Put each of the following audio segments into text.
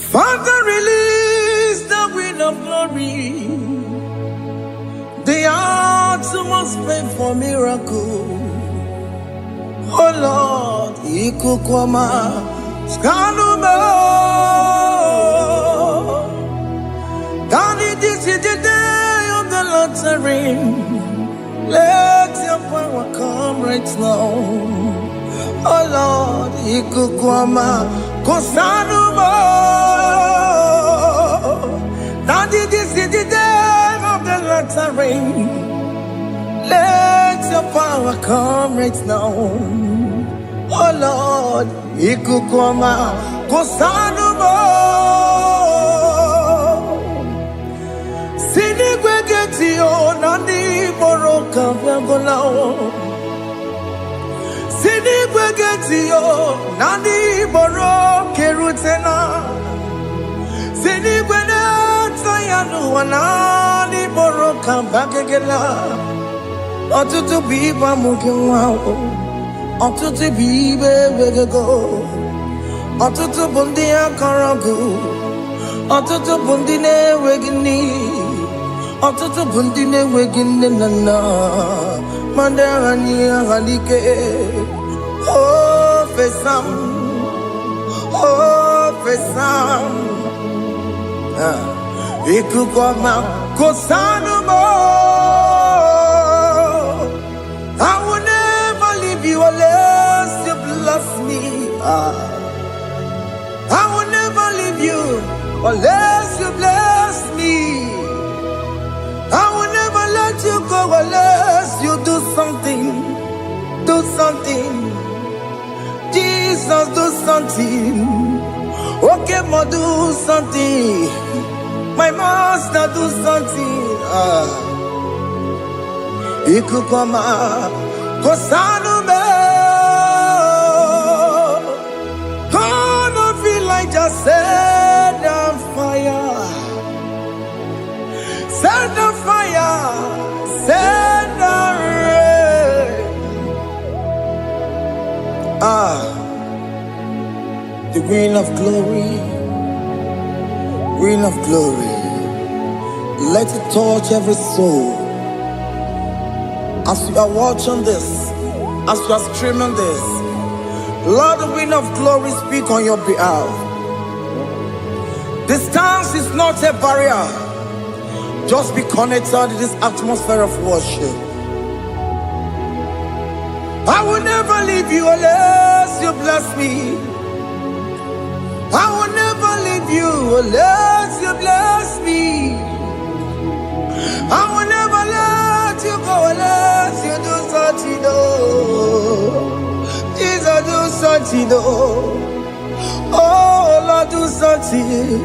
Father, release the wind of glory. The heart must pay for miracle. Oh Lord, Ikukwama, Skanuma. Daddy, this is the day of the lottery. Let your power come right now. Oh Lord, Ikukwama, Kosanuma. Daddy, this is the day of the lottery. Let your power come right now. Oh Lord, Ikukwama, Kosanuma. Sinigwegetio, Nandi Boroka, Viagolao. Sinigwegetio, Nandi Boroke Rutena. Sinigwena, Tayanu, Nandi Boroka, Bagagela. Otutu biba mukiwao, otutu bibe wegego, otutu bundi akaragu, otutu bundi ne wegini, otutu bundi ne wegini nana, mandarani halike, oh fesam, Ikukwama kosanuma. I will never leave you unless you bless me. I will never leave you unless you bless me. I will never let you go unless you do something. Do something. Jesus, do something. Okay, ma, do something. My master, do something. Ikukwama, Kosanume. Gonna feel like just set on fire. Set on fire. Set on rain. The wind of glory. Wind of glory. Let it touch every soul. As you are watching this, as you are streaming this, Lord, the wind of glory speak on your behalf. Distance is not a barrier. Just be connected to this atmosphere of worship. I will never leave you unless you bless me. I will never leave you unless you bless me. I will never let you go unless you do something. Jesus, do something. Oh Lord, do something.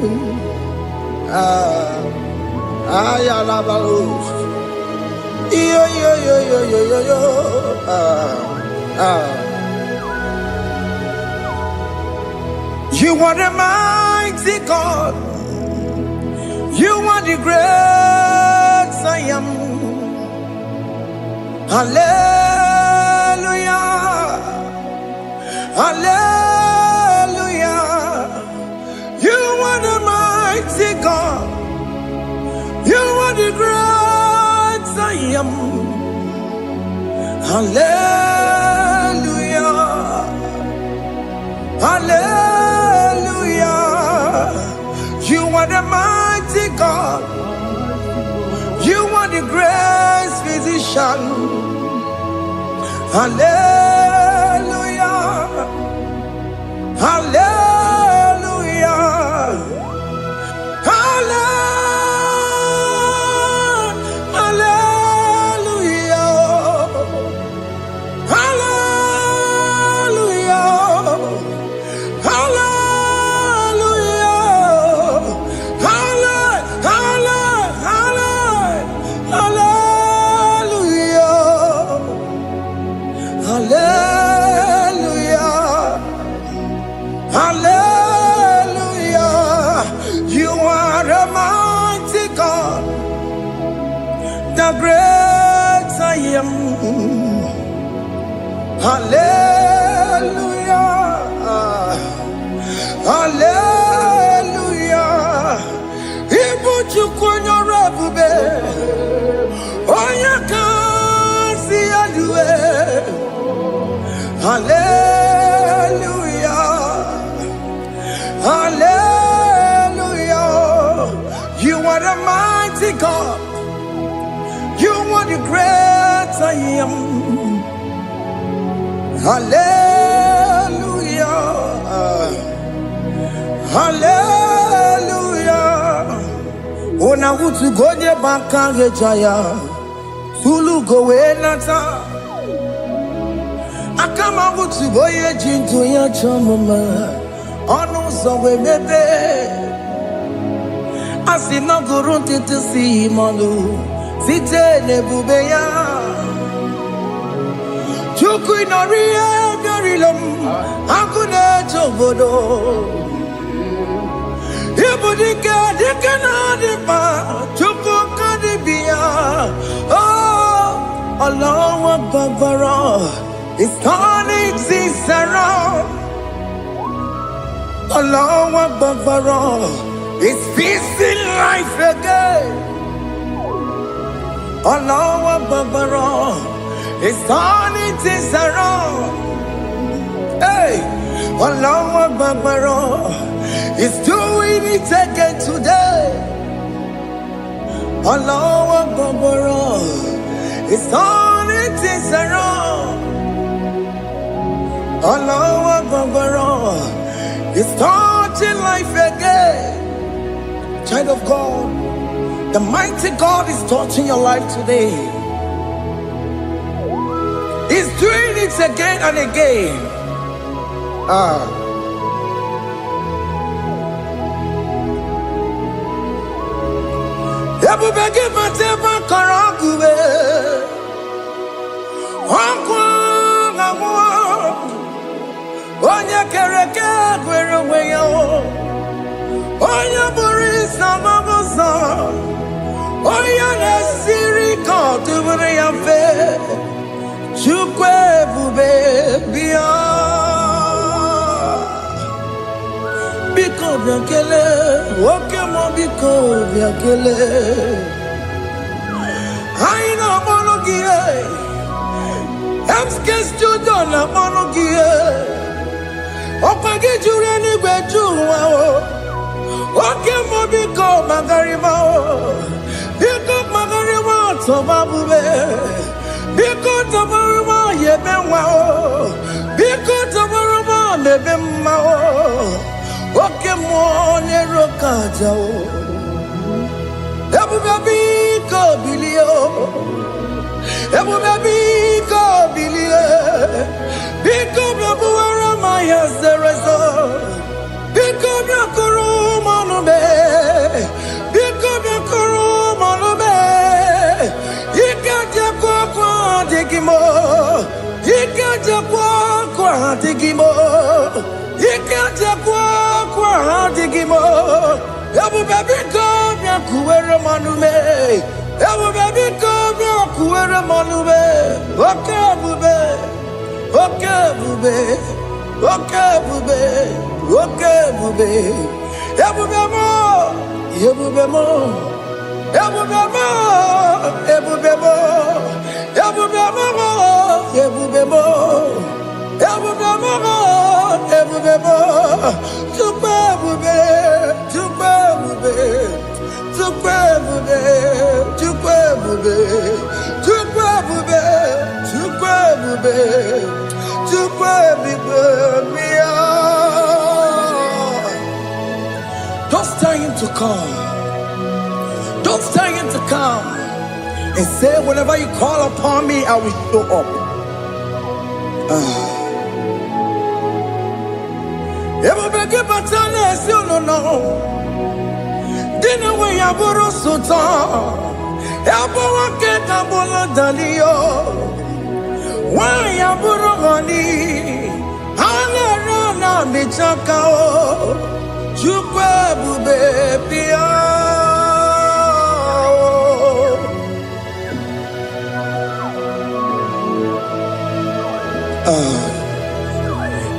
You are the mighty God. You are the great I am. Hallelujah. Hallelujah. You are the mighty God. You are the great I am. Hallelujah. Hallelujah. You are the mighty God. You are the great physician. Hallelujah. Hallelujah. The great I am. Hallelujah. Hallelujah. Hallelujah. Hallelujah. Ona wutu gonye bakange jaya. Tulu gowe nata. Akama wutu boye jintu ya chamama. Onu sowe mebe. Asina gurunti tisi manu. Site nebubeya. Chuku inoria garilum. Akune chobodo. Ibudika dikana dipa. Chuku kadibia. Oh, Allah Akbar. It's turning things around. Allah Akbar. It's peace in life again. Allah Akbar. It's turning things around. Hey, Allah Akbar. It's doing it again today. Allah Akbar. It's turning things around. Allah Akbar. It's touching life again. Child of God, the mighty God is touching your life today. He's doing it again and again. Oya Boris Amamosa. Oya Nesiri Kotubure Yampe. Chukwe Bube Bia. Biko Biakele. Okemo Biko Biakele. Aina Monogie. Emskes Judona Monogie. Opage Jureni Bejuwa. Okemo Biko Magarima. Biko Magarima Tobabube. Biko Tobaruma Yebenwa. Biko Tobaruma Lebemma. Okemo Nerokaja. Ebu Biko Bilio. Ebu Biko Bilie. Biko Babuara Maya Zerezo. Biko Biakuru Manube. Biko Biakuru Manube. Ikaja kwa digimo. Ikaja kwa digimo. Ikaja kwa digimo. Ebu Biko Biakuere Manume. Ebu Biko Biakuere Manube. Okay, bube. Okay, bube. Okay, bube. Okay, bube. Ebubemo, ebubemo, ebubemo, ebubemo, ebubemo, ebubemo, ebubemo, ebubemo. Tukwe bube, tukwe bube, tukwe bube, tukwe bube, tukwe bube, tukwe bube, tukwe bube, mia. Don't tell him to come. Don't tell him to come. And say, whenever you call upon me, I will show up. Everybody but you know. Dinner way I borrow so tall. Elbow get a bola dalio. Why I borrow honey? I'll run on the chakao. Chukwe bube pia.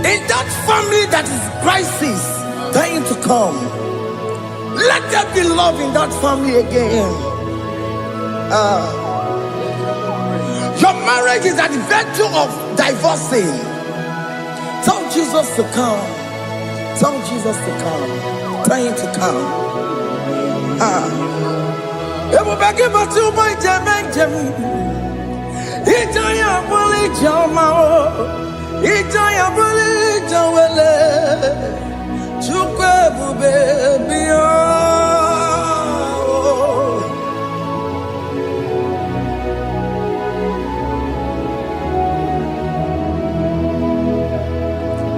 In that family that is crisis, dying to come, let there be love in that family again. Your marriage is at the verge of divorcing. Tell Jesus to come. Tell Jesus to come. Tell him to come. Ijaya buli jamao, Ijaya buli jawele, Chukwe bube biyo.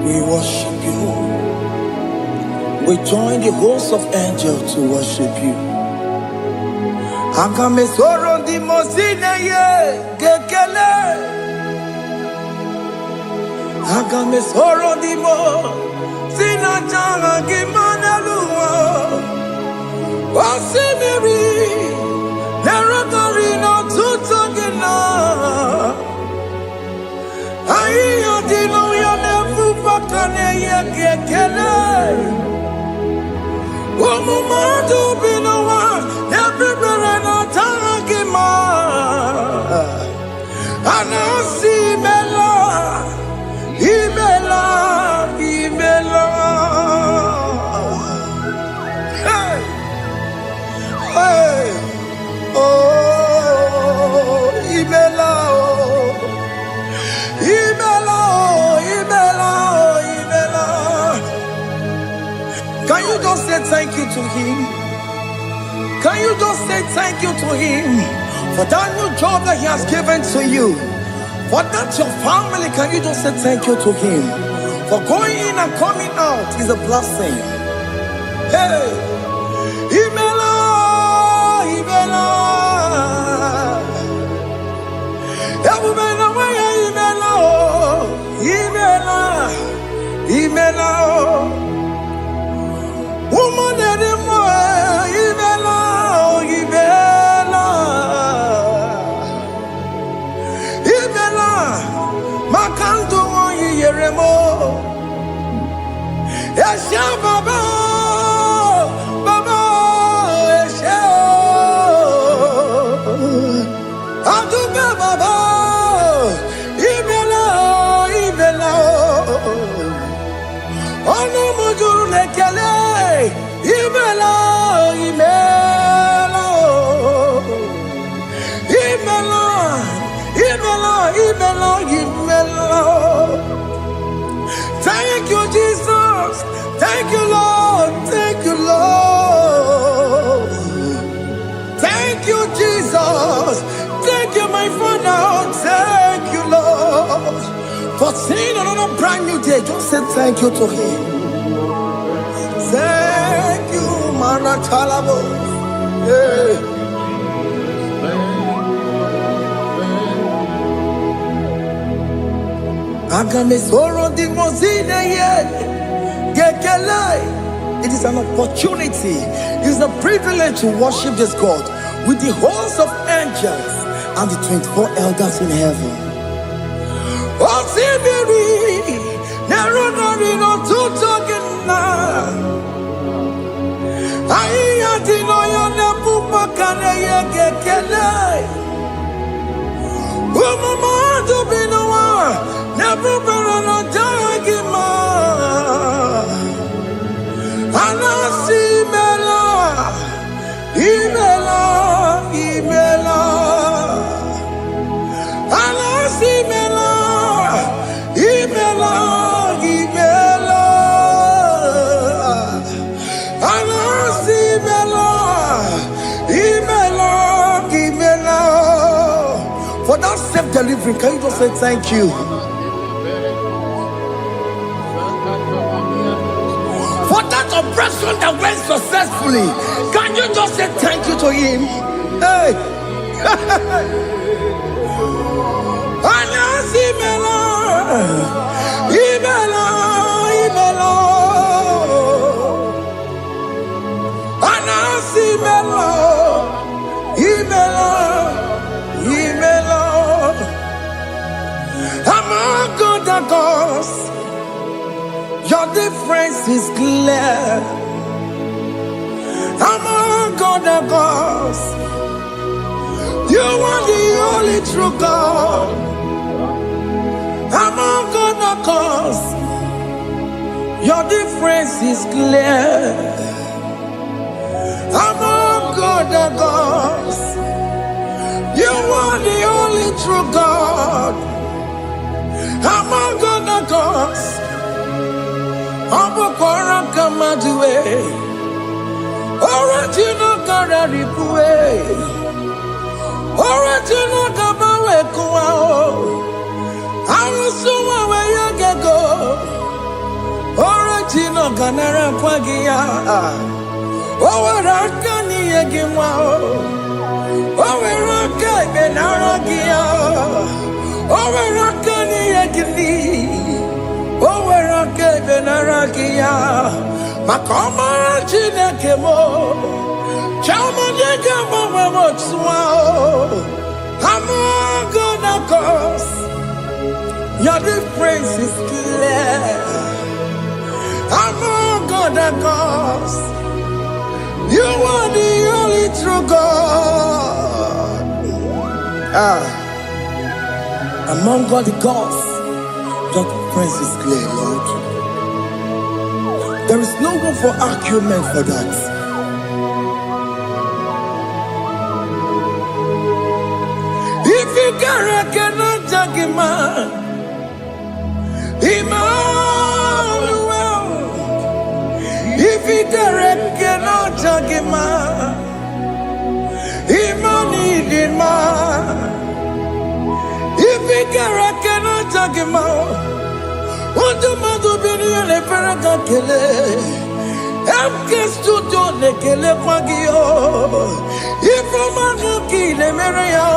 We worship you. We join the host of angels to worship you. Akame soro di mosine ye gekele. Akame soro di mo sina janga gimana luwa. Wasimiri nerotari no tutogina. Ayo di no ya nefu fakane ye gekele. Omumadu binowa everywhere no tangima. Anasi bela, ibela, ibela. Hey, hey, oh, ibela, oh, ibela, oh, ibela, oh, ibela. Can you just say thank you to him? Can you just say thank you to him for that new job that he has given to you? For that your family, can you just say thank you to him? For going in and coming out is a blessing. Hey, Imela, Imela, Imela, Imela, Imela. Woman, Ibela, Ibela, Ibela, Makanto, Yeremo, Esha Baba, Baba, Esha, Aduba Baba, Ibela, Ibela, Ono Mujuru Lekele. Imela, Imela, Imela, Imela, Imela, Imela. Thank you, Jesus. Thank you, Lord. Thank you, Lord. Thank you, Jesus. Thank you, my Father. Thank you, Lord. For seeing another brand new day, just say thank you to him. Thank you, Maratalabo. Yeah. It is an opportunity, it is a privilege to worship this God with the host of angels and the 24 elders in heaven. For that self-delivery, can you just say thank you? For that operation that went successfully, can you just say thank you to him? Hey! Your difference is clear. Among God and gods, you are the only true God. Among God and gods, your difference is clear. Among God and gods, you are the only true true God. Among other gods, Abokora Kamadue, original Kararipue, original Kabawe Kuao, Arusuma Wayagego, original Ganara Kwagia, Owarakani Yagimao, Owaraka Benaragia, Owarakani Yagini. Owerake benarakia, makoma chinekemo, chama dega mama motswao. Among other gods, your difference is clear. Among other gods, you are the only true God. Among all the gods, your difference is clear, Lord. There is no room for argument for that. If you cannot judge him, Emmanuel. If you cannot judge him, Emmanuel. If you cannot judge him, what do you do? Le Ferragakele, Studio Nekele Pagio, if a man kill a Maria,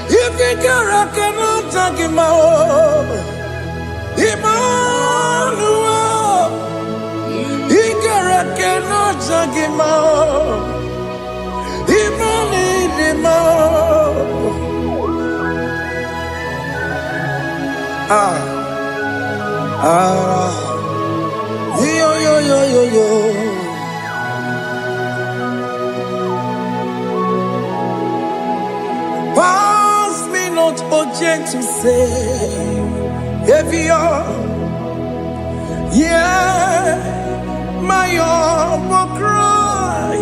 if you cannot take him out, Emmanuel, he cannot take him out, Yo. Pass me not, O gentle Savior. Yeah, my humble cry.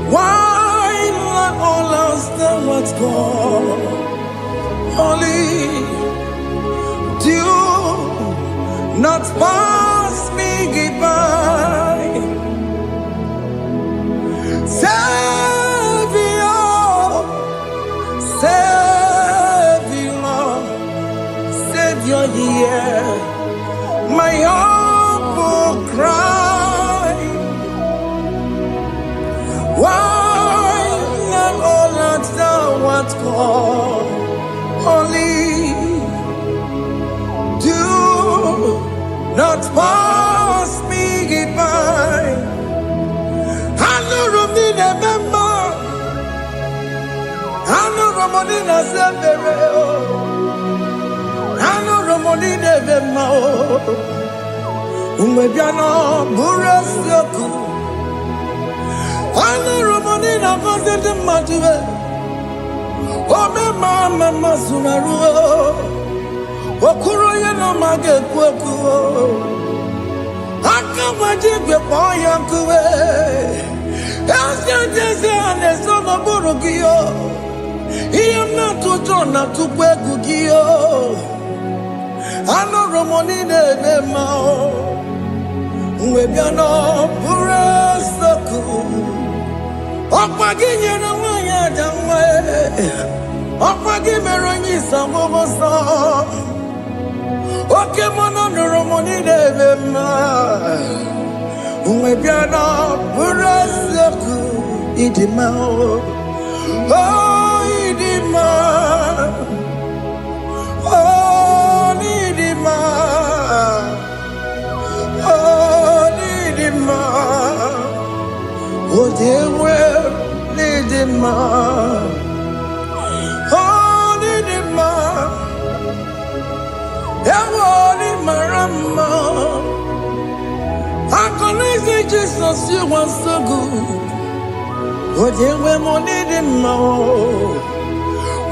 Why not all else than what's gone? Only do not pass me by. Savior, hear my humble cry. Why not all that thou art called? Only do not pass me by. I know Romina member. I know Romonina Zambere. I know Romonina member. Umebiano Burasioku. I know Romonina Vazende Matue. Oh, Mama Sunaru. Okuro yeno mage kwekuo Akamajibe poyankuwe Esyantese anesono burugio Iyemna tutona tukwegugio Ano romonine nemao Mwebiano burasoku Okwaginye na wanya jamwe Okwagimeronyi samomoso Oke mono noromoni devema Umebiana burasoku idimao Oh idima Oh idima Oh idima Oh dewe idima Oh idima Ewoni marama I can say Jesus, you are so good. Oh, dear, we need him more.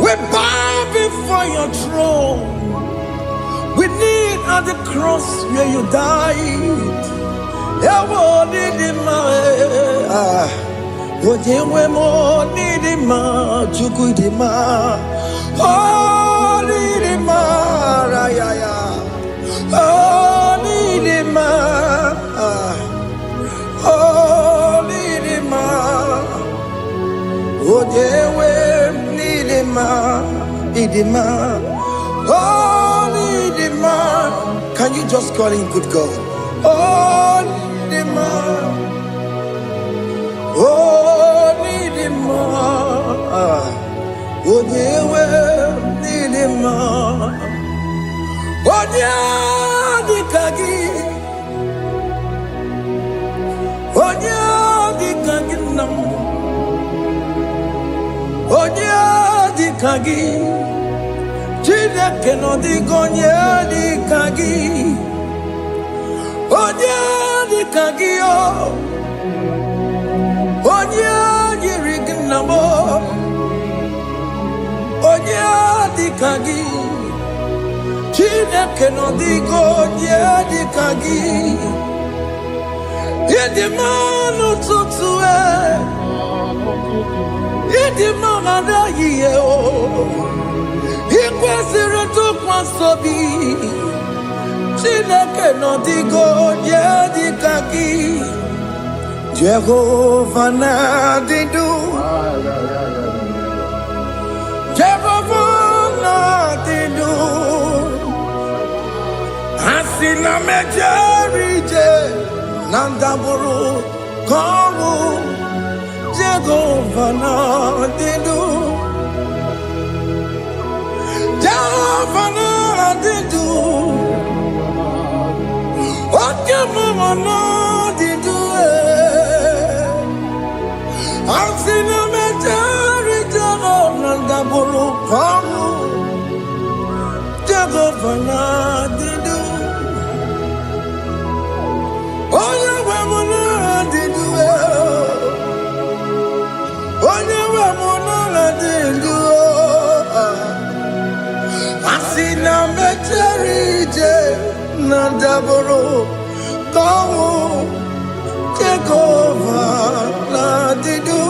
We bow before your throne. We need at the cross where you died. Ewoni him Ojewemo nidima chukudima. Oh nidima rayaya. Oh nidima. Oh nidima. Ojewe nidima idima. Oh nidima. Can you just call him good God? Oh nidima. Oh, need him more. Oh, dear, well, need him more. Oh, yeah, the kagi. Oh, yeah, the kagi. Oh, yeah, the kagi. Chile cannot go near the kagi. Oh, yeah, the kagi. Onya yirignamo, onya dikagi, Chineke no digo onya dikagi, yedimanu tutue, yedimana yiye o, ikwesire tukwasobi, Chineke no digo onya dikagi. Jehovah Nadidu, Jehovah Nadidu, Asina Mejerije, Nandaburu, Koru, Jehovah Nadidu, Jehovah Nadidu, Jehovah Nadidu. I've seen a majority of Nandaburu Pamu, Jehovah Nadidu. Oh, yeah, we're Nadidu. Oh, yeah, we're Nadidu. I've seen a majority Nandaburu Pamu, Jehovah Nadidu.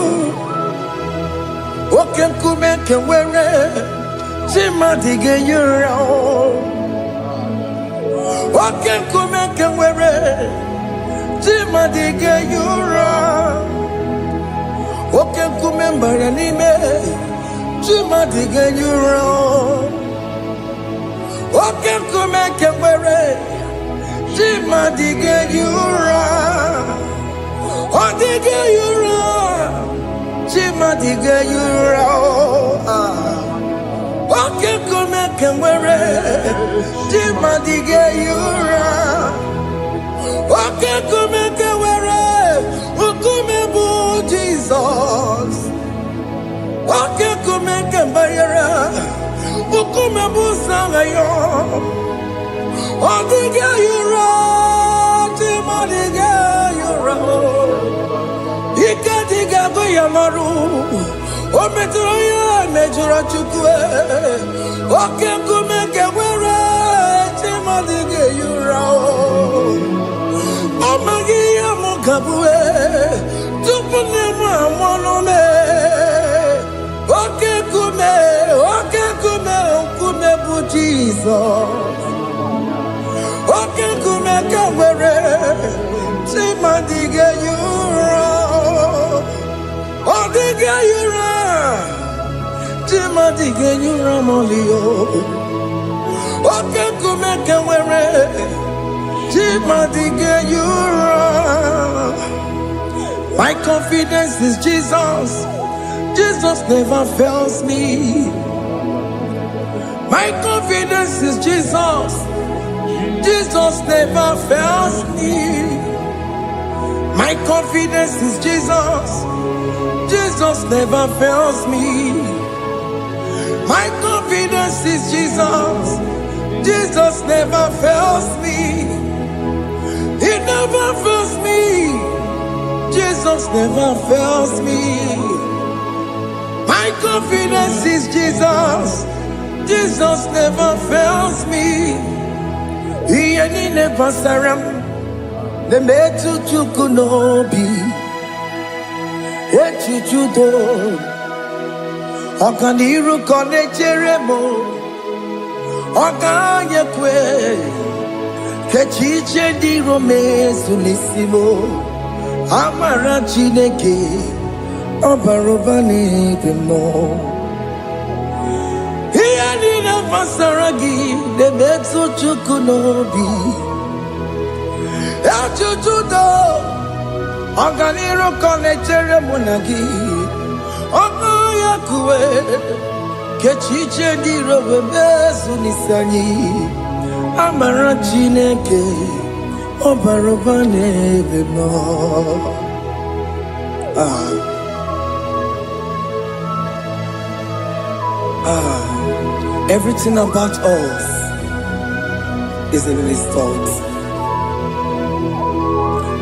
Okem kume kewere, chima dige yura. Okem kume kewere, chima dige yura. Okem kume mbaranime, chima dige yura. Okem kume kewere, chima dige yura. Odige yura. Chima diga yura. Oke kume kemwere. Chima diga yura. Oke kume kemwere. Ukume bu Jesus. Oke kume kemwere. Ukume bu sangayo. Odige yura. Chima diga yura. Ikadiga goyamaru, o metroya mejura chukwe, o kenkume kewere, chimadige yura. O magiya mukabwe, tupune mwamonome. O kenkume bu Jesus. O kenkume kewere, chimadige yura. Odiga yura, Chima diga yura molio. Oke kume kewere, Chima diga yura. My confidence is Jesus. Jesus never fails me. My confidence is Jesus. Jesus never fails me. My confidence is Jesus. Jesus never fails me. My confidence is Jesus. Jesus never fails me. He never fails me. Jesus never fails me. My confidence is Jesus. Jesus never fails me. He never saram. The metu chukunobi. echichudo ọganiru kọnechere m ọganyekwe kechiche ndị iro mezu n'isi m amara Chineke ọbara ụba n'ebe m nọ ihe niile gbasara gị na-emetụ Chukwu n'obi echichudo ọganiru kọnechere mụ na gị ọganyekwe kechiche ndị iro mezu n'isi anyị amara Chineke ọbara ụba n'ebe m nọ. Everything about us is in His thoughts.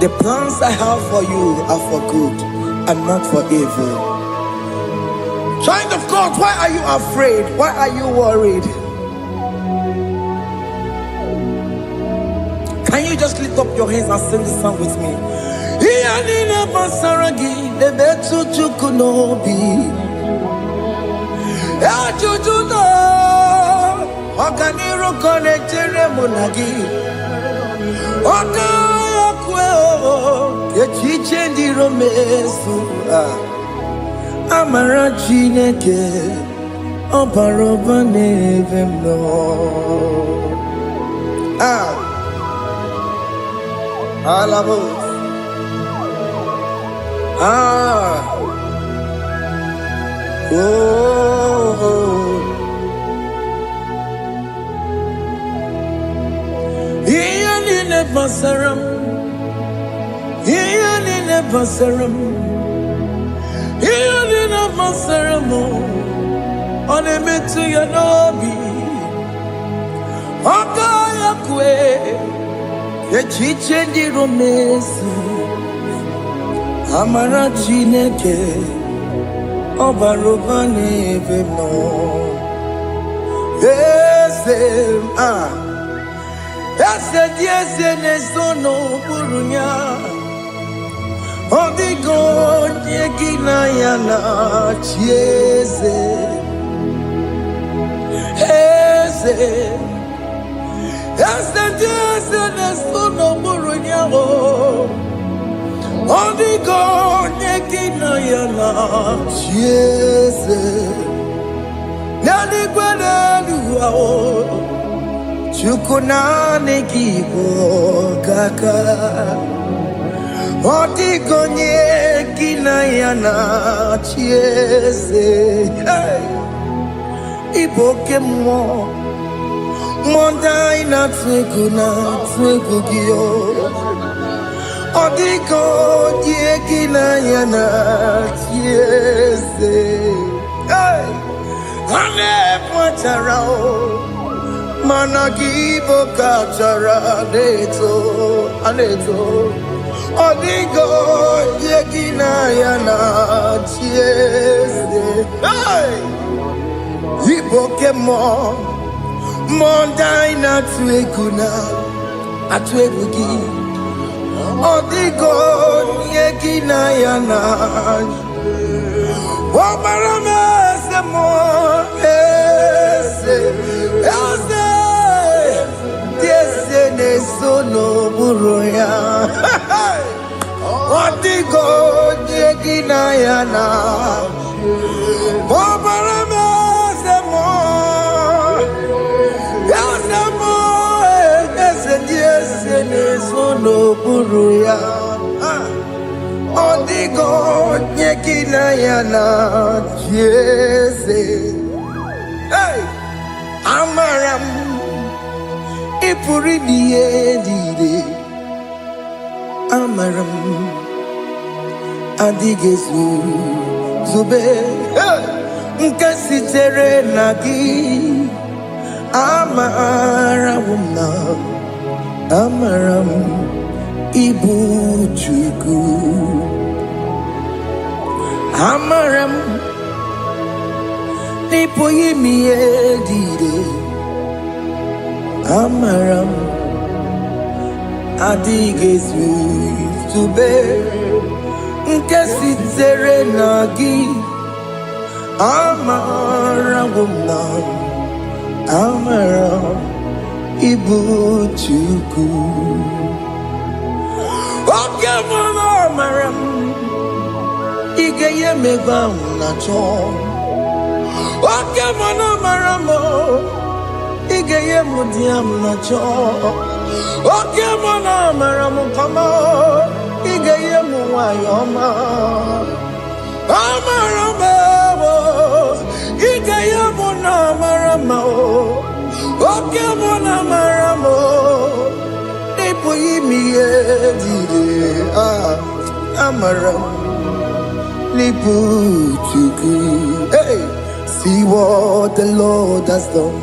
The plans I have for you are for good and not for evil. Child of God, why are you afraid? Why are you worried? Can you just lift up your hands and sing this song with me? Amara Chineke ọbara ụba n'ebe m nọ. Alabos. Ihe niile gbasara m, ihe niile gbasara m, ihe niile gbasara m, ọ na-emetụ ya n'obi, ọ ga-ekwe echiche ndị iro mezu amara Chineke ọbara ụba n'ebe m nọ. Eze dị eze na-eso n'okpuru ya, ọ dịghị onye gị na ya na-achị eze. Dị eze na-eso n'okpuru ya, ọ dịghị onye gị na ya na-achị eze. N'eluigwe n'elu ahụ, Chukwu naanị gị bụ ọkaka, ọ dịghị onye gị na ya na-achị eze. Ị bụ oke mmụọ, mmụọ ndị anyị na-atụ egwu gị. Ọ dịghị onye gị na ya na-achị eze. Ha na-ebu achara mana gị bụ ka achara na-eto. Ọ dịghị onye gị na ya na-achị eze. Ị bụ oke mmụọ, mmụọ ndị anyị na-atụ egwu gị. Ọ dịghị onye gị na ya na-achị. Ọbara m eze mmụọ, eze dị eze na-eso n'okpuru ya, ọ dịghị onye gị na ya na-achị. Ọbara m eze mmụọ, eze dị eze na-eso n'okpuru ya, ọ dịghị onye gị na ya na-achị eze. Amara m ị pụrụ ime ihe niile, amara m adịghị ezube nke sitere na gị. Amara m ịbụ Chukwu. Amara m n'ịpụghị ime ihe niile, amara m adịghị ezube nke sitere na gị amara gwụna amara ịbụ Chukwu oke mara amara m ị ga-enye m ego ahụ na chọọ oke mara amara m ị ga-enye m di ya m na chọọ oke mara amara m kama ị ga-enye m nwanyị ọma amara m ị ga-enye m na amara m oke mara amara m ịpụghị ime ihe dịrị amara m n'ịbụ Chukwu. Hey, see what the Lord has done.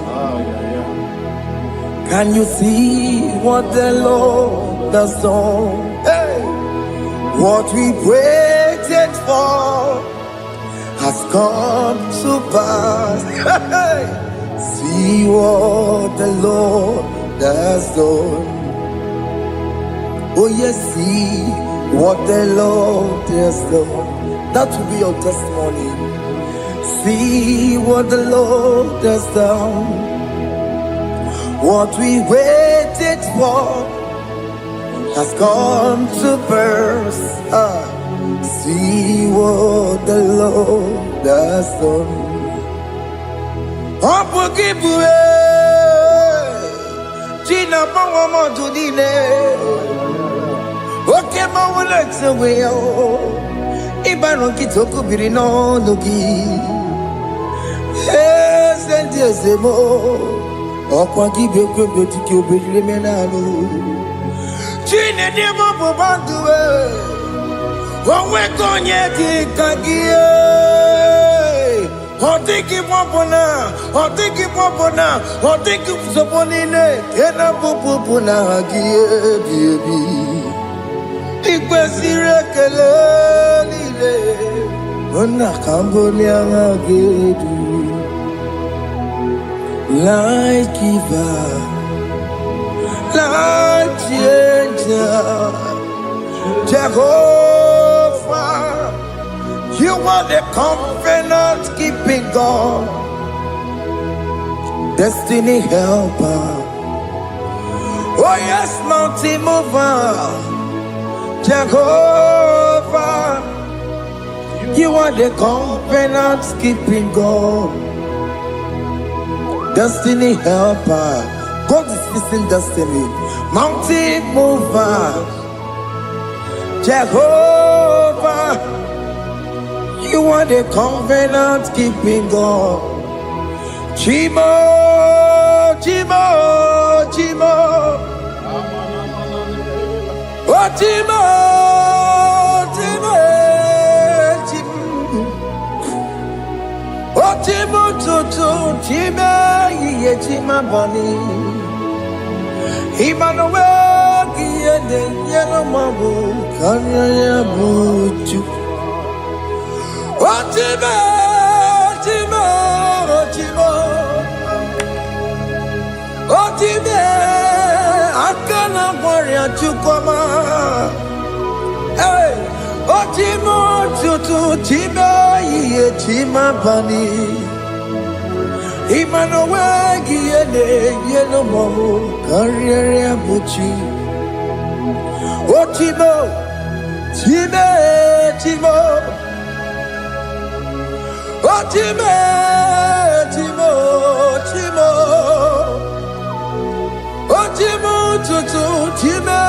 Can you see what the Lord has done? Hey, what we waited for has come to pass. Hey, see what the Lord has done. Oh yes, see what the Lord has done. That will be your testimony. See what the Lord has done. What we waited for has come to pass. See what the Lord has done. Gina Pawamo Judine. Okay, my legs away. Ibaron Kitoku Birino Nogi. Yes, and yes, the more. Okwa give you good to kill Bimenano. Gina Demo Bobandue. One week on yet, Kagia. Or take him up on her, or take him up on her, or take him upon in it. Can I put on her, baby? It was irregularly. On a Cambodia, like giver, like changer, Jehovah. You are the covenant keeping God, destiny helper. Oh yes, mountain mover, Jehovah. You are the covenant keeping God, destiny helper. God is fixing destiny. Mountain mover, Jehovah. You are the covenant keeping God. Chimo, Chimo, Chimo. Oh, Chimo, Chimo, Chimo. Oh, Chimo, Chimo, Chimo, Ye, Chimo, Bani. Emmanuel, Giende, Yellow Mabu, Kanya Buchu. Otime, Otime, Otime, Otime, Akana Warrior Chukoma. Hey, Otime, Tutu, Time, Ye, Tima Bani. Emmanuel, Giene, Yeno Momo, Carrier Buchi. Otime, Time, Timo. Otime, Timo, Timo. Otimo, Tutu, Time,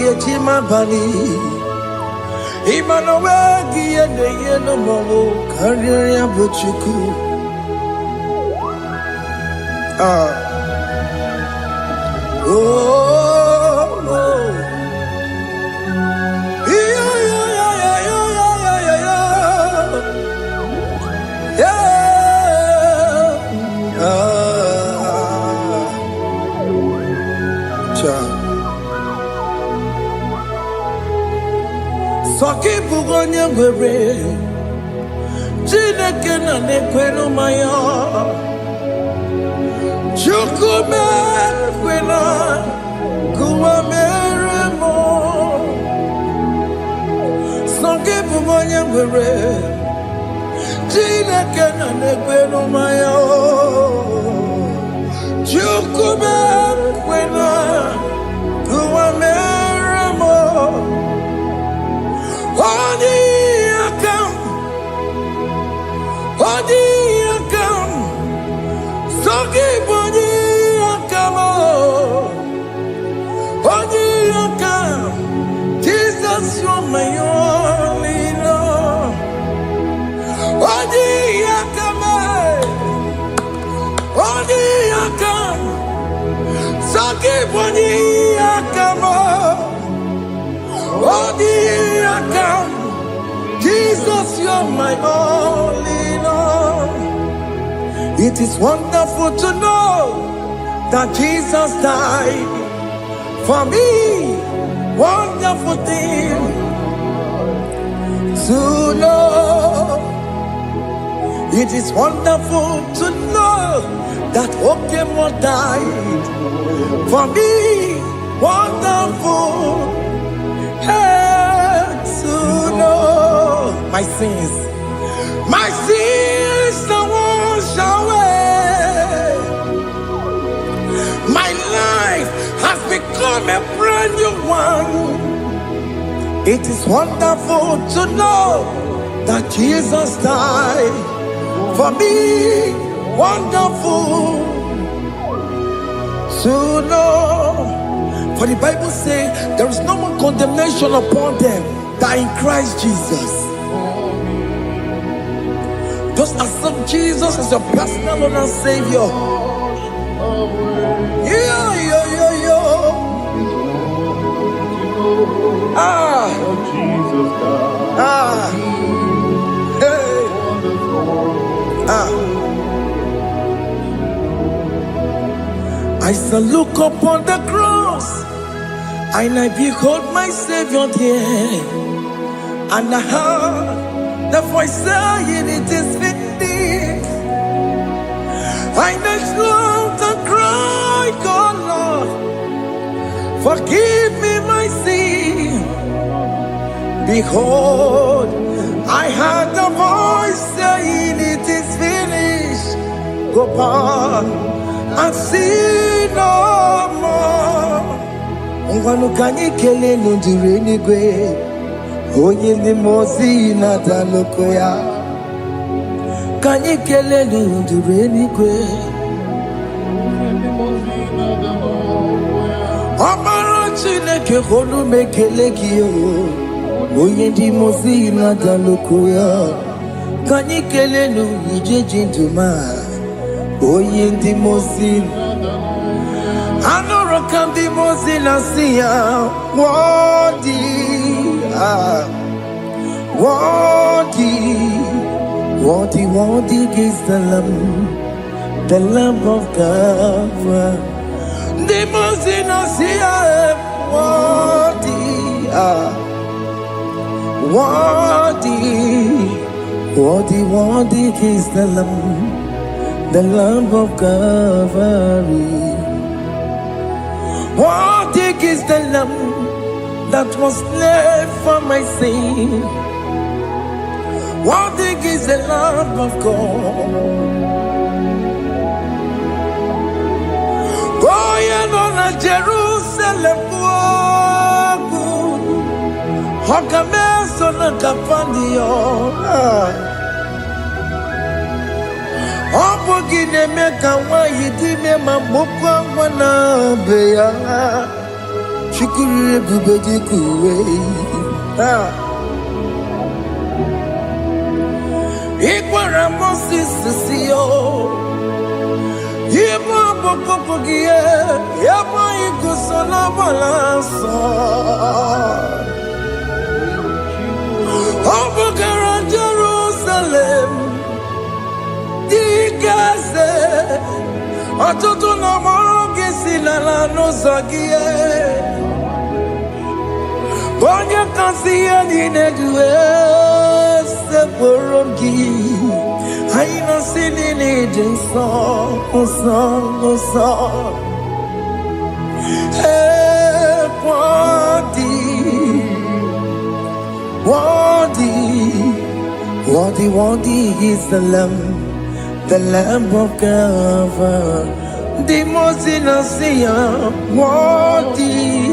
Ye, Tima Bani. Emmanuel, Giene, Yeno Momo, Carrier Buchuku. Oh, oh. Soki bugonye gwere Chineke na nekwenu maya Chukume kwena Kuwa mere mo Soki bugonye monye ngwere Chineke na negwe no maya Chukube kwena Kuwa meramo Odi akam Soki boni akamo Odi akam Jesus you're my only love Odi akam Soki boni akamo Odi akam Jesus you're my only love. It is wonderful to know that Jesus died for me. Wonderful thing to know. It is wonderful to know that Okemo died for me. Wonderful to know. My sins are washed away. My life has become a brand new one. It is wonderful to know that Jesus died for me. Wonderful to know. For the Bible says there is no more condemnation upon them that in Christ Jesus. Just accept Jesus as your personal Lord and Savior. Yeah. Hey. I shall look upon the cross, and I behold my Savior there, and I heard the voice saying, "It is finished." I knelt and cried, "God, Lord, forgive me my sin." Behold, I heard the voice saying, "It is finished." Go back and sin no more. Ungwanu kanyi kele nundure nigwe. Oye ni mozi na taloko ya. Kanyi kele nundure nigwe. Amaro Chineke honu mekele kiyo. Oye ni mozi na taloko ya. Kanyi kele nundure jintuma. Oye ni mozi. Anoro kandi mozi na siya. Wadi. Worthy is the Lamb of God. The Mosina Sia, worthy is the Lamb of Calvary. Worthy is the Lamb that was slain for my sin. Worthy is the Lamb of God. Going on a Jerusalem walk. Hokameso na kapandio. Opogine meka wa yidime mamukwa wana beya. Shukuru bubeji kuwe. Ikwara Moses siyo. Yema bokopogie. Yema ikusola balanso. Opogara Jerusalem. Dikaze. Atutu na moroge silala no zagie. Onye kasi ya ninegwe seporogi. Haina sini ni jinso, worthy worthy is the Lamb of God. The most innocent, worthy,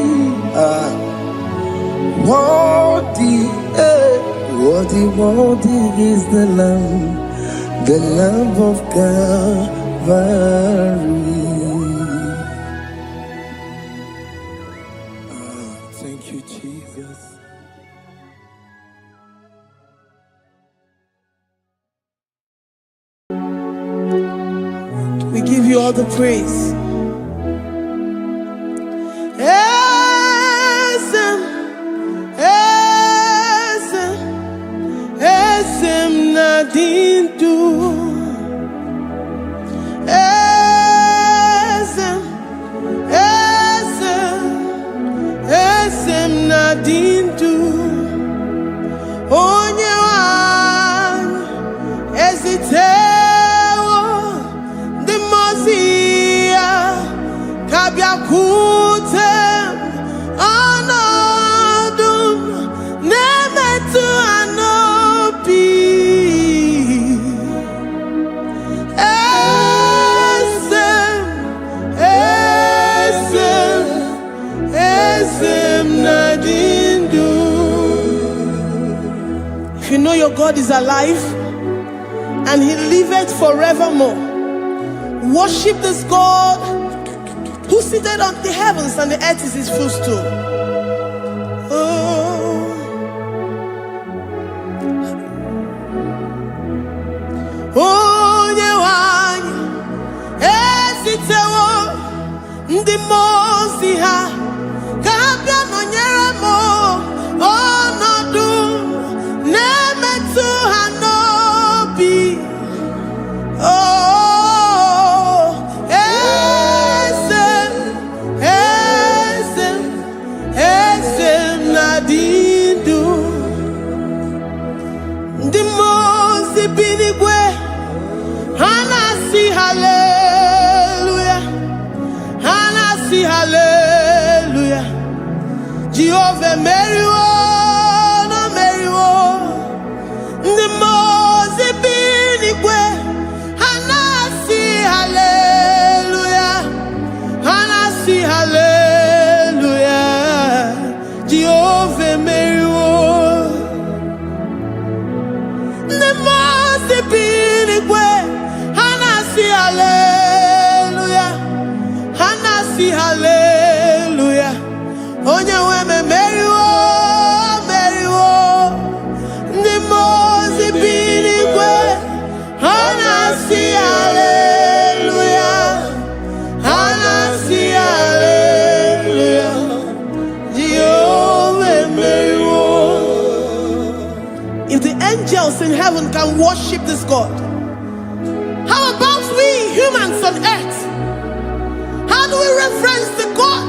worthy is the Lamb of God. Thank you, Jesus. We give you all the praise. Esem nadindu. Esem nadindu. Onye wan ezitewo the mozia kabia kutem anadum nemetu anopi. Esem nadindu. If you know your God is alive and he liveth forevermore, worship this God who seated on the heavens and the earth is his footstool. Oh, nyewanyi ezitewo ndi mozi ha kabia nonyere mo onodu nemetu hanobi. Oh, esem nadindu. Ndi mozi binigwe hanasi hallelujah, hanasi hallelujah. Jehovah Meriwo, no Meriwo. Ndi mozi binigwe hanasi hallelujah, hanasi hallelujah. Jehovah Meriwo. Ndi mozi binigwe hanasi hallelujah, hanasi hallelujah. Onye weme Meriwo, Meriwo. Ndi mozi binigwe hanasi hallelujah, hanasi hallelujah. Jehovah Meriwo. If the angels in heaven can worship this God, how about we humans on earth? How do we reference the God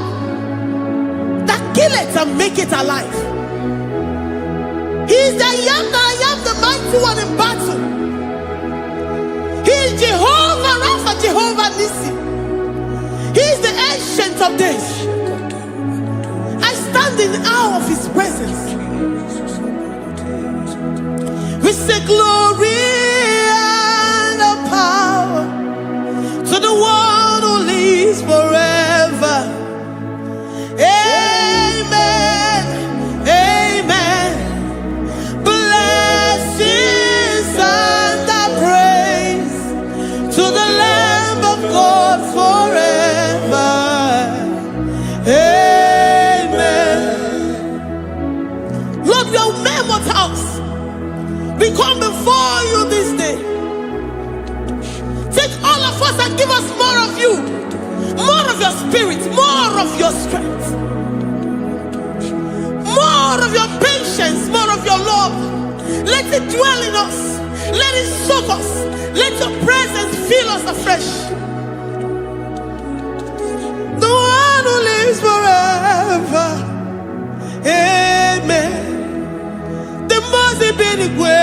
that kill it and make it alive? He is the I am, the mighty one in battle. He is Jehovah Rapha, Jehovah Nissi. He is the ancient of days. I stand in awe of his presence. We say glory and power to the one who lives forever. Amen, amen. Blessings and praise to the Lamb of God forever. Amen. Lord, your mammoth house, we come before you this day. Take all of us and give us more of you, more of your spirit, more of your strength, more of your patience, more of your love. Let it dwell in us. Let it soak us. Let your presence fill us afresh. The one who lives forever. Amen. The most binigwe,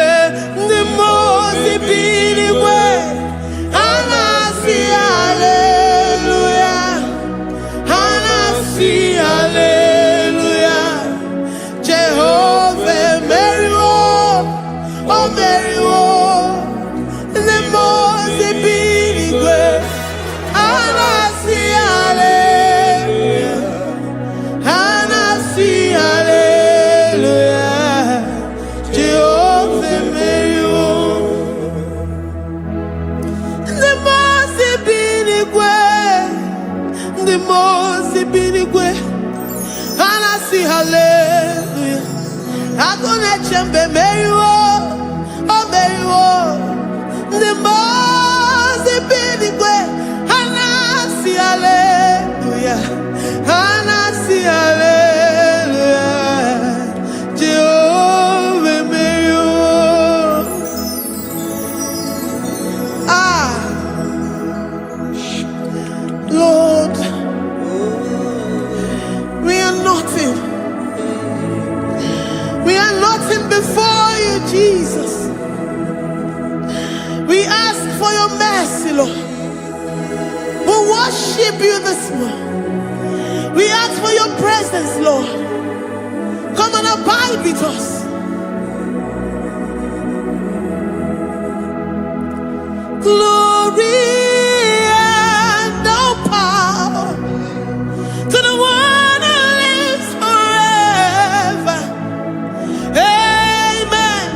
the most binigwe. Hanasi hallelujah, hanasi hallelujah. Jehovah Meriwo, oh Meriwo. see hallelujah. I'm gonna chamber Mayo, oh Mayo. The most big way, and I see hallelujah. And I see hallelujah. Jehovah Mayo. Lord, we are nothing. We are nothing before you, Jesus. We ask for your mercy, Lord. We worship you this morning. We ask for your presence, Lord. Come and abide with us. Glory and all power to the one who lives forever. Amen.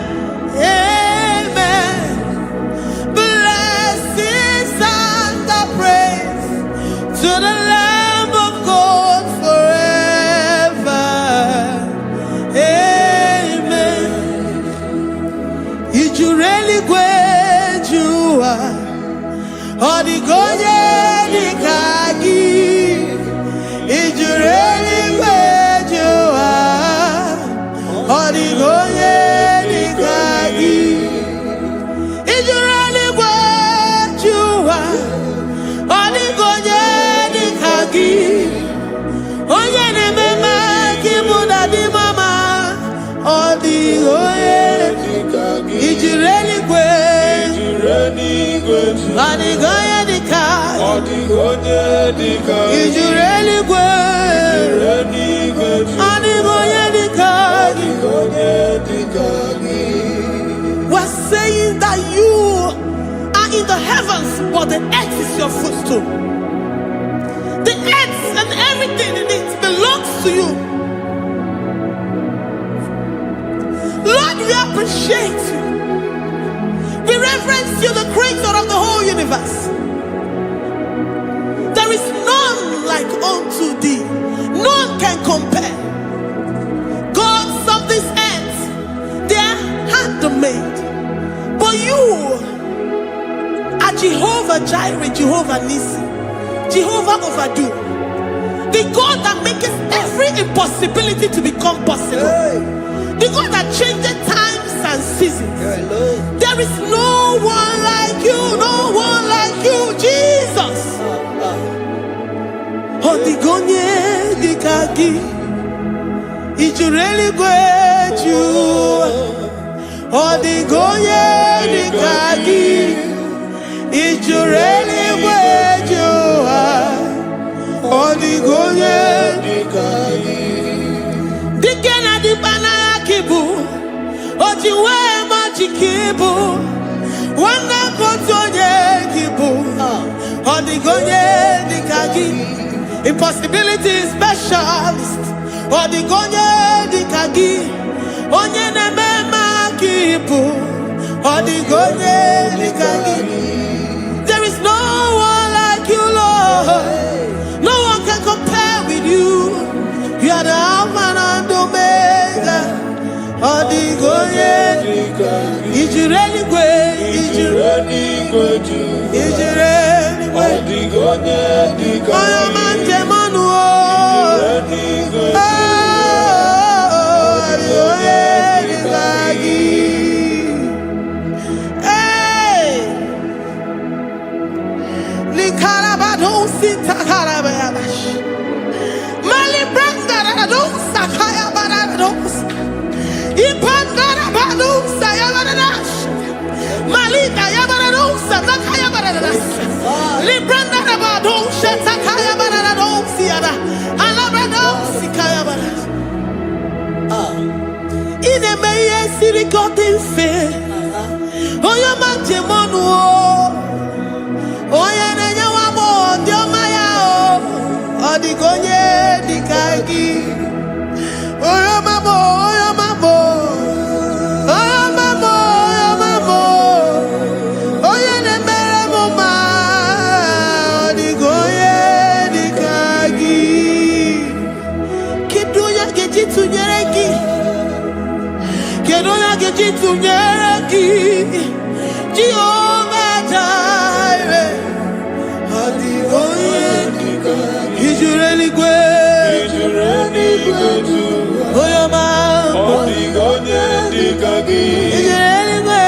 Amen. Blessings and the praise to the Lamb of God forever. Amen. Did you really where you are? Or the Goye Kagi? Did you really where you are? Or the Goye Kagi? Did you really where you are? Or the Goye Kagi? Oh, yeah, the mama, Kimuda di mama. Or the Goye Kagi? Did you really where? Adigoye dika, is you really good? Adigoye dika. We're saying that you are in the heavens, but the earth is your footstool. The earth and everything in it belongs to you. Lord, we appreciate you. We reverence you, the creator of the whole universe. There is none like unto thee. None can compare. Gods of this earth, they are handmade. But you are Jehovah Jireh, Jehovah Nissi, Jehovah Overdo. The God that makes every impossibility to become possible. The God that changes times and seasons. There is no one like you, no one like you, Jesus. Odigonye dikagi, ijureli gweju. Odigonye dikagi, ijureli gweju. Odigonye dikagi. Dikena dibana kibu, ojiwe majikibu. Wana kotonye kibu, odigonye dikagi. Impossibility specialist, odigonye dikagi. Onye nemema kibu, odigonye dikagi. There is no one like you, Lord. No one can compare with you. You are the Alpha and Omega. Odigonye dikagi. Ijureli gwe, ijureli gwe. Odigonye dikagi. Oyamante manuo. Odigonye dikagi. Hey, likarabado sita karabayabash. Mali branga rado sakaya barados. Ipandara bado sayabaradas. Malika yabarados sakaya baradas. Libranda bado shatakaya barados siada. Alabrados sikaya baradas. Ine meye sirikotin fe. Oya manje monuo. Oya nenya wamo diomaya o. Odigonye dikagi. Oya mamo, oya mamo. Oya mamo, oya mamo. Oya nemere moma. Odigonye dikagi. Kiduya tunyereki. Kedoya geji tunyereki. Jehovah-Jireh. Ijureli gwe. Oyoma. Ijureli gwe.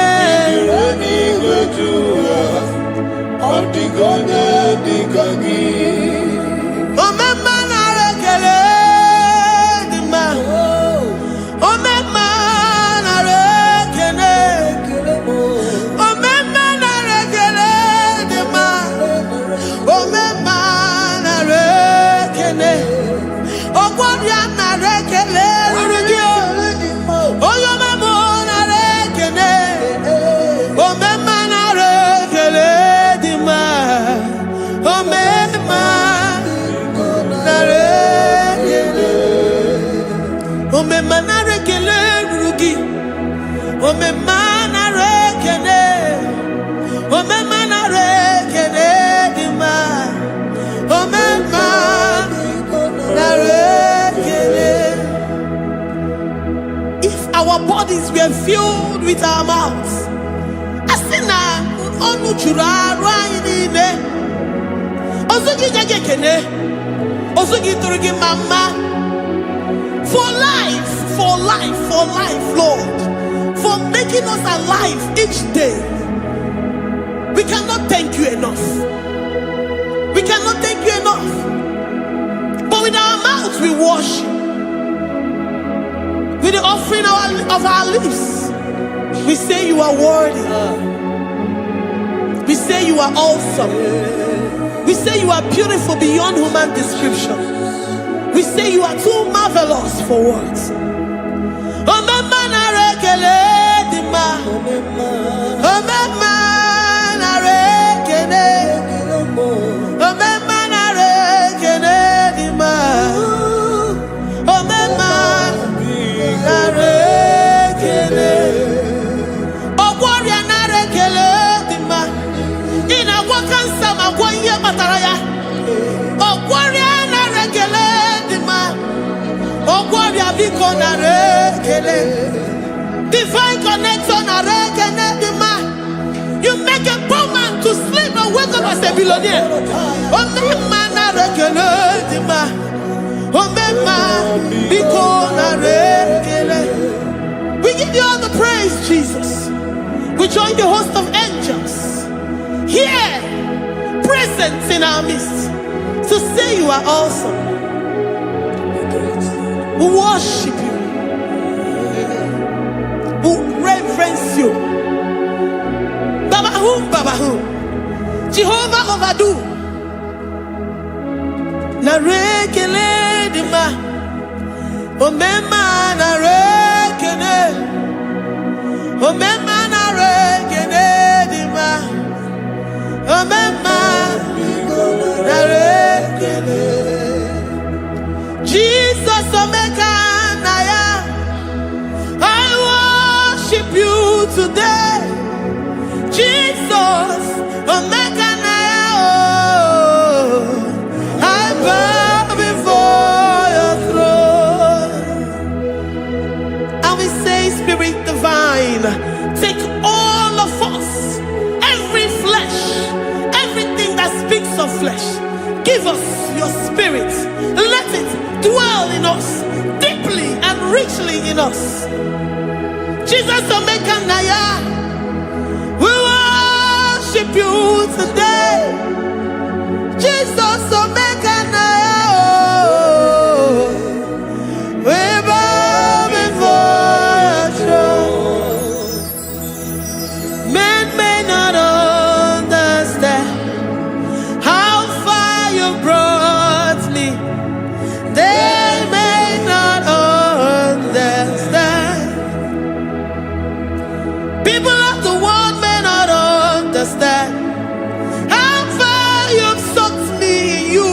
Omema na rekele dima. Omema na rekele. Omema na rekele dima. Omema na rekele. Ogwanya na rekele rugio. Oyoma mo na rekele. Omema na rekele dima. Omema na rekele. Omema na rekele rugi. Omema na rekele. Omema na rekele dima. Omema na rekele. If our bodies were filled with our mouths, asina onu chura raine. Ozugi jagekene. Ozugi turugi mama. For life, Lord. For making us alive each day. We cannot thank you enough. We cannot thank you enough. But with our mouths we worship. With the offering of our lips, we say you are worthy. We say you are awesome. We say you are beautiful beyond human description. We say you are too marvelous for words. Omema na rekele dima. Omema na rekele. Omema na rekele dima. Omema na rekele. Ogwaria na rekele dima. Ina wakansa magwanye mataraya. Ogwaria na rekele dima. Ogwaria biko na rekele. Divine connection na rekele dima. You make a poor man to sleep and wake up as a billionaire. Omema na rekele dima. Omema biko na rekele. We give you all the praise, Jesus. We join the host of angels here, present in our midst, to say you are awesome. We worship you. We reverence you. Babahum. Jehovah overdo. Na rekele dima. Omema na rekele. Omema na rekele dima. Omema na rekele. Jesus-obata-obie, I worship you today. Jesus-obata-obie, I bow before your throne. And we say, Spirit divine, take all of us, every flesh, everything that speaks of flesh. Give us your spirit. Let it dwell in us, deeply and richly in us. Jesus-obata-obie, we worship you today. Jesus-obata-obie, we bow before your throne. Men may not understand how far you brought me. They may not understand. People of the world may not understand how far you've sucked me in you.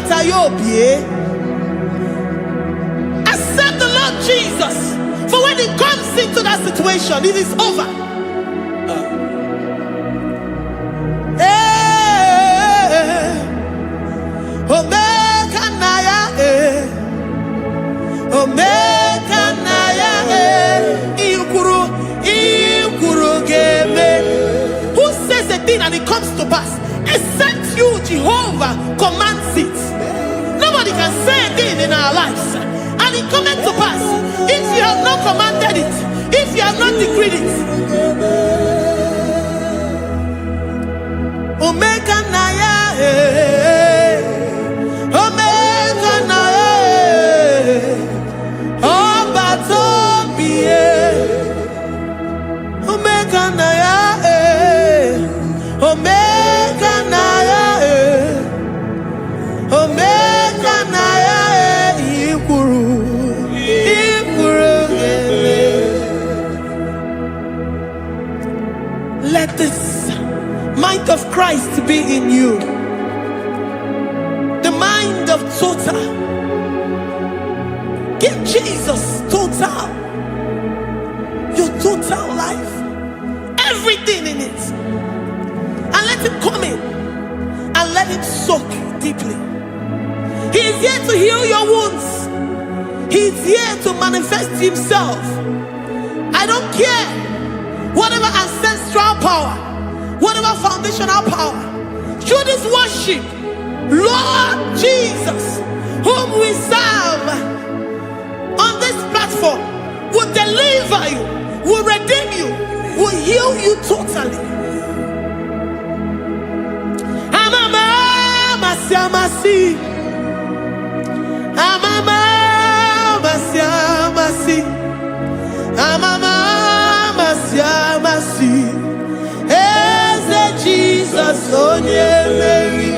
jesus-obata-obie. Accept the Lord Jesus, for when He comes into that situation, it is over. Who says a thing and it comes to pass? Except you, Jehovah, commands it. Nobody can say a thing in our lives and it comes to pass if you have not commanded it, if you have not decreed it. Omega Naya, Omega Naya, Obata-obie, Omega Naya, Omega Naya, Omega Naya, Ikuru, let this mind of Christ be in you, the mind of total. Give Jesus total, your total life, everything in it, and let Him come in and let Him soak deeply. He is here to heal your wounds. He is here to manifest Himself. I don't care whatever ancestral power, whatever foundational power, through this worship, Lord Jesus, whom we serve on this platform, will deliver you, will redeem you, will heal you totally. Amama masiamasi, amama masiamasi, amama masiamasi. Jesus, oh yeah, Mary.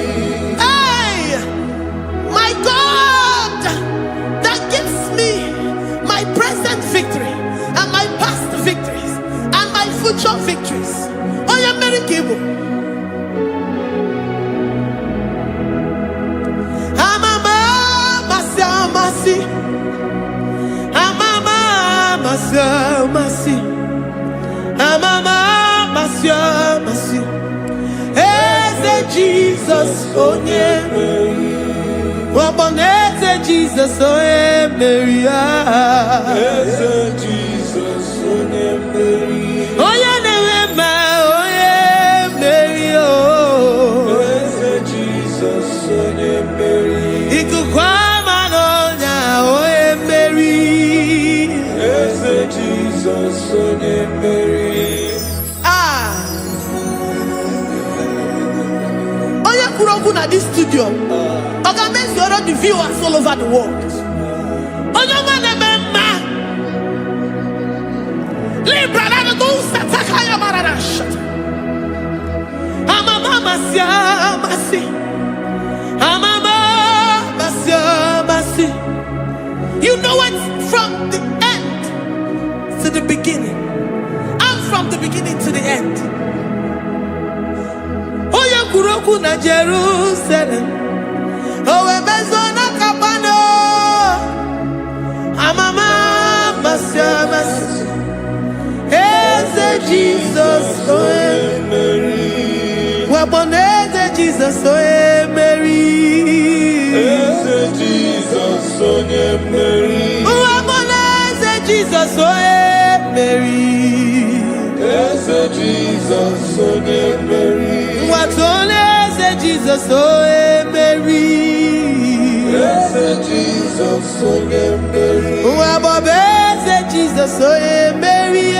Hey, my God, that gives me my present victory and my past victories and my future victories. Oh yeah, Mary Igbo. Amama masiamasi, amama masiamasi, amama masiamasi. Jesus, oh yeah, Mary. Jesus, oh yeah, Mary. Jesus, oh yeah, Mary. Oh yeah, Mary. Oh, Jesus, oh yeah, Mary. Ikukwamano nya, oh yeah, Mary. Jesus, oh yeah, Mary. At this studio, organize the viewers all over the world. You know it from the end to the beginning, and from the beginning to the end. Kuroku na Jerusalem, oh ebezona kapano, amama masiamas, eze Jesus, oh Mary, waboneze Jesus, oh Mary, eze Jesus, oh Mary, waboneze Jesus, oh Mary, eze Jesus, oh Mary. What on is Jesus, oh Mary? Yes, Jesus, oh Mary. What is Jesus, oh Mary?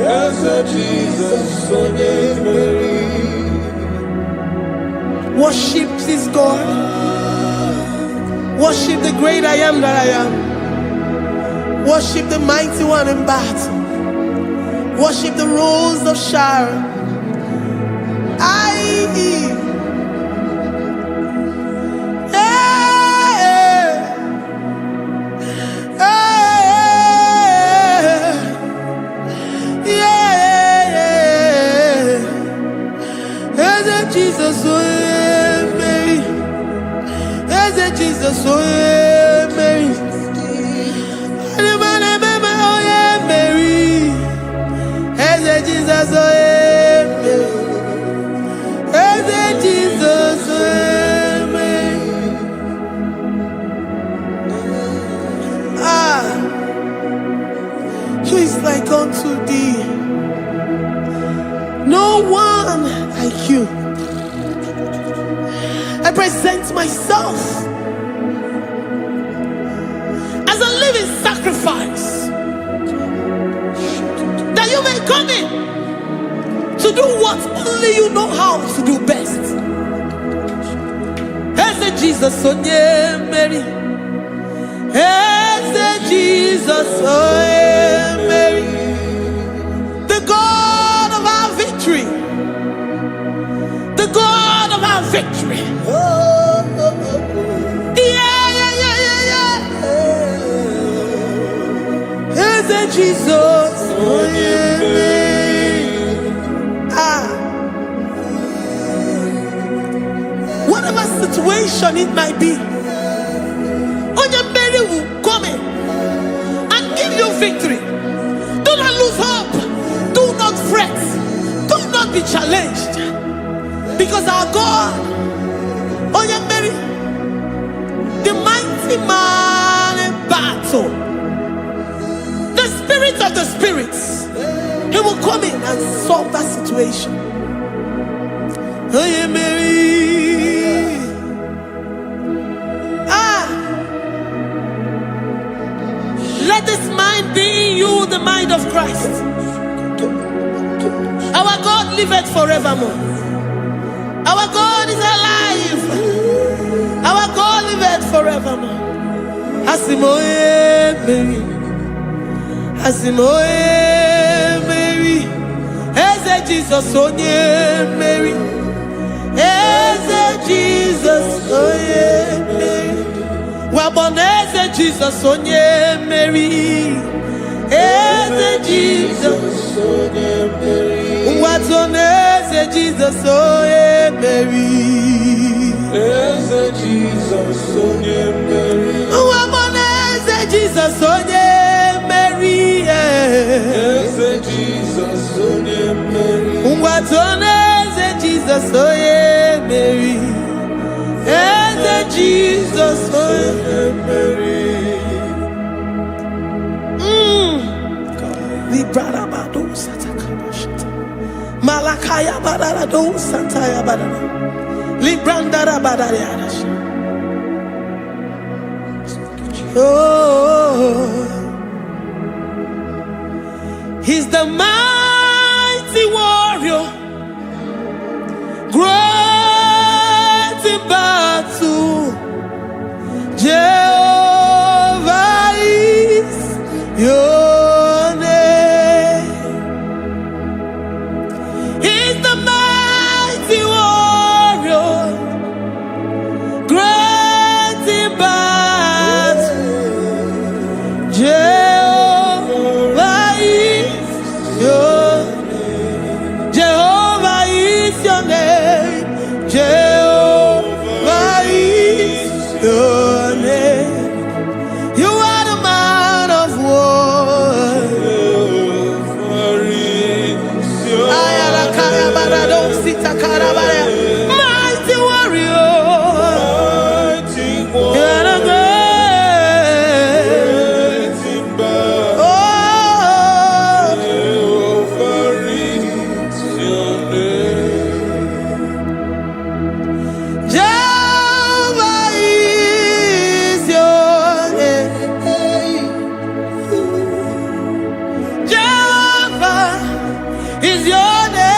Yes, Jesus, oh Mary. Worship this God. Worship the great I am that I am. Worship the mighty one in battle. Worship the rose of Sharon. Jesus, oh Mary. Jesus, oh yeah, Mary. Oh yeah, Mary. Eze Jesus, oh yeah, Mary. Eze Jesus, oh yeah, Mary. Ah, who is like unto thee? No one like you. I present myself as a living sacrifice, that you may come in to do what only you know how to do best. Eze Jesus, oh yeah, Mary. Eze Jesus, oh yeah, Mary. The God of our victory. The God of our victory. Yeah. Jesus, oh yeah. Ah, whatever situation it might be, Mary will come in and give you victory. Do not lose hope. Do not fret. Do not be challenged, because our God, Mary, the mighty man in battle, the spirit of the spirits, he will come in and solve that situation. Mary. Ah, let this mind be in you, the mind of Christ. Our God liveth forevermore. Our God is alive. Our God liveth forevermore. Asimoye Mary. Asimoye Mary. Eze Jesus, onye Mary. Eze Jesus, onye Mary. Waboneze Jesus, onye Mary. Eze Jesus, onye Mary. Watoneze Jesus, onye Mary. Eze Jesus, onye Mary. Waboneze Jesus, onye Mary. Eze Jesus, onye Mary. Watoneze Jesus, onye Mary. Eze Jesus, onye Mary. Librarabado satakabashita. Malakaya bararado santaya barara. Librandara barariadash. Oh, he's the mighty warrior, great in battle. Jehovah is your name. He's the mighty warrior, great in battle. Jehovah is your name. Jehovah is your name. Jehovah is your name. You are the man of war. Mighty warrior. You are the great. Oh, Jehovah is your name. Jehovah is your name.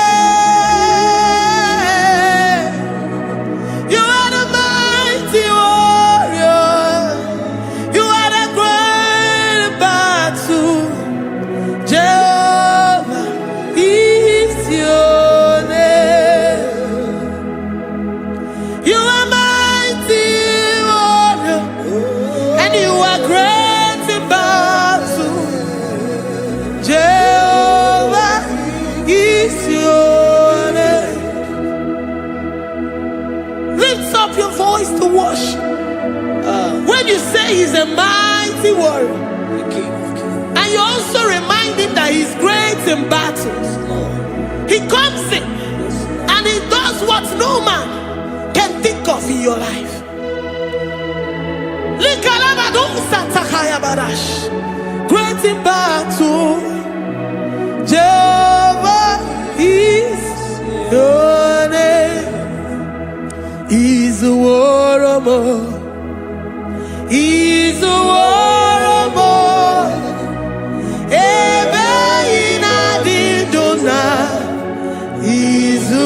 You are the mighty warrior. You are the great battle. Jehovah is your name. You are mighty warrior, and you are great in battle. Jehovah is your name. Lift up your voice to worship. When you say he's a mighty warrior, and you also remind him that he's great in battles, he comes in and he does what no man can think of in your life. Great in battle, Jehovah is your name. He's a warrior. He's a warrior. Ebe ina di dona. He's a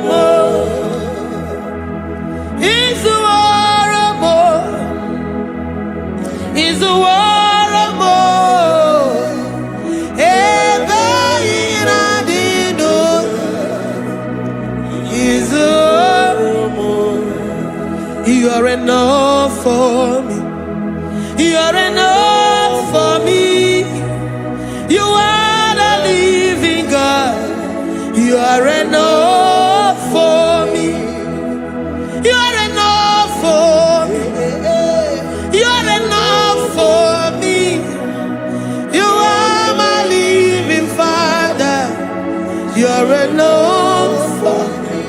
warrior. He's a warrior. He's a warrior. Ebe ina di dona. He's a warrior. You are enough for me. You are enough for me. You are the living God. You are enough for me. You are enough for me. You are enough for me. You are my living Father. You are enough for me.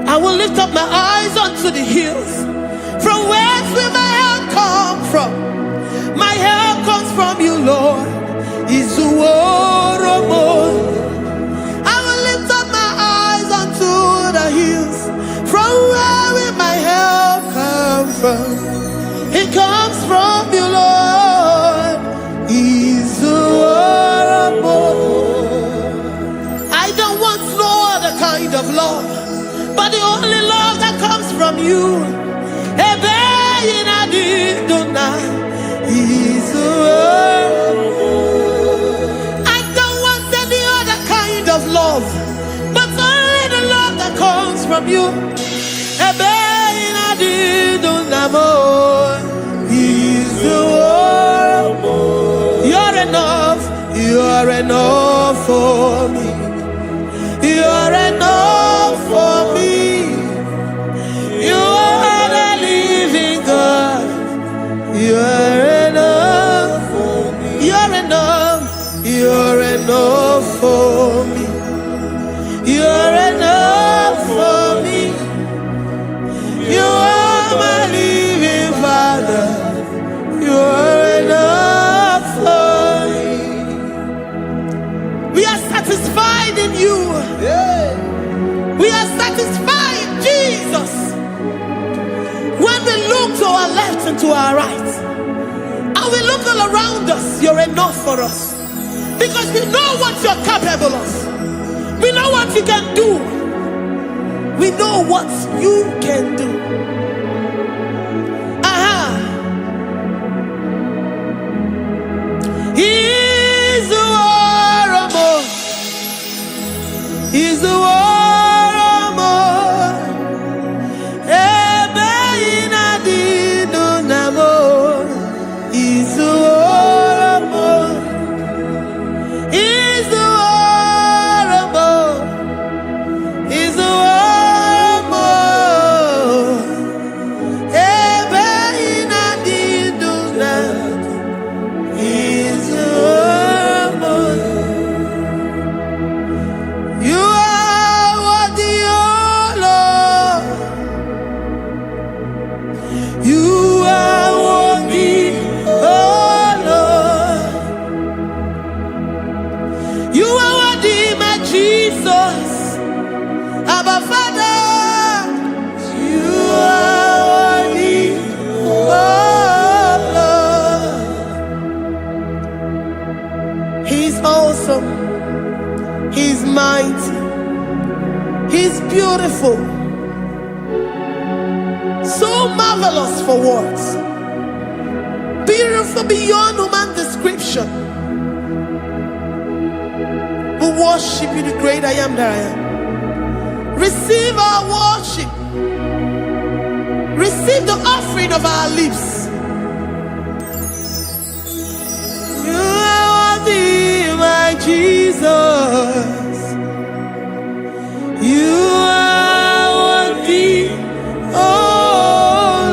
I will lift up my eyes unto the hills. From whence will my help come from? My help comes from you, Lord. Is the word of God. I will lift up my eyes unto the hills. From where will my help come from? It comes from you, Lord. Is the word of God. I don't want no other kind of love, but the only love that comes from you. I don't want any other kind of love, but only the love that comes from you. You're enough. You're enough for me. You're enough for me. You are the living God. You are enough for me. You're enough. You're enough for me. You're enough for me. You are my living Father. You are enough for me. We are satisfied in you. We are satisfied in Jesus. When we look to our left and to our right, and we look all around us, you're enough for us. Because we know what you're capable of. We know what you can do. We know what you can do. He's the warrior. He's the warrior. He's mighty. He's beautiful. So marvelous for words. Beautiful beyond human description. We worship you, the great I am that I am. Receive our worship. Receive the offering of our lips. You are worthy, my Jesus. You are worthy, oh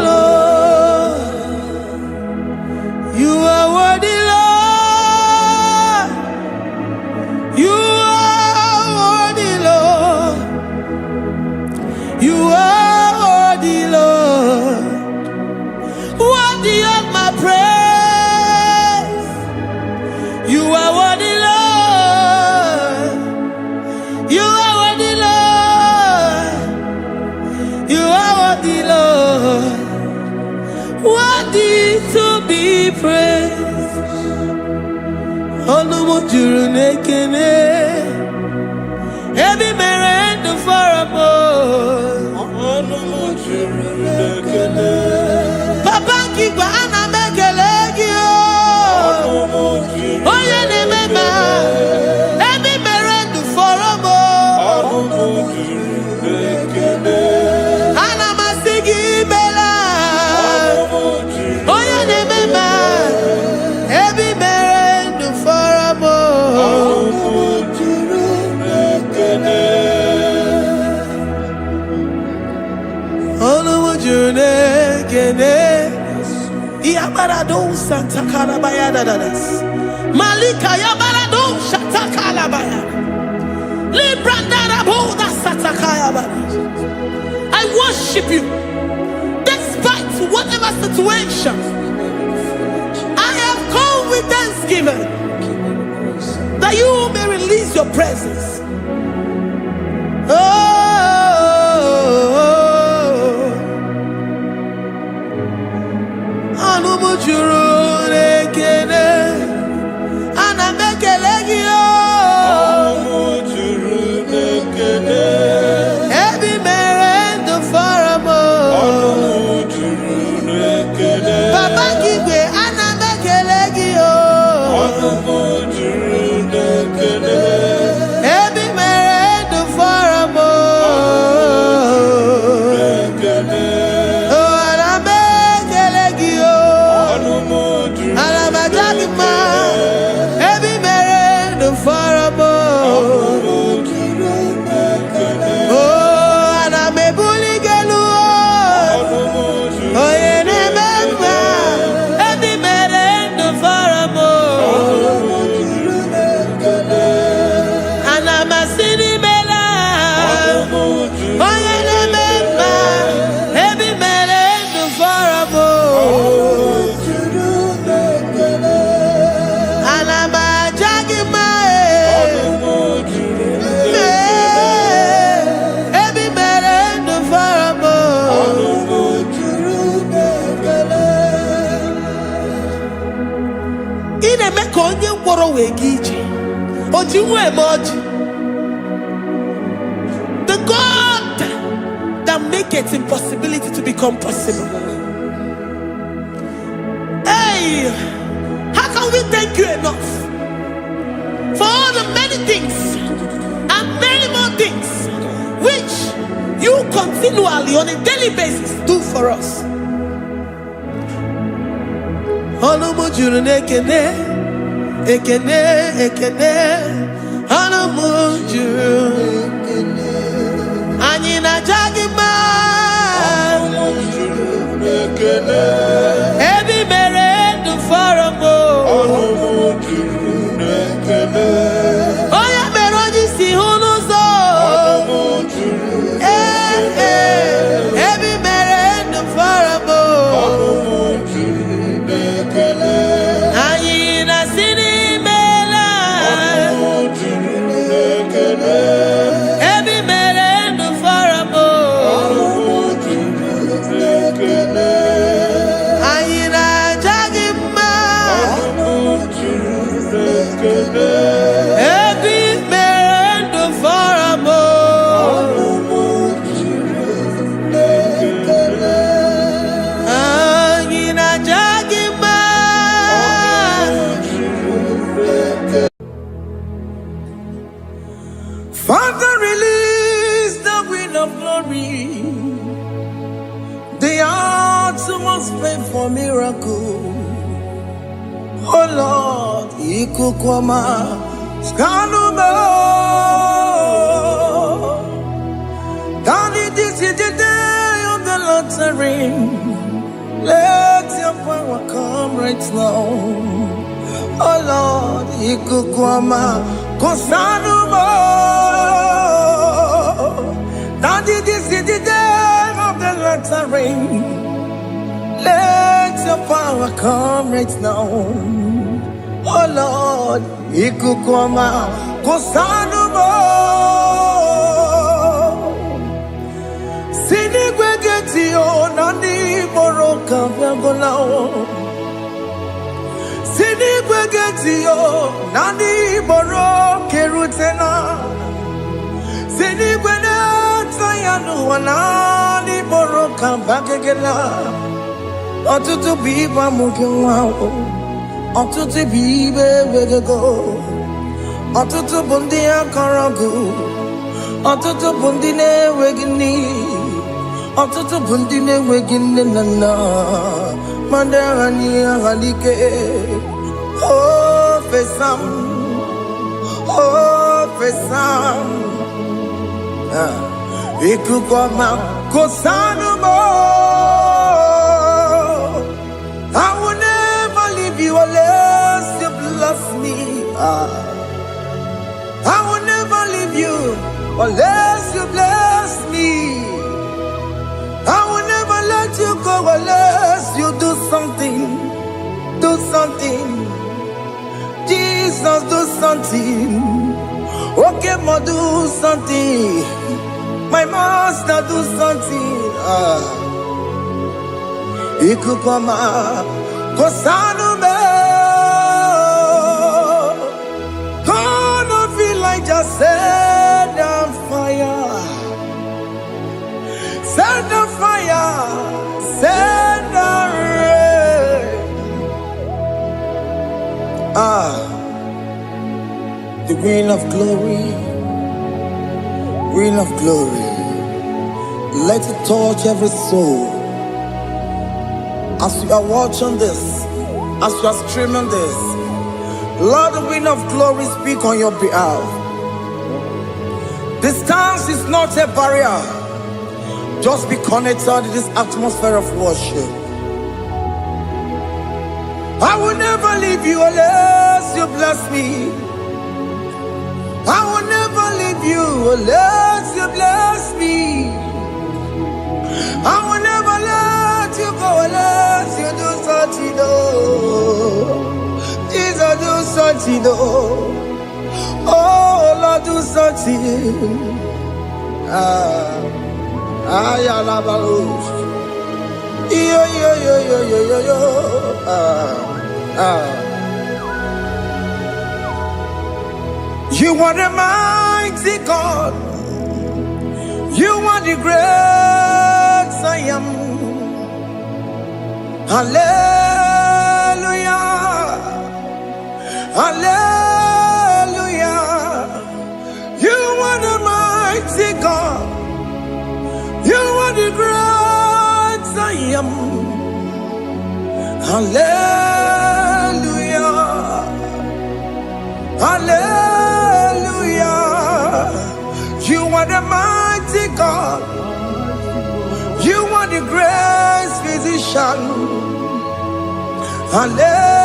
You are worthy, Lord, worthy of my praise. You are worthy, Lord. You are worthy, Lord. You are worthy, Lord, worthy to be praised. Onumu juru nekene, ebi merendo faramo. Onumu juru nekene, Papa kigwa ana mekelegi o. Onumu juru, oye ne mema, ebi merendo faramo. Onumu juru nekene, ana masigi bela. Onumu juru, oye ne mema, ebi merendo faramo. Onumu juru nekene, Onumu juru nekene. Yabarado Santa Calabaya dadas. Malika Yabarado Shatakalabaya. Librandara Boda Satakayaba. I worship you despite whatever situation. I have come with thanksgiving that you may release your presence. Onumu juru nekene, ana mekelegi o. Onumu juru nekene, ebi merendo faramo. Onumu juru nekene, Baba kigwe ana mekelegi o. Onumu juru nekene, ebi merendo faramo. Onumu nekene, the God that makes impossibility to become possible. Hey, how can we thank you enough for all the many things and many more things which you continually on a daily basis do for us? Onumu juru nekene, ekene, ekene, Onumu juru nekene, anyina jagima. Onumu juru nekene, ebi merendo faramo. Onumu juru nekene, oya meroji si hunuzo. Onumu juru nekene, ebi merendo faramo. Onumu juru nekene, anyina sini. Every merendo faramo. Ayina jagima. Every merendo faramo. Ayina jagima. Father, release the wind of glory. The hearts must pray for miracle. Oh Lord, Ikukwama, Skanuba. Daddy, this is the day of the Lord's ring. Let your power come right now. Oh Lord, Ikukwama, Kosanuba. Daddy, this is the day rain. Let your power come right now. Oh Lord, ikukoma kosanumo. Sinigwegetio nani boroka vyangolao. Sinigwegetio nani boroke rutena. Sinigwena tayanu wanani boroka bagegela. Otutu biba mukiwao. Otutu bibe wegego. Otutu bundi akaragu. Otutu bundi ne wegini. Otutu bundi ne wegini nana. Mandarani halike. Oh fesam. Oh fesam. Ikukoma kosanumo. I will never leave you unless you bless me. I will never leave you unless you bless me. I will never let you go unless you do something. Do something. Jesus, do something. Okay, ma, do something. My master, do something. Ikukoma kosanume. Gonna feel like just set on fire. Set on fire. Set on rain. The wind of glory. Wind of glory. Let it touch every soul. As you are watching this, as you are streaming this, Lord, the wind of glory speak on your behalf. Distance is not a barrier. Just be connected to this atmosphere of worship. I will never leave you unless you bless me. I will never leave you unless you bless me. I will never let you go unless you do something. Jesus, do something. Oh Lord, do something. Ayalabalush. Yo. You are the mighty God. You are the great I am. Hallelujah. Hallelujah. You are the mighty God. You are the great I am. Hallelujah. Hallelujah. You are the mighty God. You are the great physician. Hallelujah.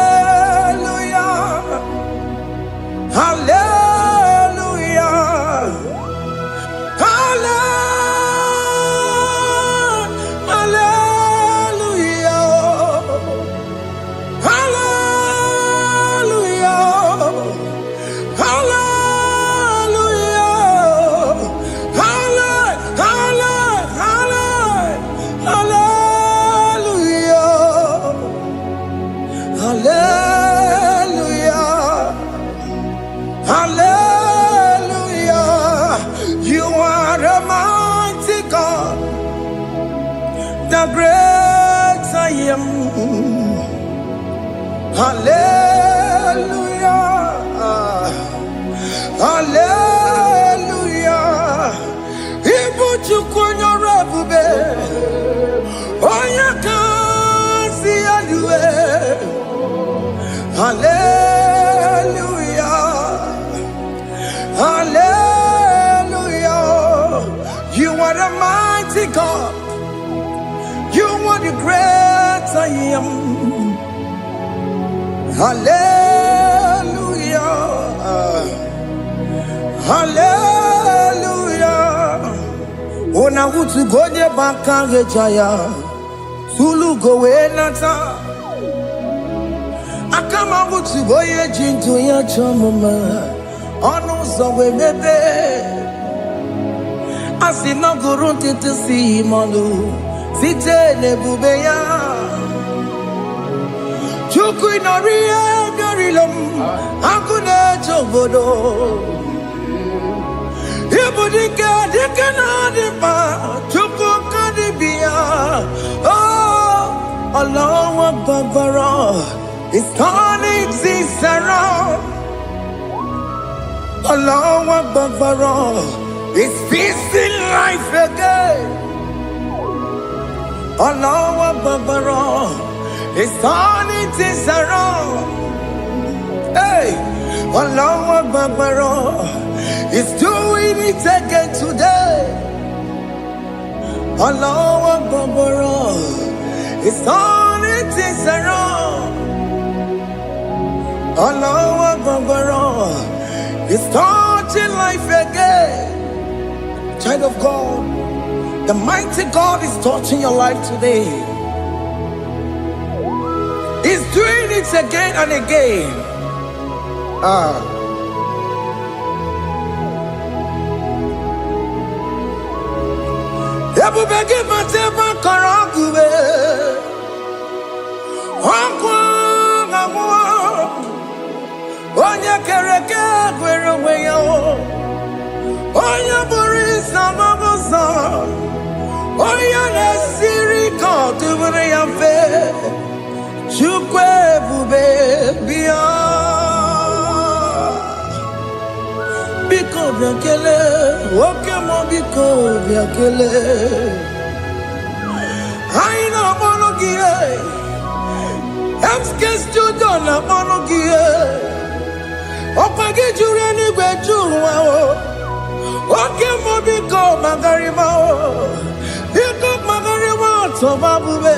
Hallelujah. Hallelujah. The great I am. Hallelujah. Hallelujah. Ibu chukwanya rabube. Oya kasi alue. Hallelujah. Hallelujah. You are the mighty God. You are the great I am. Hallelujah. Hallelujah. Ona hutu gonye baka rejaya Sulu gowe nata Akama hutu goye jintu ya chomoma Ono zowe mebe Asina gurunti tisi malu Site nebubeya Chuku inoria garilom Akune chobodo Ibudika dikana dipa Chuku kadibia Oh Allah Akbar It's turning things around Allah Akbar It's peace in life again Allah Akbar It's turning things around Hey Allah Akbar It's doing it again today Allah Akbar It's turning things around Allah Akbar It's touching life again Child of God, the mighty God is touching your life today. He's doing it again and again. Ebubege mateba karagube. Wakwa ngwa. Onya kereke gwerewe yo. Oya burisa mabosa Oya nesiri kotubure yamfe Chukwe bube biya Biko biakele Okemo biko biakele Aina monogie Emske studio na monogie Opage jure ni gwejuwa o Oke mo biko magarima o Biko magarima tobabube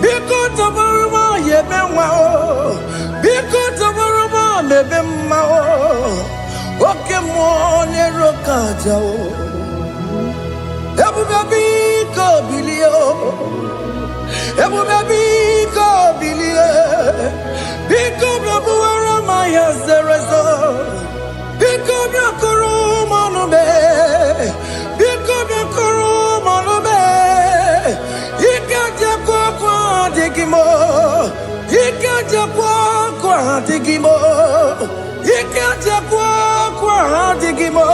Biko tobarima yebenwa o Biko tobarima mebemma o Oke mo nero kaja o Ebube biko bilio Ebube biko bilie Biko blabuwara maya zerezo Biko blakuru manube Biko blakuru manube Ikaja kwa digimo Ikaja kwa digimo Ikaja kwa digimo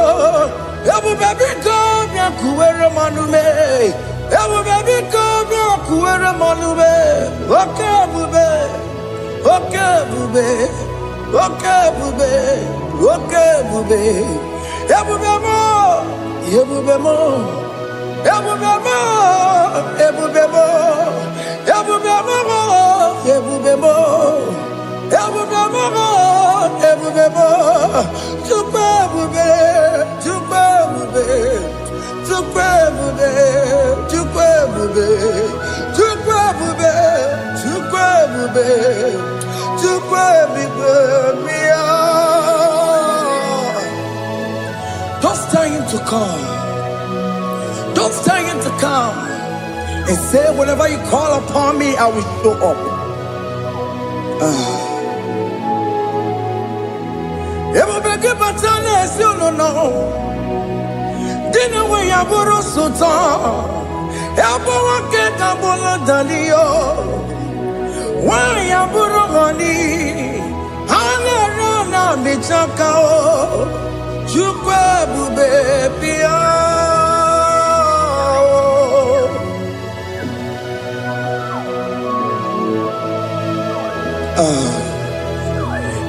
Ebu baby go byakuwere manume Ebu baby go byakuwere manube Okay bube Okay bube Okay bube Okay bube Ebube mo Ebube mo Ebube mo Ebube mo Ebube mo Ebube mo Ebube mo Ebube mo Tukwe bube Tukwe bube Tukwe bube Tukwe bube Tukwe bube Tukwe bube Tukwe bube Don't stay him to come. Don't stay him to come. And say, whenever you call upon me, I will show up. Everybody but you no. Dinner way I borrow sultan. Everyone get a bullet dalio. Why I borrow money? I never know me chakao. Chukwe bube pia.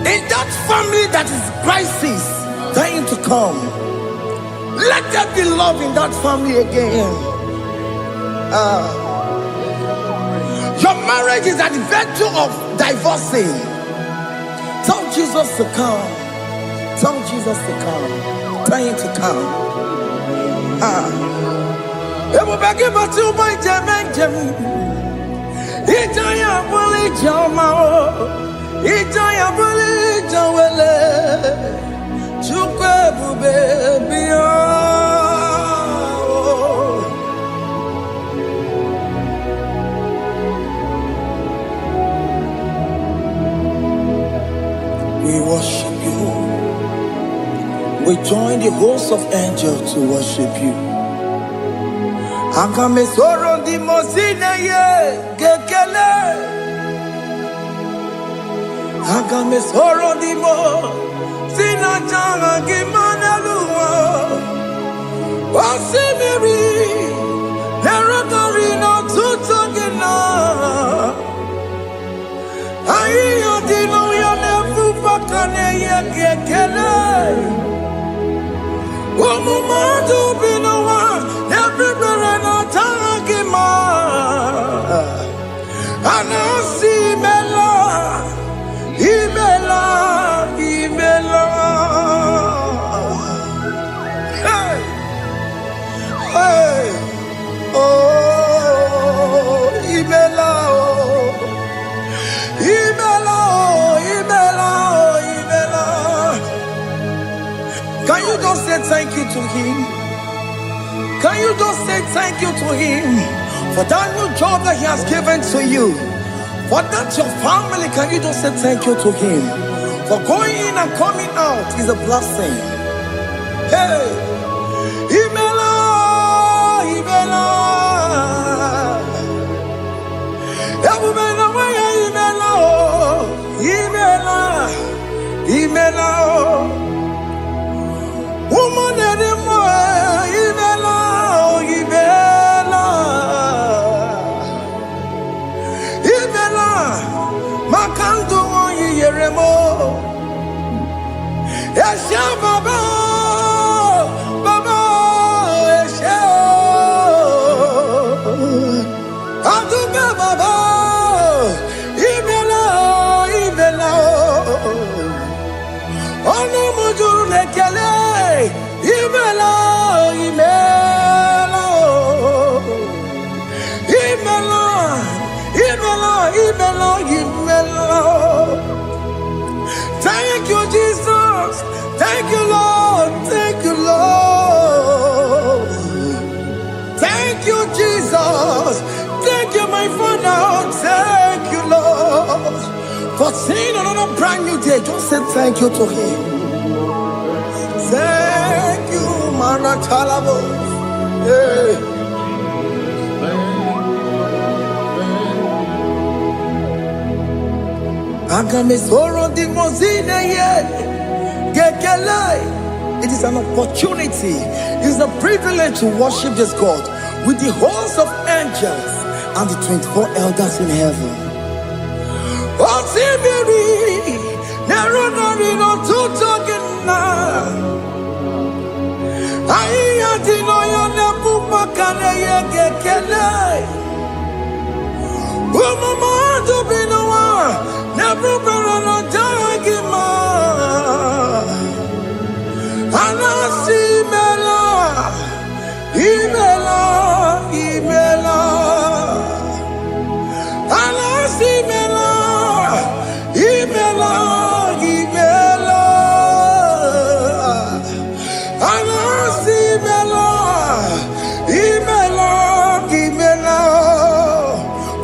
In that family that is crisis trying to come, let there be love in that family again. Your marriage is at the verge of divorcing. Tell Jesus to come. Tell Jesus to come. Tell him to come. It will be given to my Jemen. Itaya buli jamao, itaya buli jawele, chukwe bube biya. We join the host of angels to worship you. Agame soro di mosine ye gekele. Agame soro di mo sina janga gimana luwa. Wasimiri nerotari no tutogina. Ayo dino ya nefu fakane ye gekele. Omumadu binowa everywhere no tangima. Anasi mela imela imela. Hey hey oh imela oh imela oh imela oh imela. Can you just say thank you to him? Can you just say thank you to him for that new job that he has given to you? For that your family, can you just say thank you to him? For going in and coming out is a blessing. Hey, Imela, Imela, Imela, Imela, woman anymore, Imela, Imela, Imela, Makandu Yeremo, Esha Baba, Baba, Esha, Aduba Baba, Imela, Imela, Ono Mujur Nekele. Imela, Imela, Imela, Imela, Imela, Imela. Thank you, Jesus. Thank you, Lord. Thank you, Lord. Thank you, Jesus. Thank you, my Father. Thank you, Lord. For seeing another brand new day, just say thank you to him. Thank you, Manatalabo. Hey. Agame soro di mozine ye gekele. It is an opportunity. It is a privilege to worship this God with the host of angels and the 24 elders in heaven. Osimiri nerunari no tutogina. Aiya dino ya nefu makane ye gekele. Umamadu binowa nefu berano jagima. Anasi mela, imela, imela. Anasi mela, imela, imela. Anasi mela, imela, imela.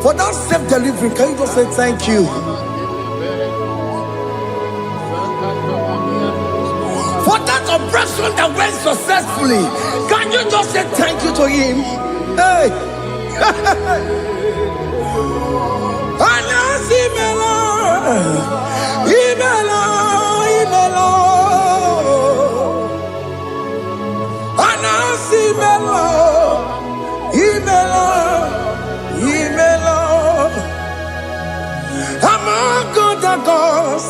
For that self-delivery, can you just say thank you? For that operation that went successfully, can you just say thank you to him? Hey! Anasi mela, imela, imela. Anasi mela, imela, imela. Among other gods,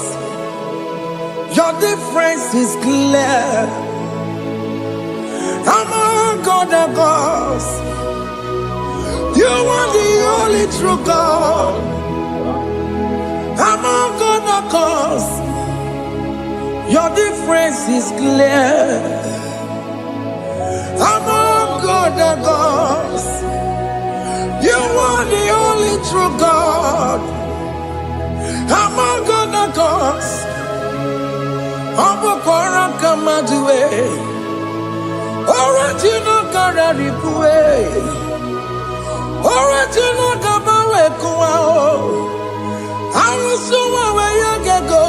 your difference is clear. Among other gods, you are the only true God. Among other gods, your difference is clear. Among other gods, you are the only true God. Among other gods, Obokora Kamadue, original Kararipue, original Kabawe Kuao, Arusuwa Wayagego,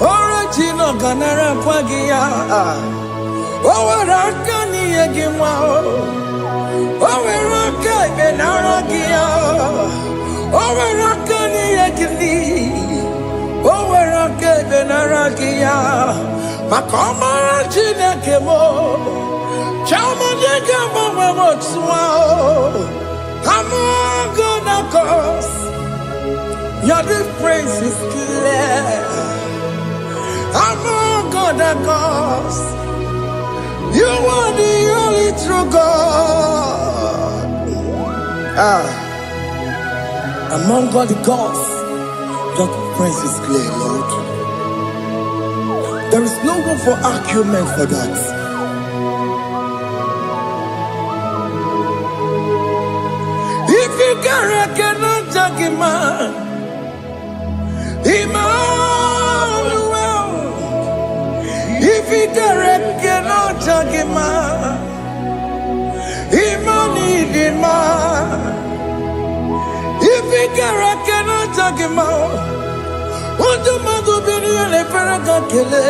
original ganara kwagia. Oweraka ni egimwa. Oweraka benara gia. Oweraka ni egini. Oweraka benara gia. Makoma Chineke mo. Chama nega mo motswa. I'm gonna cause your difference is clear. I'm gonna cause you are the only true God. Among all the gods, your difference is clear, Lord. There is no room for argument for that. If you cannot judge him, Emmanuel. If you cannot judge him, Emmanuel. If you cannot judge him, what do you do? Be the Faragakele.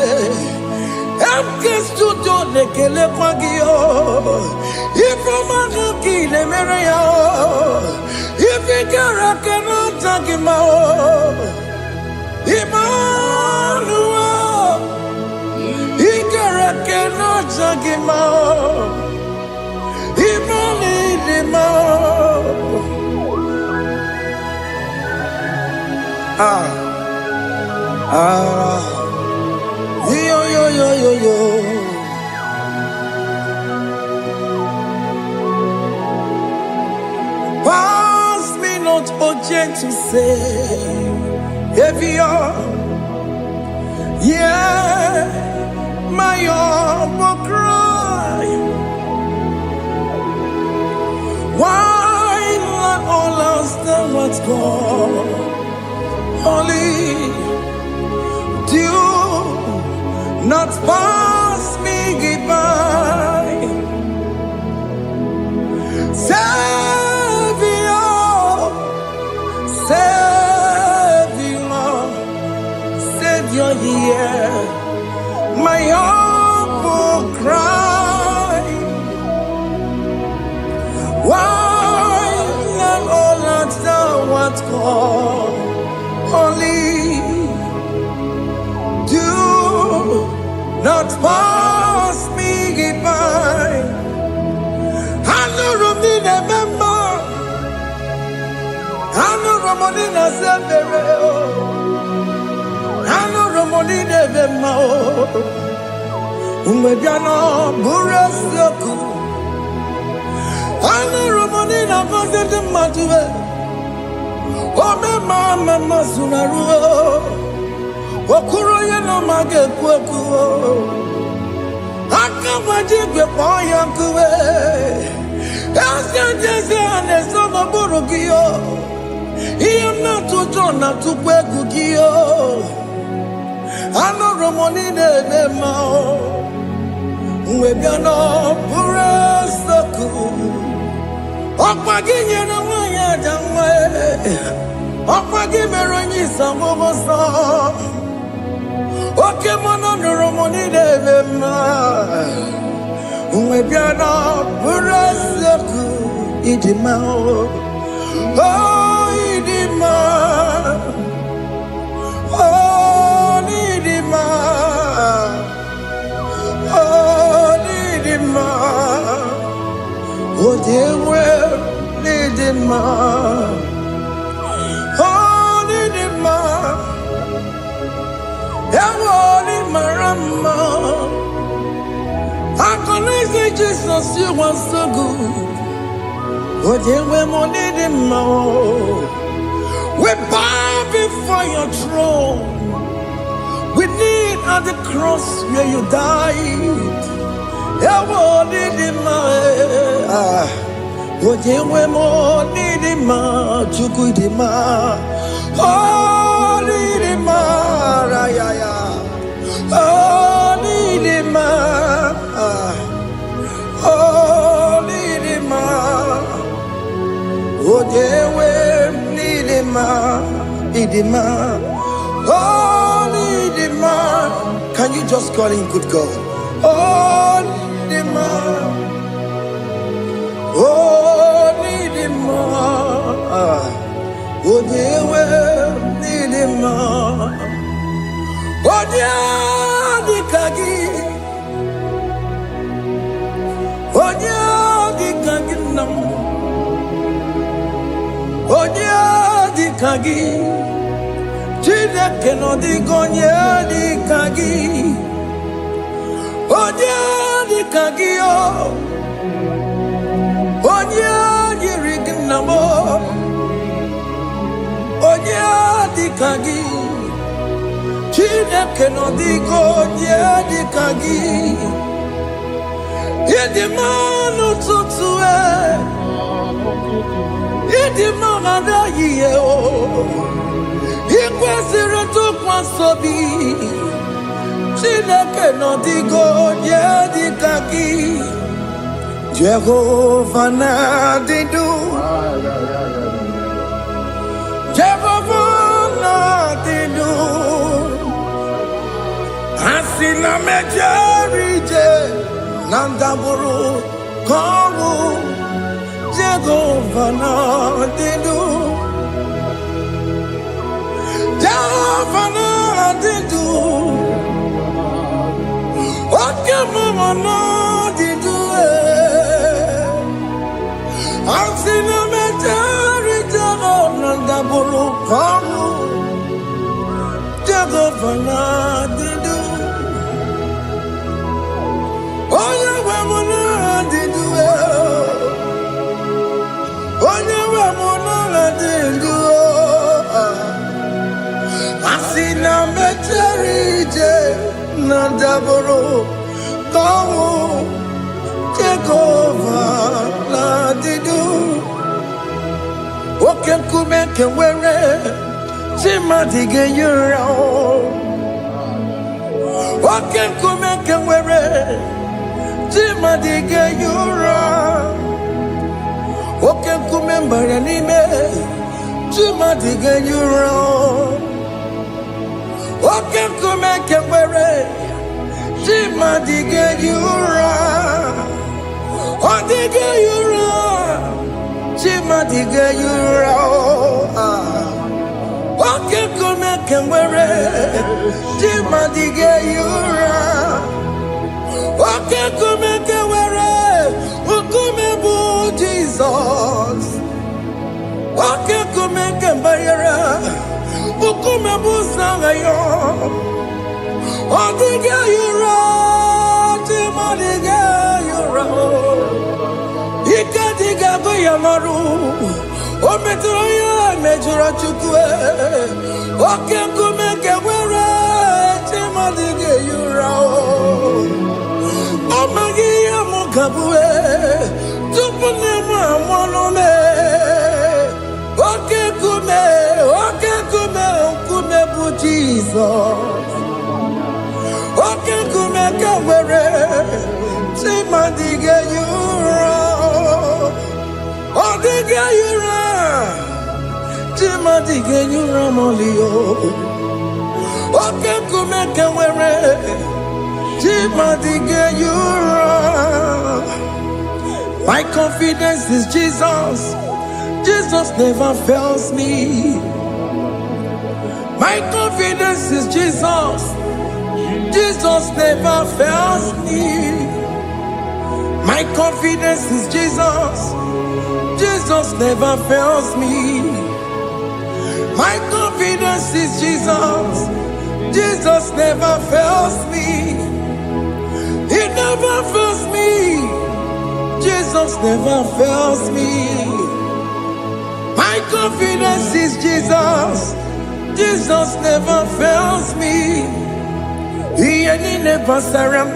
I'm just to do the Kelepagio. If I'm a kill the Maria, if you cannot take him out, Emmanuel, he cannot take him out, Yo. Pass me not, oh gentle Savior. Yeah, my humble cry. Why not all else than what's gone? Only do not pass me by. Savior, here, my humble cry. Why not all that thou art called? Only do not pass me by. I know Romina member. I know Romonina Severo. I know Romonina member. Umediano Burasoku. I know Romonina Vaset Matue. Oh, Mama Sunaru. Okuro yeno mage kweku. Akawaji gwe poya kuwe. Jese anesono burugiyo. Iyam na tujona tukweku giyo. Ano romoni nebe mao. Uwebiano pure soku. Okpagi nyena wanya jamwe. Okpagi meronyi samomoso. Oke mono romoni nebe mao. Uwebiano pure soku. Idimao. Oh, idima. Oh, idima. Oh, idima. Oh, dewe, idima. Oh, idima. Ewo imarama. I can say Jesus, you are so good. Oh, dewe, idima. We bow before your throne. We kneel at the cross where you died. Oh, Didima, Chukudima, oh, Didima, Rayaya, oh, Didima, oh, Didima, oh, Dewe, Didima, Idima, oh, Didima. Can you just call him good God? Oh, Nidima. Oh, Nidima. Oh, Dewe, Nidima. Oh, Dikagi. Oh, Dikagi nam. Oh, Dikagi. Chineke no digonye Dikagi. Onye dịka gị o, onye yiri gị nna m, onye dịka gị, Chineke nọ dịka onye dịka gị. Ịdị mma n'ụtụtụ ịdị mma n'ehihie o, ị kwesịrị ntụkwasị obi. Chineke nọ dịka onye dịka gị. Jehova na-adịdụ, Jehova na-adịdụ. Asị na mejere ije na ndagwurugwu ka ọnwụ, Jehova na-adịdụ, Jehova na-adịdụ. Okay, mama, no, did you? I've seen a majority of the Bulu Kamu. Jehovah, did you? Oh, yeah, woman, did you? Oh, yeah, woman, did you? I've seen a majority. Nandaboro, Kamu, Jehovah, Ladidu. Okem kumeke were, Chimadige yura. Okem kumeke were, Chimadige yura. Okem kumemba anime, Chimadige yura. Okem kumeke were, Chimadige yura. Odige yura, Chimadige yura. Okem kumeke were, Chimadige yura. Okem kumeke were, ukumebu Jesus. Okem kumeke bayara, ukumebu sangayo. Odige yura, Chimadige yura. Ikadiga goyamaru, ometroya mejura chukwe. Okem kumeke were, Chimadige yura. Omagi amukabue, tupune mwamonome. Okem kume bu Jesus. Okem kumeke were, Chimadige yura. Odige yura, Chimadige yura molio. Okem kumeke were, Chimadige yura. My confidence is Jesus. Jesus never fails me. My confidence is Jesus. Jesus never fails me. My confidence is Jesus. Jesus never fails me. My confidence is Jesus. Jesus never fails me. He never fails me. Jesus never fails me. My confidence is Jesus. Jesus never fails me. He ain't never saram.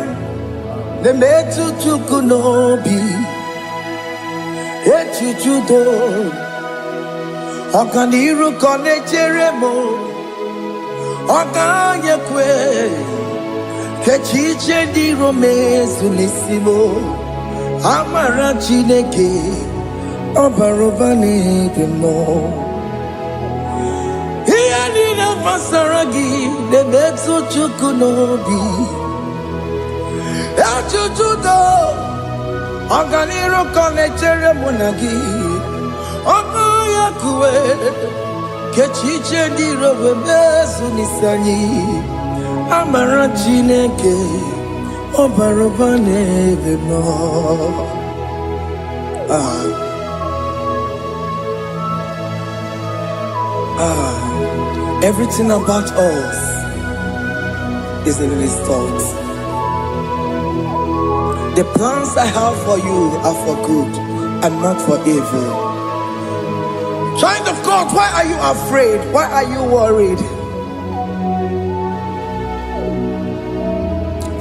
The metu tukunobi. Echuchudo. Okaniru konecheremo. Okanyekwe. Kechiche di romezu nisimo. Amara Chineke. Obarobani demo. He ain't pasaragi de metsu chukunobi. Achuchudo Oganiro konechere monagi. Oya kuwe kechiche dirowe besu nisani. Amara Chineke obaroba nebe no. Everything about us is in His thoughts. The plans I have for you are for good and not for evil. Child of God, why are you afraid? Why are you worried?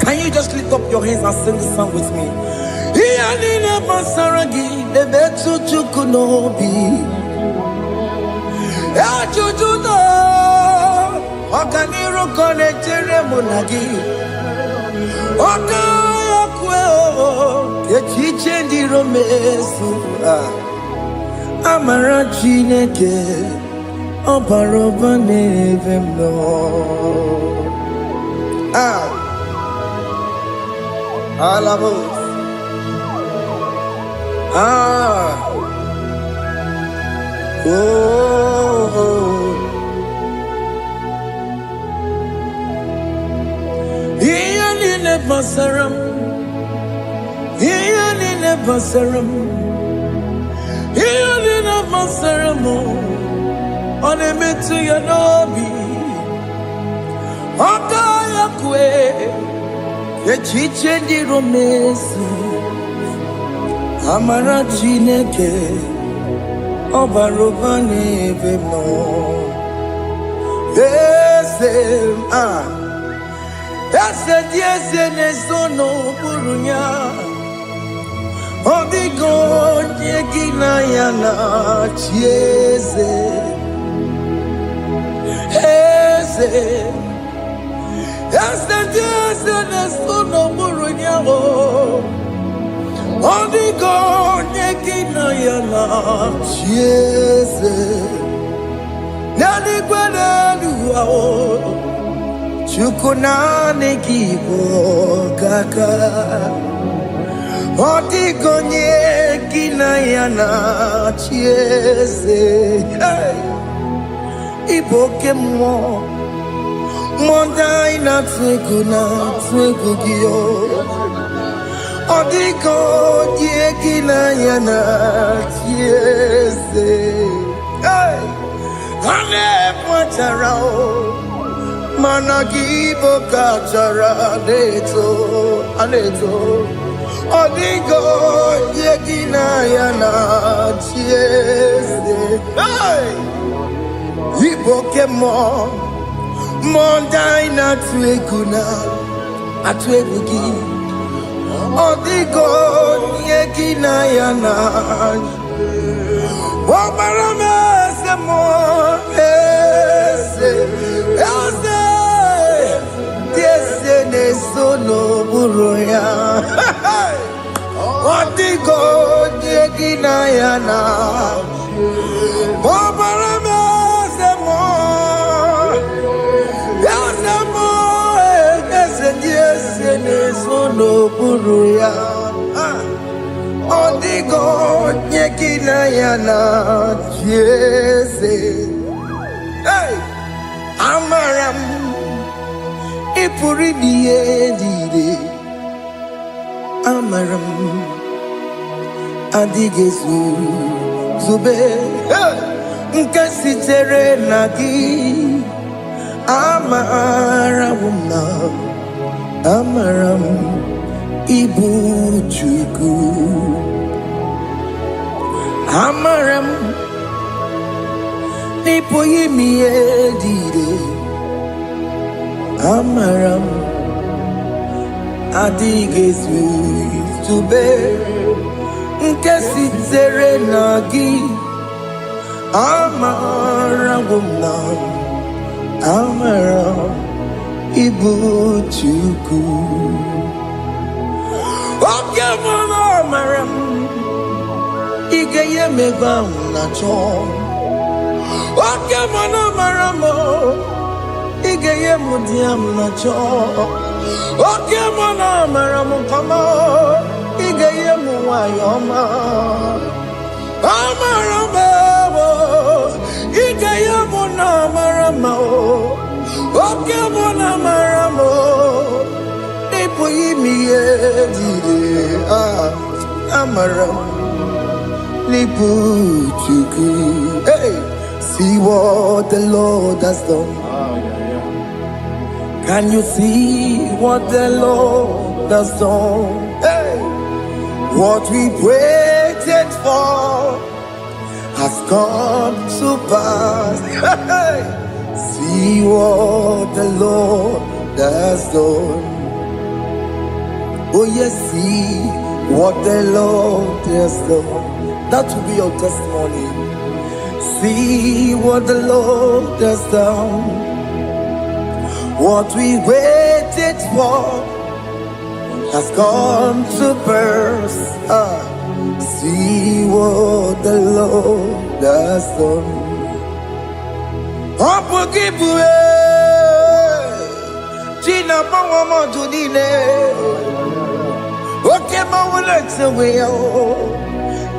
Can you just lift up your hands and sing this song with me? Oganiro konechere monagi. Okaya kweo kechiche ndiro mesu. Amara Chineke obaroba nebe no. Alamos. Basaram, Ianina Basaram, Ianina Basaramo, on a metu yanobi, Okaya kwe, Kechiche di romesu, Amara Chineke, Obaroba nebe no. Yes, Ese diese ne sono burunya. Odigo nyegina yana chieze. Ese diese ne sono burunya. Odigo nyegina yana chieze. Nani kwele luwa. Chukunane kibo kaka. Odigonye kinayana chiese. Iboke mo. Monda ina twegu giyo. Odigonye kinayana chiese. Ane pacharao. Managibo kachara aneto. Odigo yegina yana chiese. Iboke mo. Mondai na tweguna. Atwegugi. Odigo yegina yana. Wabarame se mo. Sono buroya. Odigo yegina yana. Obarame semo. Yasemo esene sono buroya. Odigo yegina yana chiese. Amaram. Ipuri diye Amaram Adigezu Zube Nkasitere nagi Amaram Ibu Chuku Amaram Nipoyi miedide Amaram Adigezu Zube Nkasitere nagi Amaram Ibu Chuku Okemana Amaram Igeye megba na cho Okemana Amaram igeye mudiam na cho oke mona maramu kama igeye mu wayoma amarama igeye mona marama oke mona maramo ipo yimiye dide amaram lipu chuku. Hey, see what the Lord has done. Can you see what the Lord has done? Hey, what we waited for has come to pass. Hey, see what the Lord has done. Oh yes, see what the Lord has done. That will be your testimony. See what the Lord has done. What we waited for has come to pass. See what the Lord has done. Gina Mawama Judine. Okay, Mawalex away.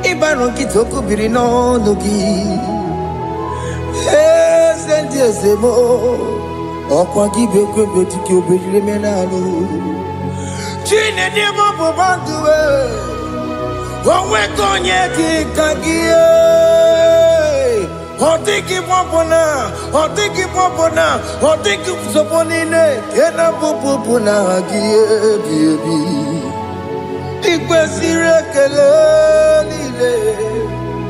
Ibano Kitoku Birino Nugi. Yes, and yes, Okwa give you good to kill Bimenano. Gina Demo Bobanduwe. One week on Yaki Kagia. Or take him Wapona, or take him Wapona, or take him Soponine, Kena Pupuna, baby. Ikwesire kelele,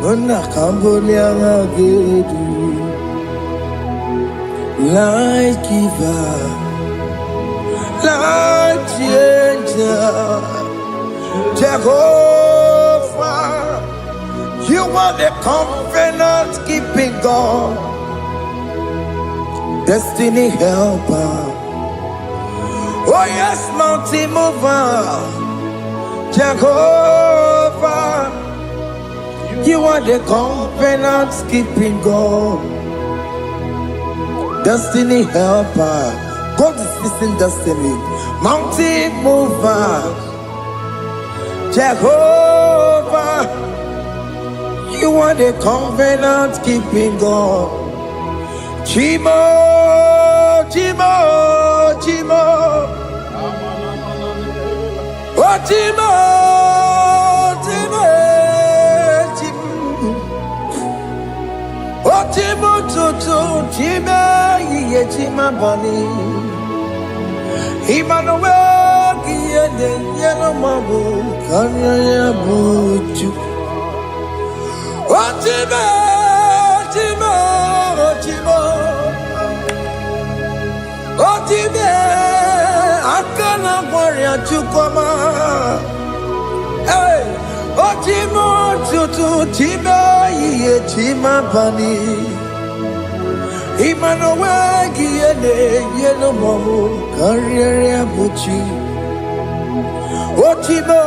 ona Cambodia gedu. Light giver, light changer, Jehovah, you are the covenant keeping God, destiny helper. Oh yes, mountain mover, Jehovah, you are the covenant keeping God, destiny helper. God is fixing destiny. Mountain mover, Jehovah, you are the covenant keeping God. Chimo, Chimo, Chimo. Oh, Chimo, Chimo, Chimo. Oh, Chimo, Chimo, Chimo, Chimo, Bani. Emmanuel, Kiede, Yellow Mabu, Kanya Buchu. Oh, Chimo, Chimo, Chimo. Oh, Chimo, Akana Warrior Chukoma. Hey, oh, Chimo, Chutu, Chimo, Chimo, Bani. Emmanuel, Kiede, Yellow Mabu, Kanya Buchu. Oh, Chimo,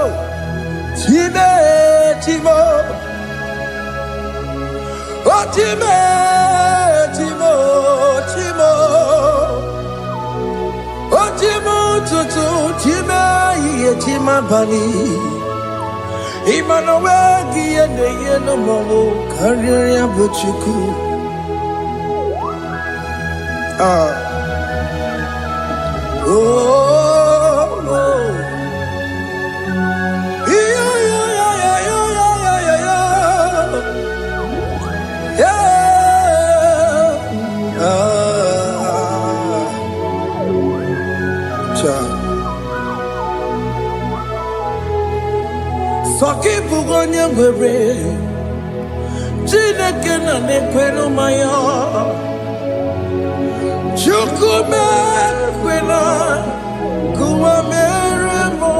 Chimo, Chimo. Oh, Chimo, Chimo, Chimo. Oh, Chimo, Chutu, Chimo, Chimo, Bani. Emmanuel, Kiede, Yellow Mabu, Kanya Buchu. Oh, oh. Yeah, yeah, yeah, yeah, yeah, yeah, yeah, yeah. Soki bugonye bebe, Chineke na nekwenu maya. Chukume kwena kuwa meremo.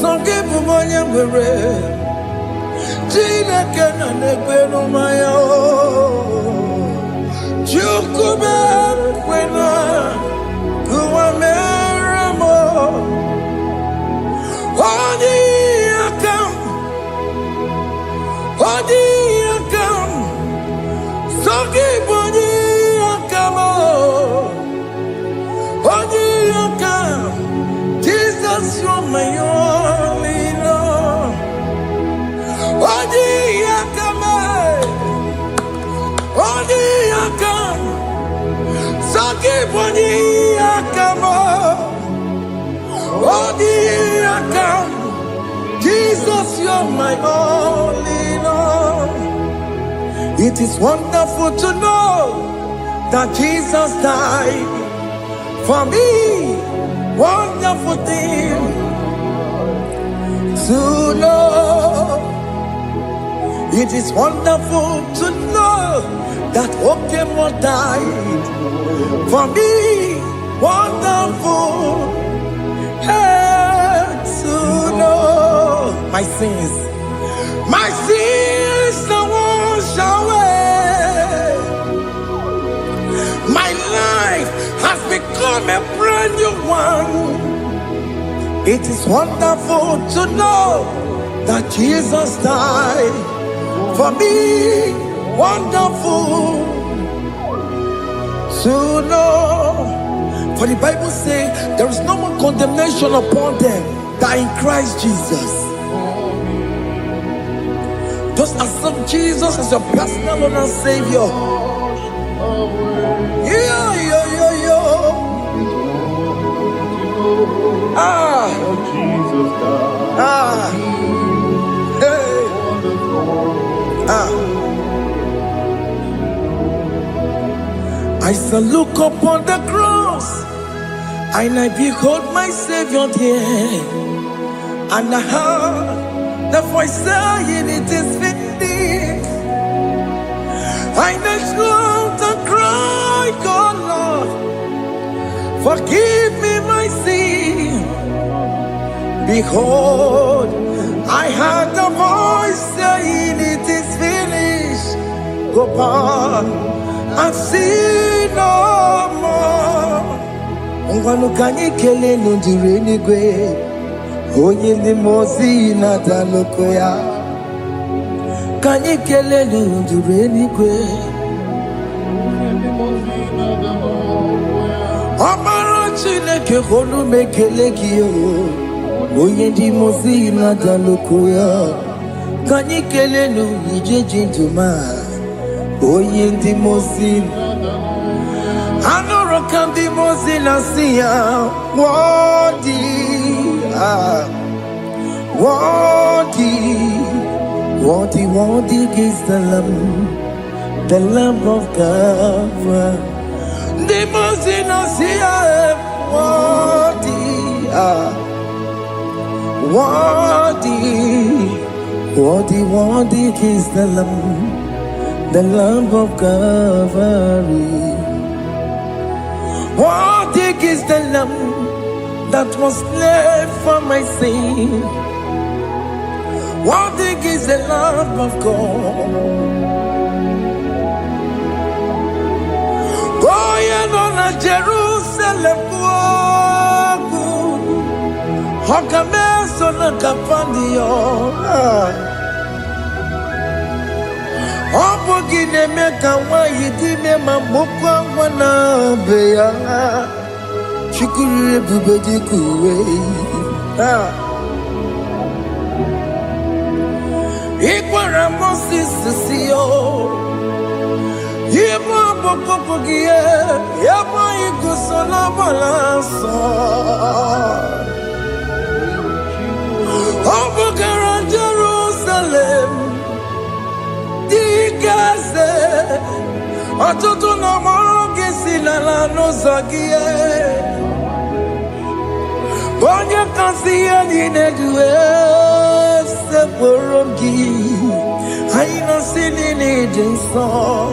Soki bugonye bebe, Chineke na nekwenu maya. Chukume kwena kuwa meremo. Odi akam, Soki boni Onyaka, Jesus, you're my all in all. It is wonderful to know that Jesus died for me. Wonderful thing to know. It is wonderful to know that Okemo died for me. Wonderful to know my sins are washed away. My life has become a brand new one. It is wonderful to know that Jesus died for me. Wonderful to know. For the Bible says there is no more condemnation upon them that are in Christ Jesus. Just accept Jesus as your personal Lord and Savior. Yeah. I shall look upon the cross, and I behold my Savior there, and I heard the voice saying, "It is finished." I knelt and cried, "God, Lord, forgive me my sin." Behold, I heard the voice saying, "It is finished. Go back and sin no more." Ngwanu kanyi kele nundure nigwe, onye ndi mozi na taloko ya. Kanyi kele nundure nigwe, Amara Chineke honu mekele kiyo, onye ndi mozi na taloko ya. Kanyi kele nundure jintuma, onye ndi mozi. Anoro kandi mozi na siya, worthy is the Lamb of God. The mozi na siya, worthy is the Lamb of Calvary. Worthy is the Lamb that was slain for my sin. Worthy is the Lamb of God. Going on a Jerusalem walk, Hokames on a Capandio. Opogine meka wa yidime mamukwa wana beya. Chukuru bubedi kuwe. Ikwara Moses siyo. Yebo bokopogie. Yebo igusola balanso. Opogara Jerusalem. Dikaze Atutu na moge silala no zagie Bonye kansiya ninedue Seporogi Haina sinini jinson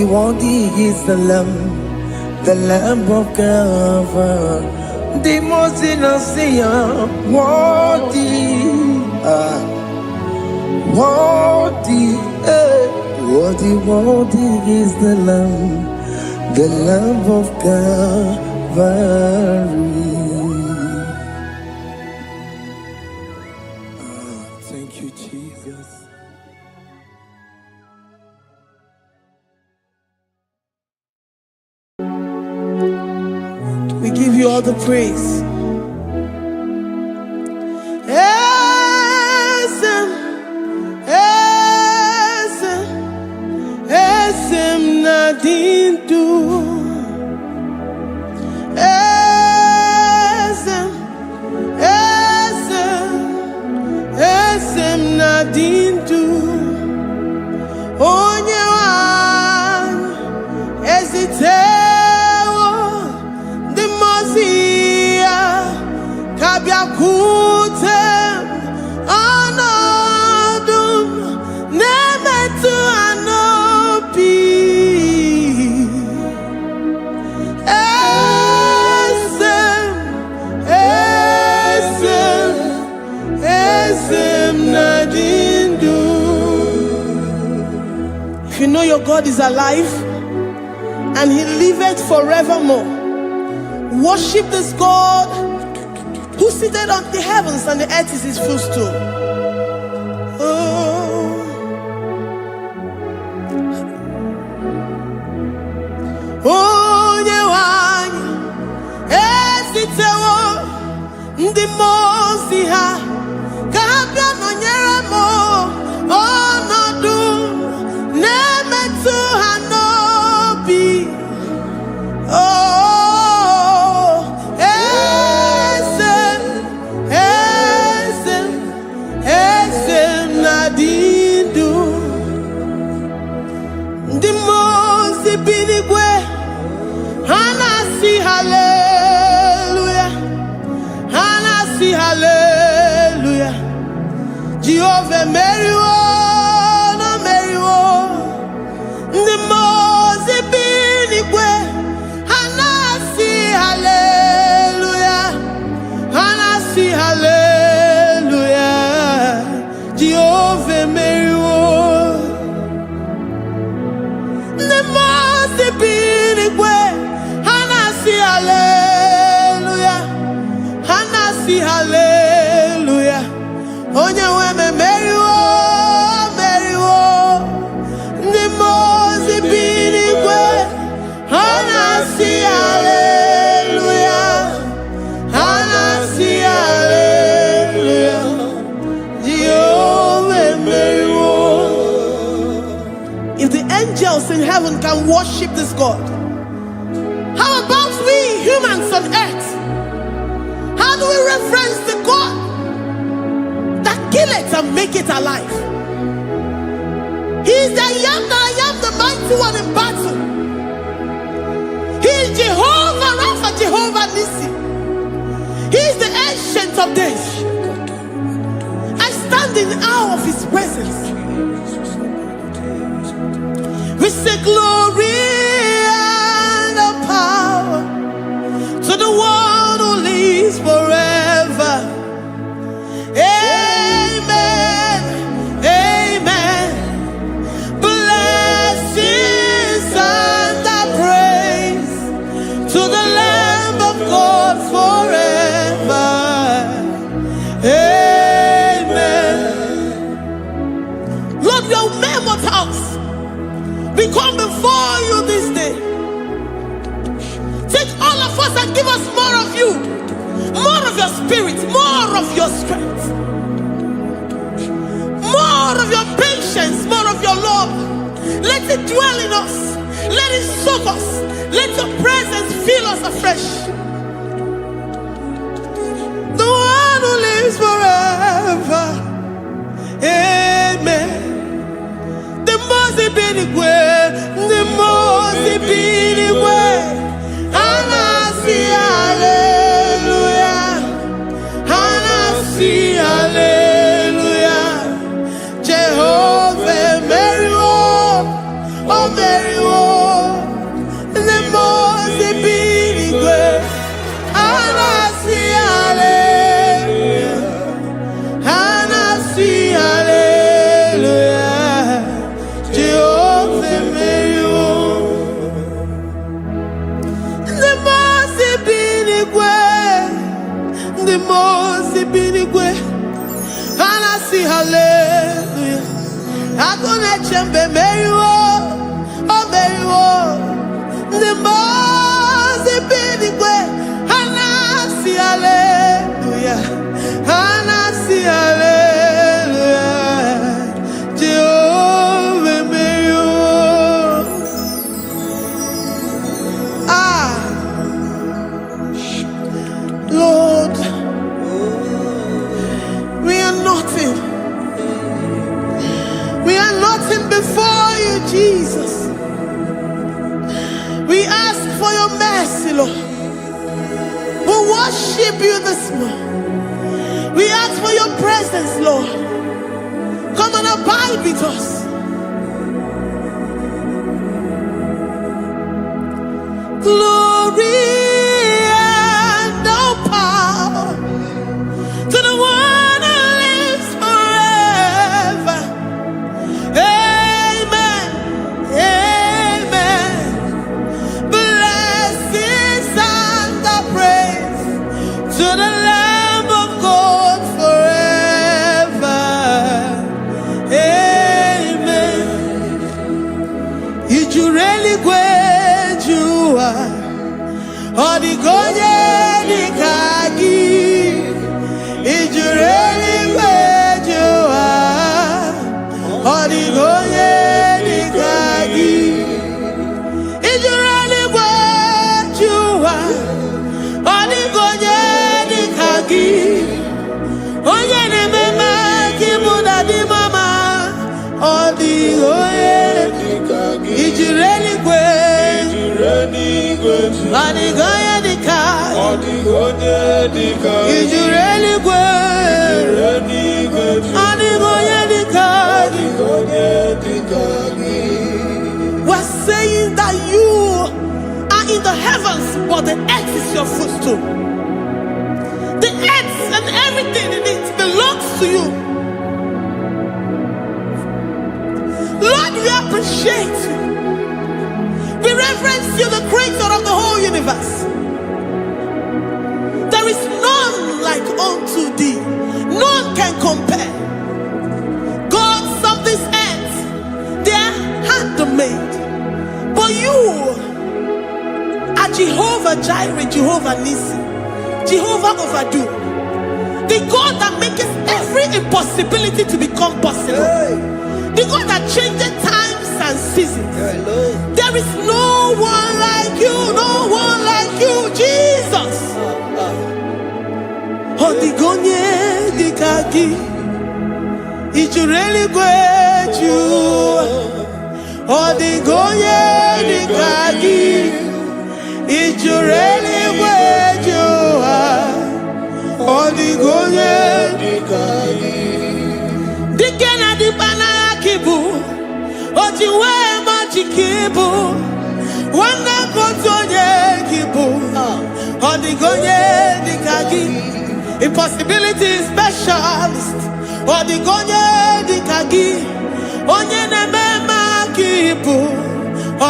Worthy is the Lamb of God. The most innocent, worthy is the Lamb of God. Thank you, Jesus. We give you all the praise. ezitewo ndị mmụọ ya ka bịakwute ọnọdụ m na-emetụ ha n'obi. If you know your God is alive and He liveth forevermore, worship this God who seated on the heavens and the earth is His footstool. Onye nwanyị ezitewo ndị mmụọ ozi ha ka ha bịa nọnyere m ọnọdụ na-emetụ ha n'obi. Eze m na-adị ndụ. Ndị mmụọ ozi bi n'igwe ha na-asị haleluya, ha na-asị haleluya. Jehova emeriwo, na meriwo. Ndị mmụọ ozi bi n'igwe ha na-asị haleluya, ha na-asị haleluya. Jehova emeriwo. Ndị mmụọ ozi bi n'igwe ha na-asị haleluya, ha na-asị haleluya. Onye nwe m emeriwo, meriwo. Ndị mmụọ ozi bi n'igwe ha na-asị haleluya, ha na-asị haleluya. Jehova emeriwo. If the angels in heaven can worship this God, how about we humans on earth? How do we reference the God that kill it and make it alive? He is the I am, the mighty one in battle. He is Jehovah Rapha, Jehovah Nissi. He is the ancient of days. I stand in awe of His presence. We say glory and power to the one who lives forever. Amen, amen. Blessings and praise to the Lamb of God forever. Amen. Lord, your mammoth house, we come before you this day. Take all of us and give us more of you, more of your spirit, more of your strength, more of your patience, more of your love. Let it dwell in us. Let it soak us. Let your presence fill us afresh. The one who lives forever. Amen. The most benigwe, the most benigwe. Anasi hallelujah, Anasi hallelujah. Jehovah meriwo, oh meriwo. The most benigwe. Anasi hallelujah, Anasi hallelujah. Jehovah meriwo. The most binigwe, Anasi hallelujah. Agone chembe meriwo, oh meriwo. The most binigwe, Anasi hallelujah, Anasi hallelujah. Jehovah meriwo. Lord, we are nothing. We are nothing before you, Jesus. mercy, Lord. We worship you this morning. We ask for your presence, Lord. Come and abide with us. Glory and all power to the one who lives forever. Amen. Amen. Blessings and the praise to the Lamb of God forever. Amen. Did you really go? Odigonye nikagi, ijureli wejua. Odigonye nikagi, ijureli wejua. Odigonye nikagi, onye nemema kimuda di mama. Odigonye nikagi, ijureli wejua. Odigonye nikagi, ijureli wejua. Odigonye nikagi. We're saying that you are in the heavens, but the earth is your footstool. The earth and everything in it belongs to you. Lord, we appreciate you. We reverence you, the creator of the whole universe. There is none like unto thee. None can compare. Gods of this earth, they are handmade. But you are Jehovah Jireh, Jehovah Nissi, Jehovah Overdo. The God that makes every impossibility to become possible. The God that changes times and seasons. There is no one like you, no one like you, Jesus. Odigonye dikagi, ijureli gweju. Odigonye dikagi, ijureli gweju. Odigonye dikagi. Dikena dibana kibu, ojiwe majikibu. Wana kotonye kibu, odigonye dikagi. Impossibility specialist, odigonye dikagi. Onye nemema kibu,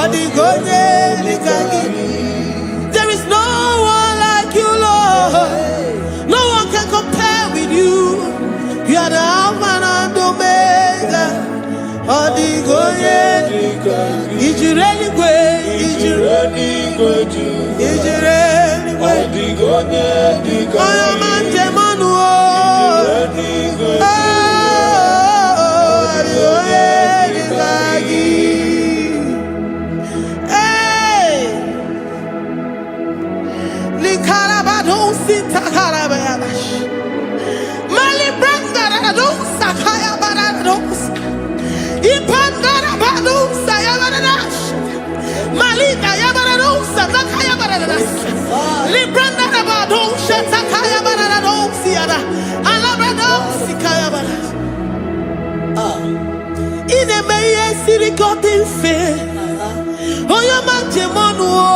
odigonye dikagi. There is no one like you, Lord. No one can compare with you. You are the Alpha and Omega. Odigonye dikagi. Ijureli gwe, ijureli gwe, ijureli gwe. Odigonye dikagi. Oyomanje manuo. Ijureli gwe. Odigonye dikagi. Hey, likarabado sitakarabayabash. Mali branga radon sakaya barados. Ipandara badu sayabaradas. Malika yabarados sakaya baradas. Libranda badu shatakaya barados yada. Alabrados sikaya baradas. Ine meye sirikotin fe. Oya manje monuo.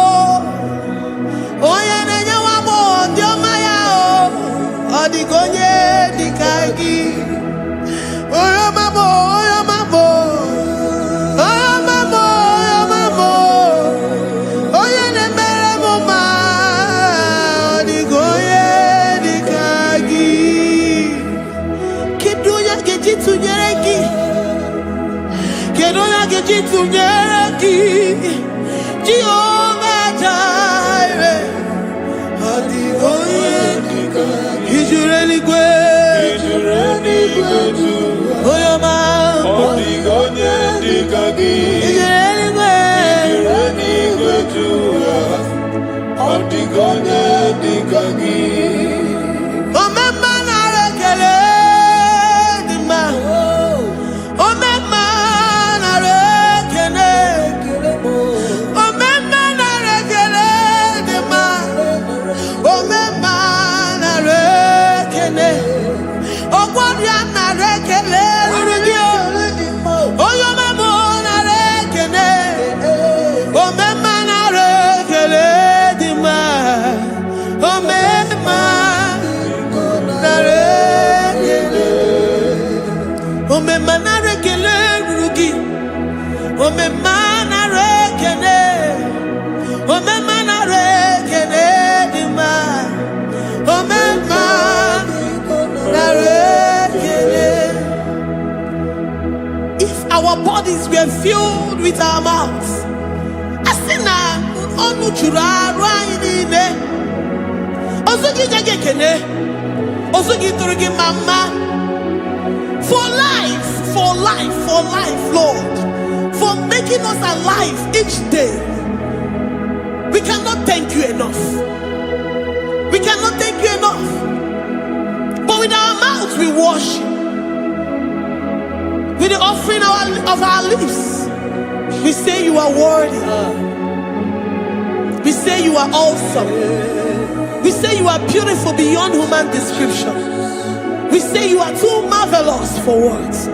Oya nenya wamo ndio maya o. Odigonye dikagi. Oya mamo, oya mamo. Oya mamo, oya mamo. Oya nemere moma. Odigonye dikagi. Kedoya gejitu nyereki. Kedoya gejitu nyereki. Jehovah Jireh. Odigonye dikagi. Ijureli gwe. Ijureli gwe. Oya mamo. Odigonye dikagi. Ijureli gwe. Ijureli gwe. Odigonye dikagi. Omema na rekele dima. Omema na rekele. Omema na rekele bodies were filled with our mouths. Asina onu chura raine. Osugi jagekene. Osugi turugi mama. For life, Lord. For making us alive each day. We cannot thank you enough. We cannot thank you enough. But with our mouths we worship. With the offering of our lips, we say you are worthy. We say you are awesome. We say you are beautiful beyond human description. We say you are too marvelous for words.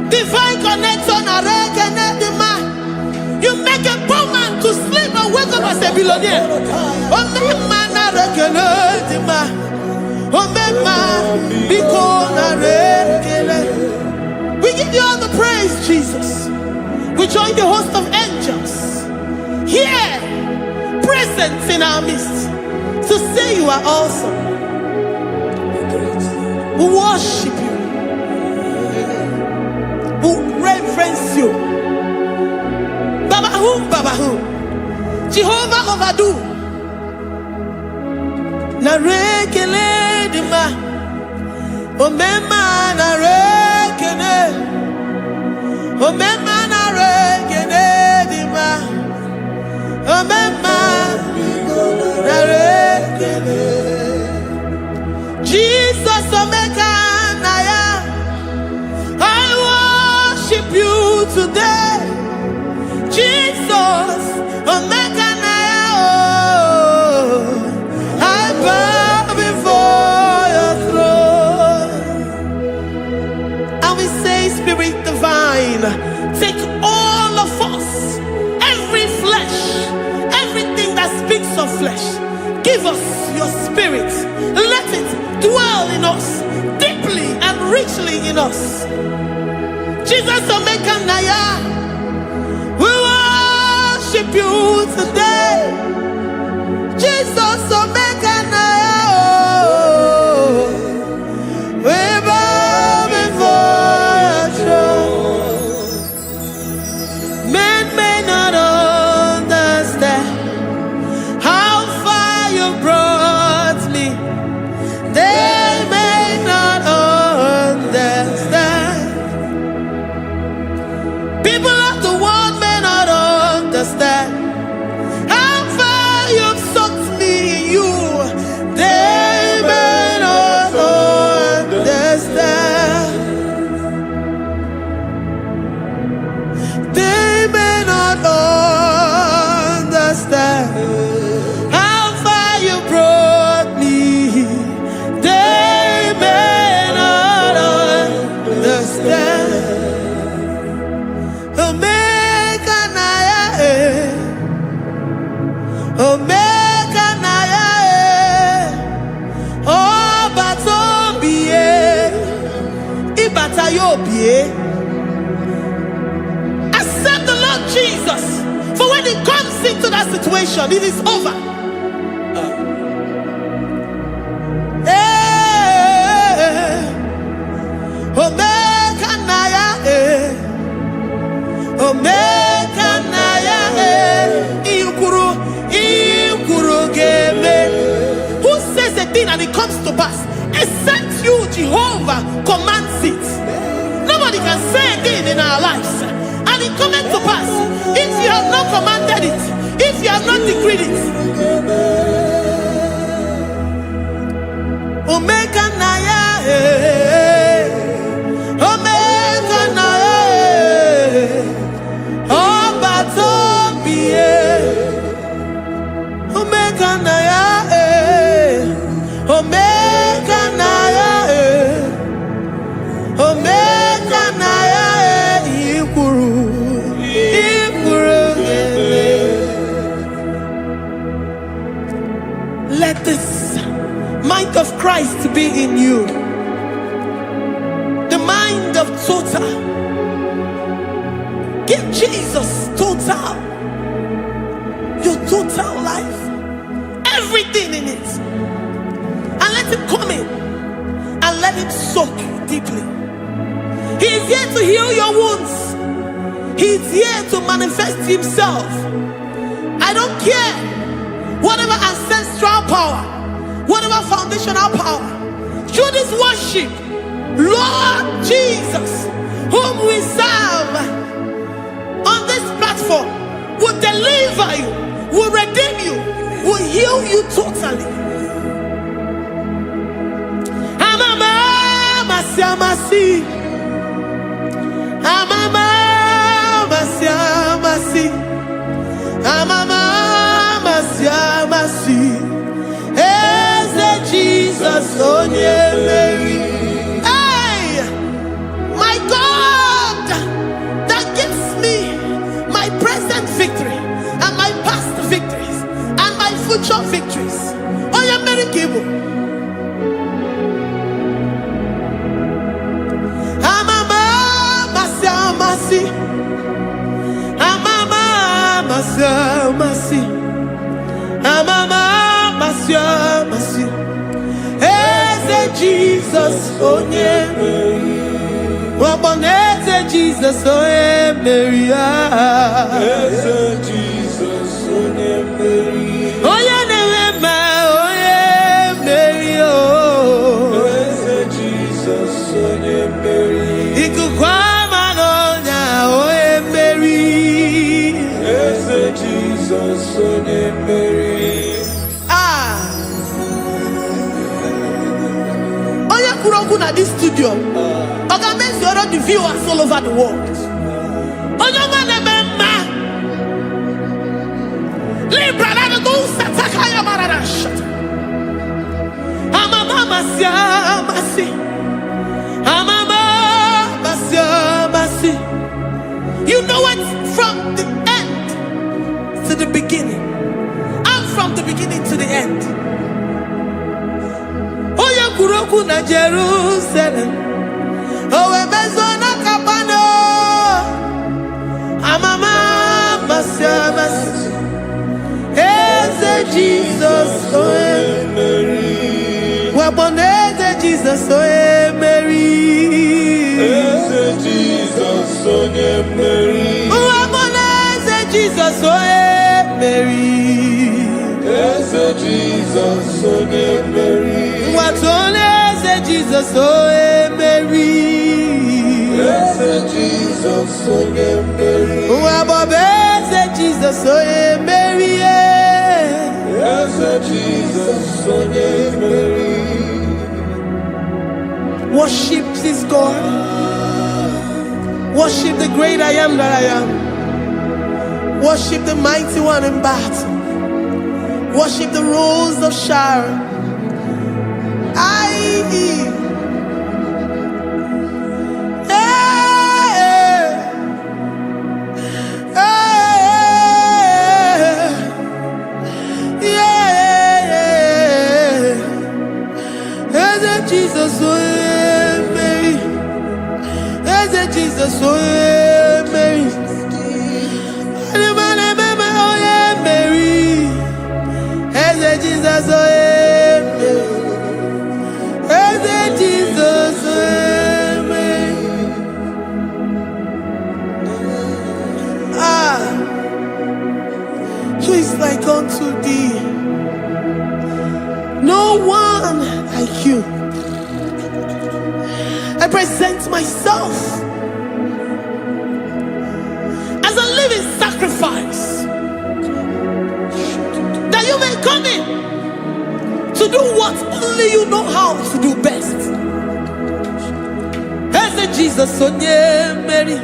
Divine connection. You make a poor man to sleep and wake up as a billionaire. We give you all the praise, Jesus. We join the host of angels here, present in our midst, to say you are awesome. We worship you. We reverence you. Baba who? Jehovah overdo. Na rekele dima. Omema na rekele. Omema na rekele dima. Omema na rekele. Jesus omeka naya. I worship you today. Jesus omeka naya. I bow before your throne. And we say, Spirit divine, take all of us, every flesh, everything that speaks of flesh. Give us your spirit. Let it dwell in us, deeply and richly in us. Jesus omeka naya. We worship you today. Jesus omeka naya. We bow before your throne. Men may not understand how far you brought me. They may not understand. People of the world may not understand how far you've sucked me in you. They may not understand. They may not understand how far you brought me. They may not understand. Omeka naya, omeka naya, obata-obie, ibata-obie. Accept the Lord Jesus, for when He comes into that situation, it is over. Omeka naya, omeka naya, ikuru geme. Who says a thing and it comes to pass? Except you, Jehovah, commands it. Nobody can say a thing in our lives and it comes to pass if you have not commanded it, if you have not decreed it. Omeka naya, omeka naya, obata-obie, omeka naya, omeka naya, omeka naya. to be in you. The mind of total. Give Jesus total. Your total life. Everything in it. And let him come in. And let him soak deeply. He is here to heal your wounds. He is here to manifest himself. I don't care. Whatever ancestral power, whatever foundational power, through this worship, Lord Jesus, whom we serve on this platform, will deliver you, will redeem you, will heal you totally. Jesus, hey, my God, that gives me my present victory and my past victories and my future victories. Oh, yeah, very Igbo. Jesus, oh yeah, Jesus, oh yeah, Mary, Jesus, oh yeah, Mary, oh yeah, Mary, oh Jesus, oh yeah, Mary, oh yeah, Mary, Jesus, oh yeah, Mary. At this studio, organize all the viewers all over the world. You know it from the end to the beginning, and from the beginning to the end. Kuroku na Jerusalem, oh ebezona kapano, amama masiamas, eze Jesus, oh Mary, waboneze Jesus, oh Mary, eze Jesus, oh Mary, waboneze Jesus, oh Mary, eze Jesus, oh Mary. Jesus, oh Mary, yes, Jesus, oh Mary, Jesus, oh Mary, yes, Jesus, oh Mary. Worship this God. Worship the great I am that I am. Worship the mighty one in battle. Worship the rose of Sharon. Jesus, oh Mary, Jesus, oh Mary, Mary, Jesus, oh Jesus, Mary. Who is like unto thee? No one like you. I present myself as a living sacrifice, that you may come in to do what only you know how to do best. As Jesus, oh yeah, Mary.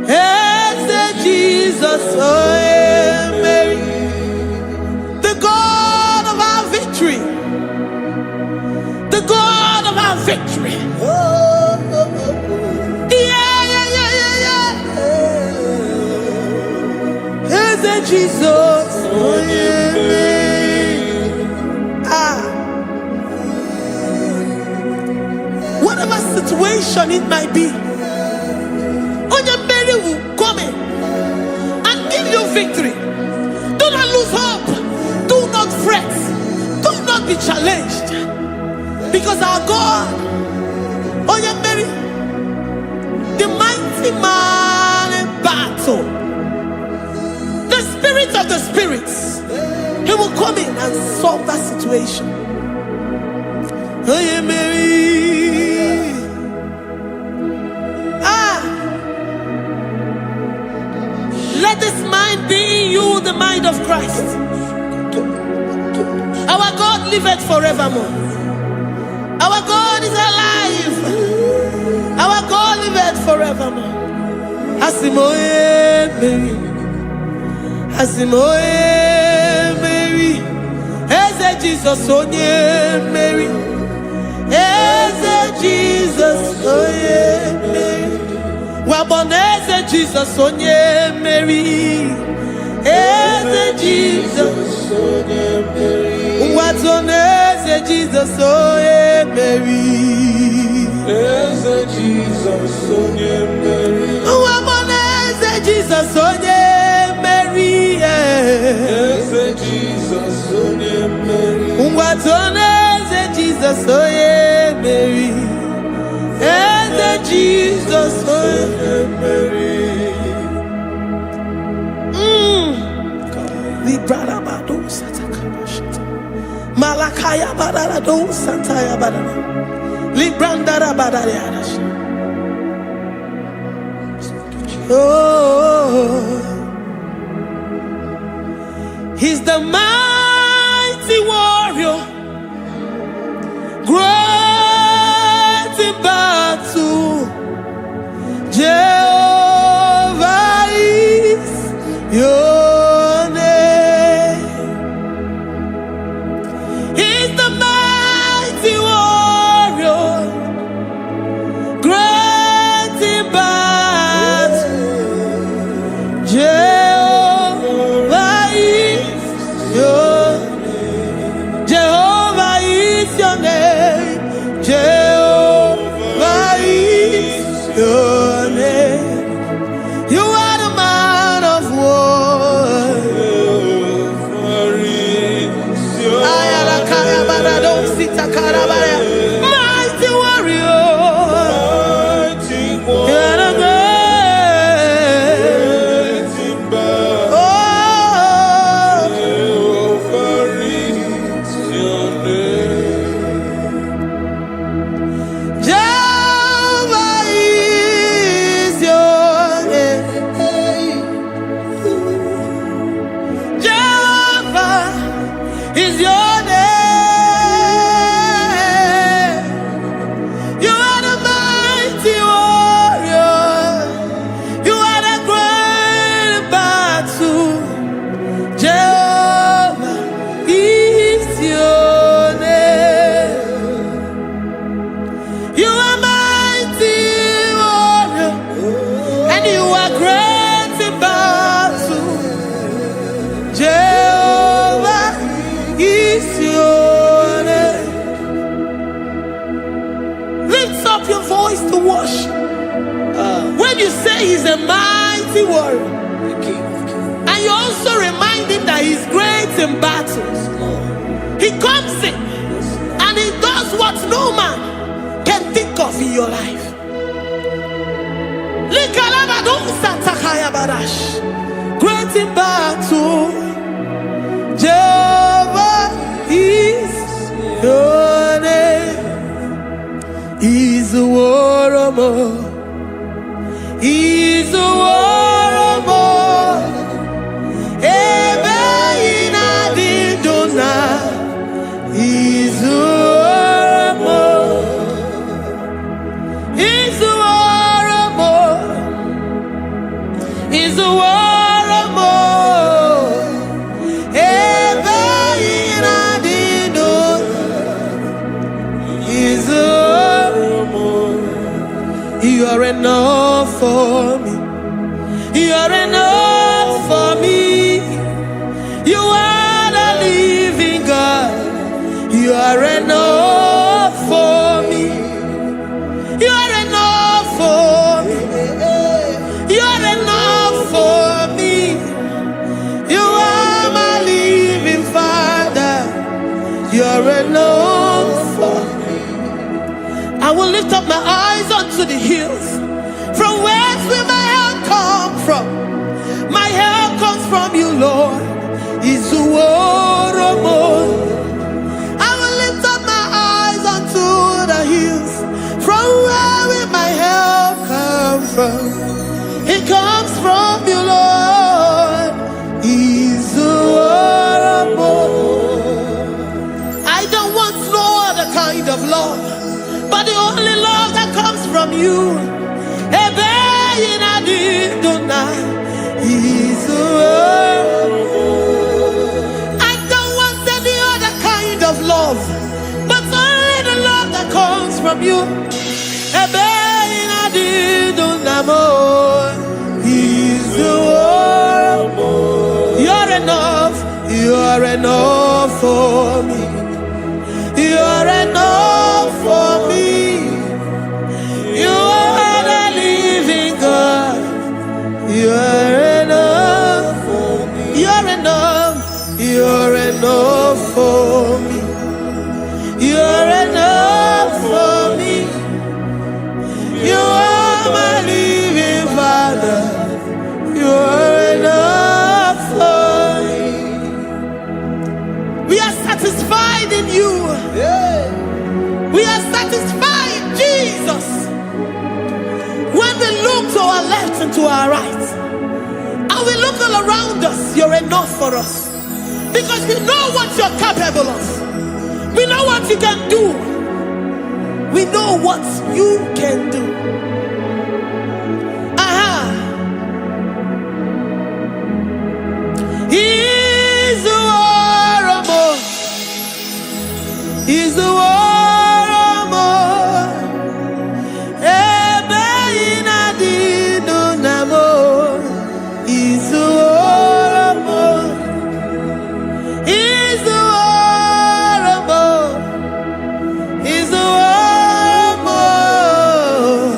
As Jesus, oh yeah, Mary. The God of our victory. The God of our victory. Jesus, oh yeah, situation it might be, Onye Mary will come in and give you victory. Do not lose hope. Do not fret. Do not be challenged. Because our God, Onye Mary, the mighty man in battle, the spirit of the spirits, he will come in and solve that situation. Onye Mary, let this mind be in you, the mind of Christ. Our God liveth forevermore. Our God is alive. Our God liveth forevermore. Asimoye Mary, Asimoye Mary, Eze Jesus onye Mary, Eze Jesus onye Mary, Waboneze Jesus onye Mary, Eze Jesus onye Mary, Watoneze Jesus onye Mary, Eze Jesus onye Mary, Waboneze Jesus onye Mary, Eze Jesus onye Mary, Watoneze Jesus onye Mary, Eze Jesus onye Mary. Librada bado satakabashita. Malakaya badara do santaya badara. Librandara badara yadash. Oh, he's the mighty warrior, great in battle. Jehovah is your name. He's the mighty warrior, great in battle. Jehovah is your name. Jehovah is your name. Jehovah is your name. You are the man of war. Ayalakaya barado sita karabaya. Mighty warrior. You are the great. Oh, Jehovah is your name. Jehovah is your name. Jehovah is your name. You are the mighty warrior. You are the great battle. Jehovah is your name. You are mighty warrior, and you are great in battle. Jehovah is your name. Lift up your voice to worship. When you say he's a mighty warrior, and you also remind him that he's great in battles, he comes in and he does what no man can think of in your life. Great in battle, Jehovah is your name. He's a warrior. He's a warrior. Ebe inadidona. He's a warrior. He's a warrior. He's a warrior. lift up my eyes unto the hills. From whence will my help come from? My help comes from you, Lord. Is the word of God. I will lift up my eyes unto the hills. From where will my help come from? It comes from you, Lord. Is the word of God. I don't want no other kind of love, but the only love that comes from you. I don't want any other kind of love, but only the love that comes from you. You're enough. You're enough for me. You're enough for me. You are the living God. You're enough for me. You're enough. You're enough for me. You're enough for me. You are my living Father. You're enough for me. We are satisfied in you. We are satisfied, Jesus. When we look to our left and to our right, and we look all around us, you're enough for us. Because we know what you're capable of. We know what you can do. We know what you can do. He's the war of more. He's the war of more. He's the war of more. He's the war of more. He's the war of more.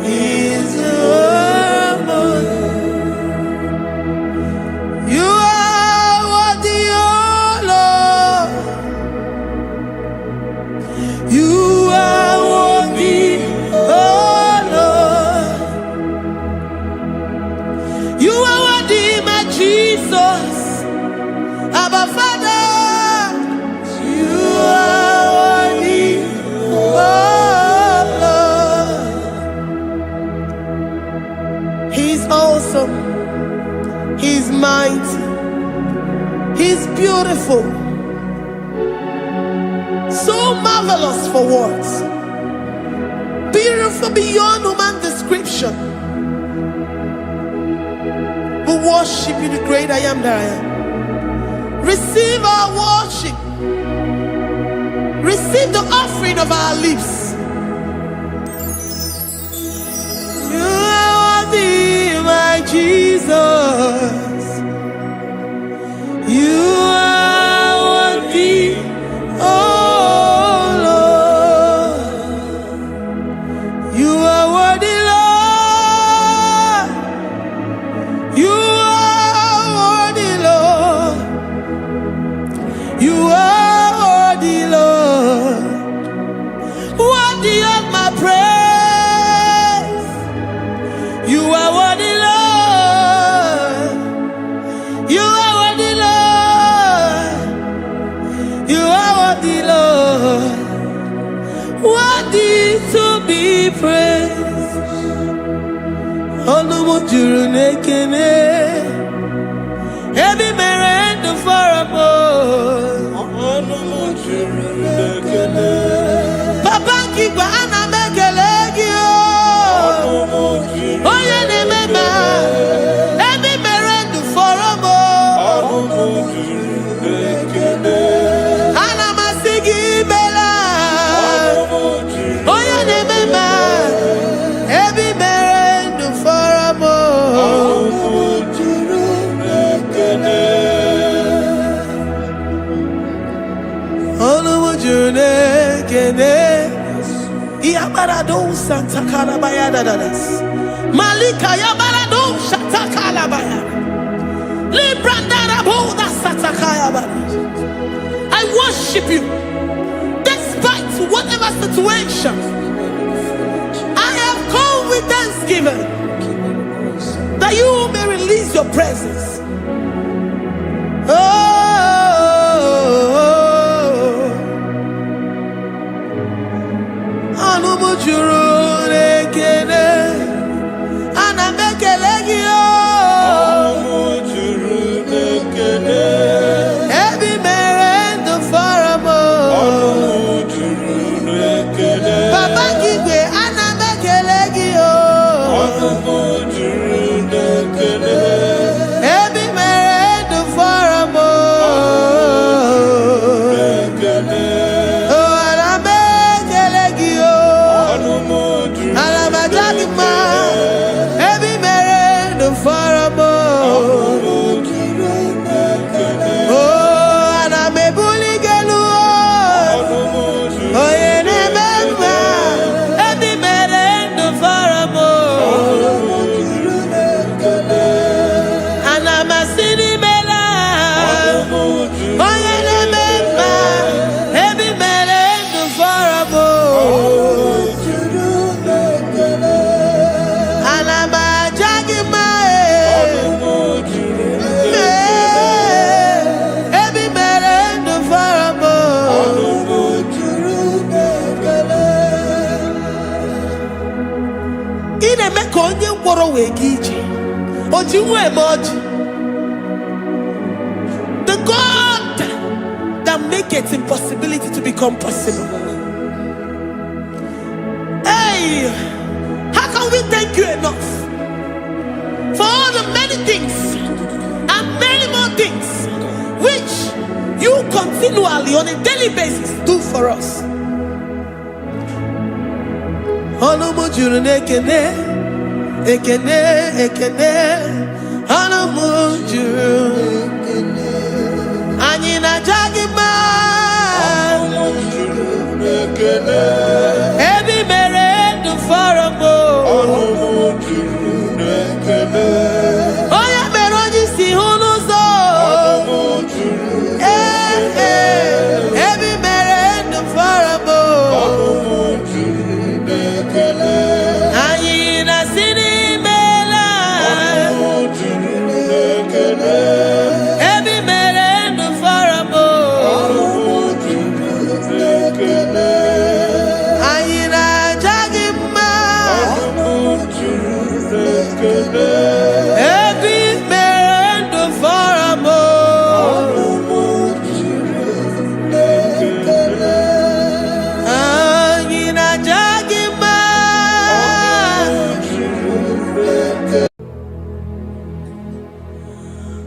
He's the war of more. You are worthy, oh Lord. You are worthy, oh Lord. You are worthy, my Jesus. Abba Father, you are worthy, oh Lord. He's awesome. He's mighty. He's beautiful. So marvelous for words. Beautiful beyond human description. We worship you, the great I am that I am. Receive our worship. Receive the offering of our lips. You are worthy, my Jesus. You are worthy, oh Lord. You are worthy, Lord. You are worthy, Lord. You are worthy, Lord. Worthy of my praise. You are worthy, Lord. You are worthy, Lord. You are worthy, Lord. Worthy to be praised. Onomojuru nekene. Ebi merendo faramo. Onomojuru nekene. Papa kigwa ana mekelegi o. Oye ne mema. Ebi merendo faramo. Onomojuru nekene. Ana masigi bela. Oye ne mema. Ebi merendo faramo. Onomojuru nekene. Onomojuru nekene. Iabarado Santa Calabaya dadas. Malika Yabarado Santa Calabaya. Librandara Boda Santa Calabaya. I worship you despite whatever situation. I have come with thanksgiving that you may release your presence. The God that makes impossibility to become possible. Hey, how can we thank you enough for all the many things and many more things which you continually on a daily basis do for us? Ekene, ekene, anamujuru, anyina jagima, ebi mere du farabo, oya meroji si hunuzo, ebi mere du farabo, anyina sini.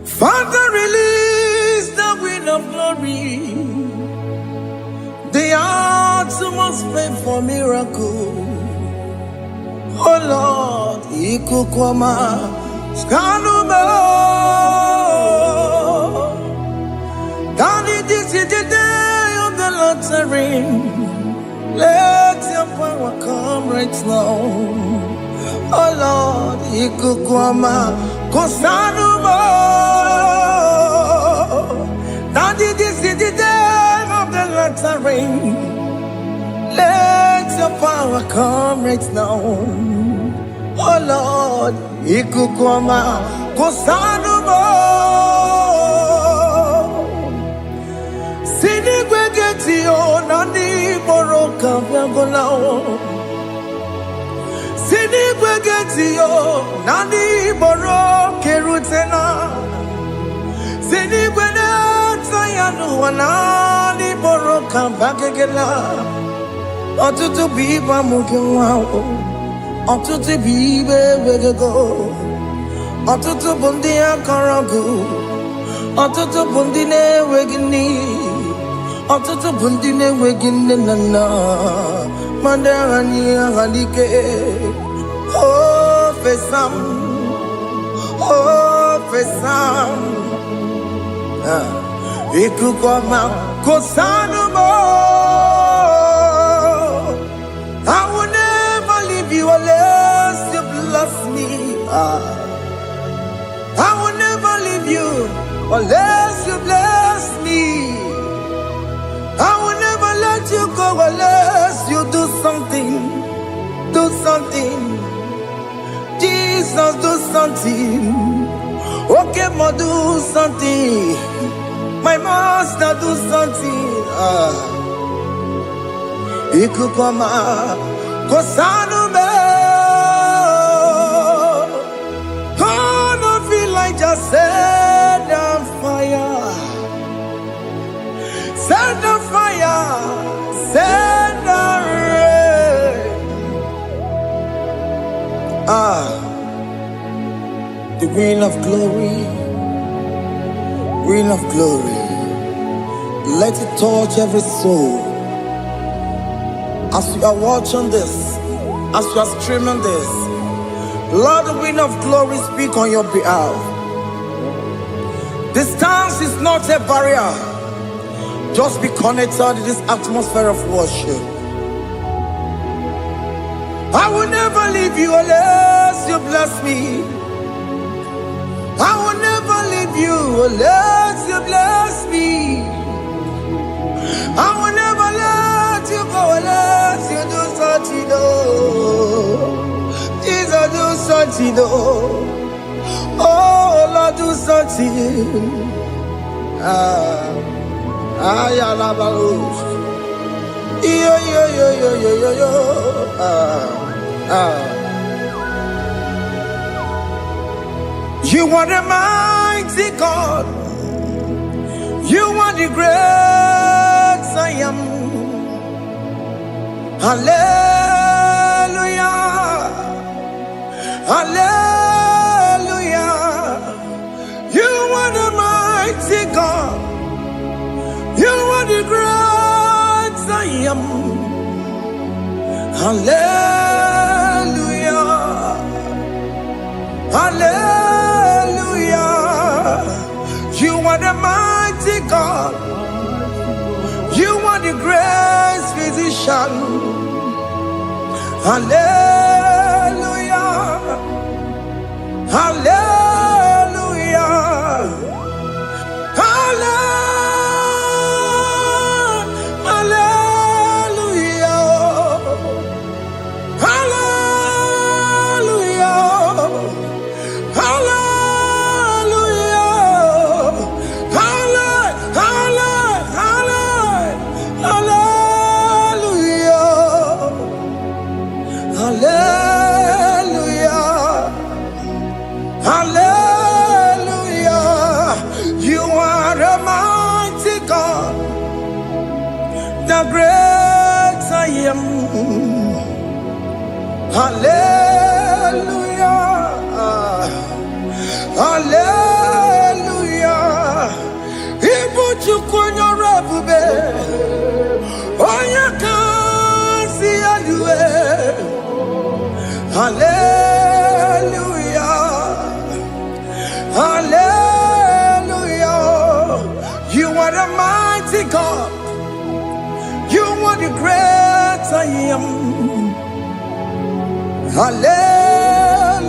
Father, release the wind of glory. The hearts must pray for miracle. Oh Lord, Ikukwama, Skanuma. Daddy, this is the day of the lottery. Let your power come right now. Oh Lord, Ikukwama, Kosanuma. Daddy, this is the day of the lottery. Let your power come right now. Oh Lord, Ikukwama, Kosanuma. Sini gwegeti o nani boroka vyangolao. Sini gwegeti o nani boroke rutena. Sini gwena tayanu wanani boroka bagegela. Otutu biba mukiwao. Otutu bibe wegego. Otutu bundi akaragu. Otutu bundi ne wegini. Otutu bundi ne wegini nana. Mandangani ahalike. Oh fesam. Oh fesam. Ikukwama kosanumo. I will never leave you unless you bless me. I will never leave you unless you bless me. go unless you do something. Do something. Jesus, do something. Okay, ma, do something. My master, do something. Ikukoma, Kosanu me. Gonna feel like just set on fire. Set on fire. Set on rain. The wind of glory. Wind of glory. Let it touch every soul. As you are watching this, as you are streaming this, Lord, the wind of glory speak on your behalf. Distance is not a barrier. Just be connected to this atmosphere of worship. I will never leave you unless you bless me. I will never leave you unless you bless me. I will never let you go unless you do something. Jesus, do something. Oh, Lord, do something. You are the mighty God. You are the great I am. Hallelujah. Hallelujah. You are the mighty God. You are the great I am. Hallelujah. Hallelujah. You are the mighty God. You are the great physician. Hallelujah. Hallelujah. Great I am. Hallelujah. Hallelujah. Ibu chukunyo rebube. Oya kasi adue. Hallelujah. Hallelujah. You are the mighty God. You are the great I am. Hallelujah.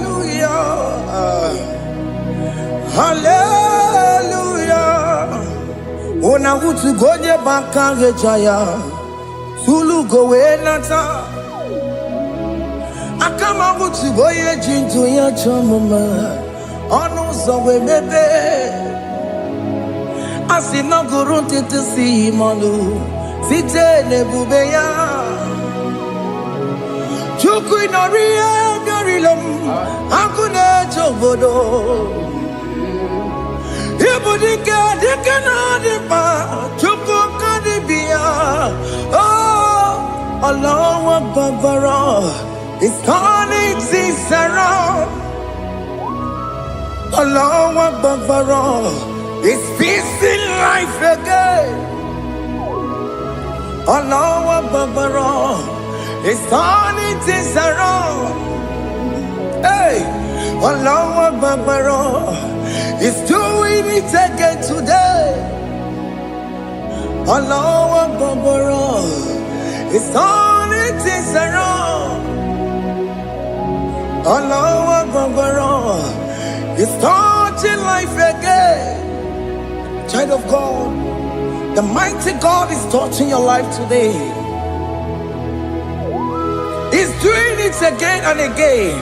Hallelujah. Ona utu goje bakange jaya. Sulu gowe nata. Akama utu goye jinto ya chamama. Onu zowe bebe. Asina gurunti tisi manu. Site nebubeya Chuku inorie garilom Akune chobodo Ibudike dike na dipa Chuku kadibia Oh Allah Akbar It's turning things around Allah Akbar It's peace in life again Allah Akbar is turning things around. Hey, Allah Akbar is doing it again today. Allah Akbar is turning things around. Allah Akbar is touching life again. Child of God, the mighty God is touching your life today. He's doing it again and again.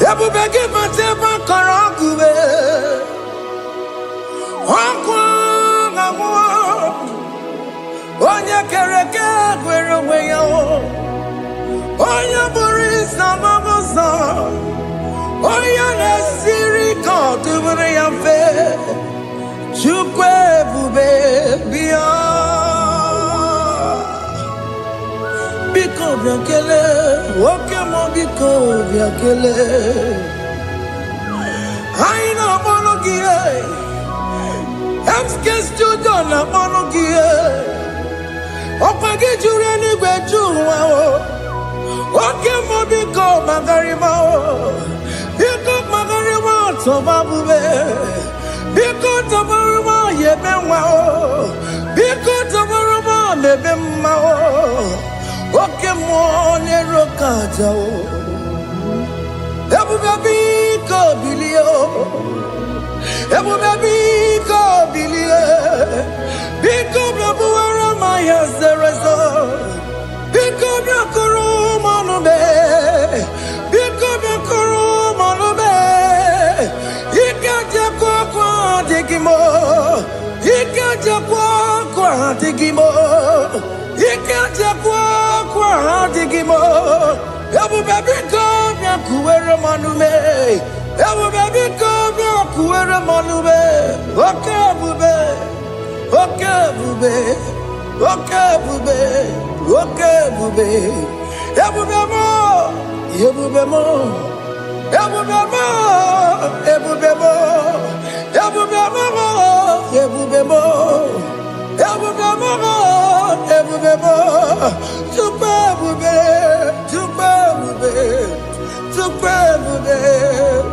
Ebubege mateba karagube. Onye kereke gwere onwe ya. Onye bụrụ ịsa mabuza. Onye na-esiri ka ọ dịbụrụ ya mfe. Chukwu ebube bịa. Biko bịa kelee, oke mọ biko bịa kelee. Anyị na-akpọrọ gị MSK studio na-akpọrọ gị ọkwa gị juru eluigwe ju ụwa oke mọ biko magarịma biko magarịma tọba bube biko tọbarịma yebe nwa biko tọbarịma mebe mma oke mọ n'ero kaja ebube biko bilie ebube biko bilie biko bịabuwara ma ya zerezo biko bịakọrọ manube biko bịakọrọ manube ike jekwa kwa adịghị m ike jekwa kwa adịghị m ike jekwa kwa adịghị m ebube biko bịakuwere manube ebube biko bịakuwere manube oke ebube oke ebube oke ebube oke ebube ebube mo ebube mo ebube mo ebube mo ebube mo ebube mo ebube mo ebube mo Chukwu ebube Chukwu ebube Chukwu ebube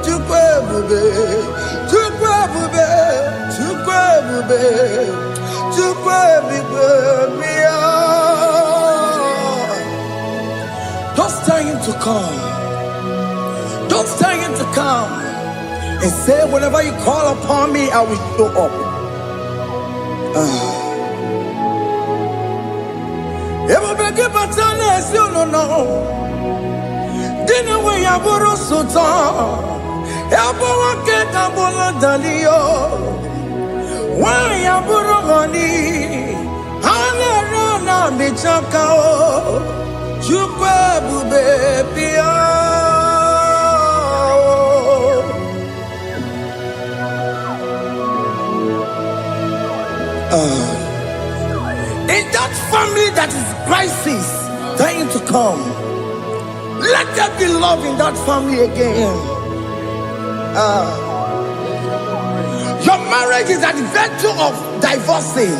Chukwu ebube Chukwu ebube Chukwu ebube Chukwu ebube bịa. Don't tell him to come. Don't tell him to come. And say, whenever you call upon me, I will show up. Ebube gị bata na-esi ụnụnọ. Dị na nwe ya bụrụ sultan. Ya bụ nwoke ka bụrụ daliyo. Nwaanyị ya bụrụ ngọni. Ha na-ere na mịchaka o. Chukwu ebube bịa. In that family that is crisis, trying to come, let there be love in that family again. Your marriage is at the verge of divorcing.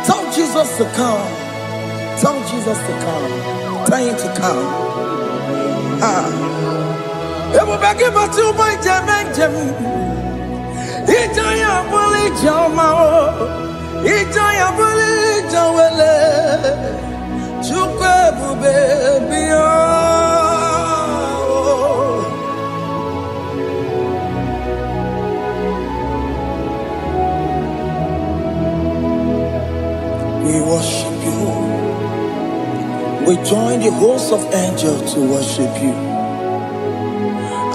Tell Jesus to come. Tell Jesus to come. Tell him to come. Ebubeke batu boy jemenjem. Ijaya buli jamao. Ijaya buli jawele. Chukwu ebube bịa. We worship you. We join the host of angels to worship you.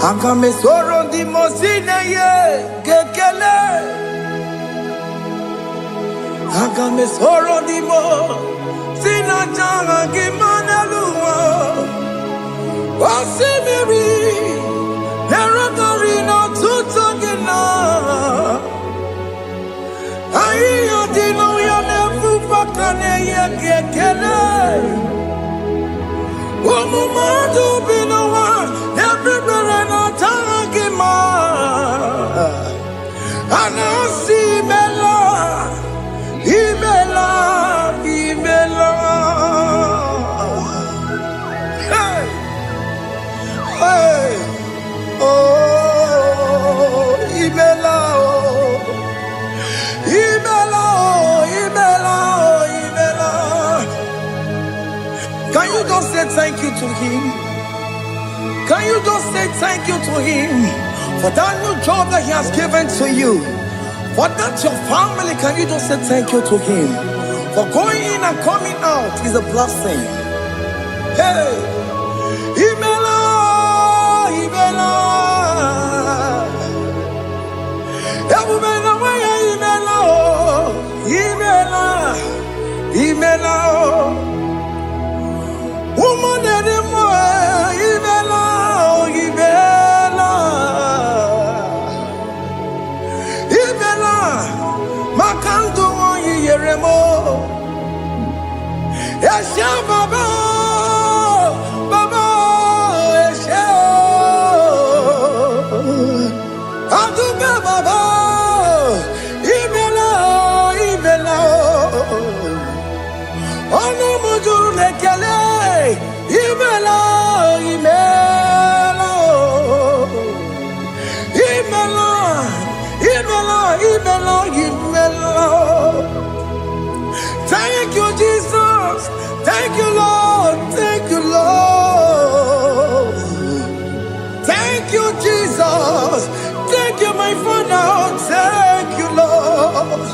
Agame soro di mosine ye gekele. Agame soro di mo sina janga gimaneluwa. Wasimiri nerotari no tutogina. Ayo dino ya nefu fakane ye gekele. Umumadu binowa everywhere no tangima. Anasi mela imela imela. Hey hey oh imela oh imela oh imela oh imela. Can you just say thank you to him? Can you just say thank you to him for that new job that he has given to you? For that your family, can you just say thank you to him? For going in and coming out is a blessing. Hey, Imela, Imela, Imela, Imela, Imela, woman anymore, Imela, Imela, Imela, Makanto Yeremo, Yasha Baba, Baba, Yasha, Aduba Baba, Imela, Imela, Ono Mujuru Lekele, Imela, Imela, Imela, Imela, Imela, Imela. Thank you, Jesus. Thank you, Lord. Thank you, Lord. Thank you, Jesus. Thank you, my Father. Thank you, Lord.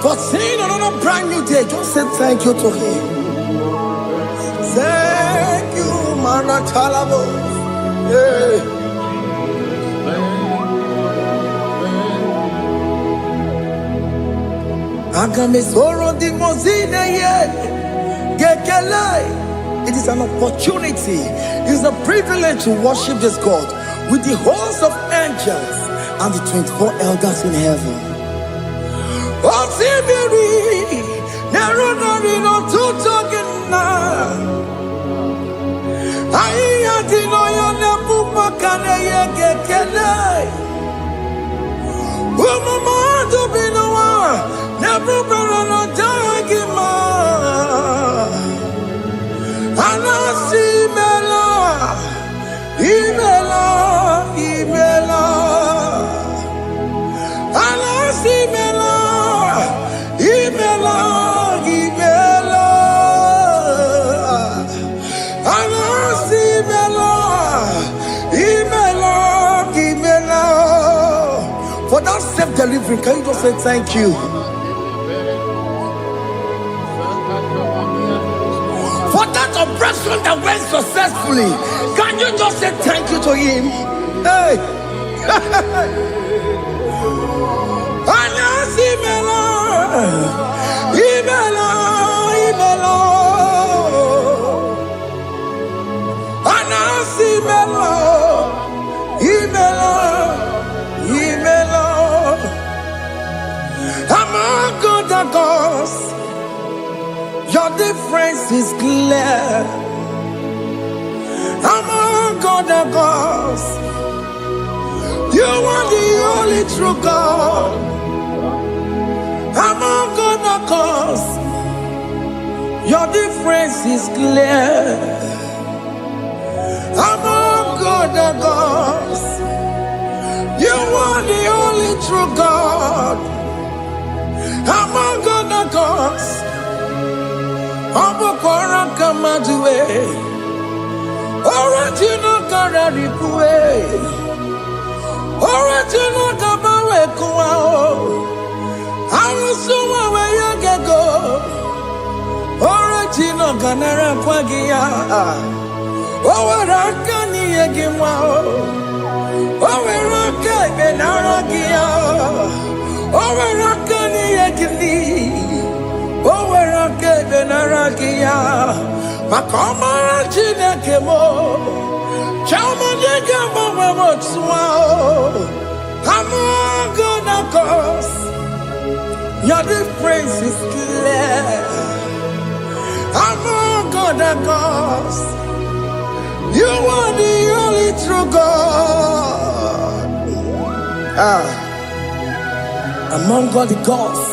For seeing another brand new day, just say thank you to him. Thank you, Manatalabo. Yeah. It is an opportunity, it is a privilege to worship this God with the host of angels and the 24 elders in heaven. Never better dagima. Anasi mela, imela, imela. Anasi mela, imela, imela. Anasi mela, imela, imela. For that self-delivery, can you just say thank you? For that operation that went successfully, can you just say thank you to him? Hey! Anasi mela, imela, imela. Anasi mela, imela, imela. Among other gods, your difference is clear. Among other gods, you are the only true God. Among other gods, your difference is clear. Among other gods, you are the only true God. Among other gods, Abokora Kamadue, Original Kararikue, Original Kabawe Kuao, Arusuma Wayagego, Original Ganara Kwagia, Owarakani Yagimao, Owaraka Benaragia, Owarakani Yagili. Owerake benarakia, makomara chinekemo, chamanega mawamotswao. Among other gods, your difference is clear. Among other gods, you are the only true God. Among all the gods,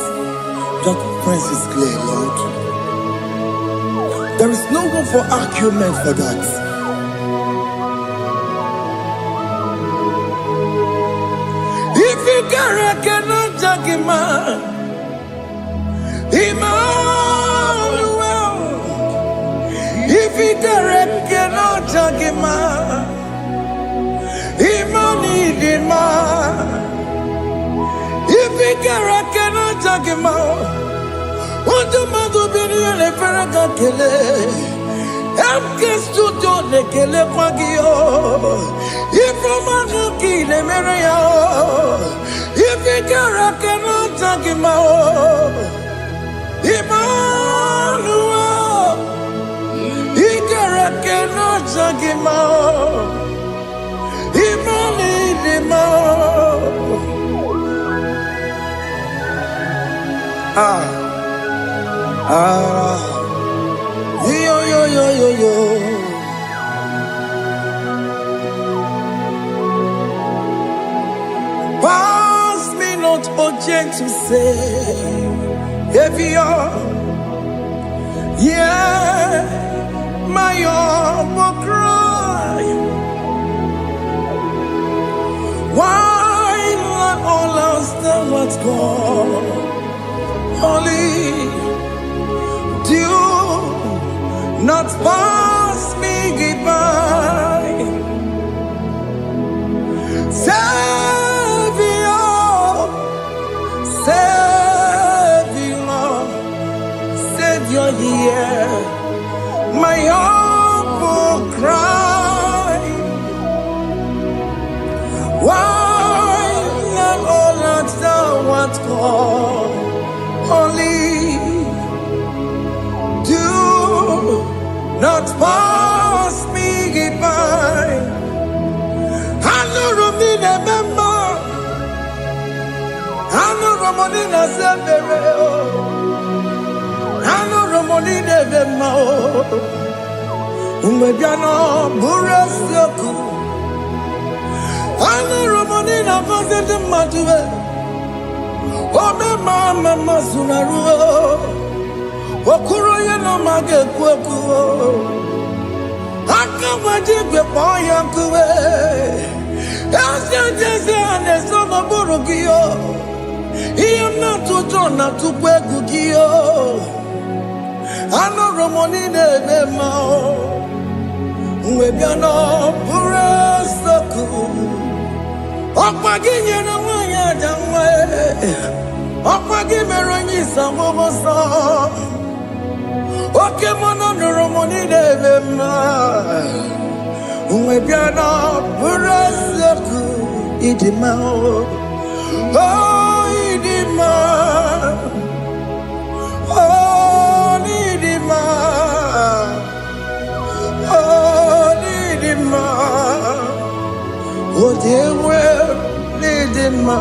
your difference is clear, Lord. There is no room for argument for that. If you cannot judge him, Emmanuel. If you cannot judge him, Emmanuel. If you jagima. Unto madu bini le feraka kele. Emke studio le kele kwagio. Ifoma ki le mereya. Ifikara kena jagima. Emmanuel, Ikara kena jagima. Yo. Pass me not, O gentle Savior, yeah, my humble cry. Why not all else than what's gone? Only do not pass me by. Savior, hear my humble cry. Why not all that thou art called? Only do not pass me by. I know Romina member. I know Romonina Severo. I know Romonina Vemo. Umbebiano Burasoku. I know Romonina Vaset Matue. Ome mama sunaruo. Okuro yeno mage kwekuo. Akamajigwe poyankuwe. Jese anesono burugio. Iyo na tuto na tukwegugio. Ano romoni nebe mao. Mwebiano burasoku. Okwaginye na mwanya jamwe. Okwagimeronyi samobosa. Oke mono romoni nebe mao. Mwebiano burasoku. Idimao. Oh, Idima. Oh, Idima. Oh, Idima. Oh, dear, well, Idima.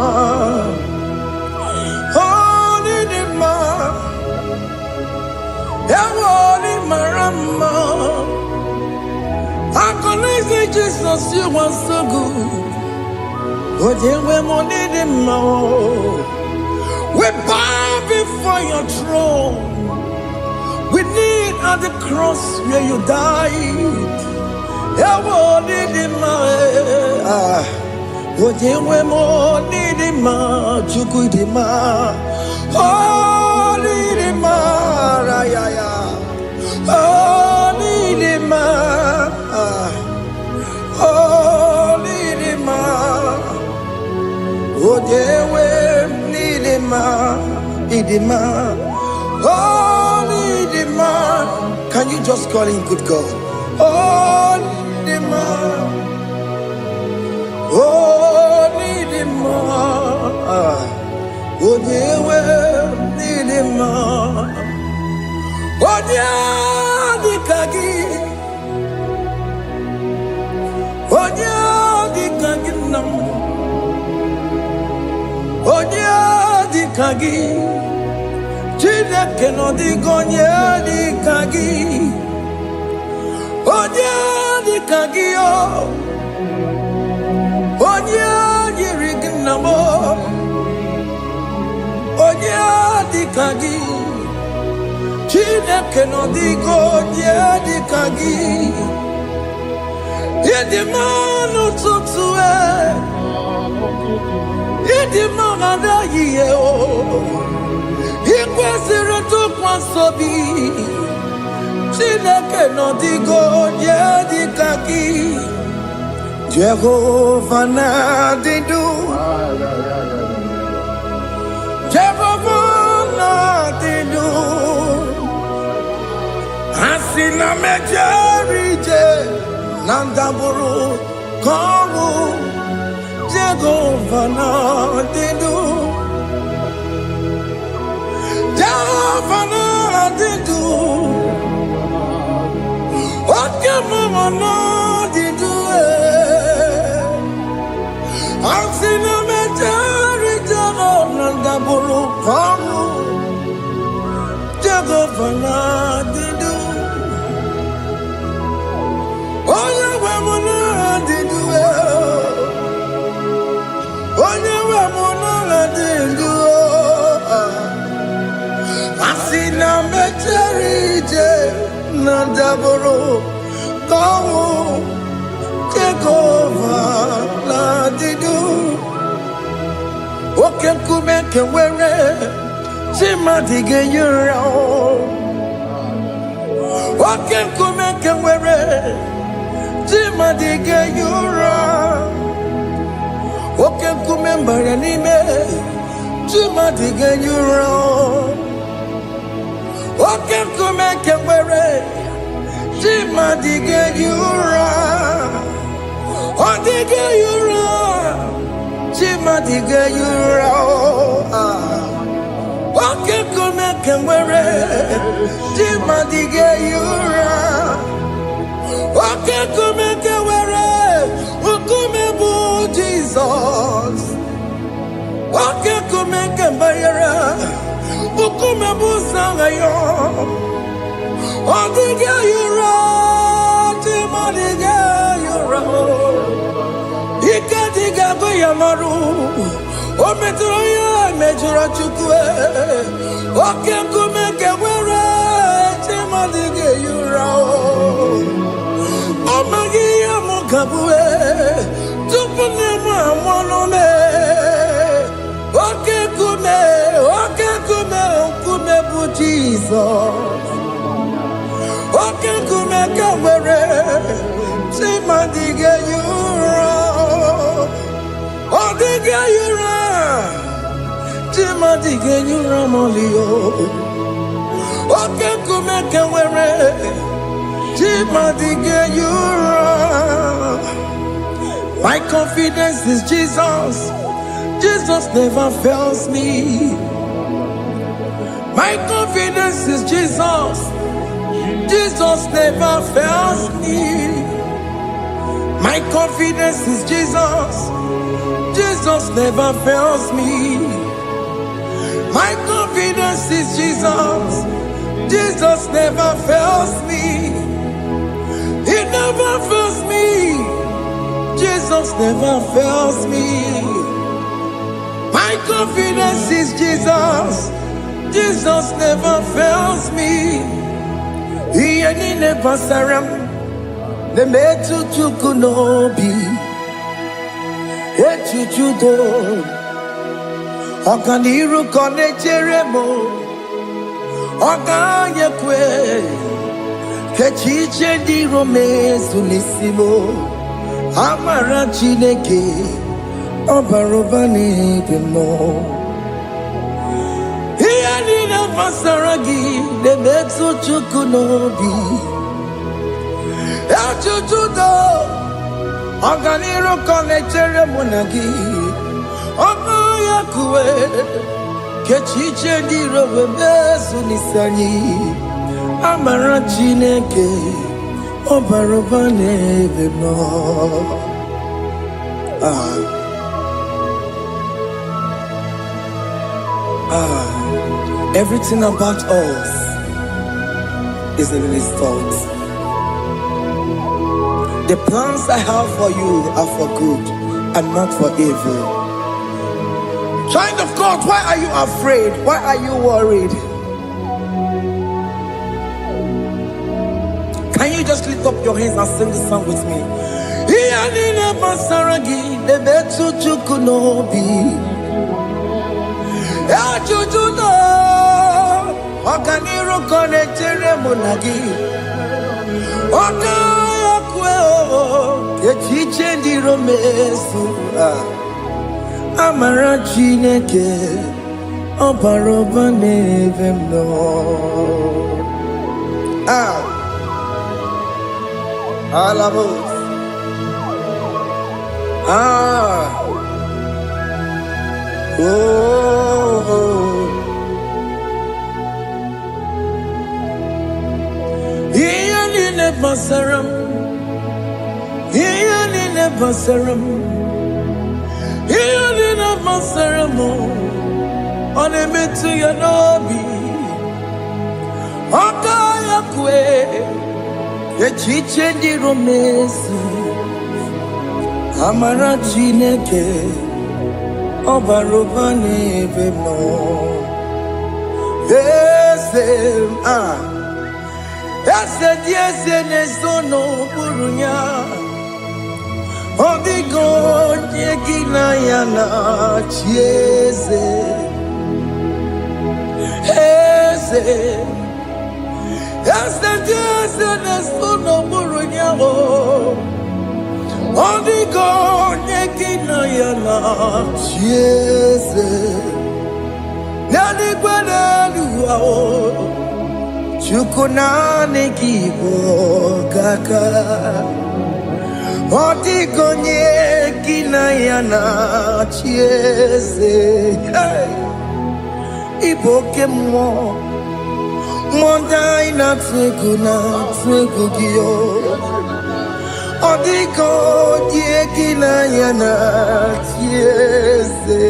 Oh, Idima. Ewoni marama. I can say Jesus, you are so good. We bow before your throne. We kneel at the cross where you died. Can you just call him good God? Oh, Idima. Oh, Idima. Oh, Idima. Oh, Dikagi. Oh, Dikagi nam. Oh, Dikagi. Chineke no digonye Dikagi. Onye Dikagi o. Onye yiriginamo. Onye Dikagi. Chineke no digonye Dikagi. Yedimanu tutue. Yedimanu adayiye o. Ikwesiri tukwasobi. Chineke no digo Dikagi. Jehovah na didu. Jehovah Asina mejerije nandaburu kongu Jehovah na didu Jehovah na didu Okemama na didu Asina mejerije nandaburu kongu Jehovah na didu Oya we mona didu Oya we mona didu Asina mecherije nandaboro Kawo Jehovah na didu Oke kumeke were Chimadige yura Oke kumeke were Chimadige yura Oke kumembara nime Chimadige yura Oke kumeke were Chimadige yura Odige yura Chimadige yura Oke kumeke were Chimadige yura Oke kumeke were Ukumebu Jesus Oke kumeke bayara Ukumebu sangayo Odige yura Chimadige yura Ikadiga goyamaru Ometroya mejura chukwe Oke kumeke were Chimadige yura Omagiya mukabwe Tupune mwanome Oke kume bu Jesus Oke kume kawere Chimadige yura Odige yura Chimadige yura molio Oke kume kawere My confidence is Jesus. Jesus never fails me. My confidence is Jesus. Jesus never fails me. My confidence is Jesus. Jesus never fails me. My confidence is Jesus. Jesus never fails me. He never fails me. Jesus never fails me. My confidence is Jesus. Jesus never fails me. He ain't never saram. The metu tukunobi. Echuchudo. Okaniru konecheremo. Okanyekwe. Kechiche di romezu nisimo Amara chineke Obarobani demo Iya nina masaragi Nemetsu chukunobi Echuchudo Oganiru konechere monagi Okanyekwe Kechiche di romezu nisani Amara chineke Obarobane demo Everything about us is in His thoughts. The plans I have for you are for good and not for evil. Child of God, why are you afraid? Why are you worried? Can you just lift up your hands and sing this song with me? Iyanina masaragi nebetu chukunobi. Echuchudo Okaniro konechere monagi. Okayakwe Kechiche ndi romesu Amara chineke Obarobane vemno Alamos. Ah. Oh. Iyani ne basaram. Iyani ne basaram. Iyani ne basaram. One metu ya nobi. Okaya kwe. Echiche ndi romesi. Amara Chineke Obarobane Bemo Ese Ese Nesono Burunya Odigo Yegina Yana Chiese Ese Nesono Burunya Odigo Yegina Yana Chiese Nani Guadalu Chukuna Nekibo Kaka Odigo Yegina Yana Chiese Ibokemo Mondai na Twegugio Odigo Yegina Yana Chiese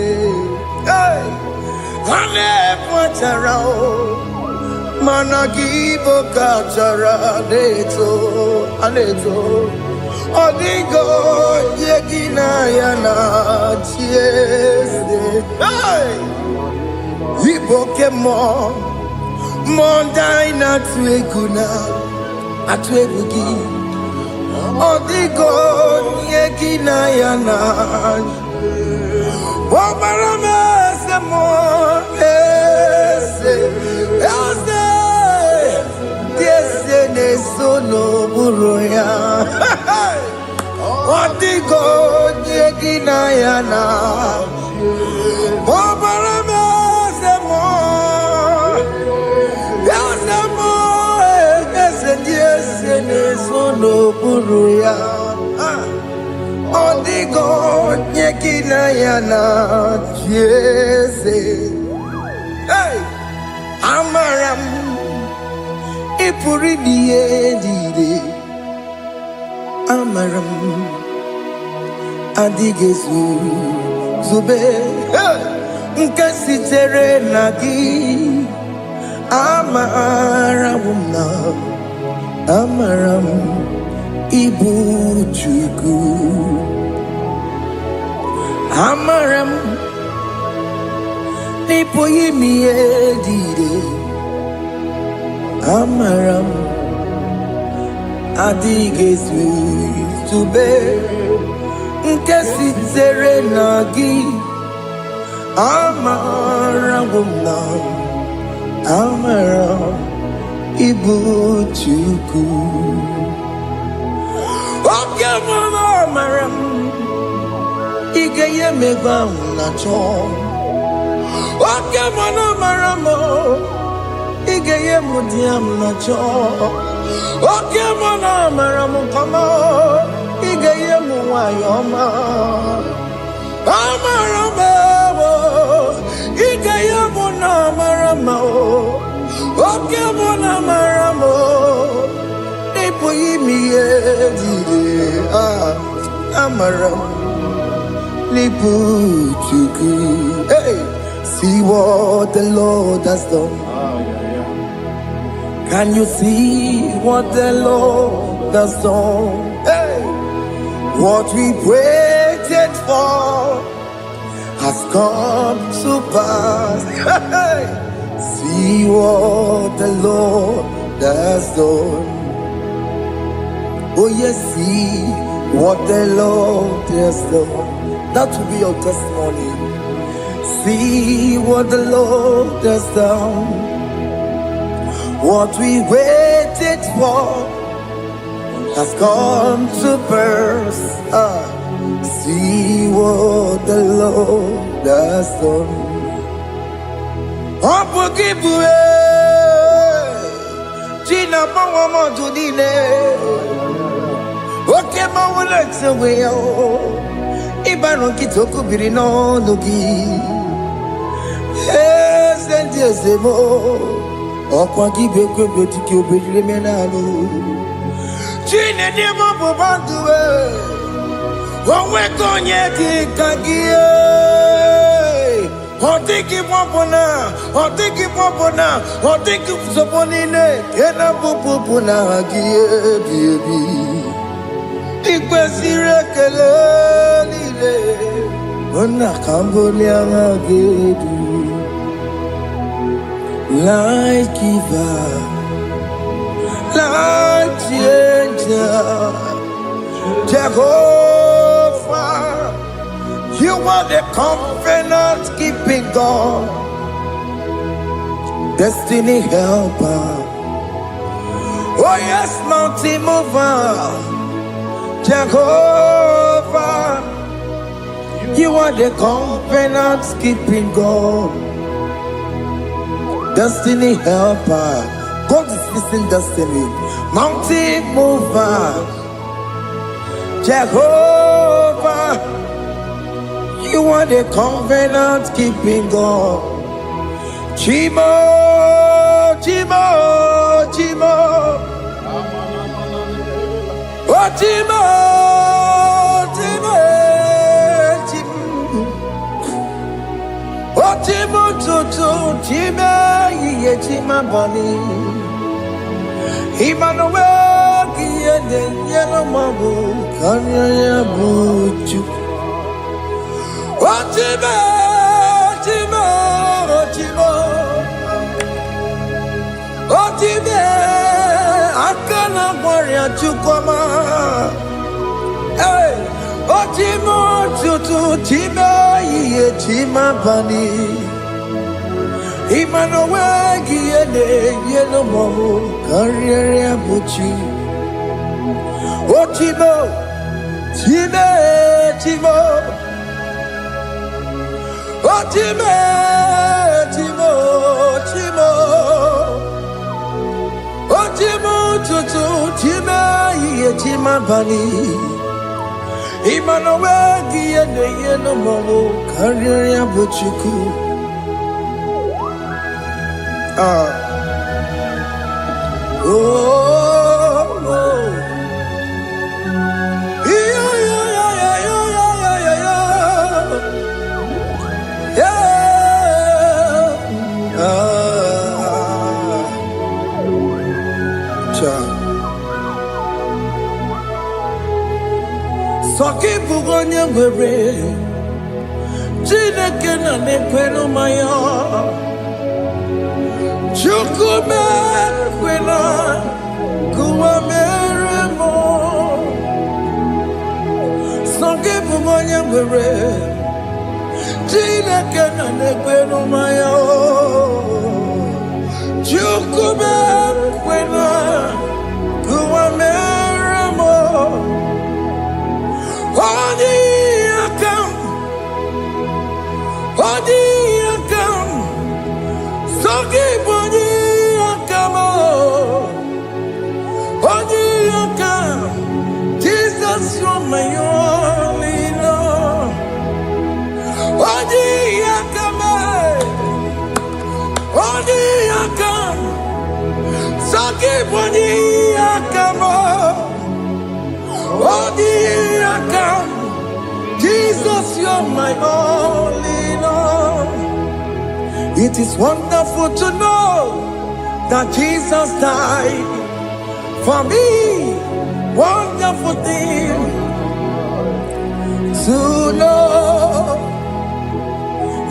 Hane Pacharao Managibo Kachara Aneto Odigo Yegina Yana Chiese Ibokemo Mondai na Twegugi Odigo Yegina Yana Obarame Semo Ese Nesono Buruya Odigo Yegina Yana Obarame Semo Ese Nesono Buruya Odigo Yegina Yana Chiese Amaram Ipuri Dide Amaram Adigezu Zube Nkasitere Nagi Amaram Ibu Chuku Amaram Nipo Yimi Edide Amaram Adigezu Zube Nkasitere Nagi Amaram Ibu Chuku Oke mama Amaram Igeye meba unacho Oke mama Amaram Igeye mudiam nacho Oke mama Amaram kama Igeye muwayoma Amaram Igeye muna Amaram Oke mona Maramo Nipo Yimi Edide Amaram Nipo Chuku Hey, see what the Lord has done. Can you see what the Lord has done? Hey, what we waited for has come to pass. Hey, see what the Lord has done. Oh yes, see what the Lord has done. That will be your testimony. See what the Lord has done. What we waited for has come to pass. See what the Lord has done. Gina Pawamo Judine Okay, my legs away. Ibano kitoko birino nogi. Yes, and yes, mo. Okwa gibe kwebe tiki obedile menalo. Chine de mo bobanduwe. Onwe konye kikagie. Otiki popona, otiki popona, otiki soponine. Kena popona agie baby. Ikwesire kelelile. Ona kambolia agedu. Light giver, light changer, Jehovah, you are the covenant keeping God, destiny helper. Oh yes, mountain mover, Jehovah, you are the covenant keeping God. Destiny helper, God is fixing destiny. Mountain mover, Jehovah, you are the covenant keeping God. Chimo, Chimo, Chimo, oh Chimo, Chimo, Chimo. Otimo tutu time ye tima bani Emmanuel kiende yeno mabu kanya ya buchu Otimo Otimo Otimo Otimo akana warrior chukoma Hey Otimo tutu time ye tima bani Emmanuel kiende yeno mabu kanya ya buchu Otimo Time Timo Otimo Timo Timo Otimo tutu time ye tima bani Emmanuel kiende yeno mabu kanya ya buchu Oh, Soki bugonye ngwere Chineke na nekwenu maya Chukume kwena Kuwa meremo Soki bugonye ngwere Chineke na nekwenu maya Chukume kwena Kuwa meremo Odi akam, soki bodi akam, odi akam. Jesus, you're my only Lord. Odi akam, soki bodi akam, odi akam. Jesus, you're my only Lord. It is wonderful to know that Jesus died for me. Wonderful thing to know.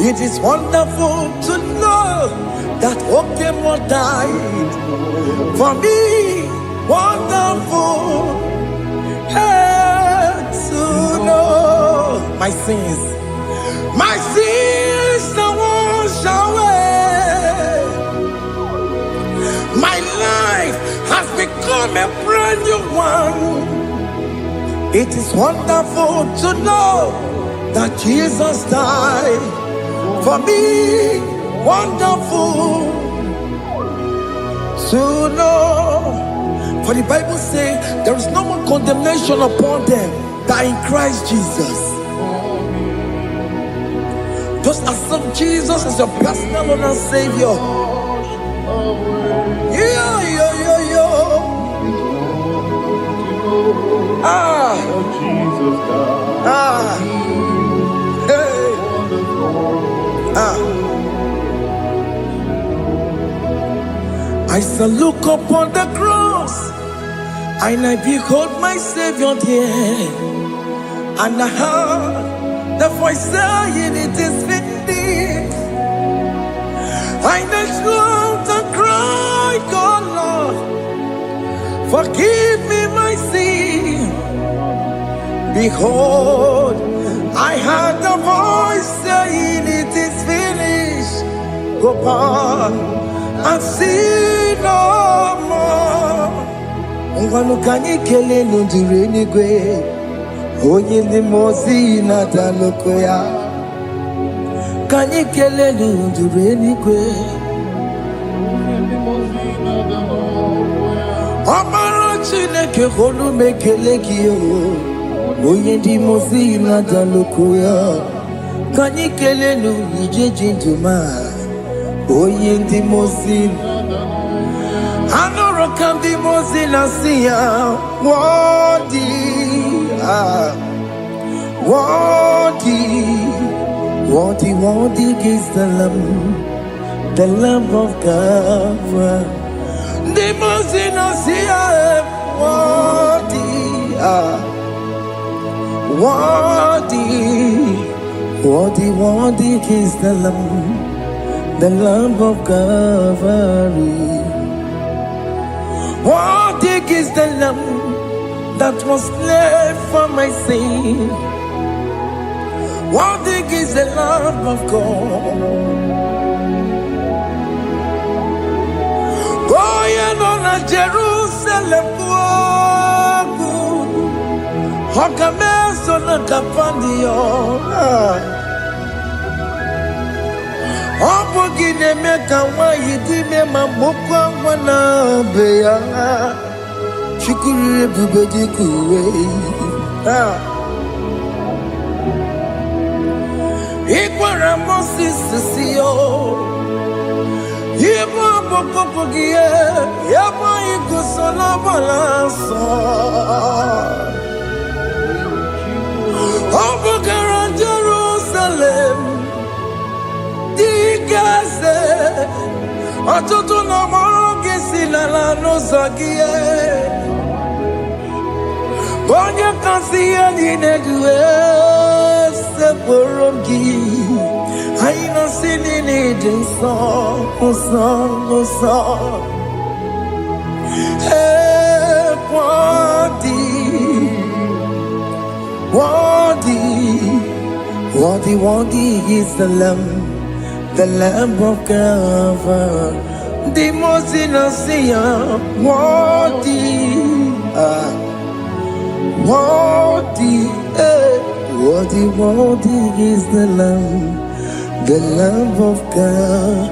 It is wonderful to know that Okemo died for me. Wonderful. To know my sins are washed away. My life has become a brand new one. It is wonderful to know that Jesus died for me. Wonderful to know. For the Bible says there is no more condemnation upon them that in Christ Jesus. Just accept Jesus as your personal Lord and Savior. Yeah. Jesus Ah. Hey. Ah. I shall look upon the cross, and I behold my Savior there, and I heard the voice saying, "It is finished." I knelt down and cried, "God, Lord, forgive me my sin." Behold, I heard the voice saying, "It is finished. Go back and sin no more." Ngwanu kanyi kele nundure nigwe, onye ndi mozi na daloko ya. Kanyi kele nundure nigwe, Amara Chineke holu mekele kiyo, onye ndi mozi na daloko ya. Kanyi kele nundure jinduma, onye ndi mozi. Anoro kandi mozi na siya, worthy is the Lamb of God. The mozi na siya, worthy is the Lamb of God. Worthy is the Lamb that was slain for my sin. Worthy is the Lamb of God. Going on a Jerusalem walk, Hokames on a Capandio. Opogine meka wa yidime mamokwa wana beya Shukuru bubedi kuwe Ikwara Moses siyo Yema bokopogie Yema ikusola balanso Opogara Jerusalem Digase Atutu na moroge silala no zagie Bonye kansiya ninegwe Seporongi Haina sinini dinso Osa Hey, worthy is the Lamb of God. The most innocent, worthy is the Lamb of God.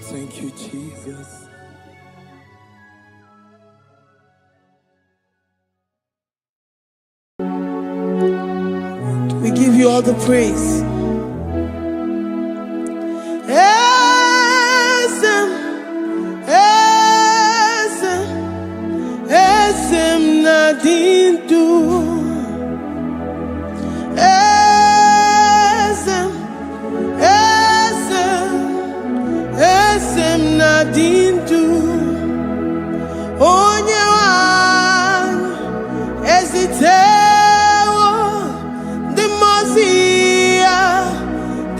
Thank you, Jesus. We give you all the praise. Esem nadindu. Esem nadindu. Onye wan ezite.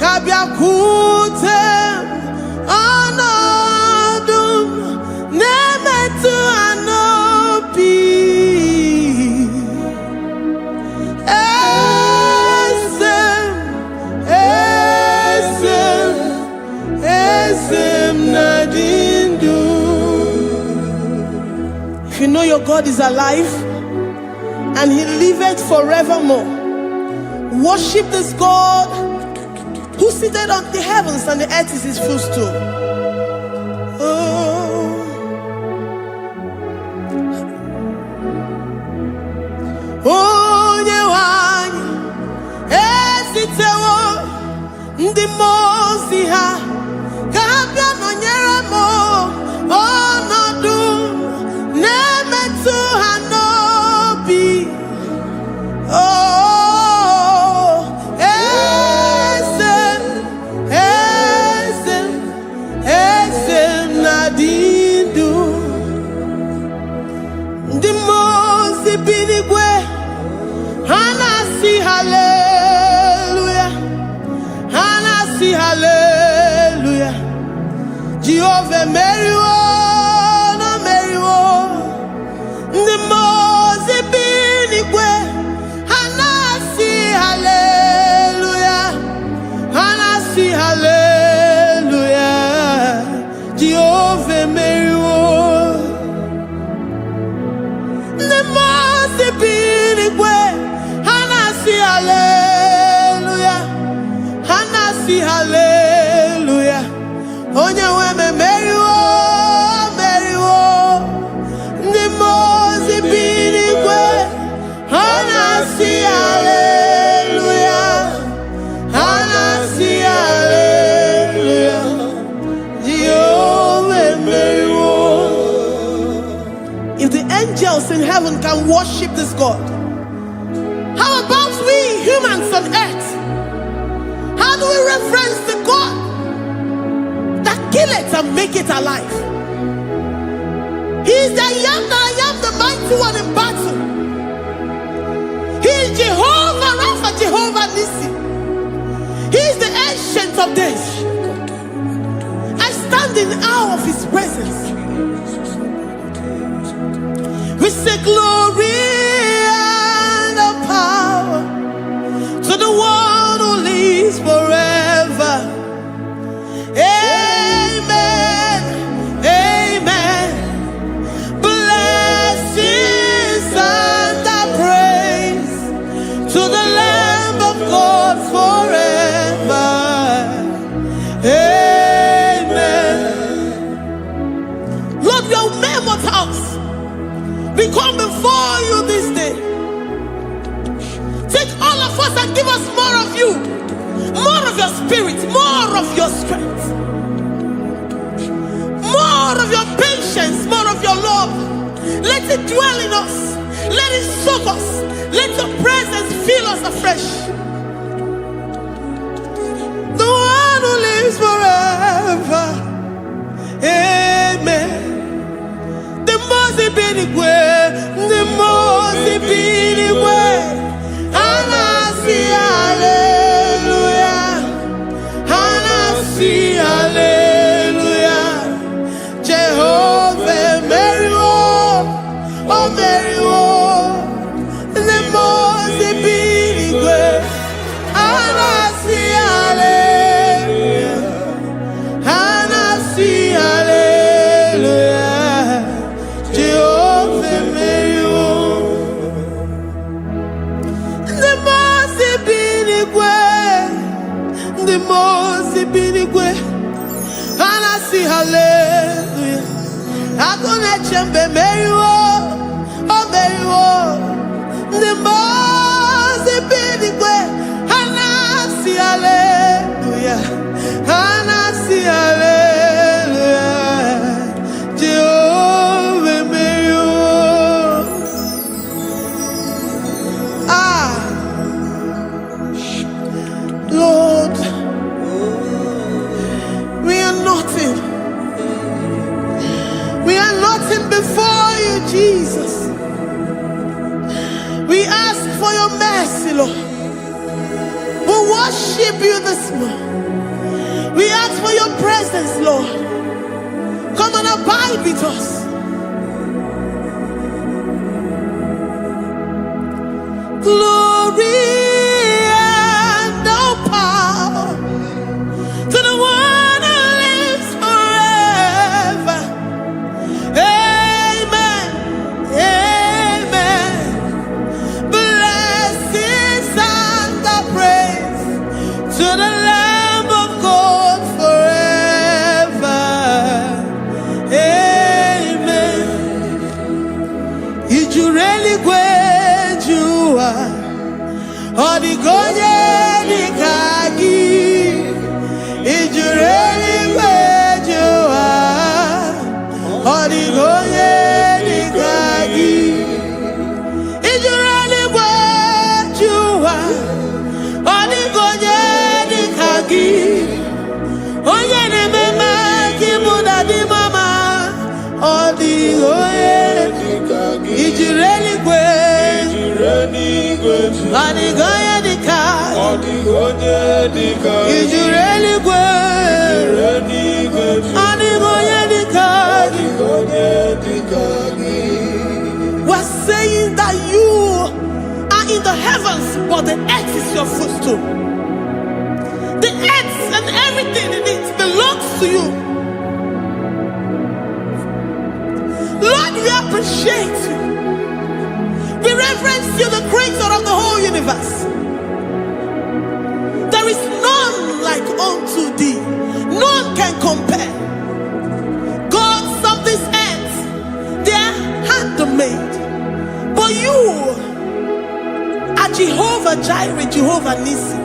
Kabiakute anadum nemetu anopi esem nadindu. If you know your God is alive and he liveth forevermore, worship this God who seated on the heavens and the earth is his footstool. Onye wanyi esitewo ndị mozi ha ka bịa nọnyere m ọnọdụ na-emetụ ha n'obi. Eze na-adịdu ndị mozi bi n'igwe ha na-asị haleluya, ha na-asị haleluya. Jehova emeriwo, na meriwo. Ndị mozi bi n'igwe ha na-asị haleluya, ha na-asị haleluya. Jehova emeriwo. Ndị mozi bi n'igwe ha na-asị haleluya, ha na-asị haleluya. Onye nwe m emeriwo, emeriwo. Ndị mozi bi n'igwe ha na-asị haleluya, ha na-asị haleluya. Jehovah emeriwo. If the angels in heaven can worship this God, how about we humans on earth? How do we reference the God that kill it and make it alive? He is the I am that I am, the mighty one in battle. He is Jehovah Rapha, Jehovah Nissi. He is the ancient of days. I stand in awe of his presence. We say glory and the power to the one who lives forever. Amen, amen. Blessings and the praise to the Lamb of God forever. Amen. Lord, we are mere mortals. We come before you this day. Take all of us and give us more of you, more of your spirit, more of your strength, more of your patience, more of your love. Let it dwell in us. Let it soak us. Let your presence fill us afresh. The one who lives forever. Amen. The mozi bi n'igwe, the mozi bi n'igwe, ha na-asị haleluya, ha na-asị haleluya. Jehova emeriwo, o meriwo. The mozi bi n'igwe, ha na-asị haleluya, ha na-asị haleluya. The mozi bi n'igwe ha na-asị haleluya. Agụ na-eche mbe meriwo, o meriwo. The mozi bi n'igwe ha na-asị haleluya, ha na-asị haleluya. Jehova emeriwo. Lord, we are nothing. We are nothing before you, Jesus. We ask for your mercy, Lord. We worship you this morning. We ask for your presence, Lord. Come and abide with us. Glory and no power to the one who lives forever. Amen, amen. Blessings and the praise to the Lamb Odigonye dikagi ijureli kwejuwa. Odigonye dikagi ijureli kwejuwa. Odigonye dikagi onye nemema kibuda di mama. Odigonye dikagi ijureli kwejuwa. Odigonye dikagi ijureli kwejuwa. Odigonye dikagi. We're saying that you are in the heavens, but the earth is your footstool. The earth and everything in it belongs to you. Lord, we appreciate you. We reverence you, the creator of the whole universe. There is none like unto thee. None can compare. Gods of this earth, they are handmade. But you are Jehovah Jireh, Jehovah Nissi,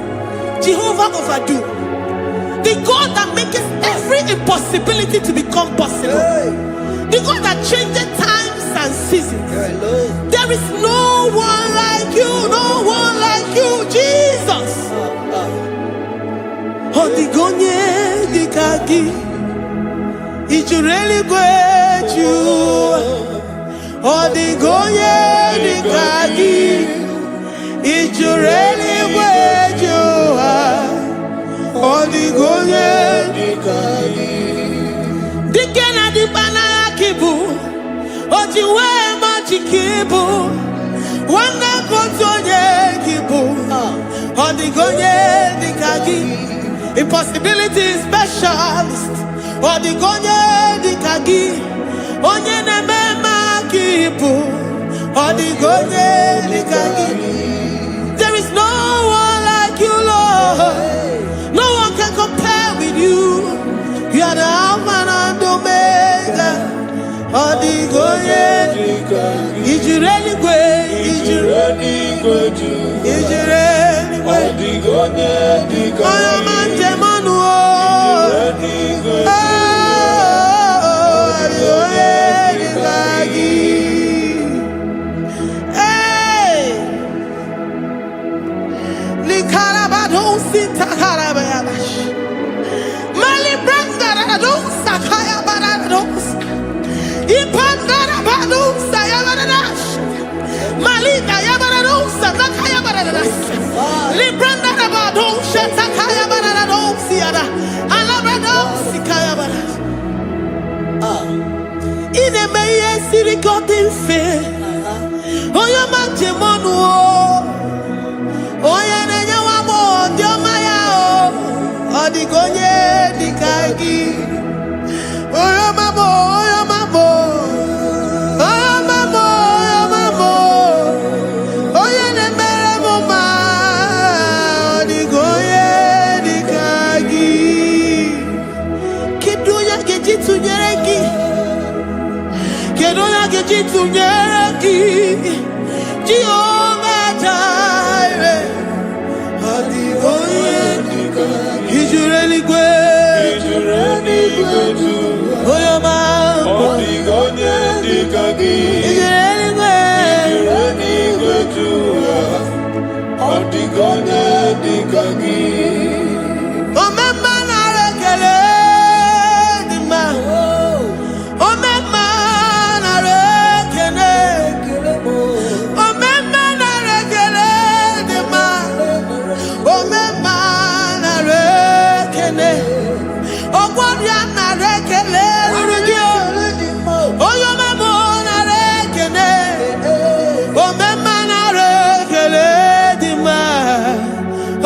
Jehovah Overdo, the God that makes every impossibility to become possible. The God that changes times and seasons. There is no one like you, no one like you, Jesus. Odigonye dikagi ijureli kwejuwa. Odigonye dikagi ijureli kwejuwa. Odigonye dikagi dikena dibana kibu ojiwe majikibu wana kotonye kibu. Odigonye dikagi impossibility specialist. Odigonye dikagi onye nemema kibu. Odigonye dikagi. There is no one like you, Lord. No one can compare with you. You are the Alpha and Omega. Odigonye ijureli kwe ijureli kwe. Odigonye dikagi oyomanje manu. Odigonye dikagi oyomamo oyomamo oyomamo oyomamo oyene mere mama. Odigonye dikagi kedoya gejitu nyereki kedoya gejitu nyereki Jehovah Jireh. Odigonye ijureli kwe oyoma. Odigonye dikagi ijureli kwe Odigonye dikagi omema na rekele dima. Omema na rekele omema na rekele dima. Omema na rekele ogwodya na rekele rudio. Oyoma mo na rekele omema na rekele dima.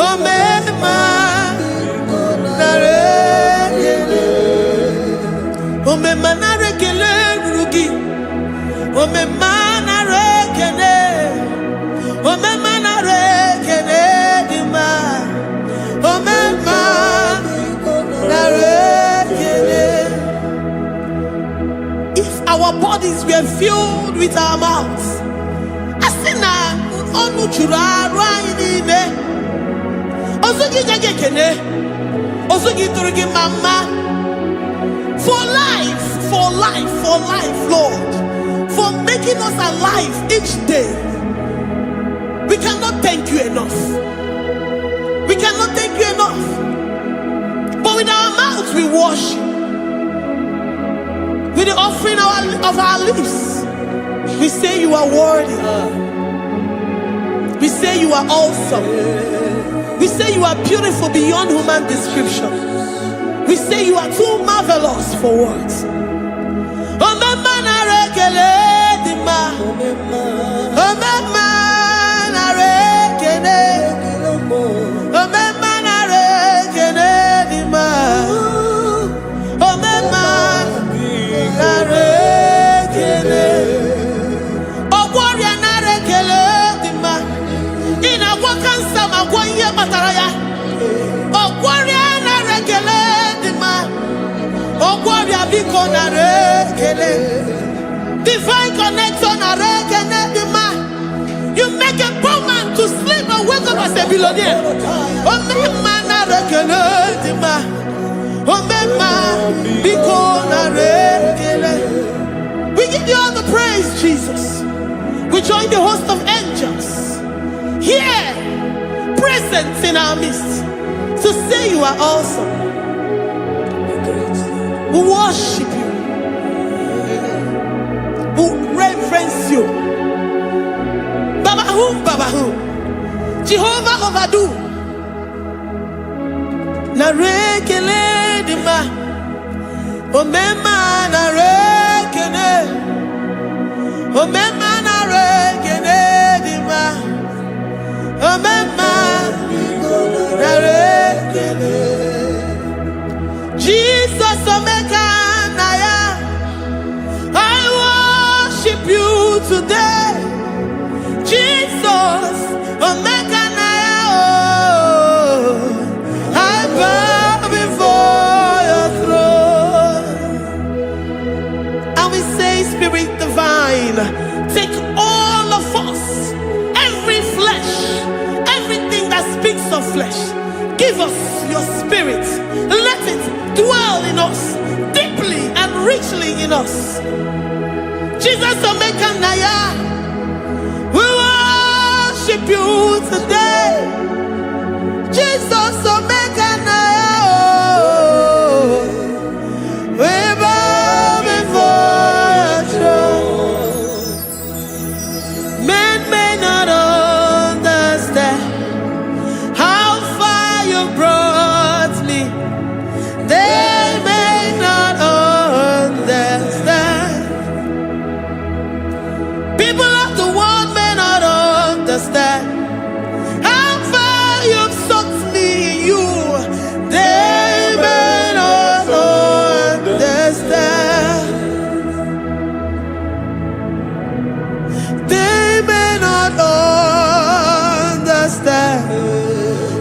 Omema na rekele omema na rekele rugi. Omema na rekele omema na rekele dima. Omema na rekele. If our bodies were filled with our mouths, asina onu chura rainine. Osugi jagekene. Osugi turugi mama. For life, Lord. For making us alive each day. We cannot thank you enough. We cannot thank you enough. But with our mouths we worship. With the offering of our lips, we say you are worthy. We say you are awesome. We say you are beautiful beyond human description. We say you are too marvelous for words. Divine connection. You make a poor man to sleep and wake up as a billionaire. We give you all the praise, Jesus. We join the host of angels here, present in our midst, to say you are awesome. We worship you. We reverence you. Baba who? Jehovah overdo. Narekele dima. Omema narekele. Omema narekele dima. Omema narekele. Jesus omeka naya. I worship you today. Jesus omeka naya. I bow before your throne. And we say, Spirit divine, take all of us, every flesh, everything that speaks of flesh. Give us your spirit. Let it dwell in us, deeply and richly in us. Jesus omeka naya. We worship you today. Jesus omeka naya. We bow before your throne. Men may not understand how far you brought me. They may not understand. People of the world may not understand how far you've sucked me in you. They may not understand. They may not understand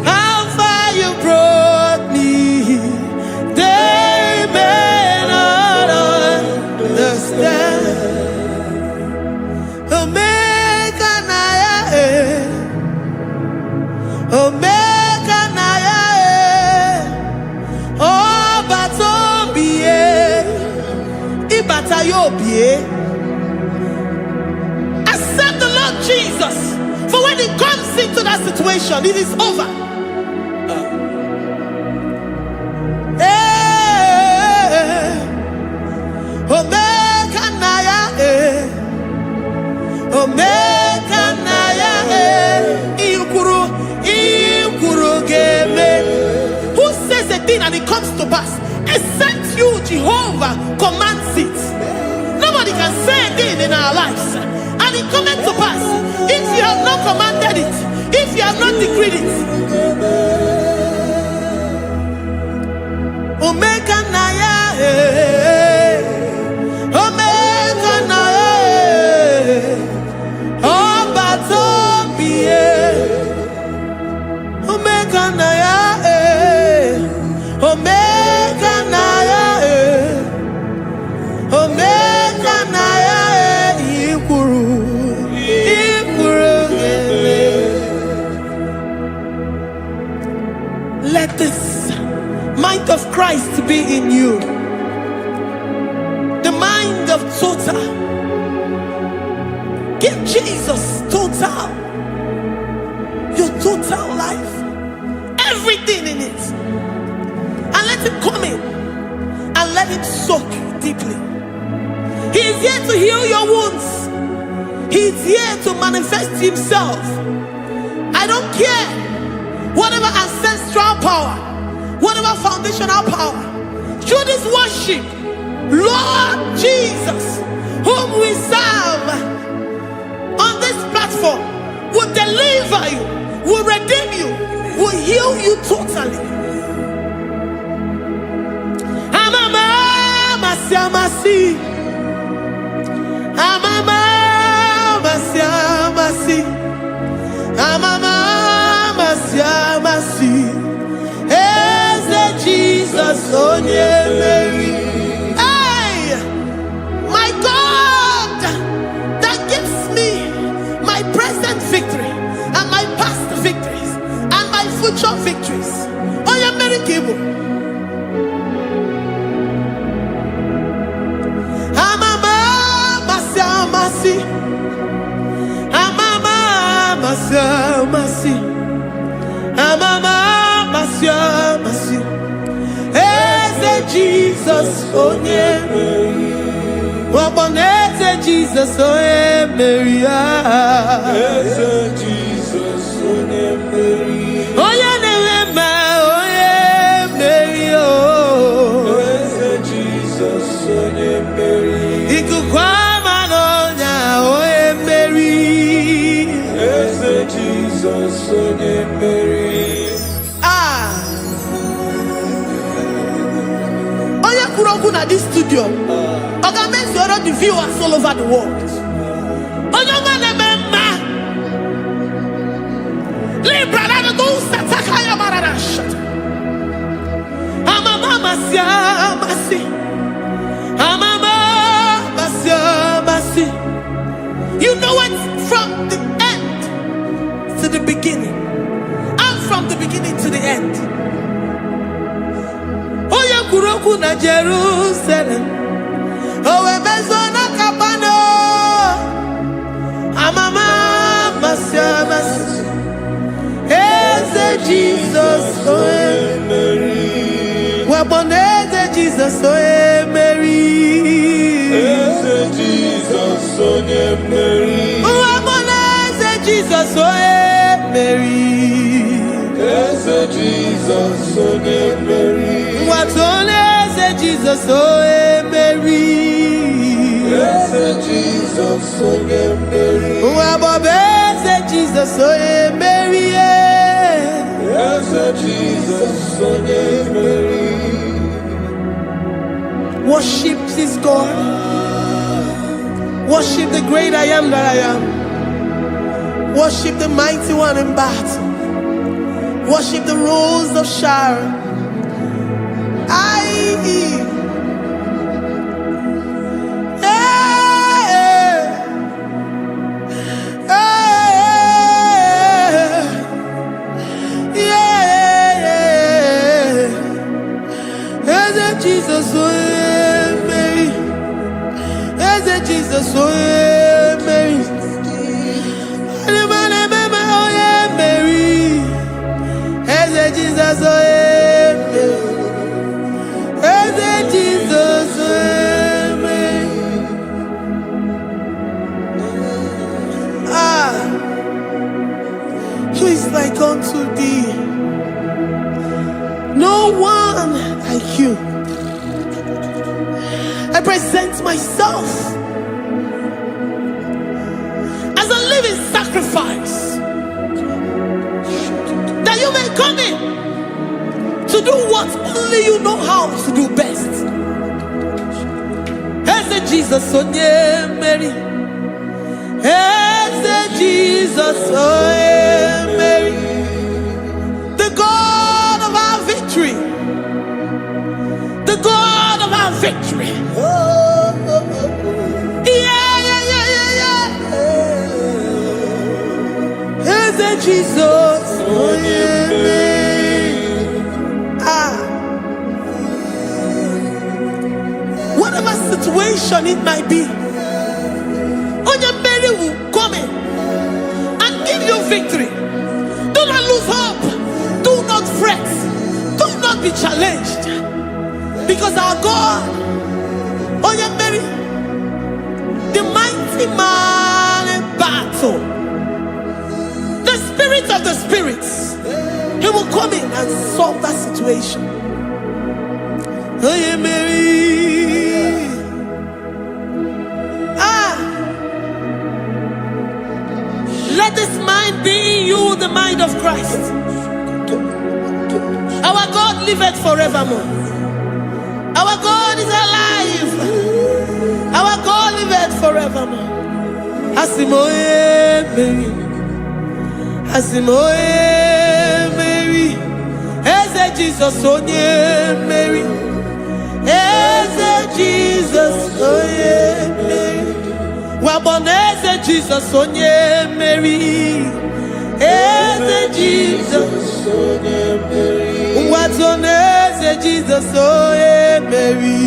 how far you brought me. They may not understand. Omeka naya, Omeka naya, obata-obie, ibata-obie. Accept the Lord Jesus, for when He comes into that situation, it is over. Omeka naya, Omeka naya, ikuru geme. Who says a thing and it comes to pass? Except you, Jehovah, commands it. Nobody can say a thing in our lives and it comes to pass if you have not commanded it, if you have not decreed it. Omeka naya, Omeka naya, obata-obie, Omeka naya, Omeka naya, Omeka naya, ikuru geme. Christ to be in you. The mind of total. Give Jesus total. Your total life. Everything in it. And let him come in. And let him soak deeply. He is here to heal your wounds. He is here to manifest himself. I don't care. Whatever ancestral power, whatever foundational power, through this worship, Lord Jesus, whom we serve on this platform, will deliver you, will redeem you, will heal you totally. Amama siamasi, amama siamasi, amama siamasi. Eze Jesus onye Mary. Hey, my God, that gives me my present victory and my past victories and my future victories. Onye Mary Kibo. Amama masiamasi, amama masiamasi, amama masiamasi. Eze Jesus onye Mary. Waboneze Jesus onye Mary. Eze Jesus onye Mary. Onye na-eme onye Mary. Eze Jesus onye Mary. Ikukwama n'ọnya onye Mary. Eze Jesus onye Mary. Onye kwuru okwu na this studio, ọ ga-emezuoro the viewers all over the world. Onye ọma na-eme mma. Libra na do sataka ya marara shata. Amama masi. Amama masi. You know it from the end to the beginning, and from the beginning to the end. Oya kuroku na Jerusalem, owe bezona kapano. Amama masi. Eze Jesus oye Mary. Waboneze Jesus oye Mary. Eze Jesus onye Mary. Waboneze Jesus oye Mary. Eze Jesus onye Mary. Watoneze Jesus oye Mary. Eze Jesus onye Mary. Wabobeze Jesus oye Mary. Eze Jesus onye Mary. Worship this God. Worship the great I am that I am. Worship the mighty one in battle. Worship the rose of Sharon. Jesus, oh Mary. Eze Jesus, oh Mary. Mary. Eze Jesus, oh Mary. Eze Jesus, oh Mary. Who is like unto thee? No one like you. I present myself as a living sacrifice, that you may come in to do what only you know how to do best. As a Jesus, oh yeah, Mary. As a Jesus, oh yeah, Mary. The God of our victory. The God of our victory. Jesus, oh yeah, situation it might be, Onyamere will come in and give you victory. Do not lose hope. Do not fret. Do not be challenged. Because our God, Onyamere, the mighty man in battle, the spirit of the spirits, he will come in and solve that situation. Onyamere. Let this mind be in you, the mind of Christ. Our God liveth forevermore. Our God is alive. Our God liveth forevermore. Asimoye Mary. Asimoye Mary. Eze Jesus onye Mary. Eze Jesus onye Mary. Waboneze Jesus onye Mary. Eze Jesus onye Mary. Watoneze Jesus onye Mary.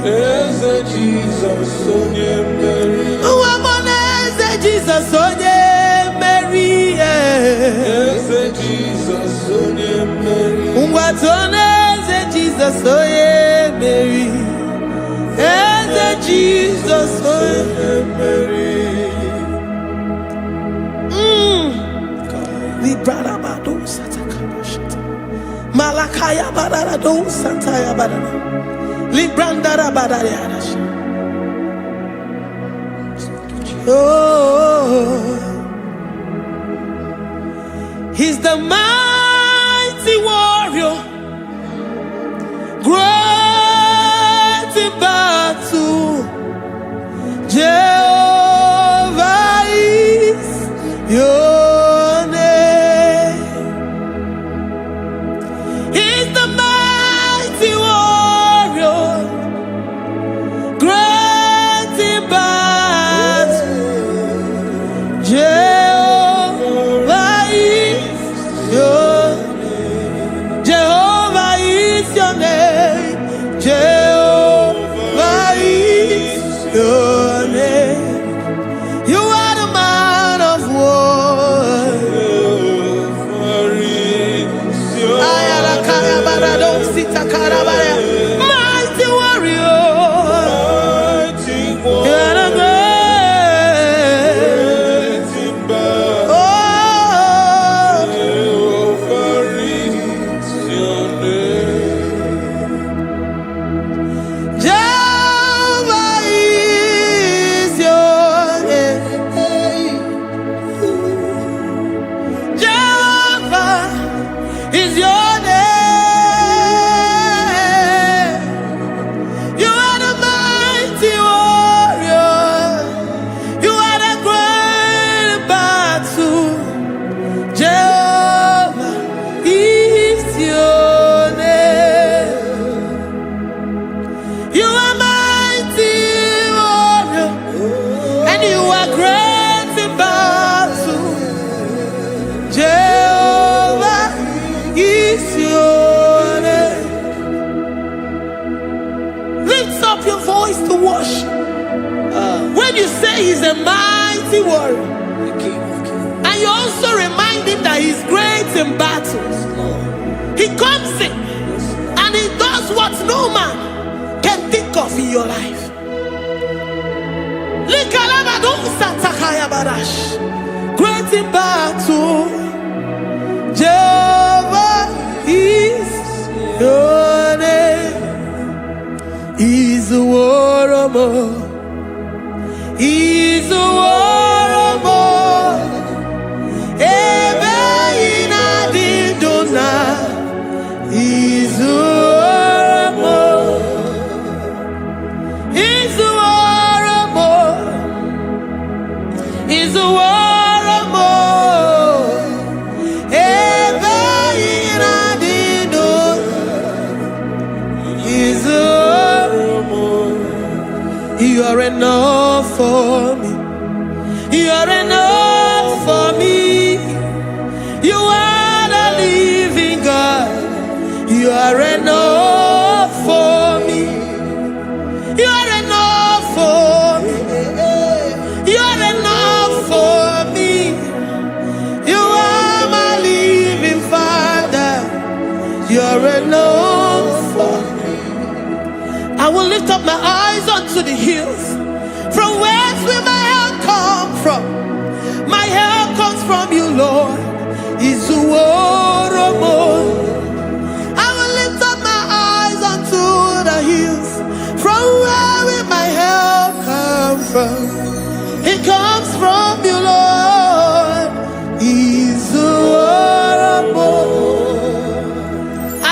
Eze Jesus onye Mary. Waboneze Jesus onye Mary. Eze Jesus onye Mary. Watoneze Jesus onye Mary. Eze Jesus onye Mary. Librada bado satakabashata. Malakaya badara do santaya badara. Librandara badara yadash. Oh, he's the mighty warrior, great in battle. Jehovah is your name. He's the mighty warrior, great in battle. Jehovah is your name. Jehovah is your name. Jehovah is your name. You are the man of war. Jehovah is your name. Mighty warrior. Mighty You are the great. great in battle. Oh, Jehovah is your name. Jehovah is your name. Jehovah is your name. You are the mighty warrior. You are the great battle. Jehovah is your name. You are mighty warrior, and you are great in battle. Jehovah is your name. Lift up your voice to worship. When you say he's a mighty warrior, and you also remind him that he's great in battles, he comes in and he does what no man can think of in your life. Great in battle, Jehovah is your name. He's a warrior. He's a warrior. Ebe inadidona. He's a warrior. He's a warrior. He's a warrior. Ebe inadidona. He's a warrior. You are enough for me. You are enough for me. You are the living God. You are enough for me. You are I will lift up my eyes unto the hills. From whence will my help come from? My help comes from you, Lord. I will lift up my eyes unto the hills. From where will my help come from? It comes from you, Lord.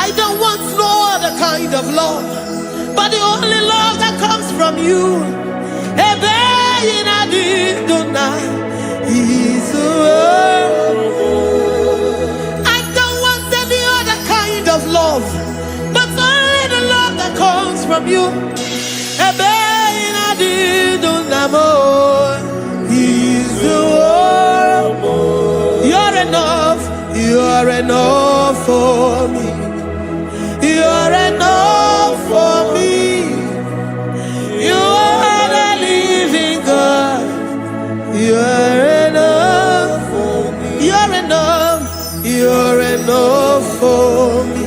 I don't want no other kind of love, but the only love that comes from you. I don't want any other kind of love, but only the love that comes from you. You're enough, you're enough for me. You're enough for me. You are the living God. You're enough for me. You're enough. You're enough for me.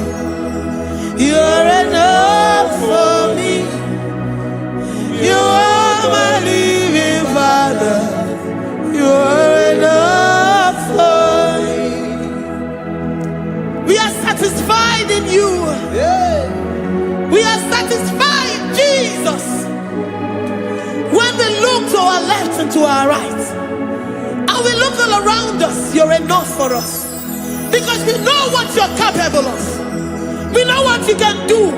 You're enough for me. You are my living Father. You're enough for me. We are satisfied in you. We are satisfied in Jesus. When we look to our left and to our right, and we look all around us, you're enough for us. Because we know what you're capable of. We know what you can do.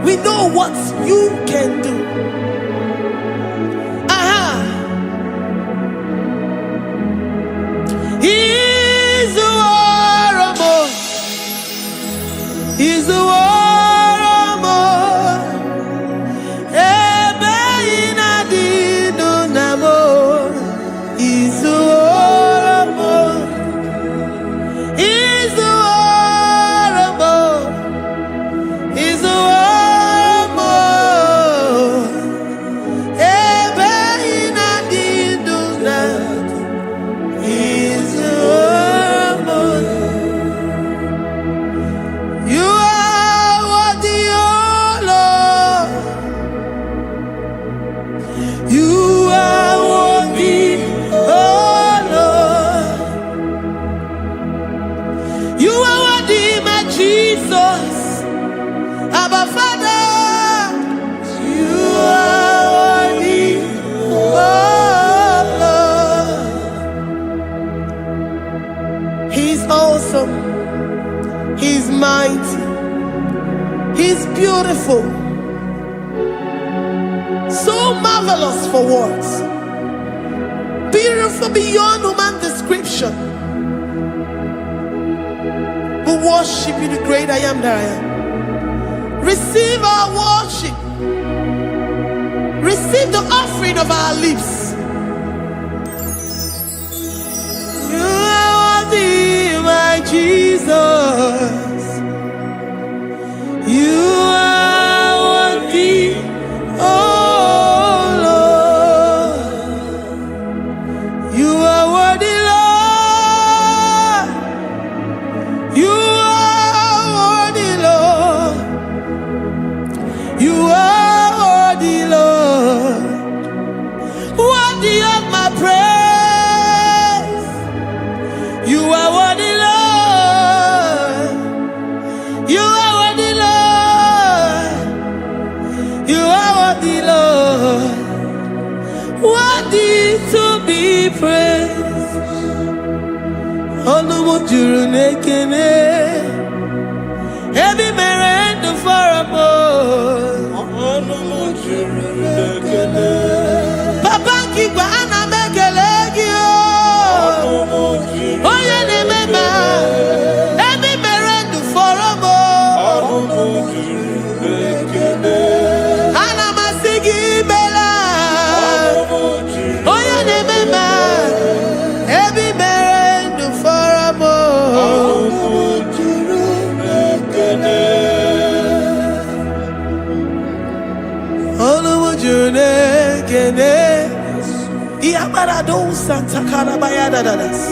We know what you can do. He's the war. He's the war. He's mighty. He's beautiful. So marvelous for words. Beautiful beyond human description. We worship you, the great I am that I am. Receive our worship. Receive the offering of our lips. You are worthy, my Jesus. You are worthy, oh Lord. You are worthy, Lord. You are worthy, Lord. You are worthy, Lord. Worthy of my praise. You are worthy, Lord. You are worthy, Lord. You are worthy, Lord. Worthy to be praised. Olumujuru nekene. Every man the farabos. Olumujuru nekene. Papa kiba anabekele yo. Oye ne mema. Every man the farabos. Olumujuru nekene. Anamasigi bela. Oye ne mema. Every man the farabos. Olumujuru nekene. Olumujuru nekene. Yabarado Santa Calabaya dadas.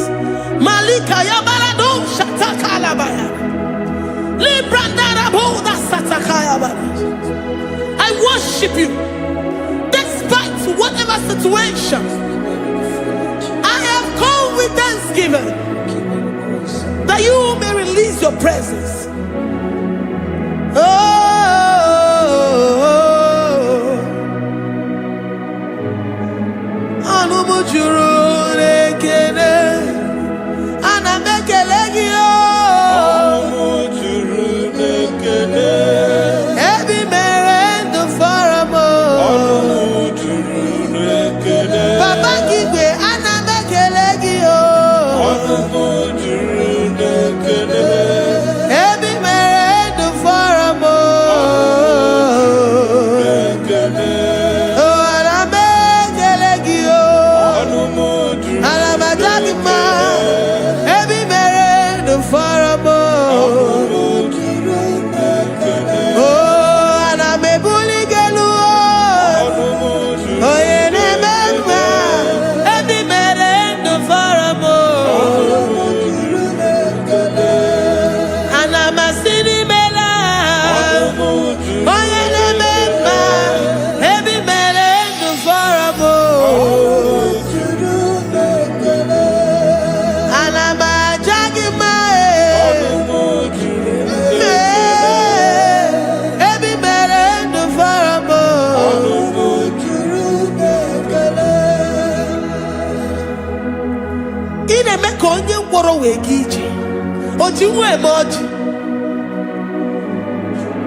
Malika Yabarado Shata Calabaya. Libranda Raboda Satakaya. worship you despite whatever situation. I have come with thanksgiving that you may release your presence.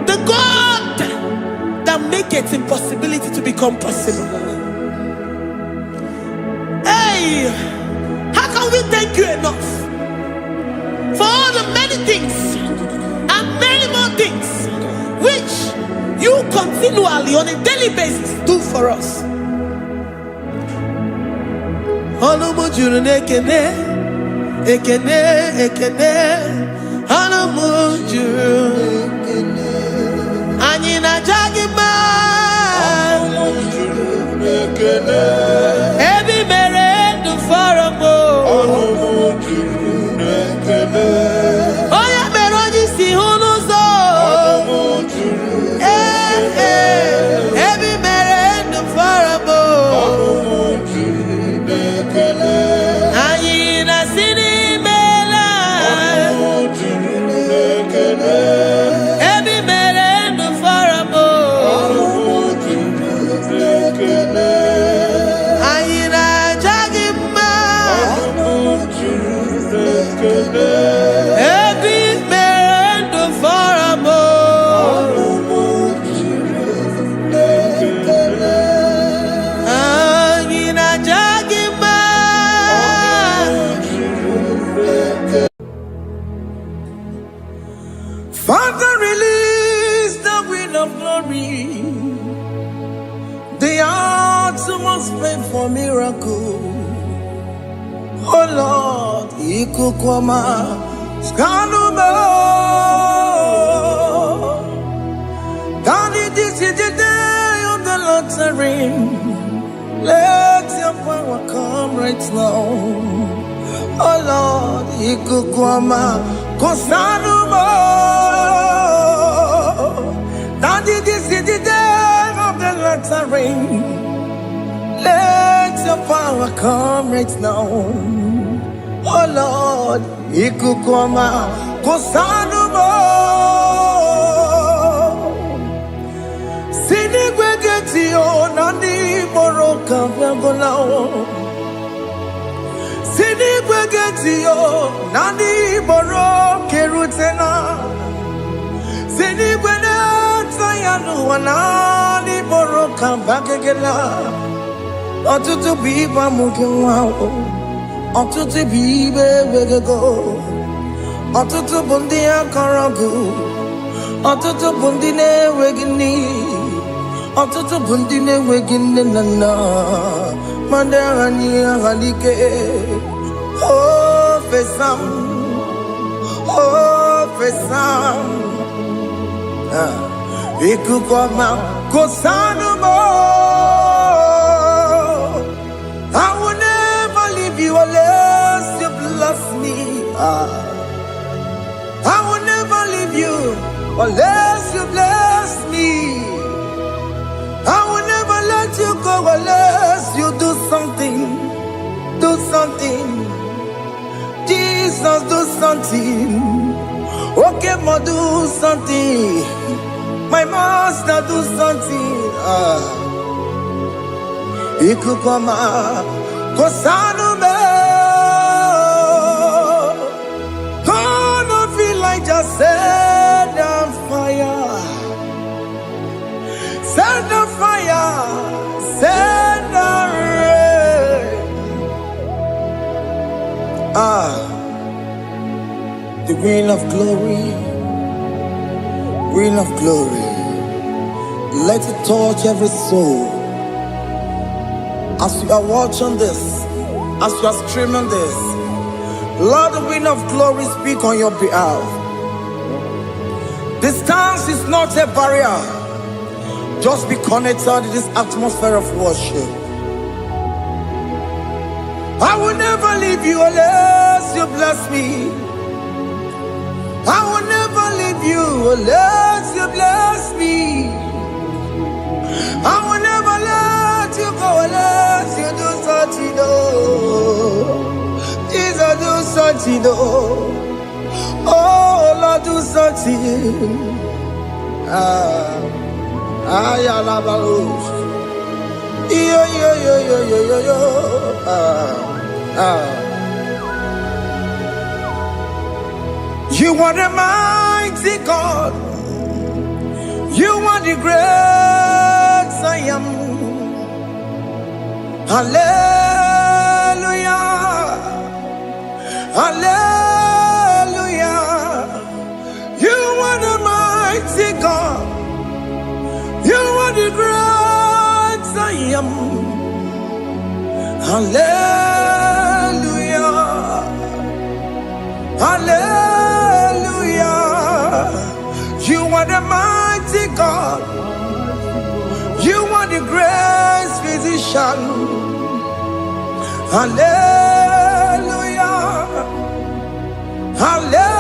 The God that maketh impossibility to become possible. Hey, how can we thank you enough for all the many things and many more things which you continually on a daily basis do for us? Ekene, ekene, anamujuru. Anyina jagima. Ekene. Ebi mere du faramo. Anamujuru ekene. Oya meroji si hunuzo. Anamujuru. Ebi mere du faramo. Anamujuru ekene. Anyina sini. Father, release the wind of glory. The hearts must pray for miracle. Oh Lord, Ikukwama, Skanuma. Daddy, this is the day of the Lord's ring. Let your power come right now. Oh Lord, Ikukwama, Kosanuma. Daddy, this is the day of the Lord's ring. Let your power come right now. Oh Lord, Ikukwama, Kosanuma. Sini gwegeti o nani moroka vyangolao. Sini gwegeti o nani moroke rutena. Sini gwena tayanu wanani moroka bagegela. Otutu biba mukiwao. Otutu bibe wegego. Otutu bundi akaragu. Otutu bundi ne wegini. Otutu bundi ne wegini nana. Mandani halike. Oh fesam. Oh fesam. Ikukwama kosanuma. I will never leave you unless you bless me. I will never leave you unless you bless me. something. Okay, ma do something. My master do something. Ikukoma kosanu me. Gonna feel like just set on fire. Set on fire. Set on rain. The wind of glory. Wind of glory. Let it touch every soul. As you are watching this, as you are streaming this, Lord, the wind of glory speak on your behalf. Distance is not a barrier. Just be connected to this atmosphere of worship. I will never leave you unless you bless me. I will never leave you unless you bless me. I will never let you go unless you do something. Jesus, do something. Oh, Lord, do something. You are the mighty God. You are the great I am. Hallelujah. Hallelujah. You are the mighty God. You are the great I am. Hallelujah. Hallelujah. You are the mighty God. You are the great physician. Hallelujah. Hallelujah.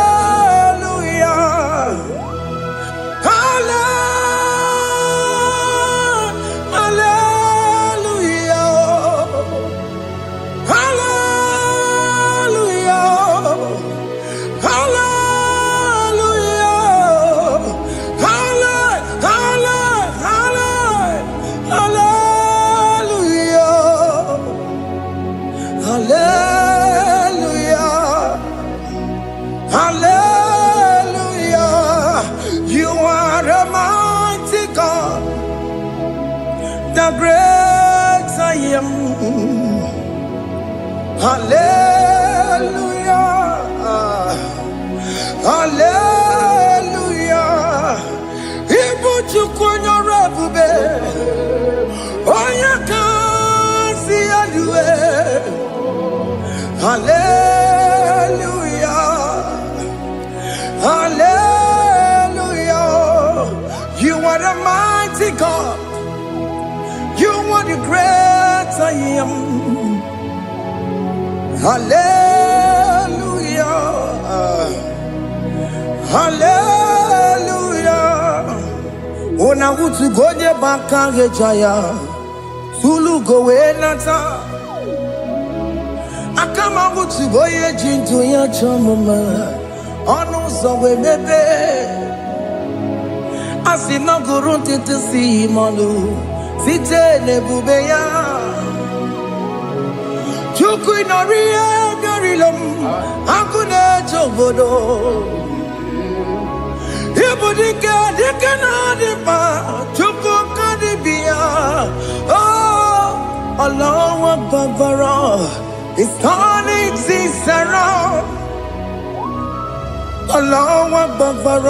The great I am. Hallelujah. Hallelujah. Ibu chukwanya rabube. Oya kasi alue. Hallelujah. Hallelujah. You are the mighty God. You are the great I am. Hallelujah. Hallelujah. Ona utu goje bakange jaya. Sulu gowe nata. Akama utu goye jinto ya chamama. Ono sowe bebe. Asina gurunti tisi manu. Site nebubeya Chuku inoria garilom Akune chobodo Ibudika dikana dipa Chuku kadibia Oh Allah Akbar It's turning things around Allah Akbar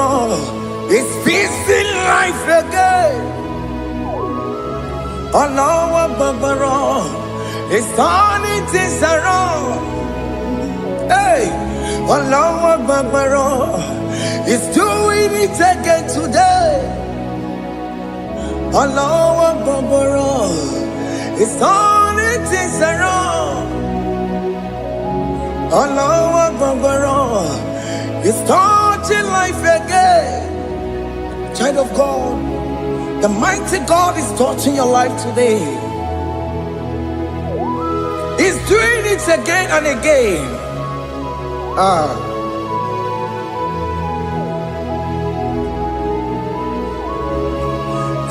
It's fixing life again Allah Akbar, it's turning things around. Hey, Allah Akbar, it's doing it again today. Allah Akbar, it's turning things around. Allah Akbar, it's touching life again. Child of God, the mighty God is touching your life today. He's doing it again and again.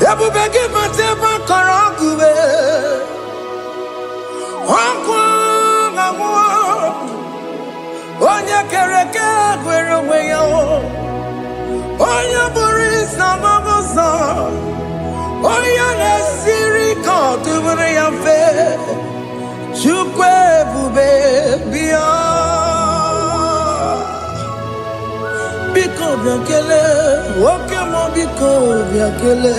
Ebubegi mateba karangube. Wankwa ngwa. Onya kereke gwero weyo. Onya boris na mabosa. Onya nesiri kotubure yamfe. Chukwe bube biya. Biko biakele, woke mo biko biakele.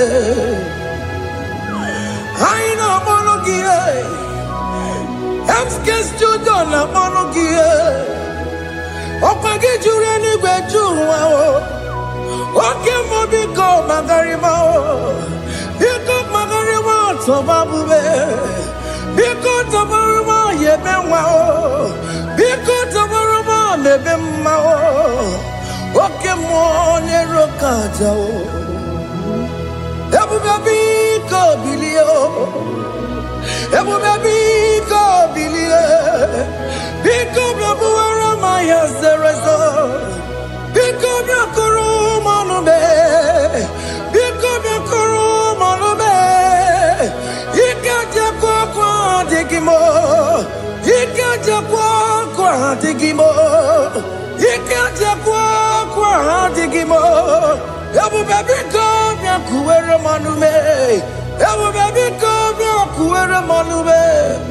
Aina monogie, emske studio na monogie. Okage jure ni gbejuwa o. Woke mo biko magarima o. Biko magarima toba bube. Biko toba yebenwa o. Biko toba mebemma o. Oke mone rokaja o. Ebu baby ko bilio. Ebu baby ko bilie. Biko babu ara maya zerezo. Biko bakuru manube. Biko bakuru manube. Ikaja kwa digimo. Ikaja kwa digimo. Ikaja kwa digimo. Ebu baby come ya kuwere manume. Ebu baby come ya kuwere manume.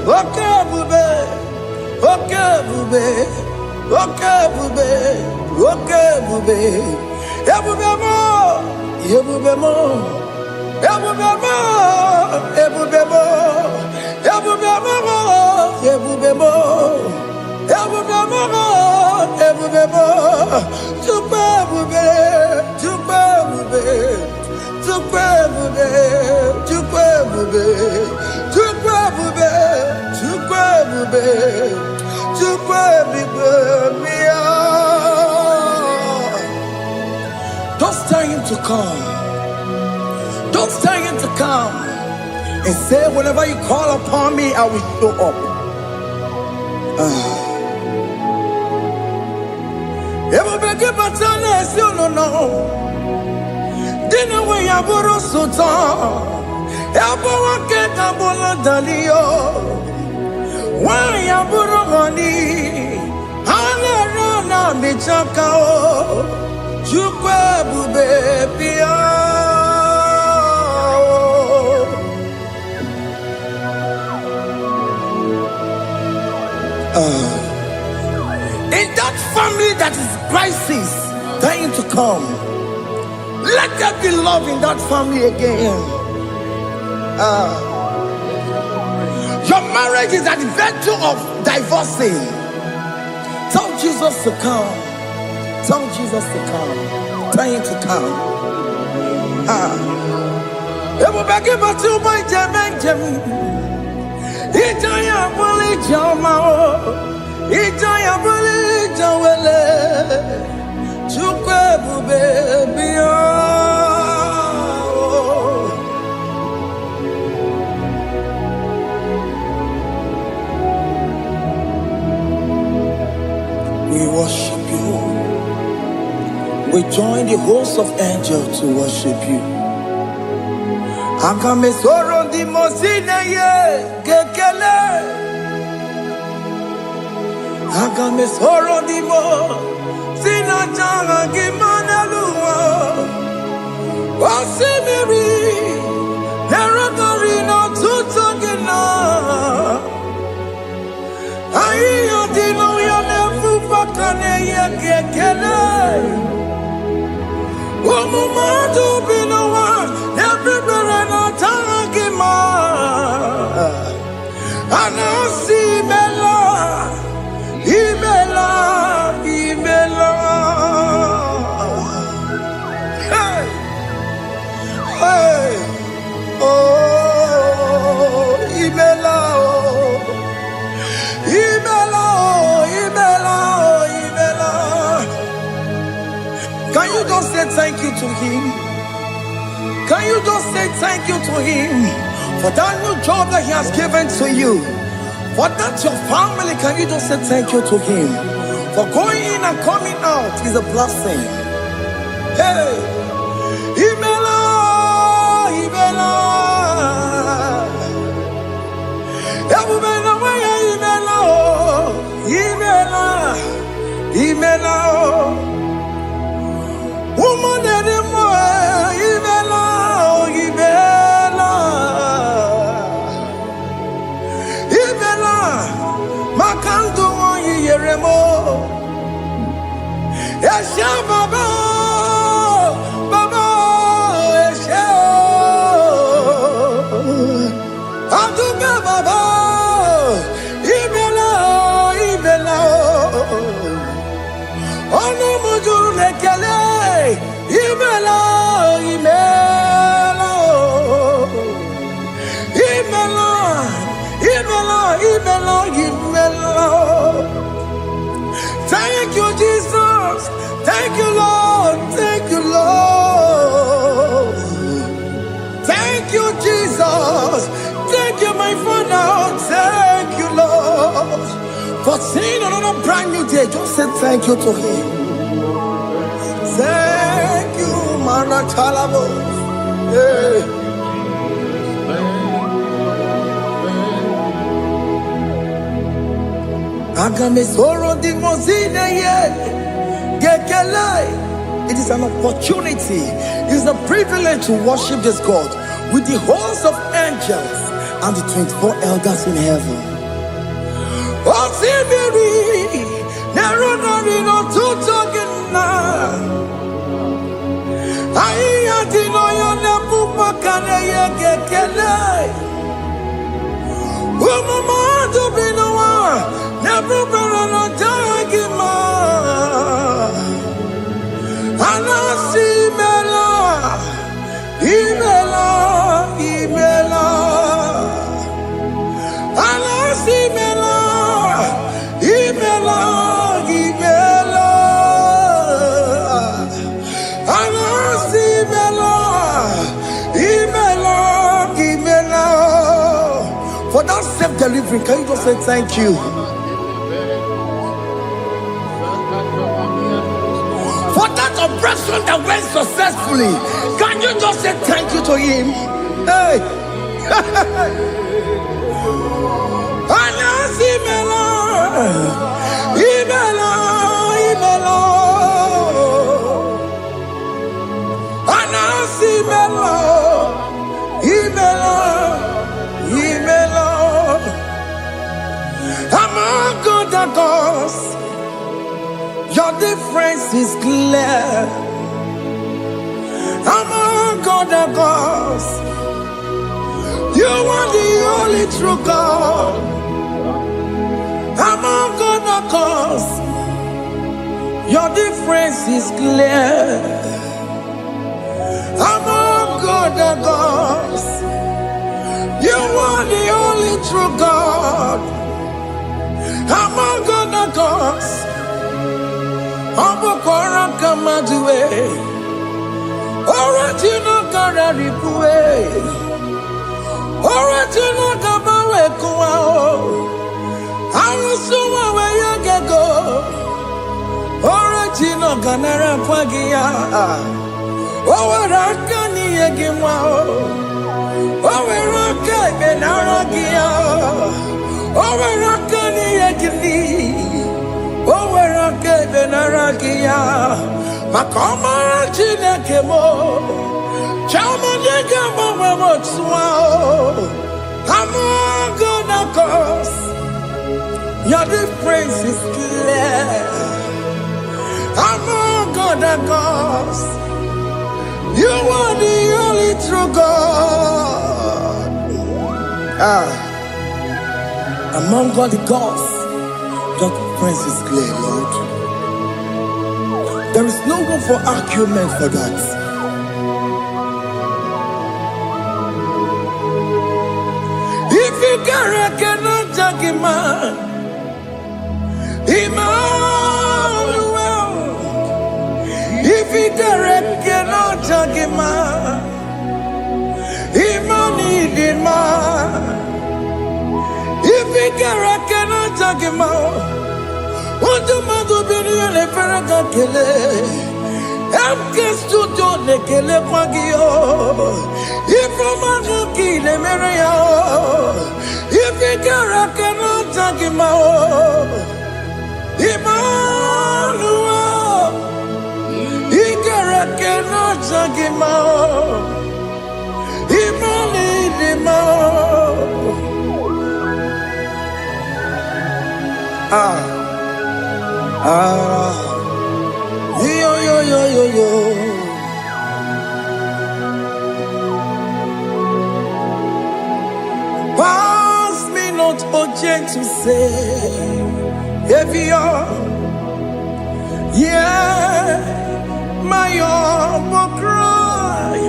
Oke bube. Oke bube. Oke bube. Oke bube. Ebu bemo. Ebu bemo. Ebu bemo. Ebu bemo. Ebu bemo. Ebu bemo. Ebu bemo. Ebu bemo. Tupe bube. Tupe bube. Tupe bube. Tupe bube. Tupe bube. Tupe bube. Tupe bube. Mia. Don't stay him to come. Don't stay him to come. And say, whenever you call upon me, I will show up. Ebubeke batane si no. Dina we yaboro sultan. Ebo wake kabola dalio. Wa yaboro ngani. Hana rana michaka o. Chukwe bube pia. In that family that is crisis, dying to come, let there be love in that family again. Your marriage is at the verge of divorcing. Tell Jesus to come. Tell Jesus to come. Dying to come. It will be given to my Jemen. Ijaya buli jamao. Ijaya buli jawele. Chukwe bube biya. We worship you. We join the host of angels to worship you. Akame soro di mosine ye kekele. Akame soro di mo sina changa kimana luwa. Osimiri nerogori no tutogina. Ayo dino ya nefu fakane ye kekele. Omumadu binowa everybody no tangima. Anasi bela, ibela, ibela. Hey, hey, oh, ibela, oh, ibela, oh, ibela, oh, ibela. Can you just say thank you to him? Can you just say thank you to him for that new job that he has given to you? For that your family, can you just say thank you to him? For going in and coming out is a blessing. Hey, Imela, ibela. Ebubela waya ibela oh, ibela, ibela oh. Woman edemo ibela oh, ibela, ibela. Makandu oh yeremo. Esha baba, baba esha. Aduga baba, ibela, ibela. Ono mujuru lekele, ibela, ibela. Ibela, ibela, ibela, ibela. Thank you, Jesus. Thank you, Lord. Thank you, Lord. Thank you, Jesus. Thank you, my Father. Thank you, Lord. For seeing another brand new day, just say thank you to Him. Thank you, Manatalabo. Yeah. It is an opportunity, it is a privilege to worship this God with the host of angels and the 24 elders in heaven. For that self-delivery, can you just say thank you? For that oppression that went successfully, can you just say thank you to Him? Hey! Among other gods, your difference is clear. Among other gods, you are the only true God. Among other gods, your difference is clear. Among other gods, you are the only true God. Among other gods, Abokora Kamadue, original Kararipue, original Kabawe Kuao, Arusuma Wayagego, original Ganara Kwagia, Owarakani Yagimao, Owaraka Benaragia. Owarakani yagini, owarake benaragia, makoma chinekemo, chama negamo wemotswao. Among other gods, your difference is clear. Among other gods, you are the only true God. Among all the gods, your difference is clear, Lord. There is no room for argument for that. If you cannot judge him, Emmanuel. If you cannot judge him, Emmanuel. If you cannot judge him, what do you do? Be the Faragakele. I'm just to do the Kele Pagio. If I'm a kid, I'm a if you cannot take him out, Emmanuel, he cannot take him out, yo. Pass me not object to say, if you're, yeah, my will cry.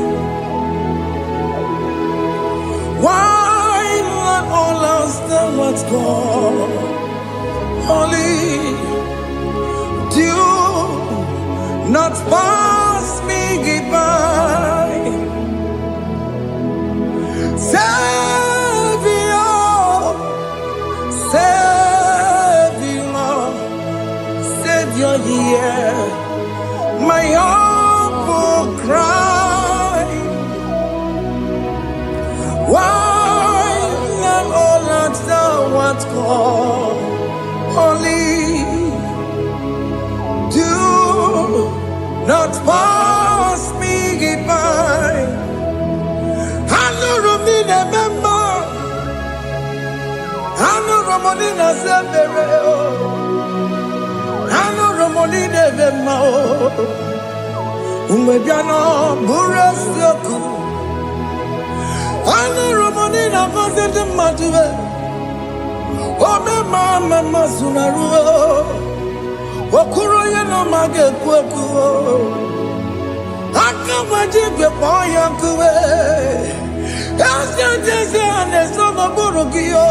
Why not all else than what's gone? Only do not pass me goodbye. Savior, here, my heart will cry. Why not all answer what's called? Only do not pass me goodbye. I know me remember. I know Ramonina Severo. I know Ramonina Vemao. Umebiano Burasioku. I know Ramonina Vaset Matue. Oh, Mama Masunaru. Okuro Yano Mage Kweku. I can't imagine the boy Yankue. There's no Borogio.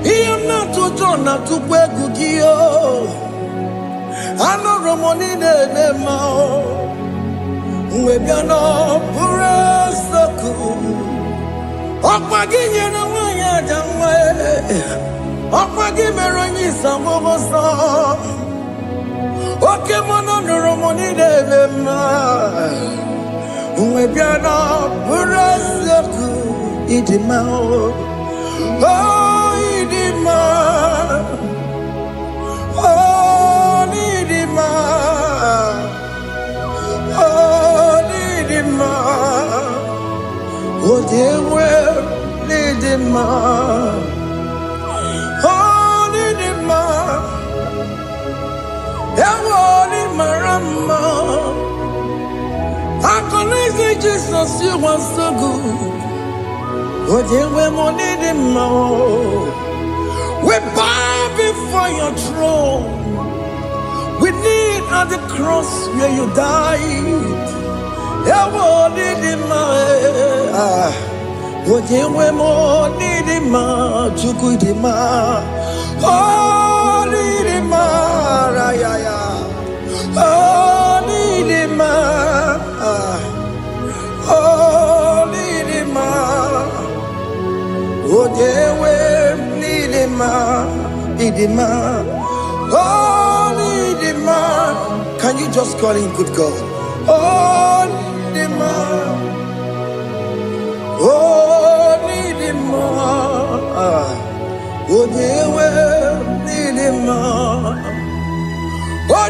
He am not to turn up to Quegugio. I know Ramonine Mao. Webiano Burasoku. Opagin and Waya Jamwe. Opagin Meroni Samosa. Okay, Mono Ramonine Mao. Webiano Burasoku. Idimao. Oh, Idima. Oh, Idima. Oh, Idima. Oh, dear, well, Idima. Oh, Idima. Ewoni Marama. I can say Jesus, you are so good. Oh, dear, we need him more. We bow before your throne. We need at the cross where you died. Yeah, we need him more. Oh, dear, we need him more. Chukwu him more. Oh, need him more. Oh, need him more. Oh, need him more. Oh, dear, we need him, oh, need him. Can you just call him good God? Oh, need him, oh, need him, oh, dear, we need him, oh,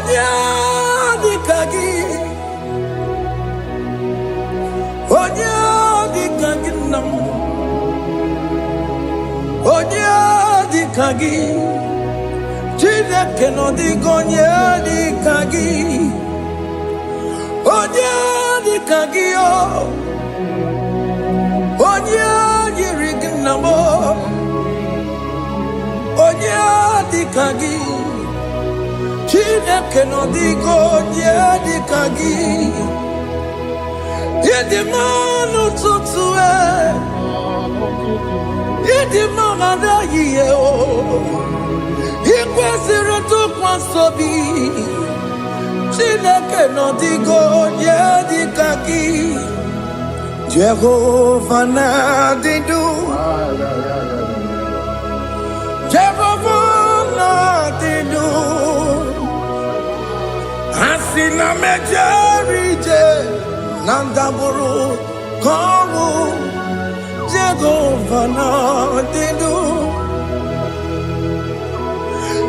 dear, the Kagi, oh, dear, the Kagi, no. Onya di kagi, chine keno di gonye di kagi. Onya di kagi o, onya yirignamo. Onya di kagi, chine keno di gonye di kagi. Yedi manu tutue. Yedi mama da ye o, ikwesiri to kwasobi. Chineke no digo ye di kaki. Jehovah na didu, Jehovah na didu. Asina mejerije nandaburu. Kamu Jehovah Nadidu,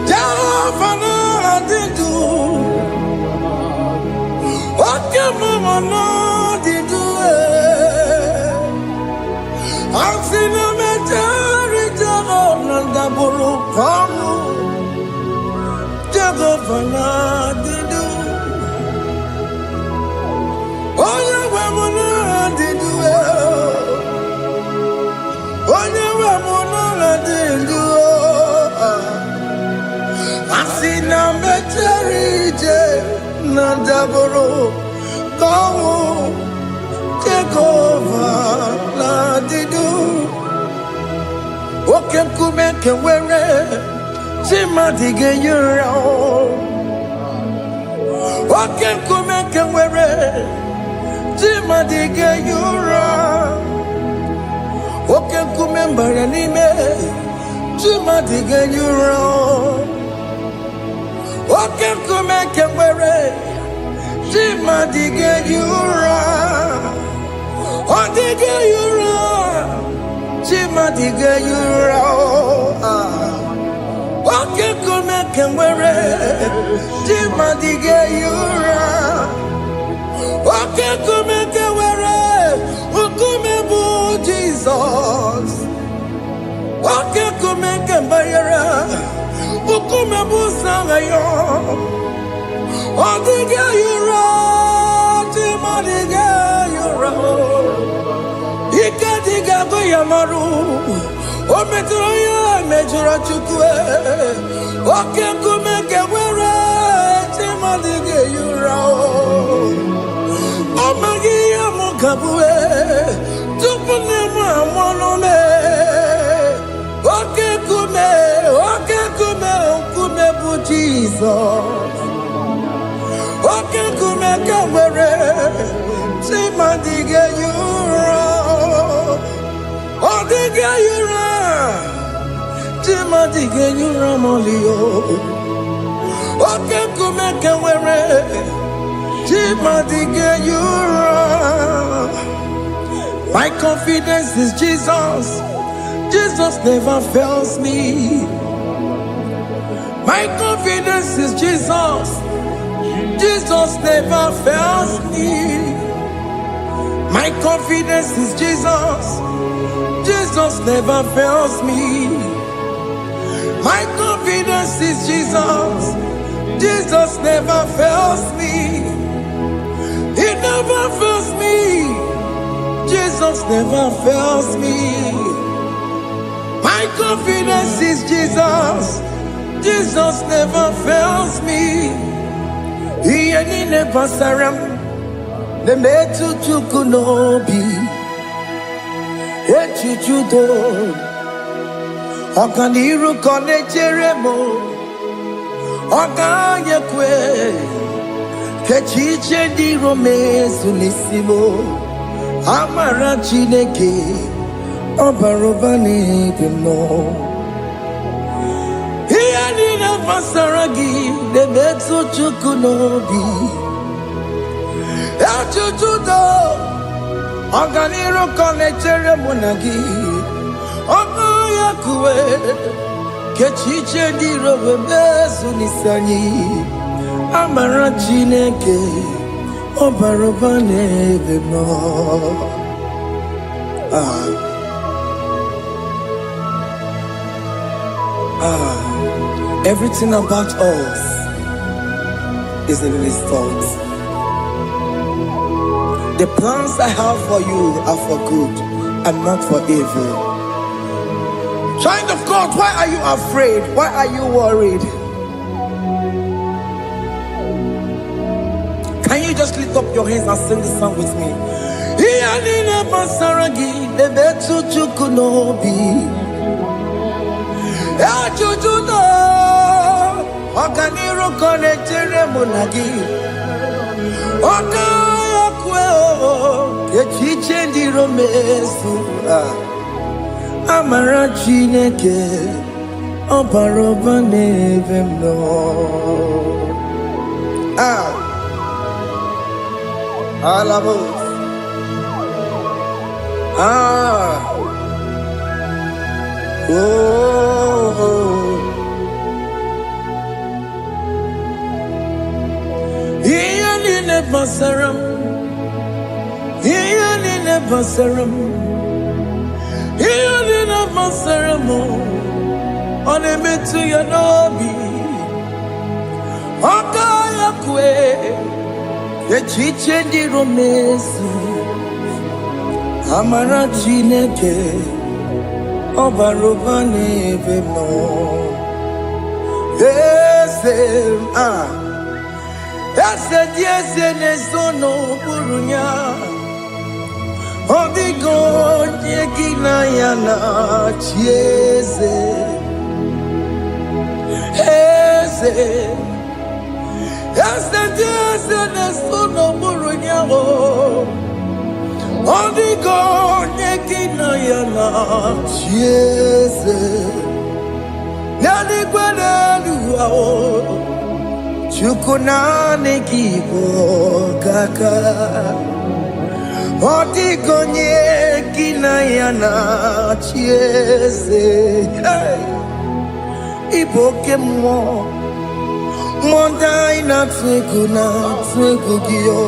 Jehovah Nadidu, Okemama Nadidu, Asina Metari Jehovah Nandaburu Kamu Jehovah Nadidu, Oyewemo Nadidu, Oyewemo Nadidu, Asina Metari Jehovah Nandaburu Kamu Jehovah Nadidu, Okem Kumeke Were Chimadige Yura, Okem Kumeke Were Chimadige Yura, Okem Kumember Anime Chimadige Yura, Okem Kumeke Were Chimadige Yura, Odige Yura, Chimadige Yura, Okem Kumeke Were Chimadige Yura, Okem Kumeke Were Ukumebu Jesus, Okem Kumeke Bayara Ukumebu Sangayo, Odige Yura, Chimadige Yura, Ikadiga Goyamaru, Ometroya Mejura Chukwe, Okem Kumeke Were Chimadige Yura, Omagia Mukabue, Tupunema Monome, Okem Kumebu Jesus, Okem Kumeke Were Chimadige Yura, Odige Yura, Chimadige Yura Molio, Okem Kumeke Were Chimadige Yura. My confidence is Jesus. Jesus never fails me. My confidence is Jesus. Jesus never fails me. My confidence is Jesus. Jesus never fails me. My confidence is Jesus. Jesus never fails me. He never fails me. Jesus never fails me. My confidence is Jesus. Jesus never fails me. He ain't never saram. The metu chukunobi. Echichudo. Okaniru kone jeremo. Okanyekwe. Kechiche di rome sunisimo. Amara Chineke Obarobani Demo. Here in a Vasaragi, the Metsu Chukunobi. Achuchudo Oganiro Connectere Munagi Okoyakue Kechiche di Robebesu Nisani Amara Chineke Obarobane Demo. Everything about us is in His thoughts. The plans I have for you are for good and not for evil. Child of God, why are you afraid? Why are you worried? Can you just lift up your hands and sing this song with me? Iyanina Masaragi, the Betu Chukunobi. Achuchudo, Okaniro Connectere Munagi. Okayakwe, Yechichendi Romesu. Amara Chineke, Obarobane Vemno. Alabos. Ah, oh, Ian in a basaram, Ian in a basaram, Ian in a basaram, on a bit to your nobi, Okaya kwe, the chiche di romesu, Amara chineke. Obarobane vemo, ese nesono burunya, odigo yegina yana chiese, ese nesono burunya Odigo nekina yana chiese Nani kwenelu ao Chukuna nekibo kaka Odigo nekina yana chiese Iboke mo Monda ina twegu giyo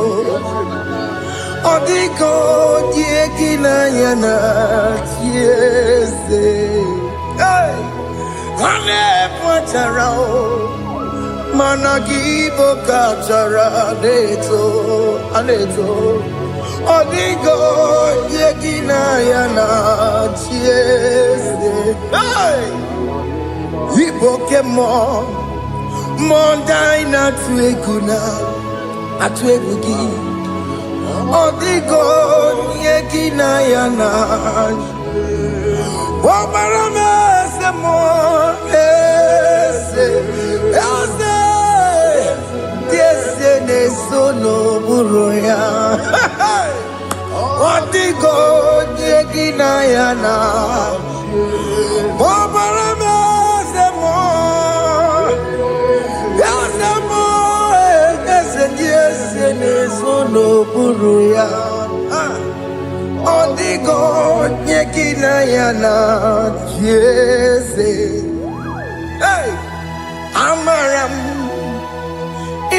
Odigo diegina yana chiese Ane pacharao Managibo kachara Aneto Odigo diegina yana chiese Iboke mo Monda ina tweguna Atwegugi Odigo yegina yana Omarame se mo Ese ne sono buroya Odigo yegina yana Omarame se mo Ese ne sono buruya Odigo nyekina yana Jese Amaram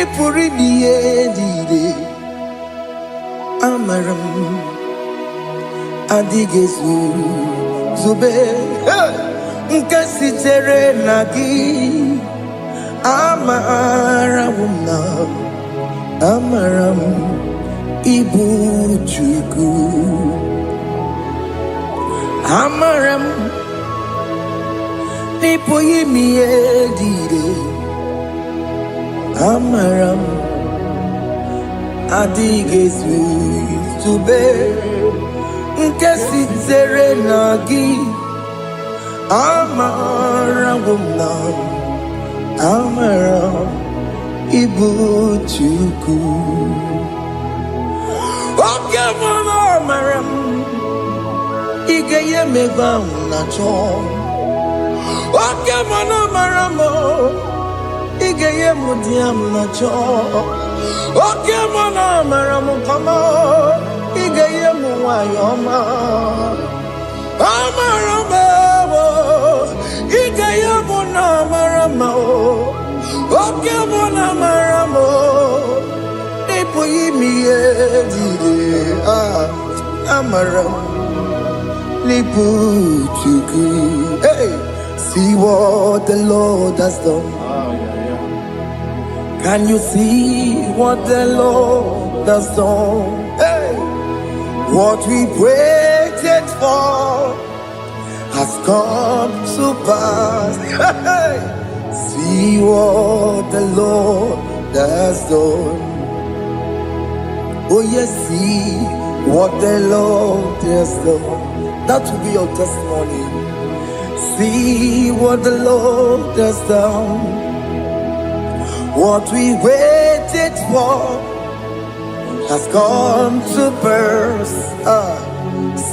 Ipuri diye Amaram Adigezu Zube Nkasi tere nagi Amaram Ibu Chuku Amaram Nipo yimi edide Amaram Adigezu Zube Nkesi tere nagi Amaram Ibu Chuku Oke mama Amaram Igeye meva unacho Oke mama Amaram Igeye mudiam nacho Oke mama Amaram kama Igeye muwayoma Amaram Igeye muna Amaram Oke mona maramo Ipo yimi edide Amaram Lipu chuku Hey, see what the Lord has done. Can you see what the Lord has done? Hey, what we waited for has come to pass. Hey. See what the Lord has done. Oh yes, see what the Lord has done. That will be your testimony. See what the Lord has done. What we waited for has come to pass.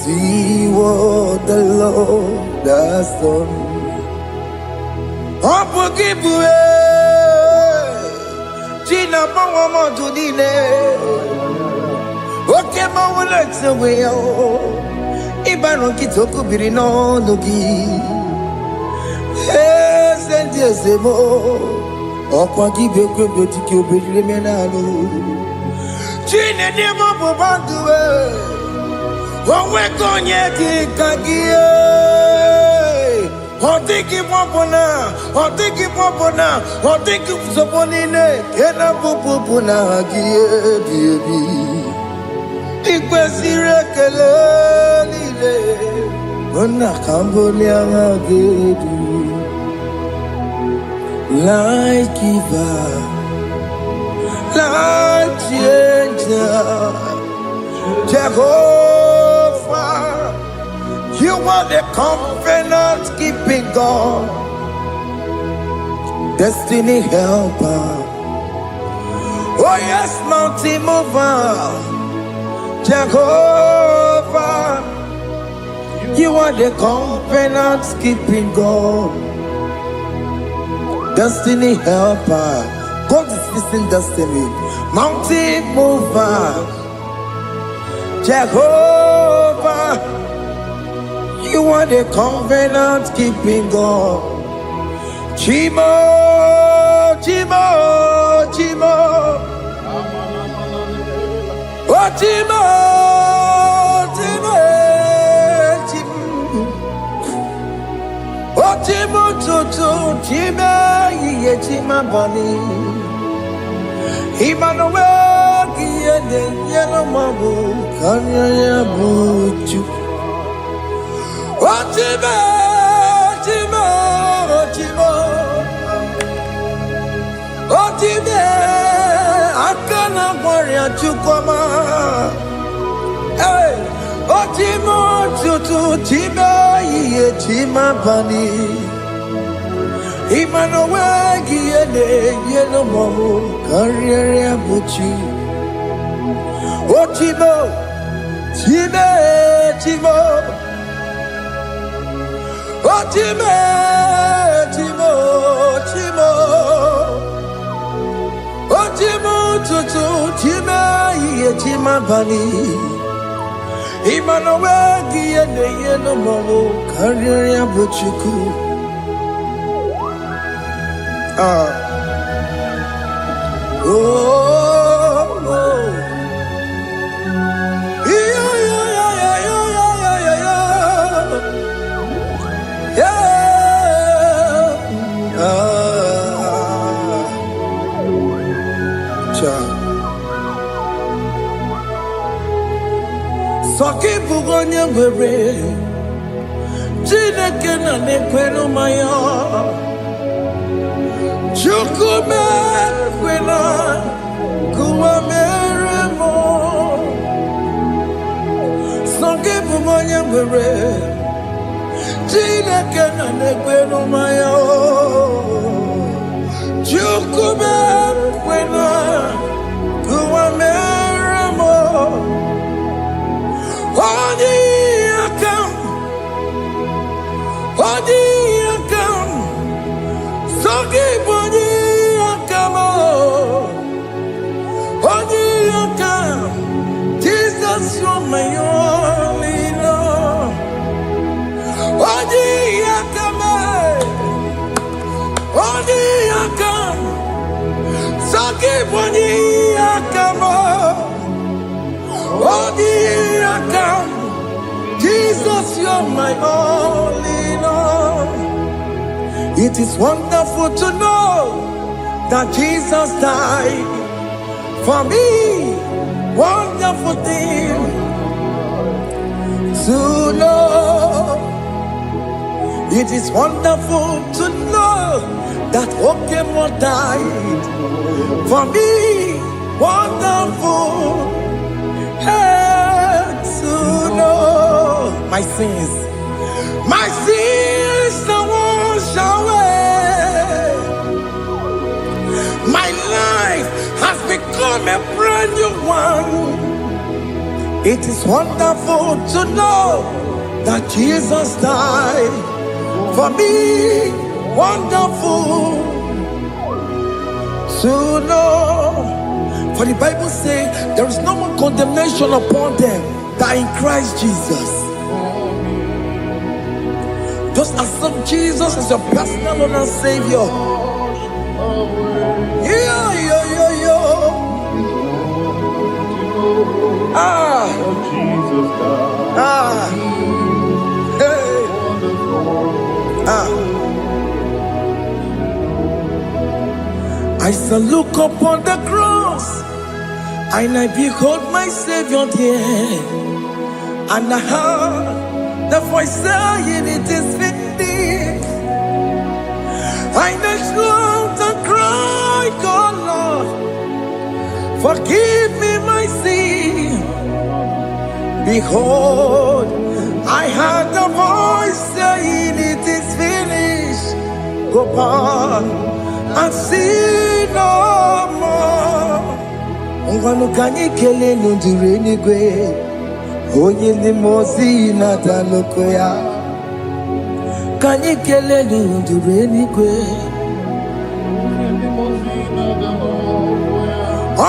See what the Lord has done. Opogibwe China pawa modunine Oke mawuletsewe Ibano kitoko biri no nogi. Sendi ezemo. Okwa gibe kwebe tiki obedile menalo. Chine demo bobanduwe. Onwe konye tikagie. Otiki popona. Otiki popona. Otiki soponine. Kena popona gie biebi. Ikwesire kelelile. Ona kambolia agedu. Light giver, light changer, Jehovah, you are the covenant keeping God, destiny helper. Oh yes, mountain mover, Jehovah, you are the covenant keeping God. Destiny helper, God is fixing destiny. Mountain mover, Jehovah, you are the covenant keeping God. Chimo, Chimo, Chimo, oh Chimo, Chimo, Chimo, oh Chimo, Chimo, Chimo. Chima bani Emmanuel Giede Yellow Mabu Kanya Yabuchu Ochime Chimo Chimo Ochime Akana Warrior Chukoma Hey Ochimo Chutu Chima Ye Chima bani Emmanuel Giede Yellow Mabu Kanya Yabuchu Ochimo Chime Chimo Oh, Chimo, Chimo, Chimo. Oh, Chimo, Tutu, Chimo, Ye Chima Bani. Emmanuel, Giende, Yeno Momo, Karya Buchuku. Oh, oh. Soki bugonye were Chineke na nekwenu maya Chukume kwena Kuwa meremo Soki bugonye were Chineke na nekwenu maya Chukume kwena Kuwa meremo Odi akam, sogi bodi akam, odi akam, Jesus you're my only love. Odi akam, sogi bodi akam, odi akam. Jesus, you're my only Lord. It is wonderful to know that Jesus died for me. Wonderful thing to know. It is wonderful to know that Okemo died for me. Wonderful. To know my sins are washed away. My life has become a brand new one. It is wonderful to know that Jesus died for me. Wonderful to know. For the Bible says there is no more condemnation upon them that in Christ Jesus. Just accept Jesus as your personal Lord and Savior. Yeah. Jesus died. Hey. I shall look upon the cross, and I behold my Savior there, and I heard the voice saying, "It is finished." I knelt down and cried, "God, Lord, forgive me my sin." Behold, I heard the voice saying, "It is finished. Go back and sin no more." Ngwanu kanyi kele nundure nigwe, onye limozi na daloko ya. Kanyi kele nundure nigwe,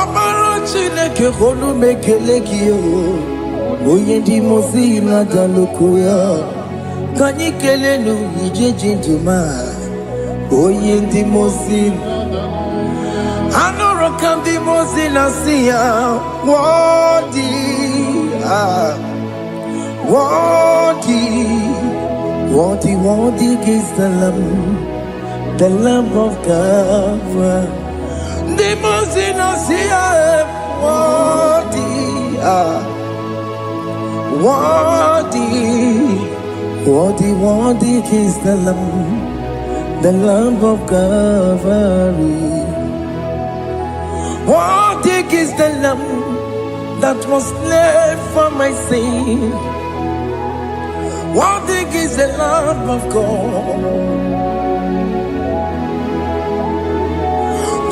Amara Chineke honu mekele kiyo, onye limozi na daloko ya. Kanyi kele nu ije jinduma, onye limozi. Anoro kandi mozina siya, worthy, worthy is the Lamb of God. The mozina siya, worthy is the Lamb of God. Worthy is the Lamb that was slain for my sin. Worthy is the Lamb of God.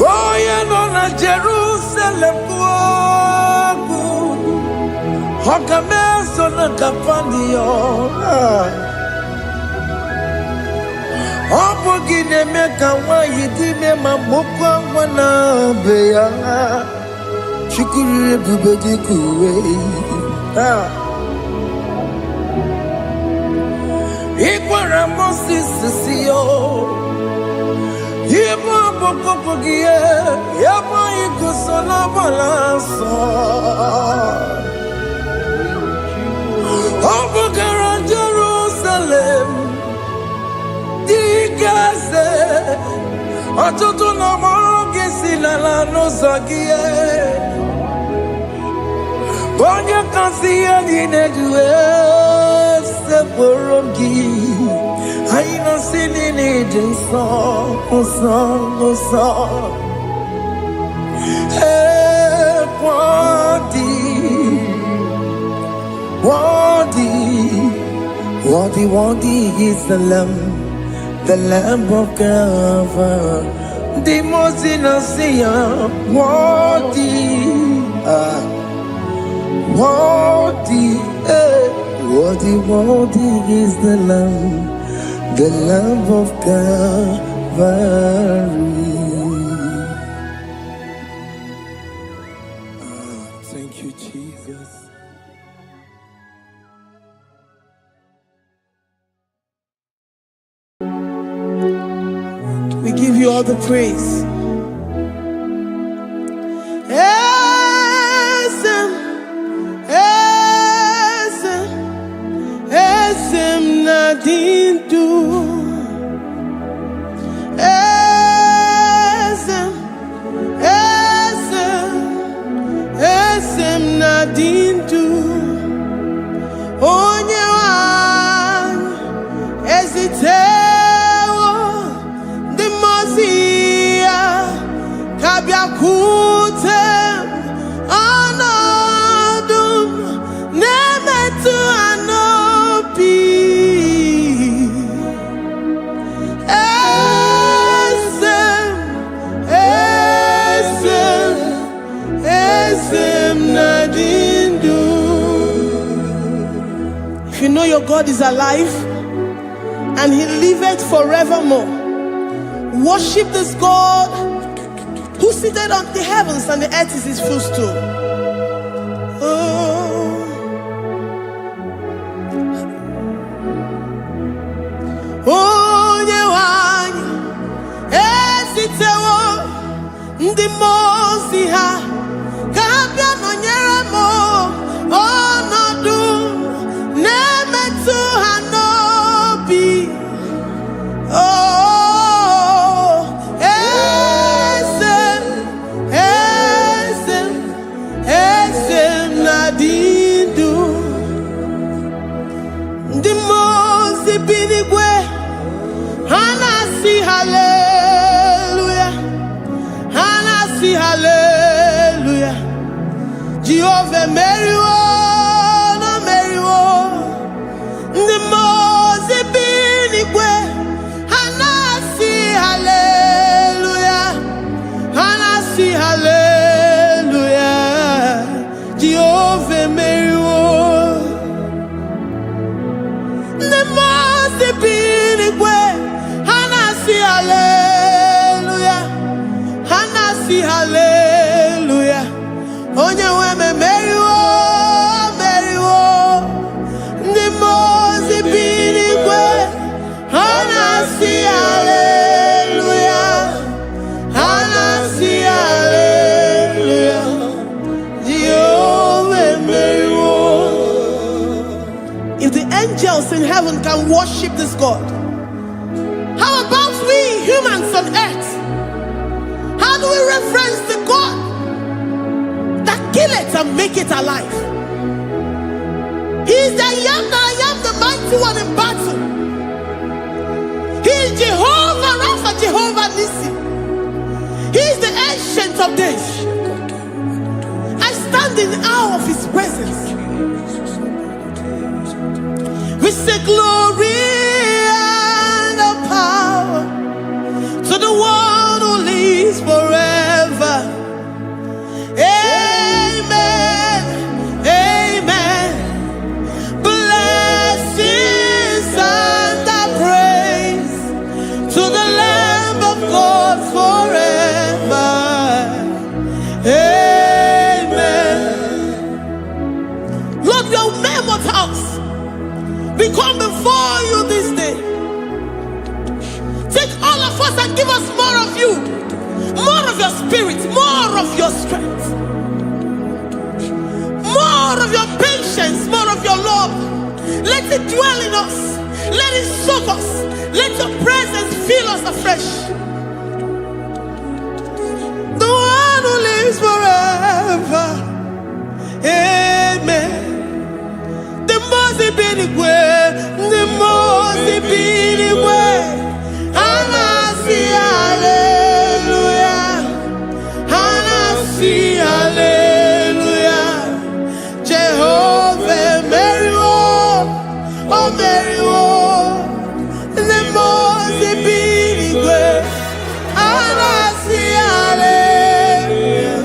Going on a Jerusalem walk, Hokames on a Capandio. Opogine meka wa yidime mamokwa wana beya. Shukuru bubedi kuwe. Ikwara Moses siyo. Yema pokopogie. Yema ikusola balanso. Opogara Jerusalem. Digase, atoto na moge silala no zagie. Bonya kansiya dinedue se porogi. Aina sinini jinso, osa. Worthy is the Lamb of God. The most innocent, worthy is the Lamb of God. Thank you, Jesus. We give you all the praise. Esem nadindu. Esem nadindu. Onye wan ezite. Kabiakutem anadum nemetu anopi. Esem nadindu. If you know your God is alive and He liveth forevermore, worship this God who seated on the heavens and the earth is His footstool. ndị mozi ha ka ha bịa nọnyere m ọnọdụ na-emetụ ha n'obi. Eze na-adị ndụ. Ndị mozi bi n'igwe ha na-asị haleluya, ha na-asị haleluya. Jehova meriwo, na meriwo. Ndị mozi bi n'igwe ha na-asị haleluya, ha na-asị haleluya. Jehova meriwo. Ndị mozi bi n'igwe ha na-asị haleluya, ha na-asị haleluya. Onye nwe m emeriwo, meriwo. Ndị mozi bi n'igwe ha na-asị haleluya, ha na-asị haleluya. Jehovah emeriwo. If the angels in heaven can worship this God, how about we humans on earth? How do we reference the God that kill it and make it alive? He is the I am that I am, the mighty one in battle. He is Jehovah Rapha, Jehovah Nissi. He is the ancient of days. I stand in awe of his presence. We say glory and the power to the one who lives forever. Amen, amen. Blessings and the praise to the Lamb of God forever. Amen. Lord, your mammoth house, we come before you this day. Take all of us and give us more of you, more of your spirit, more of your strength, more of your patience, more of your love. Let it dwell in us. Let it soak us. Let your presence fill us afresh. The one who lives forever. Amen. The most benigwe, the most benigwe. Anasi hallelujah, Anasi hallelujah. Jehovah meriwo, oh meriwo. The most benigwe, Anasi hallelujah,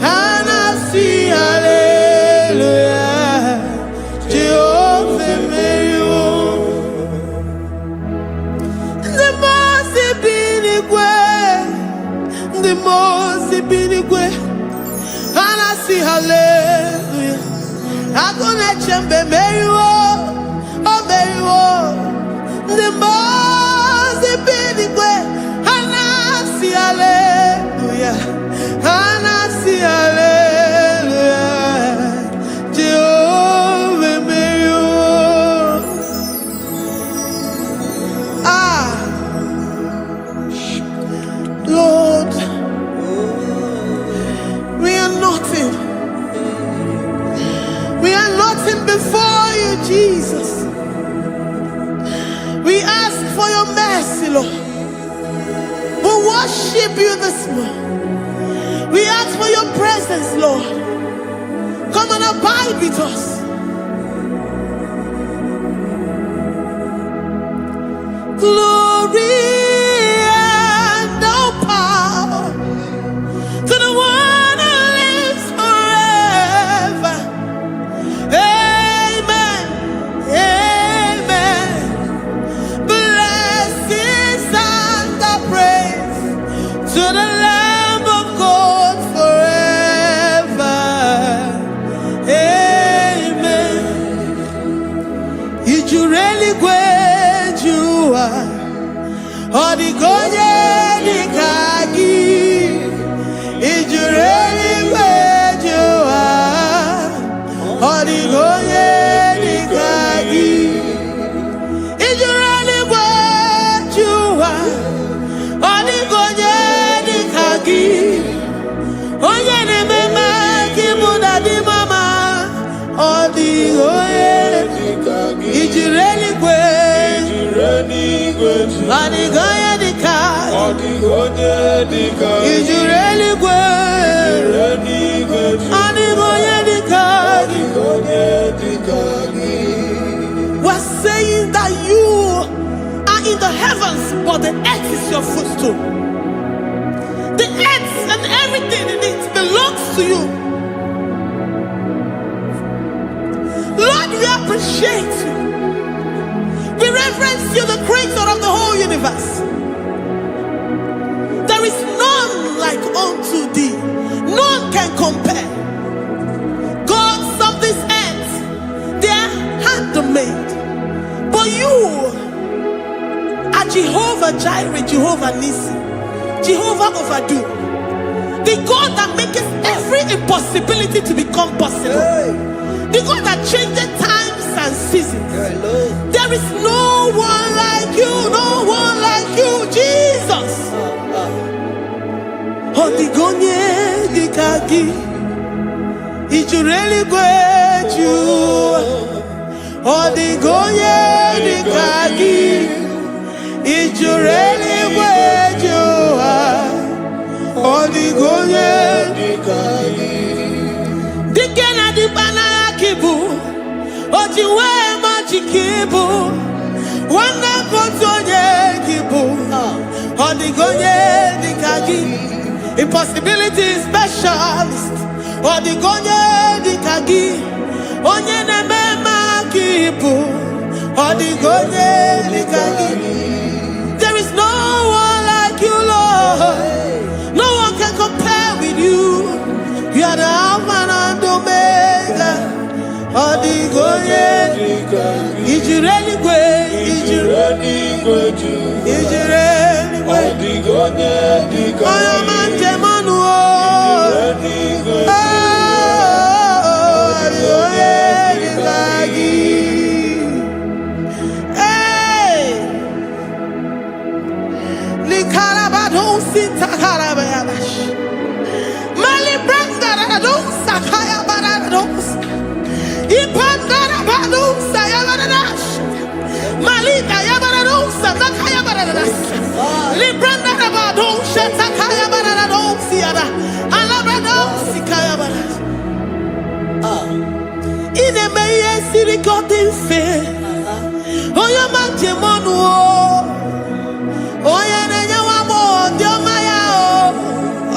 Anasi hallelujah. Jehovah meriwo. The most benigwe, the most benigwe. Anasi hallelujah. Agone chembe meriwo, oh meriwo. The most benigwe. Anasi hallelujah, Anasi hallelujah. Jehovah meriwo. Lord, we are nothing. We are nothing before you, Jesus. We ask for your mercy, Lord. We worship you this morning. We ask for your presence, Lord. Come and abide with us. Glory and no power to the one who lives forever. Amen, amen. Blessings and the praise to the Lamb of God forever. Amen. Did you really go? Odigonye nikagi Adigoye dika. Adigoye dika. Ijureli gwe. Adigoye dika. Adigoye dika. We're saying that you are in the heavens, but the earth is your footstool. The earth and everything in it belongs to you. Lord, we appreciate you. We reverence you, the creator of the whole universe. There is none like unto thee. None can compare. Gods of this earth, they are handmade. But you are Jehovah Jireh, Jehovah Nissi, Jehovah Overdo, the God that makes every impossibility to become possible. The God that changes times and seasons. There is no one like you, no one like you, Jesus. Odigonye dikagi, ijureli gweju. Odigonye dikagi, ijureli gweju. Odigonye dikagi. Dikena dibana kibu, ojiwe majikibu, wana kotonye kibu, odigonye dikagi, impossibility specialist, odigonye dikagi, onye nemema kibu, odigonye dikagi. There is no one like you, Lord. No one can compare with you. You are the Alpha and Omega. Odigoye, Ijureli gwe, Ijureli gwe, Ijureli gwe. Odigoye, Oyamante manuo. Odigoye, Ijureli. Hey, Likarabado sita karabayabash. Mali branda radon sakaya barados. Ipandara badon sayabaradas. Malika yabarados sakaya baradas. Libranda radon shatakaya barados siara. Alabrados sikaya baradas. Ine meye sirikotin fe. Oya manjemonu. Oya nenyawa mo diomaya o.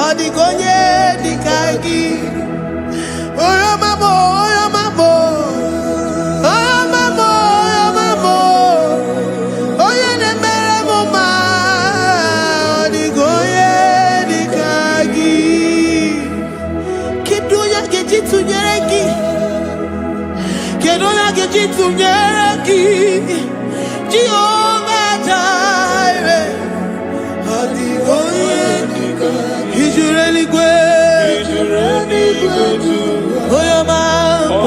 Odigonye dikagi. Oya mamo, oya mamo. Oya mamo, oya mamo. Oya nemere moma. Odigonye dikagi. Kedoya gejitu nyereki. Kedoya gejitu nyereki. Jehovah Jireh. Odigonye dikagi. Ijureli gwe. Ijureli gwe. Oyama.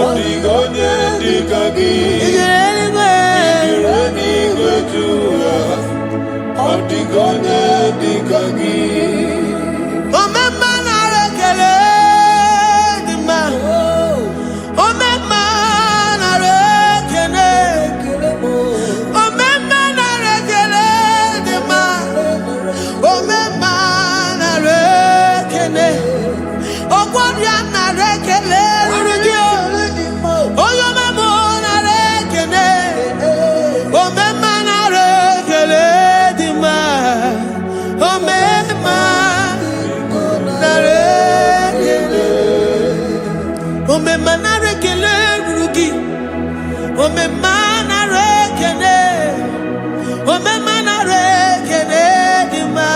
Odigonye dikagi. Ijureli gwe. Ijureli gwe. Odigonye dikagi. Omema na rekele dima. Omema na rekele. Omema na rekele dima. Omema na rekele. Ogwaria na rekele rugio. Oyoma mo na rekele. Omema na rekele dima. Omema na rekele. Omema na rekele rugi. Omema na rekele. Omema na rekele dima.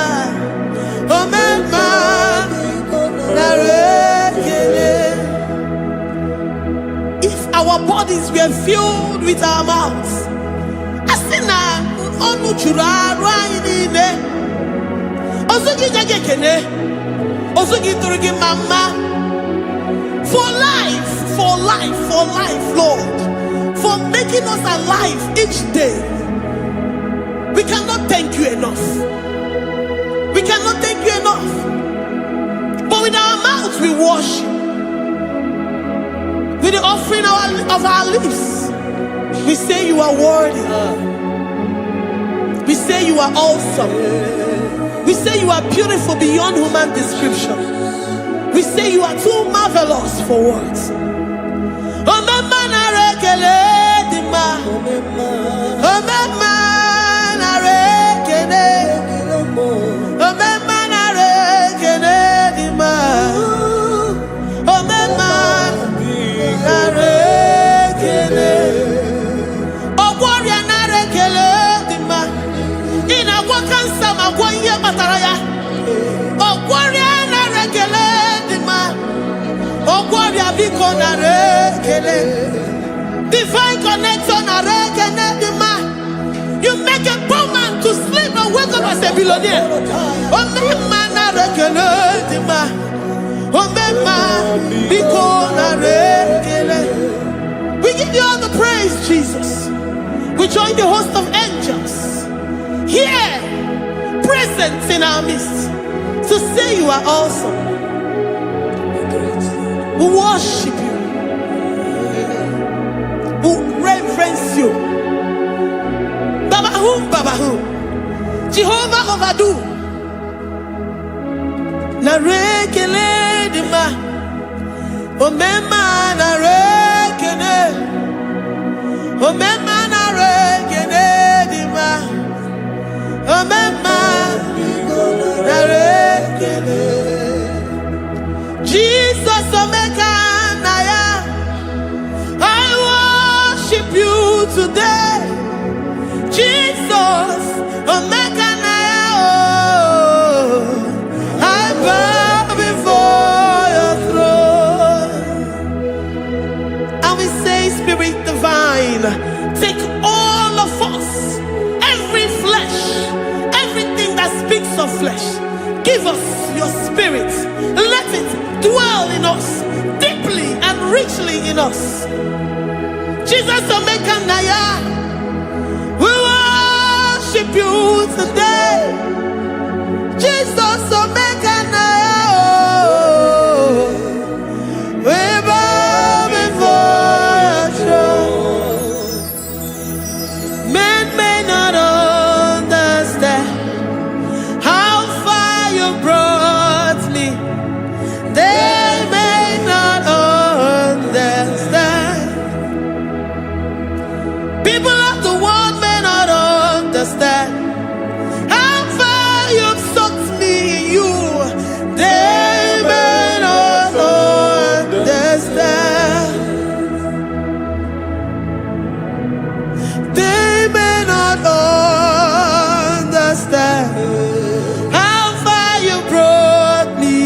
Omema na rekele. If our bodies were filled with our mouths, asina onu chura rainine. Osugi jagekene. Osugi turugi mama. For life, for life, for life, Lord. For making us alive each day. We cannot thank you enough. We cannot thank you enough. But with our mouths we worship. With the offering of our lips, we say you are worthy. We say you you are awesome. We say you are beautiful beyond human description. We say you are too marvelous for words. Divine connection. You make a poor man to sleep and wake up as a billionaire. We give you all the praise, Jesus. We join the host of angels here, present in our midst, to say you are awesome. We worship you. We reverence you. Babahum, Jehovah overdo. Na rekele dima, omema na rekele, omema na rekele dima, omema na rekele. Jesus omeka naya, I worship you today. Jesus, omeka naya, I bow before your throne. And we say, Spirit divine, take all of us, every flesh, everything that speaks of flesh. Give us your spirit. Let it dwell in us, deeply and richly in us. Jesus, omeka naya, we worship you today. Jesus, omeka naya, we bow before your throne. Men may not understand how far you brought me. They may not understand. People of the world may not understand how far you've sucked me in you. They may not understand. They may not understand how far you brought me.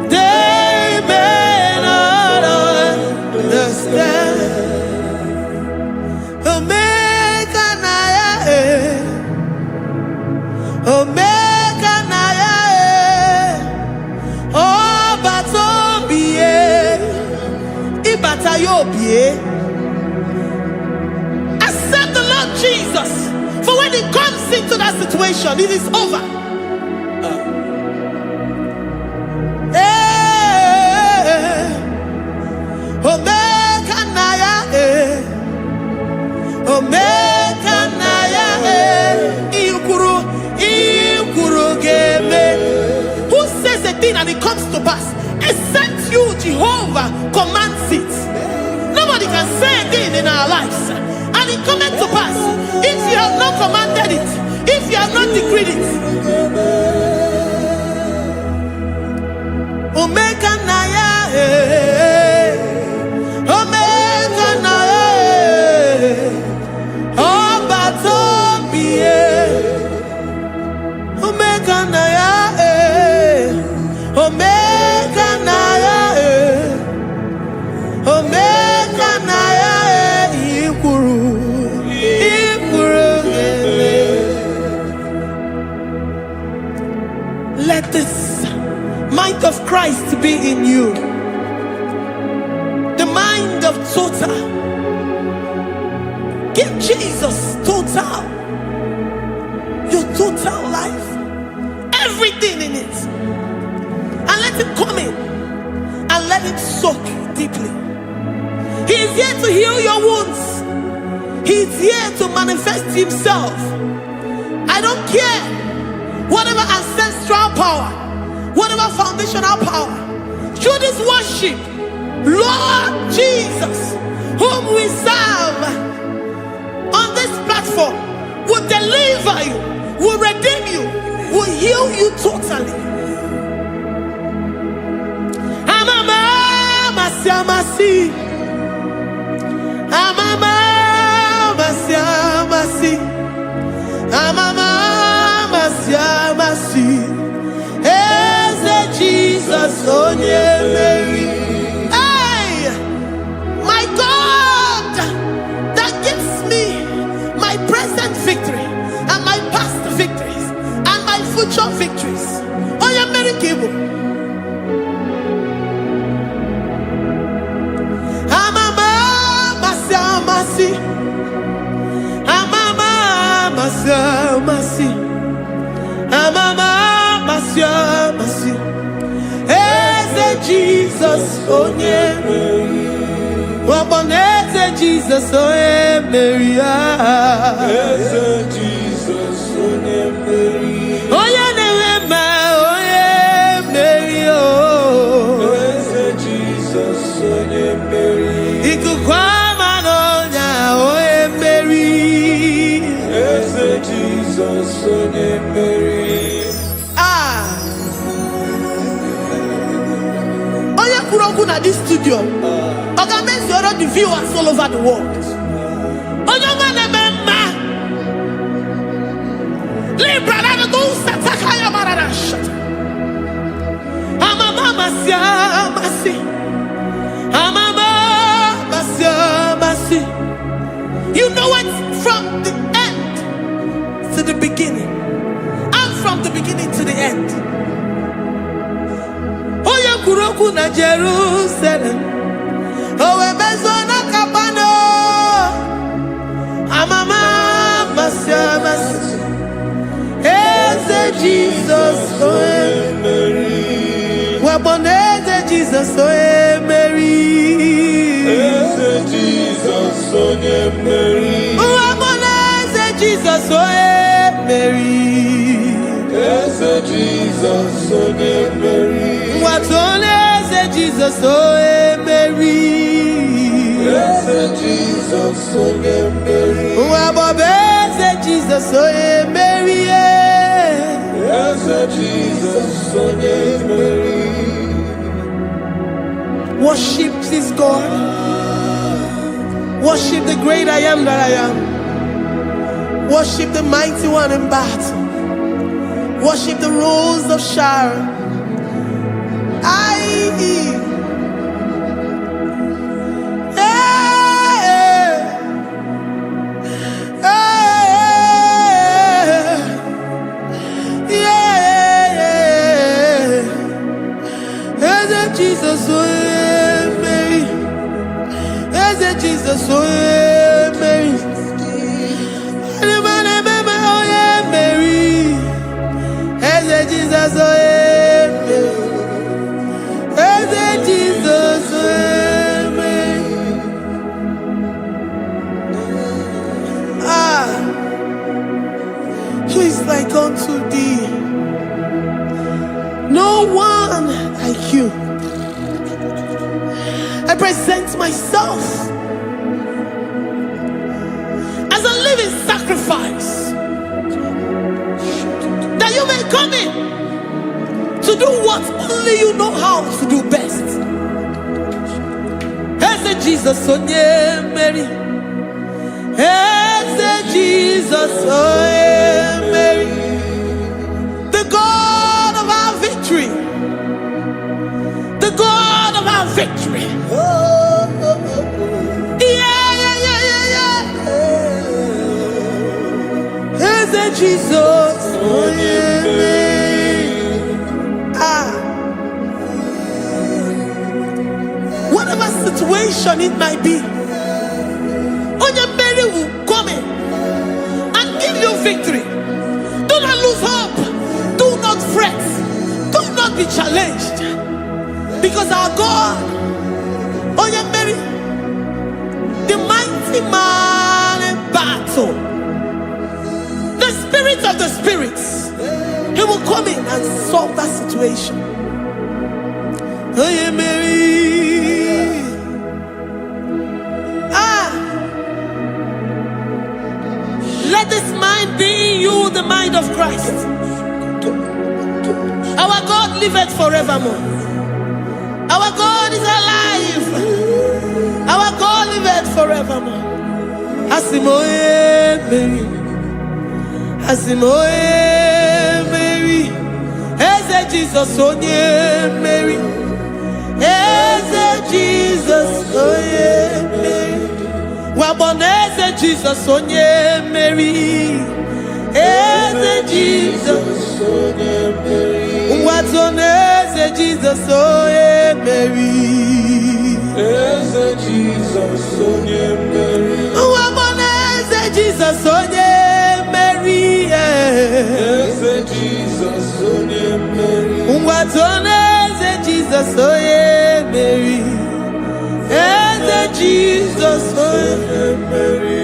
They may not understand. Omeka naya, obata-obie. Accept the Lord Jesus, for when He comes into that situation, it is over. Omeka naya, omeka naya, who says a thing and it comes to pass, except you, Jehovah, commands it. Nobody can say a thing in our lives and it cometh to pass if you have not commanded it, if you have not decreed it. Omeka naya, omeka naya, obata-obie. Omeka naya, omeka naya, omeka naya, ikuru. Let this mind of Christ be in you, the mind of total. Give Jesus total, your total life, everything in it, and let Him come in and let Him soak deeply. He is here to heal your wounds. He is here to manifest Himself. I don't care. Whatever ancestral power, whatever foundational power, through this worship, Lord Jesus, whom we serve on this platform, will deliver you, will redeem you, will heal you totally. Jesus, oh Mary. Hey, my God, that gives me my present victory and my past victories and my future victories. Oh, yeah, Mary Igbo. Jesus, oh yeah, Mary. Jesus, oh yeah, Mary. Jesus, oh yeah, Mary. Oh yeah, Mary. Oh, Jesus, oh yeah, Mary. Jesus, oh yeah, Mary. At this studio, organize the other viewers all over the world. You know it from the end to the beginning, and from the beginning to the end. Kuroku na Jerusalem, oh Ebezona Kapano, Amama Masiamas, Eze Jesus, oh Mary, Waboneze Jesus, oh Mary, Eze Jesus, oh Mary, Waboneze Jesus, oh Mary, Eze Jesus, oh Mary. What on is Jesus, oh Mary? Yes, Jesus, oh Mary. What is Jesus, oh Mary? Yes, Jesus, oh Mary. Worship this God. Worship the great I am that I am. Worship the mighty one in battle. Worship the rose of Sharon. Jesus, oh Mary. Jesus, oh Mary. Mary. Jesus, oh Jesus, who is like unto thee? No one like you. I present myself as a living sacrifice, that you may come in to do what only you know how to do best. Jesus, oh yeah, Mary. Jesus, oh yeah, Mary. The God of our victory. The God of our victory. Jesus, oh yeah, Mary. Whatever situation it might be, Mary will come in and give you victory. Do not lose hope. Do not fret. Do not be challenged. Because our God, Mary, the mighty man in battle, the spirit of the spirits, he will come in and solve that situation. Oh, yeah, Mary. Let this mind be in you, the mind of Christ. Our God liveth forevermore. Our God is alive. Our God liveth forevermore. Asimoye Mary. Asimoye Mary. Eze Jesus onye Mary. Eze Jesus onye Mary. Waboneze Jesus onye Mary. Eze Jesus onye Mary. Watoneze Jesus onye Mary. Eze Jesus onye Mary. Waboneze Jesus onye Mary. Eze Jesus onye Mary. Watoneze Jesus onye Mary. Eze Jesus onye Mary.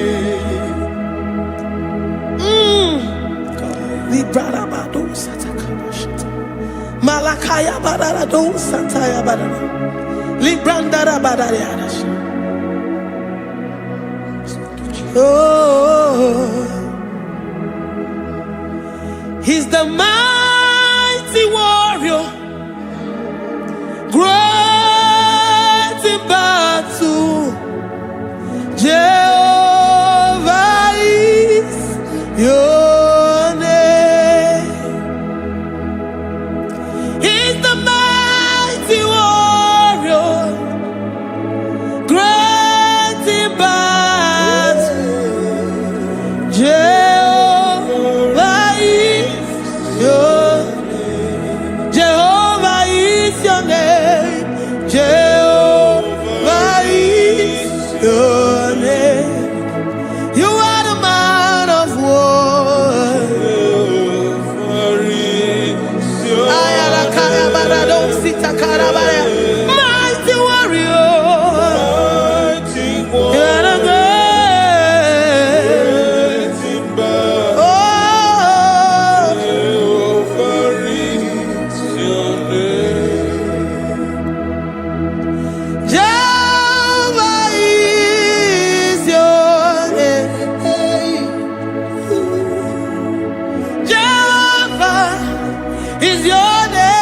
Librada bado satakabashita. Malakaya badara do sataya badara. Librandara badara yadash. Oh, he's the mighty warrior, great in battle. Jehovah is your name. He's the mighty warrior, great in battle. Jehovah is your name. Jehovah is your name. Jehovah is your name. You are the man of war. Jehovah is your name. Mighty warrior. Mighty You are the warrior. great. Great in battle. Oh, Jehovah is your name. Jehovah is your name. Jehovah is your name.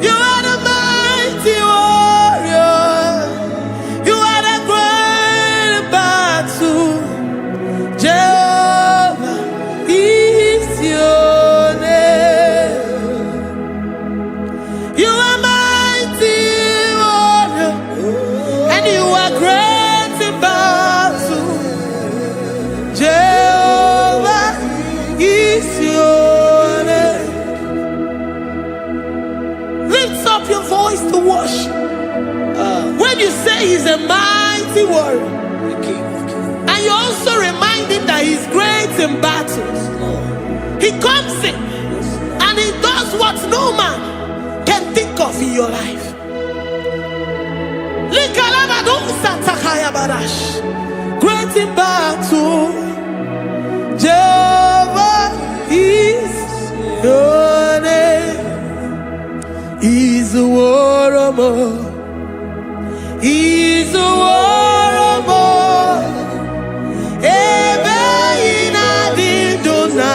You are the mighty warrior. You are the great battle. Jehovah is your name. You are mighty warrior, and you are great in battle. Jehovah is your name. Lift up your voice to worship. When you say he's a mighty warrior, and you also remind him that he's great in battles, he comes in and he does what no man can think of in your life. Great in battle, Jehovah is your name. He's a warrior. He's a warrior. Ebe ina didona.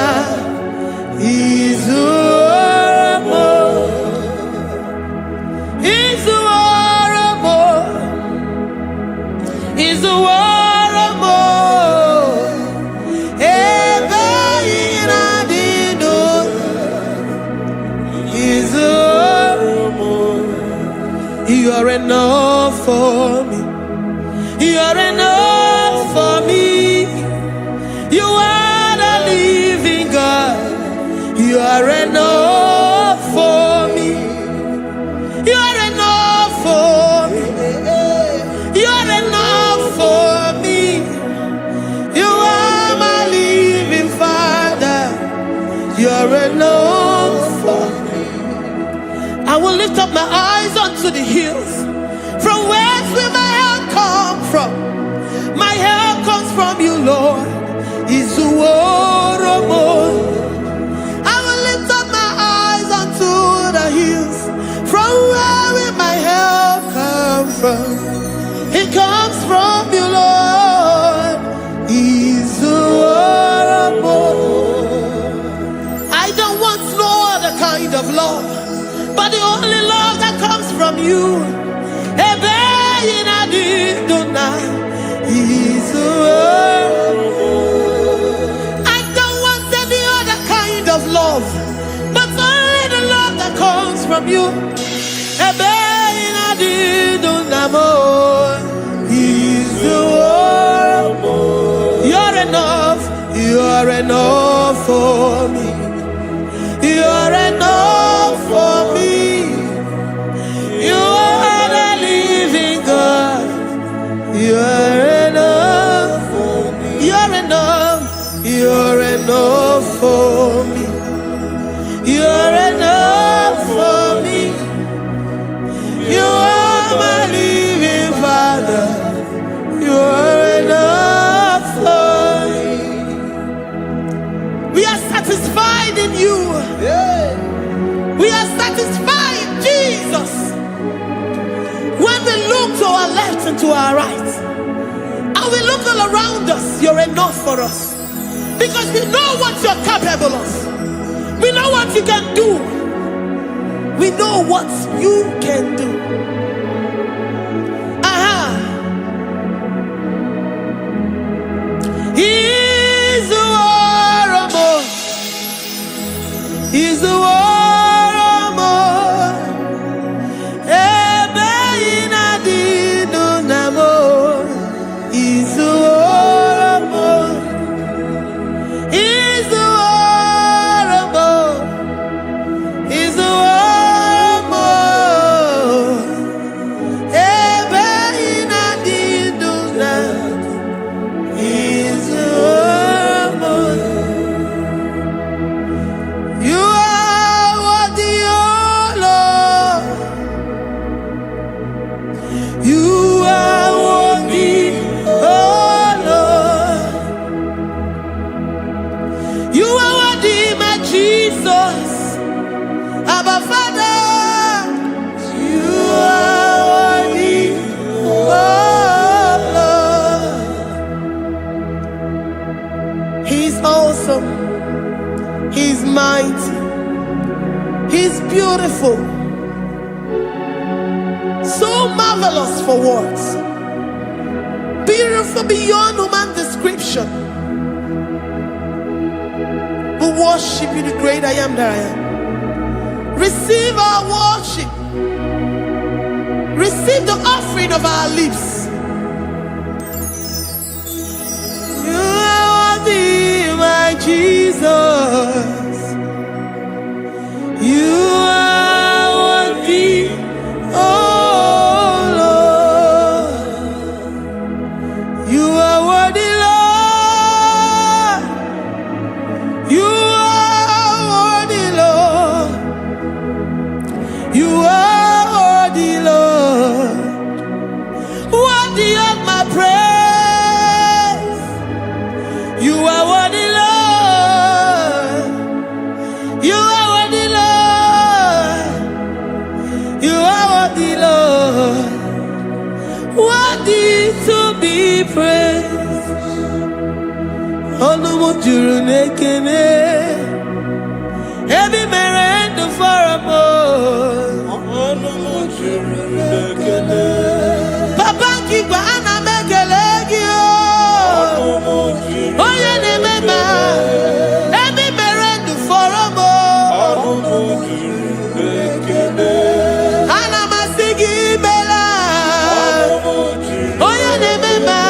He's a warrior. He's a warrior. He's a warrior. Ebe ina didona. He's a warrior. You are enough for me. You are enough for me. You are the living God. You are enough for me. You are enough for me. You are enough for me. You are my living Father. You are enough for me. I will lift up my eyes unto the hills. From whence will my help come from? My help comes from you, Lord. from. It comes from you, Lord. He's I don't want no other kind of love, but the only love that comes from you. I don't want any other kind of love, but only the love that comes from you. You're enough. You're enough for me. You're enough for me. You are the living God. You're enough for me. You're enough. You're enough for me. You're enough for me. You are my living Father. You're enough for me. We are satisfied in you. We are satisfied in Jesus. When we look to our left and to our right, and we look all around us, you're enough for us. Because we know what you're capable of. We know what you can do. We know what you can do. He's the war. He's the war. He's mighty. He's beautiful. So marvelous for words. Beautiful beyond human description. We worship you, the great I am that I am. Receive our worship. Receive the offering of our lips. You are worthy, my Jesus. You are worthy, oh Lord. You are worthy, Lord. You are worthy, Lord. You are worthy, Lord. Worthy of my praise. You are worthy, Lord. You are worthy, Lord. You are worthy, Lord. Worthy to be praised. Onumu juru nekene. Ebi merendo for a more. Onumu juru nekene. Papa kiba ana megelegi o. Onumu juru. Oye ne mema. Ebi merendo for a more. Onumu juru nekene. Ana masigi bela. Onumu juru. Oye ne mema.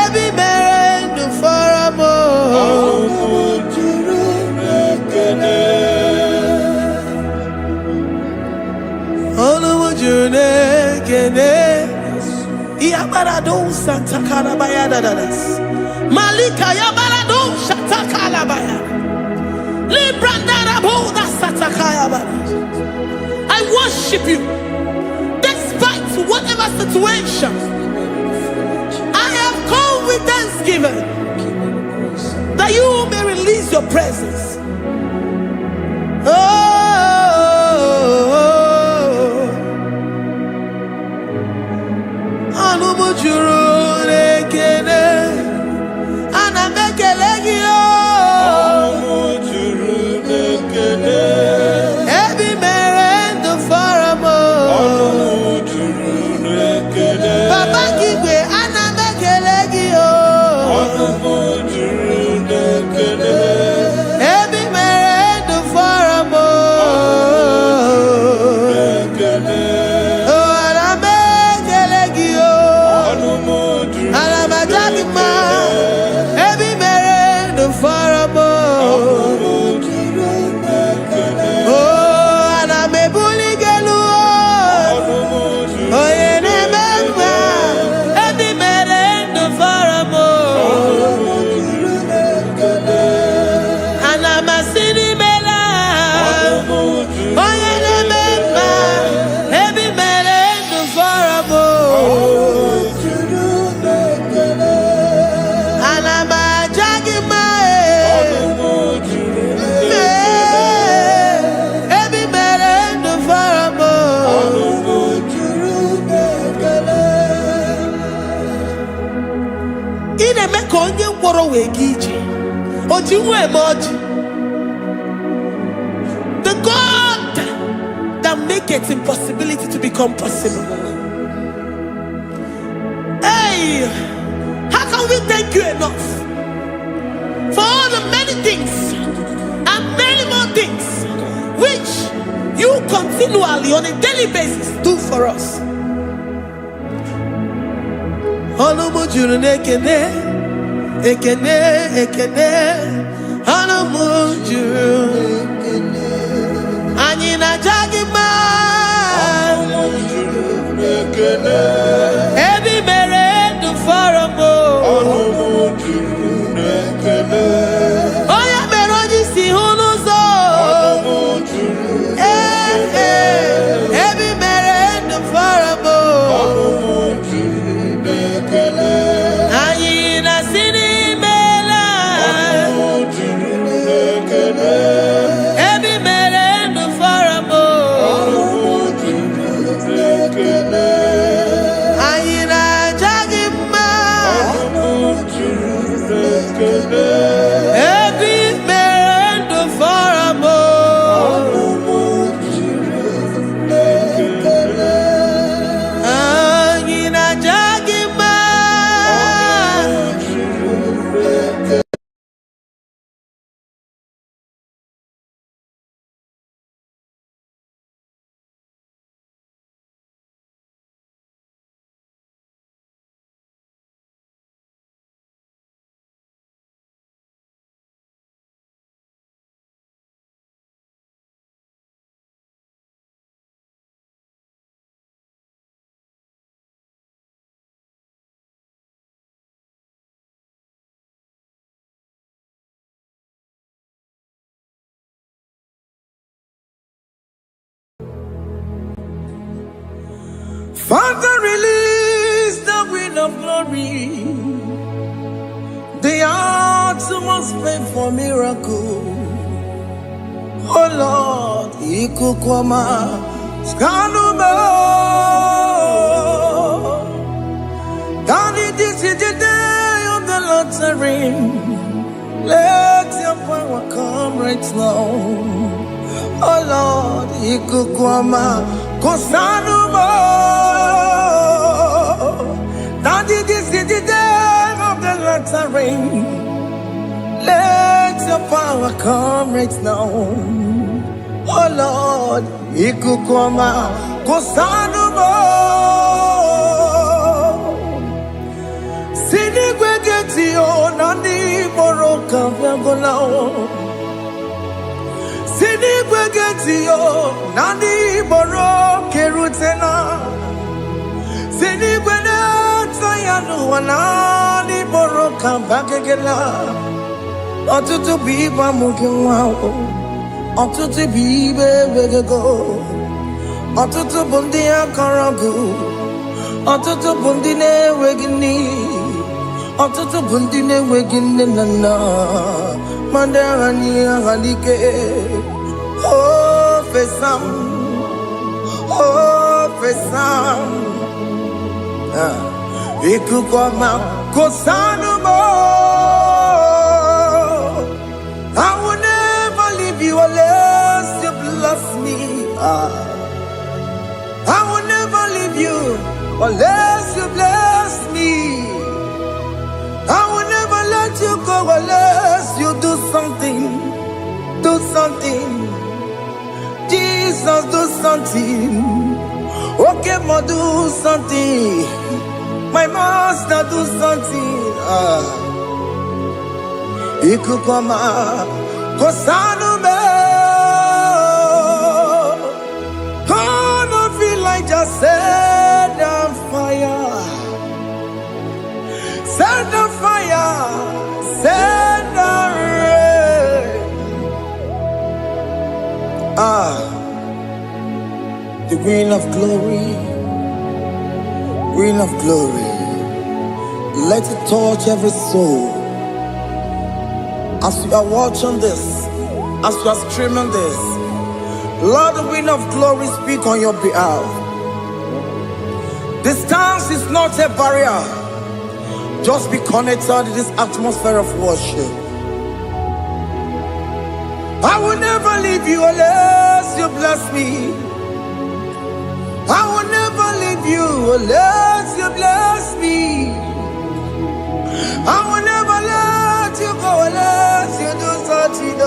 Ebi merendo for a more. Onumu juru nekene. Onumu juru nekene. Iabarado Santa Calabaya dadas. Malika Yabarado Santa Calabaya. Librandara Boda Santa Calabaya. I worship you despite whatever situation. I have come with thanksgiving that you may release your presence. na-eme ka onye mkpọrọ wee ga ije. Oji nwa eme ọjị. The God that maketh impossibility to become possible. Hey, how can we thank you enough for all the many things and many more things which you continually on a daily basis do for us? Olumu juru n'ekene, ekene, ekene. Olumu juru. Anyị na-aja gị mma. Olumu juru n'ekene. Ebi mere ndụ fọrọ m. Olumu juru n'ekene. Onye mere onye isi hụ n'ụzọ. Olumu juru n'ekene. Ebi mere ndụ fọrọ m. Olumu juru n'ekene. Anyị na-asị n'imela. Olumu juru n'ekene. Ebi mere ndụ fọrọ m. Olumu juru n'ekene. Anyị na-aja gị mma. Olumu juru n'ekene. Ebi mere ndụ fọrọ m. Olumu juru n'ekene. Anyị na-aja gị mma. Father, release the wind of glory. The hearts must pray for miracle. Oh Lord, Ikukwama, Skanuma. Daddy, this is the day of the Lord's ring. Let your power come right now. Oh Lord, Ikukwama, Kosanuma. Daddy, this is the day of the Lord's ring. Let your power come right now. Oh Lord, Ikukwama, Kosanuma. Sinigwegetio, Nandi Boroka, Viagolao. Sinigwegetio, Nandi Boroke Rutena. Sinigwena, Tayanu, Nandi Boroka, Bagagela. Ọtụtụ bụ ibe amụghị nwa ahụ. Ọtụtụ bụ ibe ewegego. Ọtụtụ bụ ndị akọrọ gụ. Ọtụtụ bụ ndị na-enweghị nne. Ọtụtụ bụ ndị na-enweghị nne na nna. Ma ndị agha n'ihe agha n'ike. O fesam. O fesam. Ikuku ọma kosanu mo. I will never leave you unless you bless me. I will never leave you unless you bless me. I will never let you go unless you do something. Do something. Jesus, do something. Okay, ma, do something. My master, do something. Ikukoma, Kosanume. Gonna feel like just set on fire. Set on fire. Set on rain. The wind of glory. Wind of glory. Let it touch every soul. As you are watching this, as you are streaming this, Lord, the wind of glory speak on your behalf. Distance is not a barrier. Just be connected to this atmosphere of worship. I will never leave you unless you bless me. I will never leave you unless you bless me. I will never let you go unless you do something.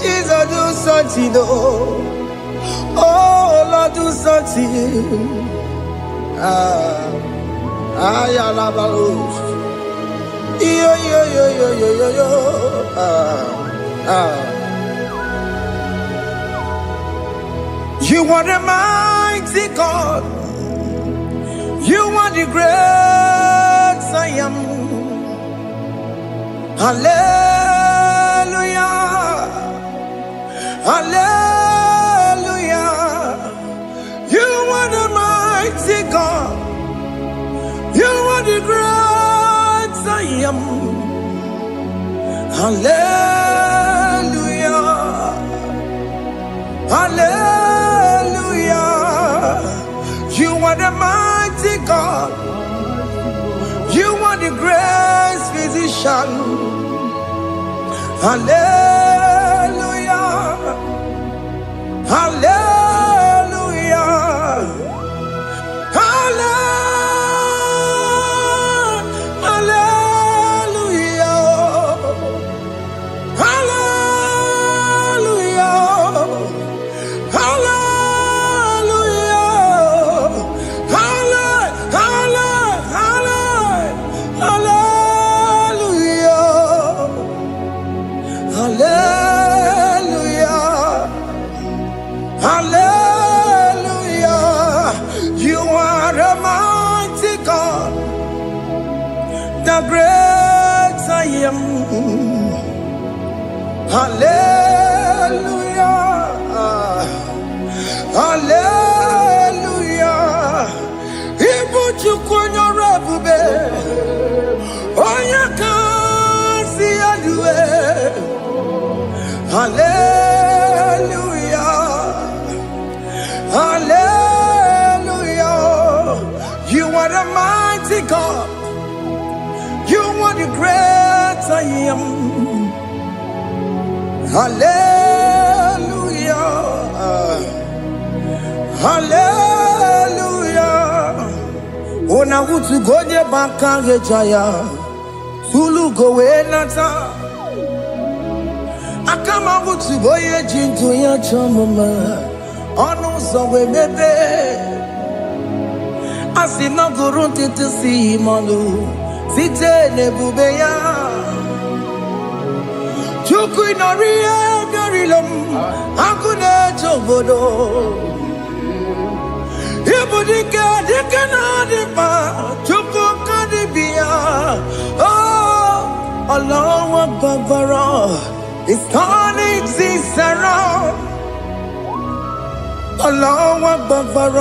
Jesus, do something. Oh, Lord, do something. You are the mighty God. You are the great I am. Hallelujah. Hallelujah. You are the mighty God. You are the great I am. Hallelujah. Hallelujah. You are the mighty God. You are the great physician. Hallelujah. Hallelujah. Hallelujah. You are a mighty God, the great I am. Hallelujah. Hallelujah. Ibu chukwenyo rebube onya kasi adue. Hallelujah. Hallelujah. You are the mighty God. You are the great I am. Hallelujah. Hallelujah. Ona utu gonye bakange jaya. Sulu gowe nata. Akama utu boye jintu ya chamama. Onu sowe mebe. Asina gurunti tisi manu. Site nebubeya. Chuku inoriye garilom. Akune chobodo. Ibudike dikena dipa. Chuku kadibia. Oh, Allah Akbar. It's turning things around. Allah Akbar.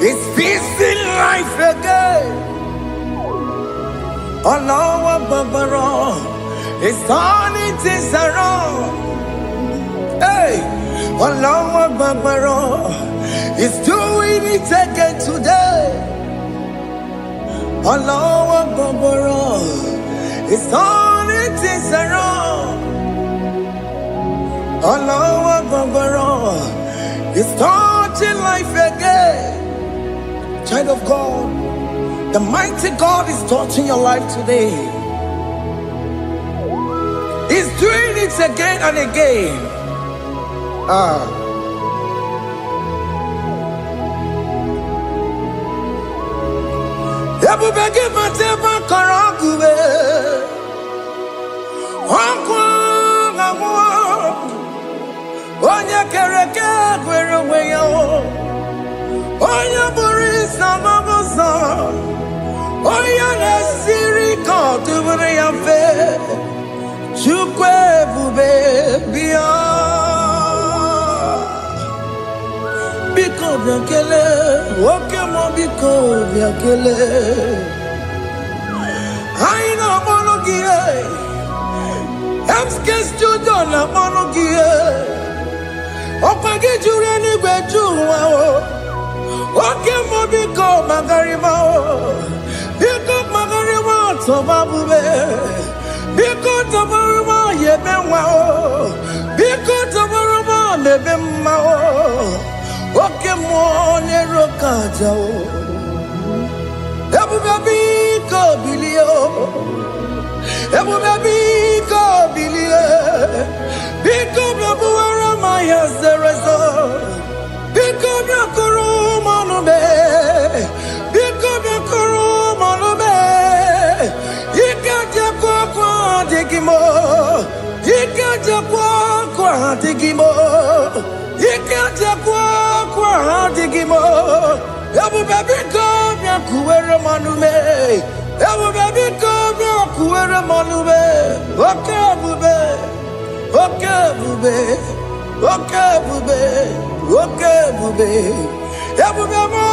It's peace in life again. Allah Akbar. It's turning things around. Hey, Allah Akbar. It's doing it again today. Allah Akbar. It's turning things around. Allah Akbar. It's touching life again. Child of God, the mighty God is touching your life today. He's doing it again and again. Ebubegi mateba karagube. Onya kereke kwerewe yo. Onya burisa mabosa. Onya nesiri kotubure yafe. Chukwe bube biya. Biko biakele. Okemo biko biakele. Aina monogie. Emskes judo na monogie. Opagi jure ni gbeju wa o. Okemo biko magarima o. abube. Because of Roma, ye ben wow. Because of Roma, me ben mao. Okay, more nero kajao. Ebu baby ko bilio. Ebu baby ko bilio. Because of Roma, yes there is a. Because of Roma, no be. Because of Roma, no be. Digimo, Ikaja kwa digimo, Ikaja kwa digimo. Ebu baby come ya kuere manume, Ebu baby come ya kuere manume. Okay bube, okay bube, okay bube, okay bube. Ebu bemo,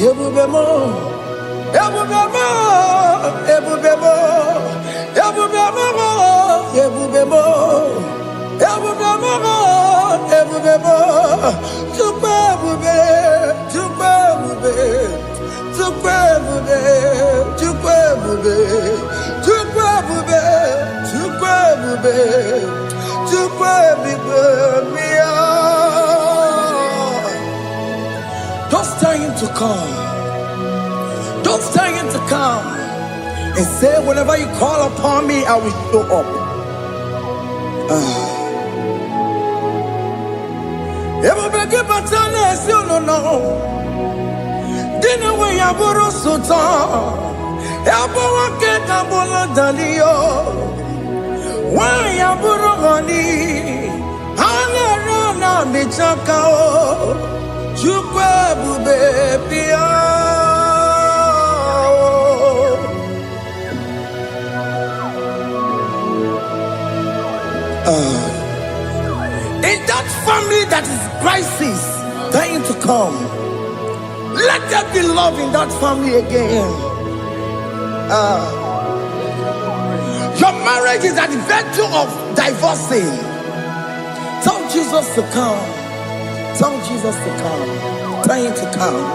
ebu bemo, ebu bemo, ebu bemo. Don't stay him to come. Don't stay him to come. And say, whenever you call upon me, I will show up. Everybody but you no. Dinner way I borrow so tall. Elbow get a bullet dalio. Why I borrow honey? I never me chakao. Chukwa baby. In that family that is crisis, dying to come, let there be love in that family again. Your marriage is at the verge of divorcing. Tell Jesus to come. Tell Jesus to come. Dying to come.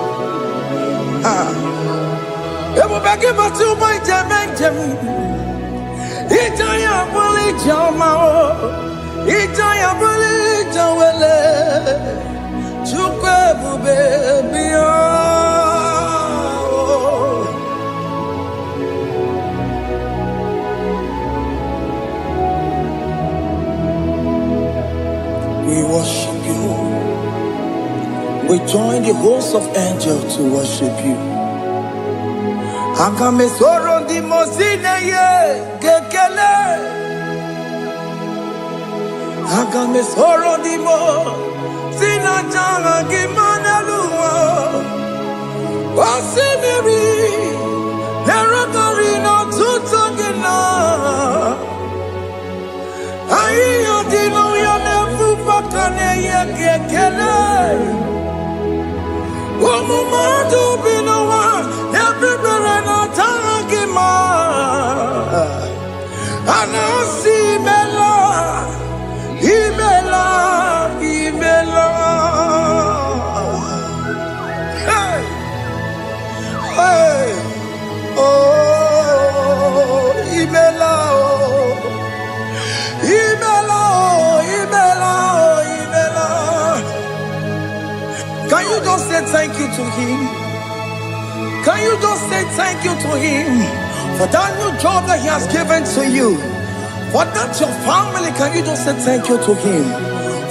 It will be given to my Jim. Itaya buli jamao, Itaya buli jawele, chukwe bube biya. We worship you. We join the host of angels to worship you. Akame soro di mosine ye kekele. Akame soro di mo sina janga gimana luwa. Wasimiri nerakari no tutogina. Ayo dino ya nefu pakane ye kekele. Umumadu binowa everywhere no tangima. Anasi mela, imela, imela. Hey, hey, oh, imela, oh, imela, oh, imela, oh, imela. Can you just say thank you to him? Can you just say thank you to him for that new job that he has given to you? For that your family, can you just say thank you to him?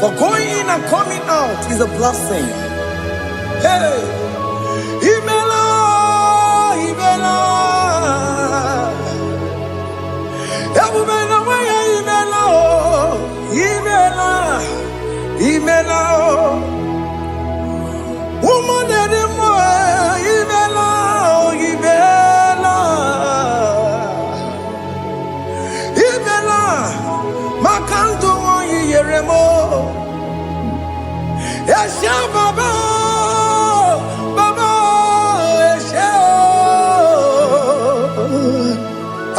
For going in and coming out is a blessing. Hey, Imela, Imela, Imela, Imela, Imela. Woman, Ibela, Ibela, Ibela, Makandu, Yeremo, Yasha Baba, Baba, Yasha,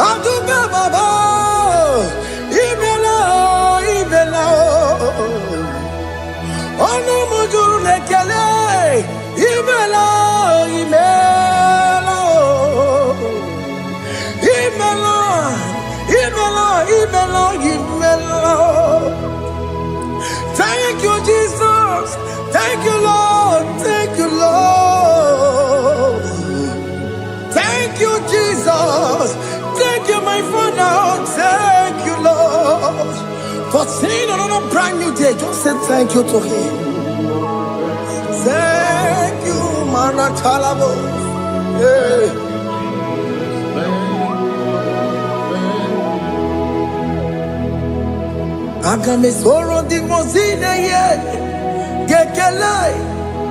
Aduba Baba, Ibela, Ibela, Ono Mujuru Lekele. Imela, Imela, Thank you, Jesus. Thank you, Lord. Thank you, Lord. Thank you, Jesus. Thank you, my Father. Thank you, Lord. For seeing another brand new day, just say thank you to Him. Thank you, Manatalabo. Yeah.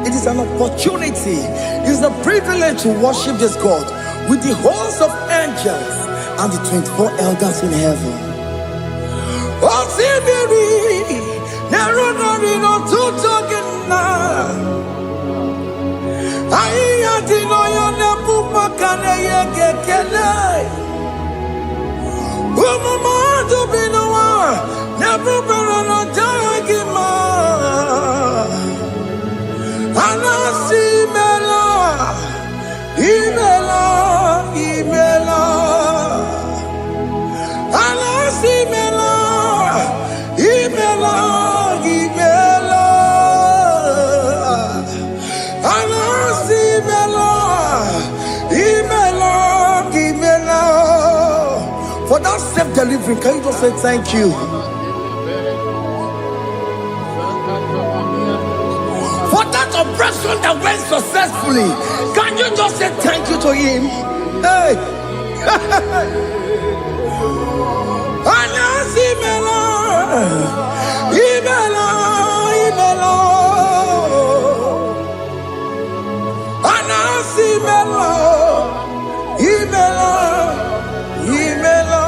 It is an opportunity, it is a privilege to worship this God with the host of angels and the 24 elders in heaven. Oh, Sibiri, Nerunarino Tutogina. Ayatino Yonapupa Kanaya Gekele. Umamadu Binoa, Nabubarano Dagima. Anasimela, Imela, Imela. Anasimela, Imela, Imela. Anasimela, Imela, Imela. For that self-delivery, can you just say thank you? For that operation that went successfully, can you just say thank you to Him? Hey! Anasimela, Imela, Imela. Anasimela, Imela, Imela.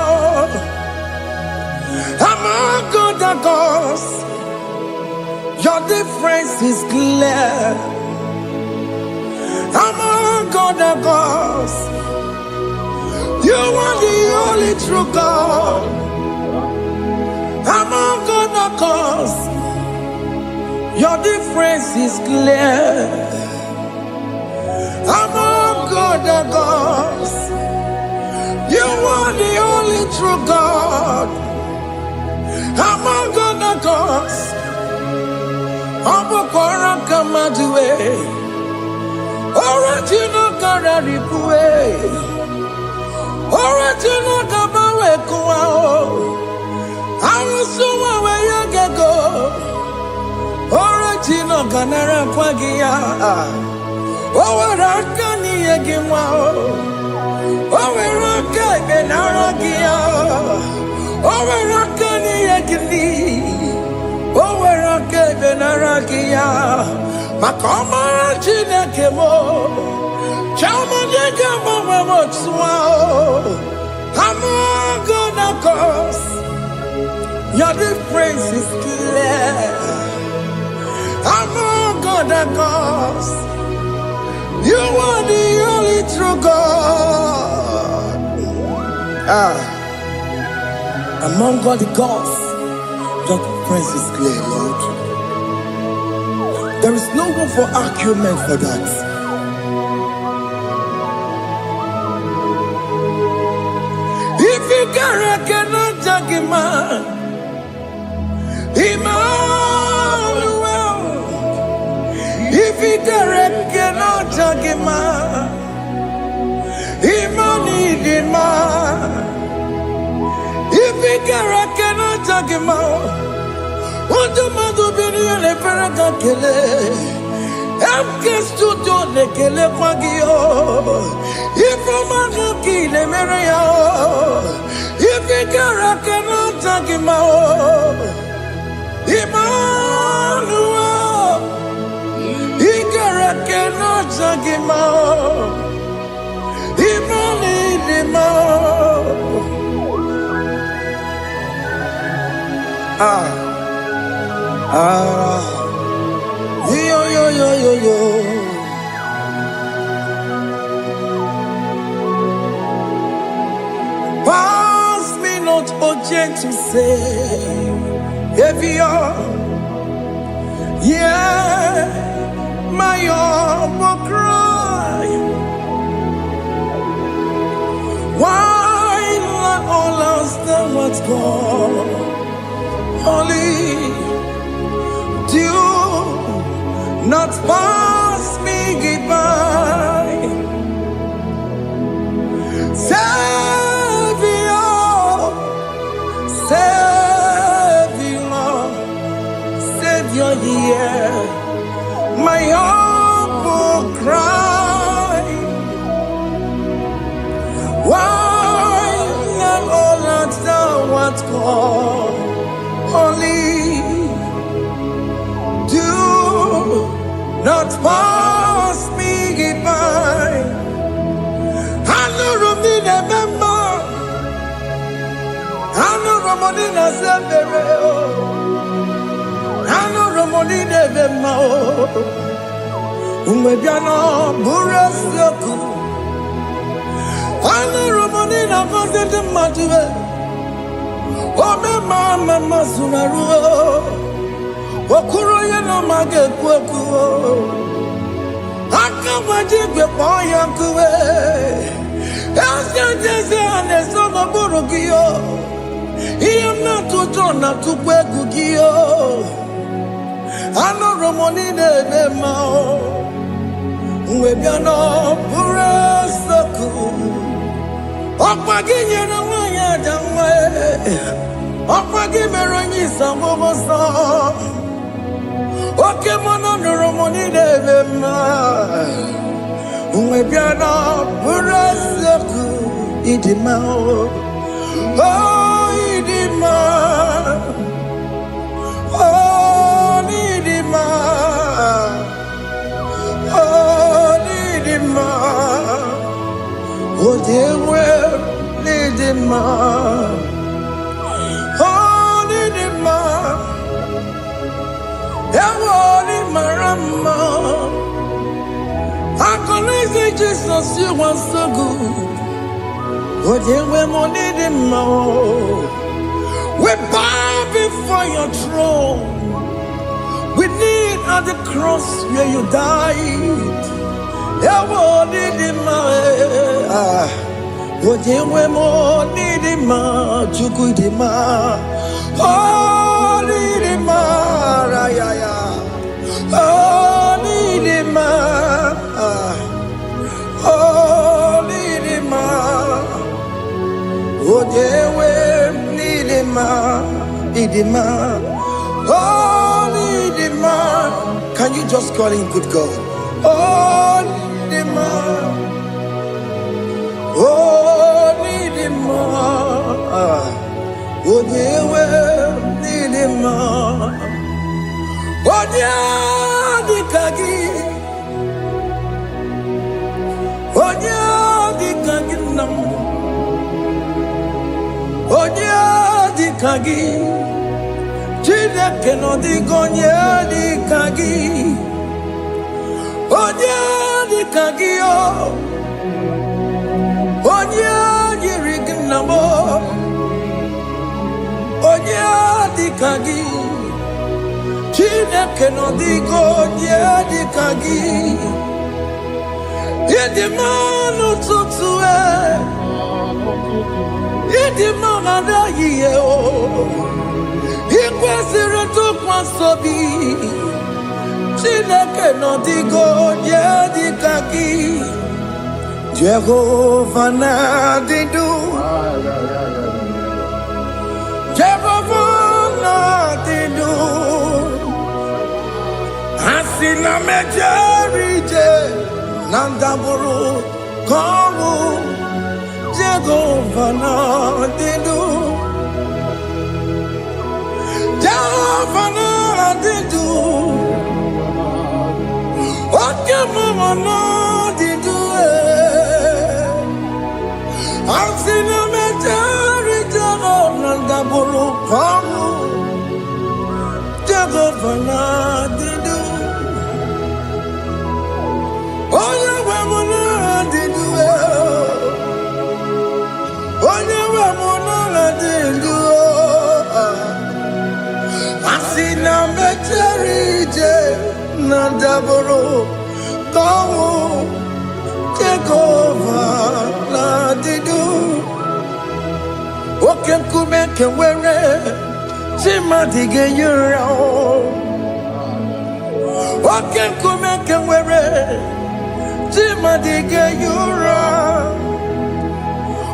Among other gods, your difference is clear. Among other gods, you are the only true God. Among other gods, your difference is clear. Among other gods, you are the only true God. Among other gods, Abokora Kamadue, original Kararipue, original Kabawe Kuao, Arusuma Wayagago, original Ganara Pagia, Owarakani Yagimao, Owaraka Benaragia, Owarakani Yagini. Owerake benarakia, makoma chinekemo, chama degamo motswao. Among other gods, your difference is clear. Among other gods, you are the only true God. Among all the gods, your difference is clear, Lord. There is no room for argument for that. If you cannot judge him, Emmanuel. If you cannot judge him, Emmanuel. If you cannot judge him, what do you do? Le Ferragakele, Studio le Kele Pagio, if a man kill a Maria, if you cannot take him out, Emmanuel, he cannot take him out, Yo. Pass me not, oh gentle Savior, yeah, my humble cry. Why God. Only do not pass me by. Savior, Savior, Savior, hear my humble cry. Why not all that thou art called? Only do not pass me by. I know Romina member, I know Romonina Severo, I know Romonina Vemo, Umebiano Burasoku, I know Romonina Vaset Matue, Ome Mama Sunaru, Okuro Yano Mage Kwoku. Akamajibe poyankuwe, Asante ane sono burugio, Iyamna tutona tukwegugio, Ano romonine nemao, Uwebiano burasoku, Okwaginye na wanya jamwe, Okwagimeronyi sambobosa. Oke mono romoni devema, Umebiana burasoku idima oh idima oh idima oh idima oh dewe idima oh idima. Ewori marama, I can say Jesus, you are so good. But you will need him more. We bow before your throne. We need at the cross where you died. Ewori him more. But you will need him more. Chukudima. Oh, need him more. Oh, need him more. Oh, need him more. Oh, dewe need him more. Need him more. Oh, need him more. Can you just call him good God? Oh, need him more. Oh, need him more. Oh, dewe need him more. Onya dikagi, onya dikagi nam, onya dikagi, chide keno digonya dikagi, onya dikagi o, onya jirig namo, onya dikagi. Chineke no digo di kagi, yedi manu tutue, yedi mana ye o, ikwesire tu kwasobi. Chineke no digo di kagi, Jehovah na didu, Jehovah na didu. Asina mejerije nandaburu komu Jehovah na didu, Jehovah na didu, Okemama na didu. Asina mejerije nandaburu komu Jehovah na didu. Asina mecherije nandaburu komu Jehovah na didu. can come can wear it. Timadiga yura. What can come can wear it. Timadiga yura.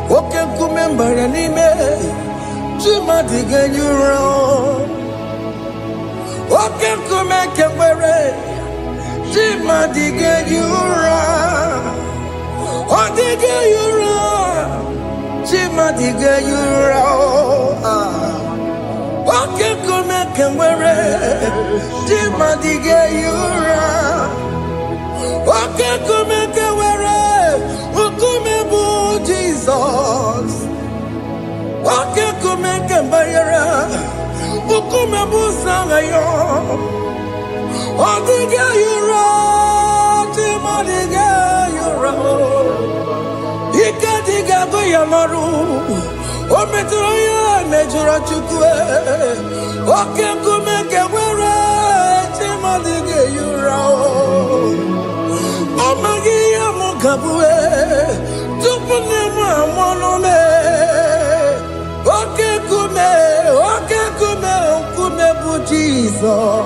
What can come baranime. Timadiga yura. What can come can wear it. Timadiga yura. What diga yura. Timadiga yura. Wake come can wear it. Timadiga yura. Wake come can wear it. Ukume bu Jesus. Wake come can wear it. Ukume bu sangayo. Odiga yura. Timadiga yura. Ikadiga go yamaru. Ometroya mejura chukwe. Oke kumeke wera. Timadiga yura. Omagi ya mukabwe. Tupune mwanome. Oke kume bu Jesus.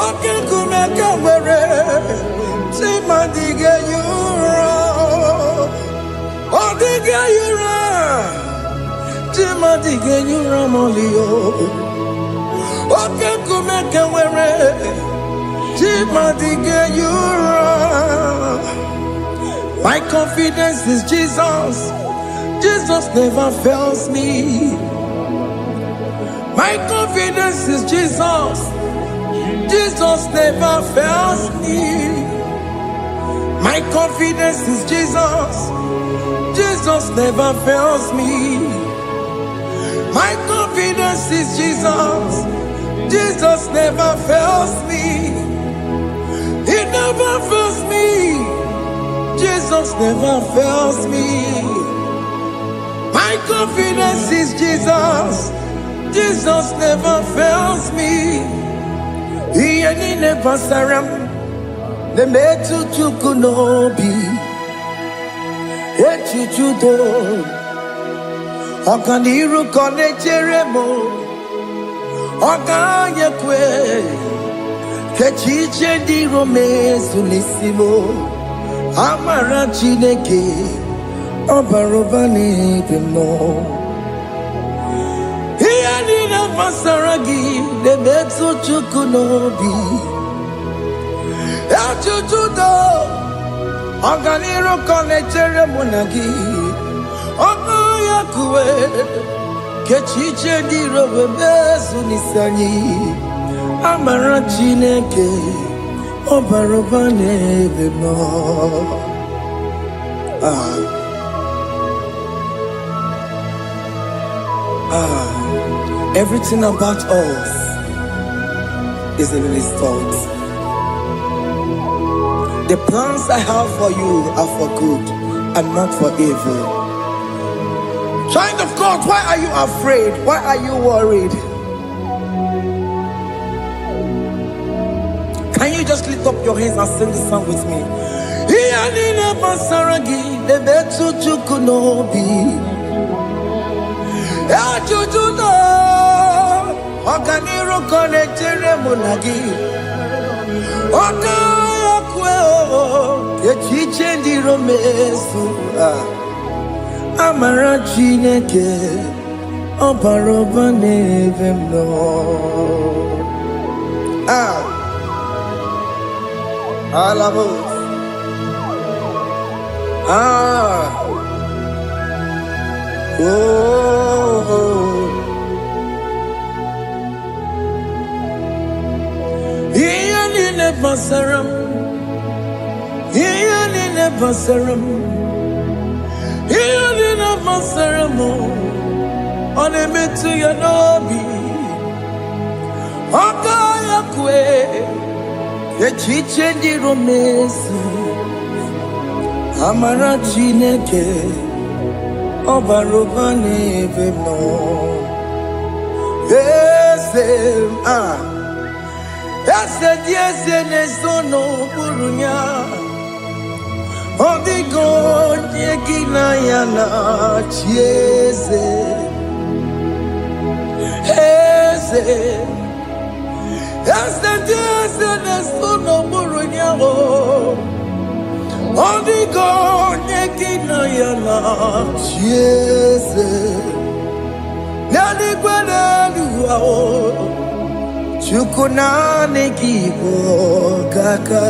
Oke kumeke wera. Timadiga yura. Odiga yura. Timadiga yura molio. Oke kumeke were. Timadiga yura. My confidence is Jesus. Jesus never fails me. My confidence is Jesus. Jesus never fails me. My confidence is Jesus. Jesus never fails me. My confidence is Jesus. Jesus never fails me. He never fails me. Jesus never fails me. My confidence is Jesus. Jesus never fails me. He never saram. The metu chukunobi. Echichudo Okaniru kone cheremo Okanye kwe Kechiche di rome sunisimo Amara chineke Obarobane demo Iyani na masaragi Nemetsu chukunobi Echichudo Oganiro kone chere monagi Oya kuwe Kechiche di robe bezu nisani Amara chineke Obarobane bemo Everything about us is in His thoughts. The plans I have for you are for good and not for evil. Child of God, why are you afraid? Why are you worried? Can you just lift up your hands and sing this song with me? Echichendi romesu Amara chineke Obaroba nevemno Alamos Iyani nebasaram Iyani nebasaram Iyani nebasaram Onemetu yanobi Okaya kwe Echichendi romesu Amara chineke Obaroba nevemno Ese diese ne sono burunya Odigo nyekina yana chieze eze eze nesono murunyao Odigo nyekina yana chieze nani kweneluao chukuna nekibo kaka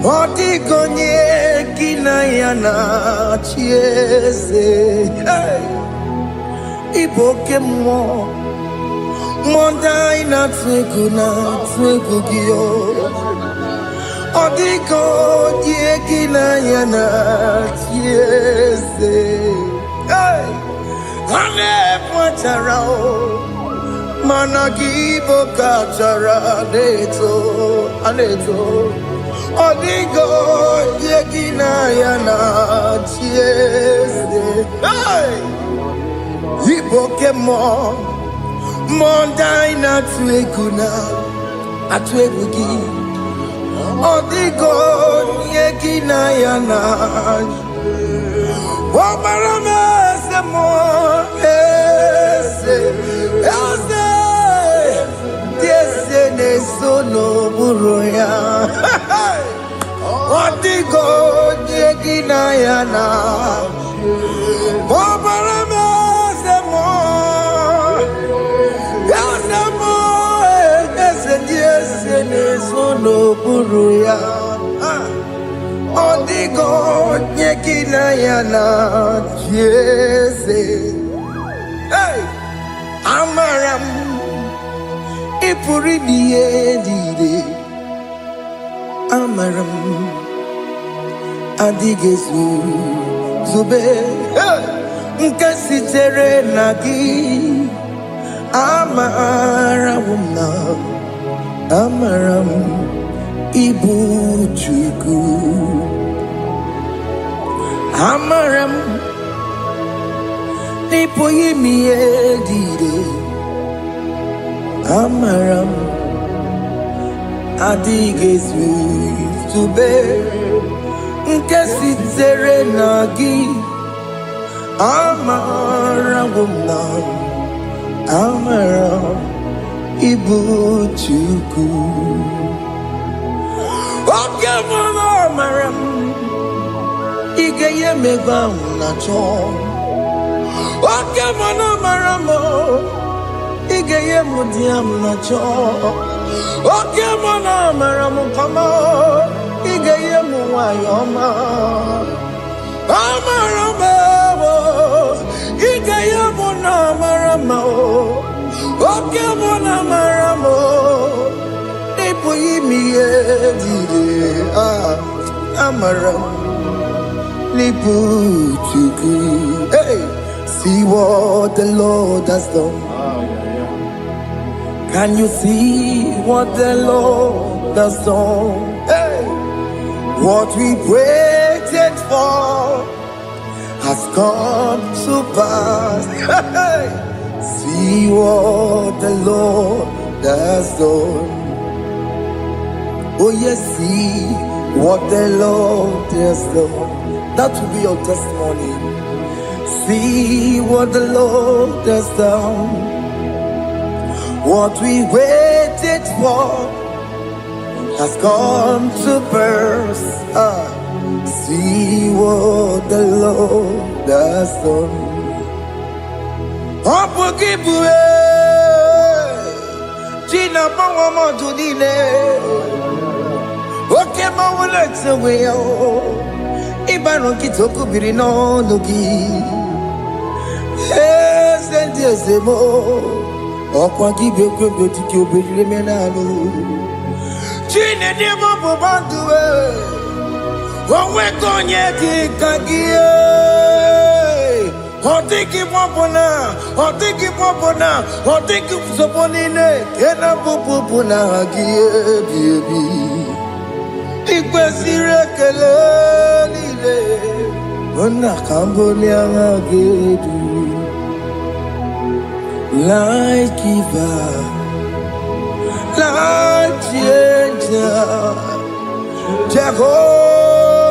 Odigo nyekina yana chieze iboke mo Mondai na twegu gio Odigo nyekina yana chieze Ane pwacharao Managibo kachara aneto Odigo yekina yana chiese Iboke mo Mondai na atwegugi Odigo yekina yana Wabarame se mo Ese nesono buruya Odigo nyekina yana Wabarame se mo Ese nesono buruya Odigo nyekina yana chieze Amaram ipuri dide Amaram adigezu zube nkasitere nagi Amaram ibu chuku Amaram nipoyi dide Amaram adigezu zube nkasitere nagi Amaram ibu chuku Oke mwana Amaram igeye megba unacho Oke mwana Amaram igeye mudiam nacho Oke mwana Amaram kama igeye muwayoma Amaram igeye mwana Amaram Oke mwana Amaram nipoyi dide Amaram nipu chuku Hey, see what the Lord has done. Can you see what the Lord has done? Hey, what we waited for has come to pass. Hey, see what the Lord has done. Oh yes, see what the Lord has done. That will be your testimony. See what the Lord has done. What we waited for has come to pass. See what the Lord has done. Opogibue, Gina Bawamo Judine, Oke Mawalex Ibano Kitoku Birino Nugi, Sentiesemo. Okwa gibe kwebe tiki obere menalo Chine demo bobanduwe Onwe konye kikagie Otiki popona Otiki soponine Kena popona hagie biebi Ikwesire kele lile Ona kamboni angagedu Like giver, like changer, Jehovah.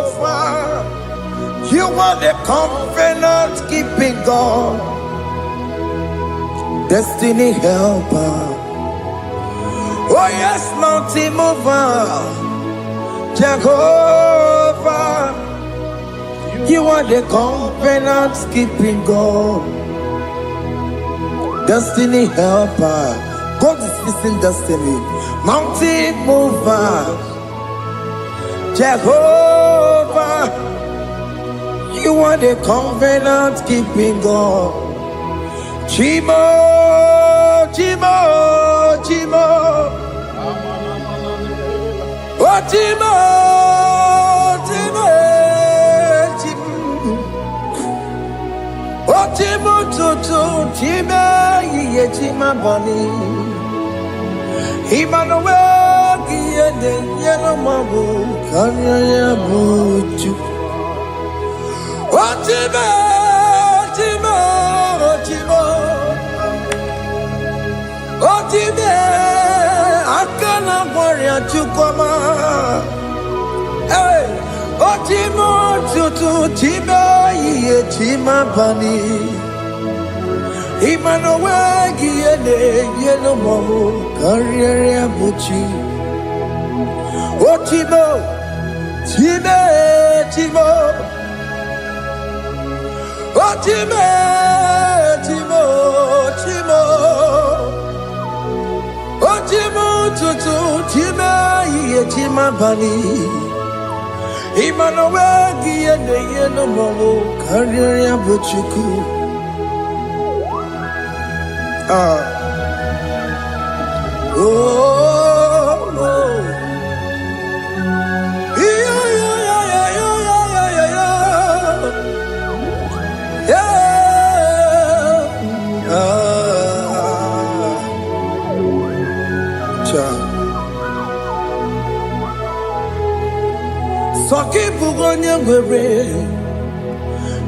You are the covenant keeping God, destiny helper. Oh yes, mountain mover, Jehovah. You are the covenant keeping God, destiny helper. God is fixing destiny. Mountain mover, Jehovah. You are the covenant keeping God. Chimo, Chimo, Chimo. Oh, Chimo, Chimo, Chimo. Oh, Chimo, Tutu, Chimo, Ye, Chima, Bani. Emmanuel, Yende, Yellow Mabu, Kanya, Buchu. Oh, Chimo, Chimo, Chimo. Oh, Chimo, Akana, Warrior, Chukoma. Hey, oh, Chimo, Tutu, Chimo, Ye, Chima, Bani. Emmanuel, Yende, Yellow Mabu, Kanya, Buchu. Oh, Chimo, Chimo, Chimo. Oh, Chimo, Chimo, Chimo. Oh, Chimo, Tutu, Chimo, Ye, Chima, Bani. Emmanuel, Yende, Yellow Mabu, Kanya, Buchu. Oh, oh. Yeah, yeah, yeah, yeah, yeah, yeah, yeah, yeah. Soki bugonye ngwere,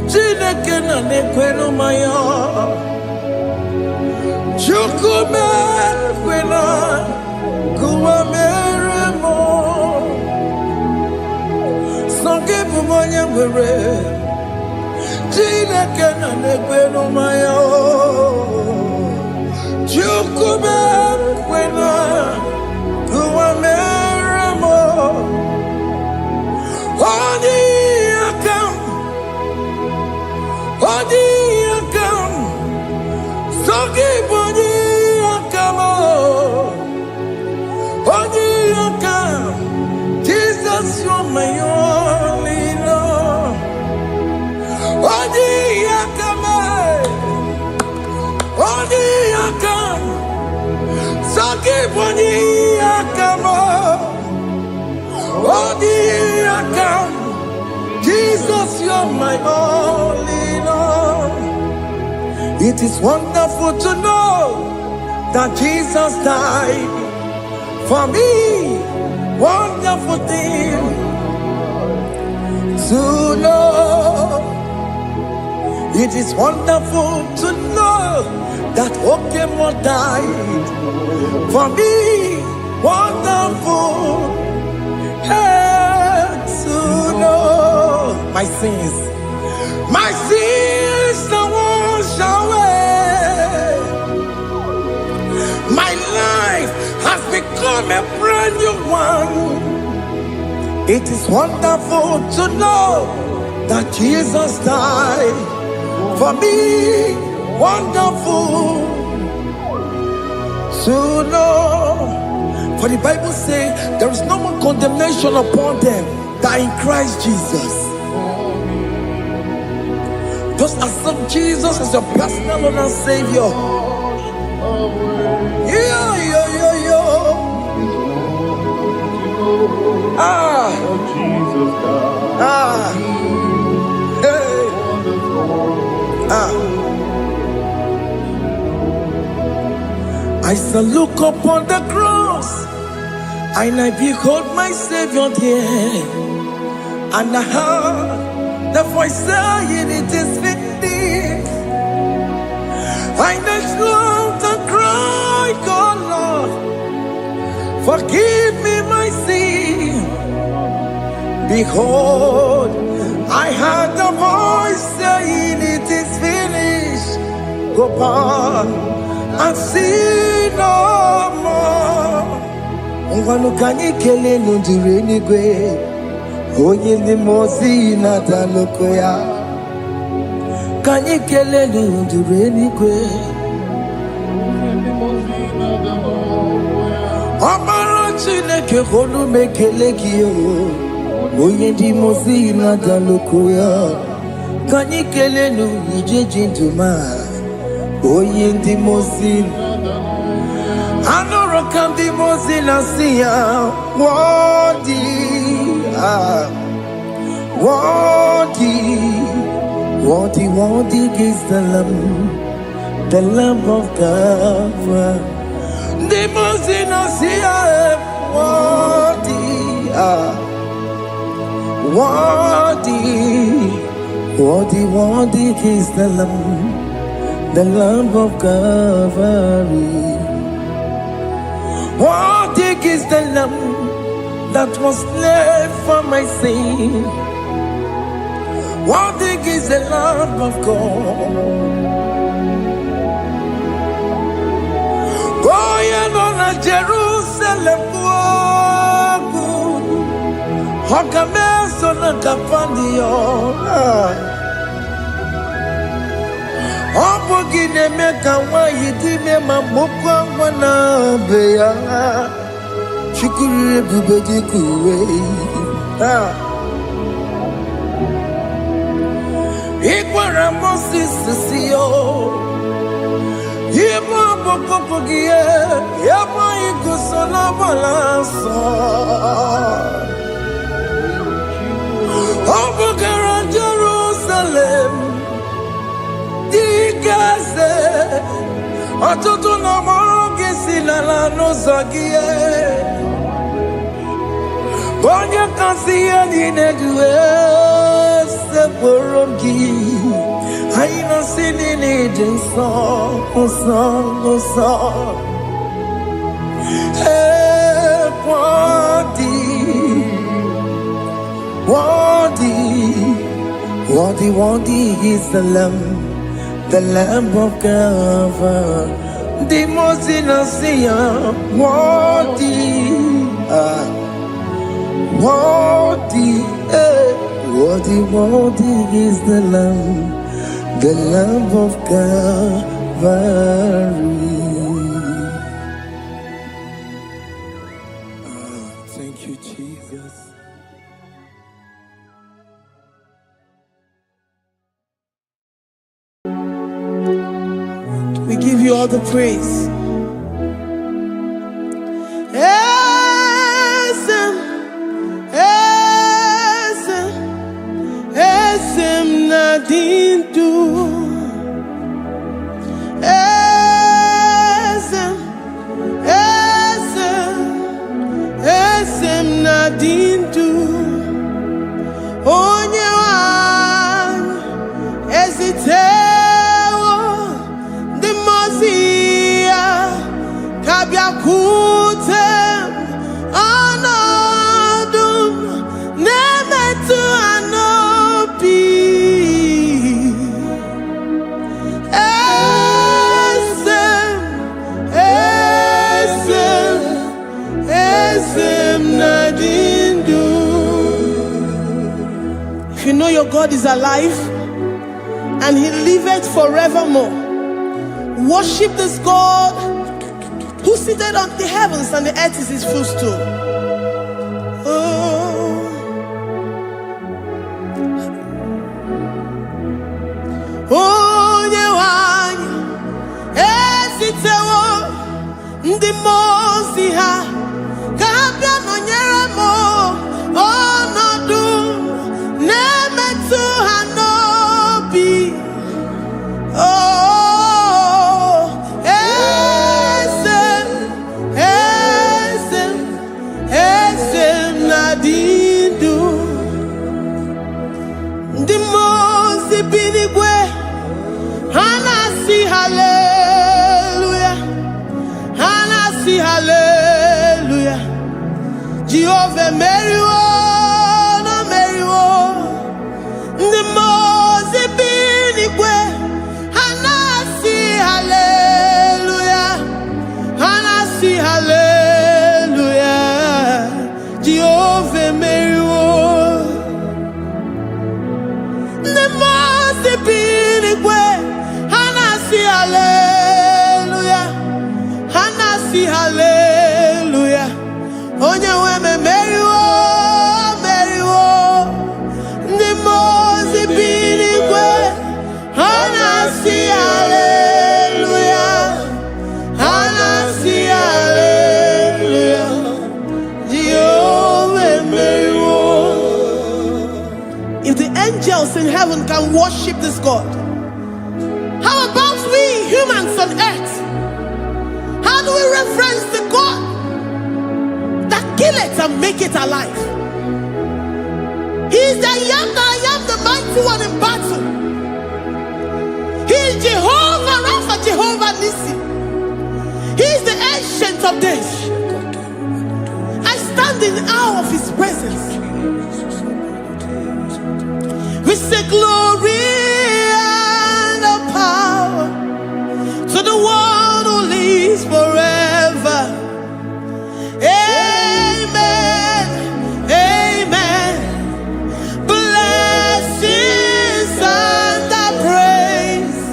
Chineke na nekwenu mayo. Chukume kwena kuwa meremo. Soki bugonye ngwere, Chineke na nekwenu mayo. Chukume kwena kuwa meremo. Odi akam, Odi akam. Soki boni akamo, Odi akam. Jesus, you're my only Lord. Odi akamo, Odi akam. Soki boni akamo, Odi akam. Jesus, you're my only Lord. It is wonderful to know that Jesus died for me. Wonderful thing to know. It is wonderful to know that Okemo died for me. Wonderful to know my sins are washed away. My life has become a brand new one. It is wonderful to know that Jesus died for me. Wonderful to know. For the Bible says there is no more condemnation upon them that are in Christ Jesus. Just accept Jesus as your personal Lord and Savior. Yeah, yeah, yeah, yeah. Ah, Jesus died. ah, hey, ah. I shall look upon the cross, and I behold my Savior there, and I heard the voice saying, "It is finished." I next looked and cried, "God, Lord, forgive me my sin." Behold, Gopal, and see no more. Ungwanu kanyi kele nundure nigwe, oye ni mozi na dalokoya. Kanyi kele nundure nigwe, Amaro Chineke holu mekele kiyo, oye ni mozi na dalokoya. Kanyi kele nu ije jintuma, oye ni mozi. Anoro kan di mozi na siya, wadi, wadi is the Lamb of God. The mozi na siya, wadi is the Lamb of Calvary. What is the Lamb that was slain for my sin? What is the Lamb of God? Going on a Jerusalem walk, Hokameso na kapandio. Opogine meka wa yidime mamukwa wana beya. Shukuru bubedi kuwe. Ikwara Moses siyo. Yema bokopogie. Yema ikusola balanso. Opogara Jerusalem. Dikaze. Atoto na moge silala no zagie. Bonye kansiya dinedwe seporongi. Haina sinini jinso song. Wadi is the Lamb of God. The Mosina siya, wadi is the Lamb of Calvary. Thank you, Jesus. We give you all the praise. Esem nadindu. Esem nadindu. Onye wan ezitewo the mozia kabia kutem anadum nemetu anopi. Esem nadindu. If you know your God is alive and he liveth forevermore, worship this God who seated on the heavens and the earth is his footstool. Onye wanyi esitewo ndi mozi ha kabia nonyere mo onodu nemetu hanobi. Esem nadindu. Ndi mozi binigwe hanasi hallelujah, hanasi hallelujah. Jehovah meriwo no meriwo. Ndi mozi binigwe hanasi heaven can worship this God? How about we humans on earth? How do we reference the God that kill it and make it alive? He is the I am, the mighty one in battle. He is Jehovah Rapha, Jehovah Nissi. He is the ancient of days. I stand in awe of his presence. We say glory and the power to the one who lives forever. Amen. Amen. Blessings and the praise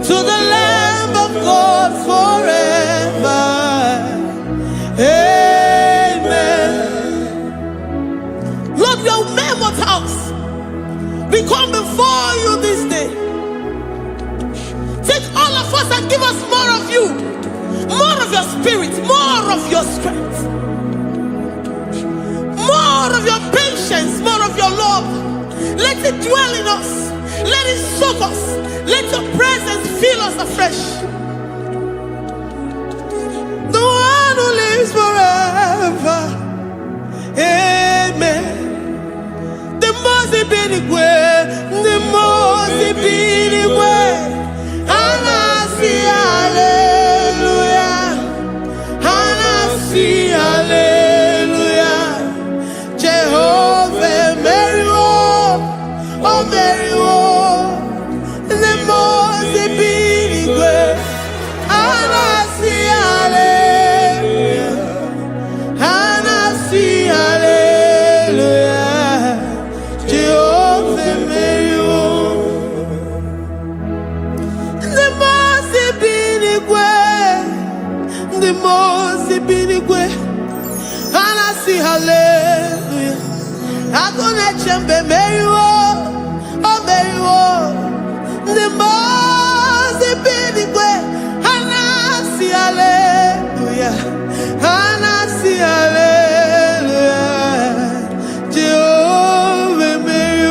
to the Lamb of God forever. Amen. Lord, your mammoth house, we come before you this day. Take all of us and give us more of you, more of your spirit, more of your strength, more of your patience, more of your love. Let it dwell in us. Let it soak us. Let your presence fill us afresh. The one who lives forever. Amen. The most hallelujah, hallelujah. Jehovah, Mary, oh Mary, the most hallelujah. I'm gonna chamber Mary, oh Mary, the most big way. Hanasi hallelujah, Hanasi hallelujah. Jehovah Mary,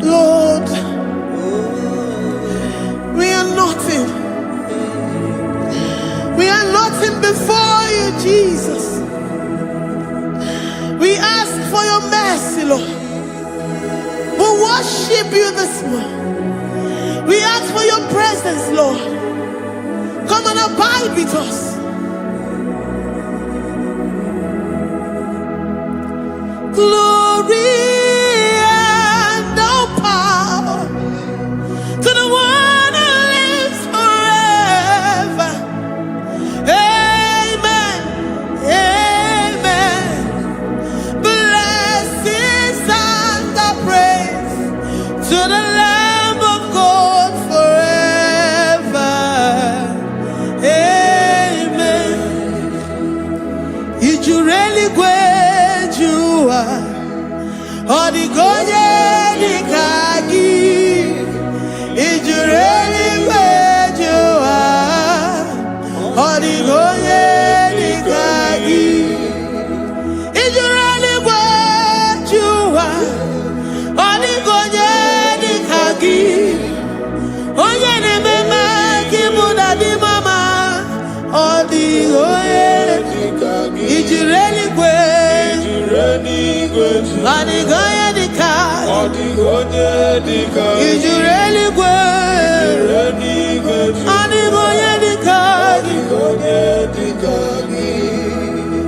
Lord, we are nothing. We are nothing before you, Jesus. We ask for your mercy, Lord. We worship you this morning. We ask for your presence, Lord. Come and abide with us. Glory and no power to the one who lives forever. Amen. Amen. Blessings and the praise to the Lamb of God forever. Amen. If you really great you are, or the God the Kagi. If you really great you are, or the God the Kagi. If you really great you are, or the God the Kagi. Oh yeah, the mama, Kibuda the mama, or the God the Kagi. If you really great, or the God the Kagi. If you really great, or the God the Kagi.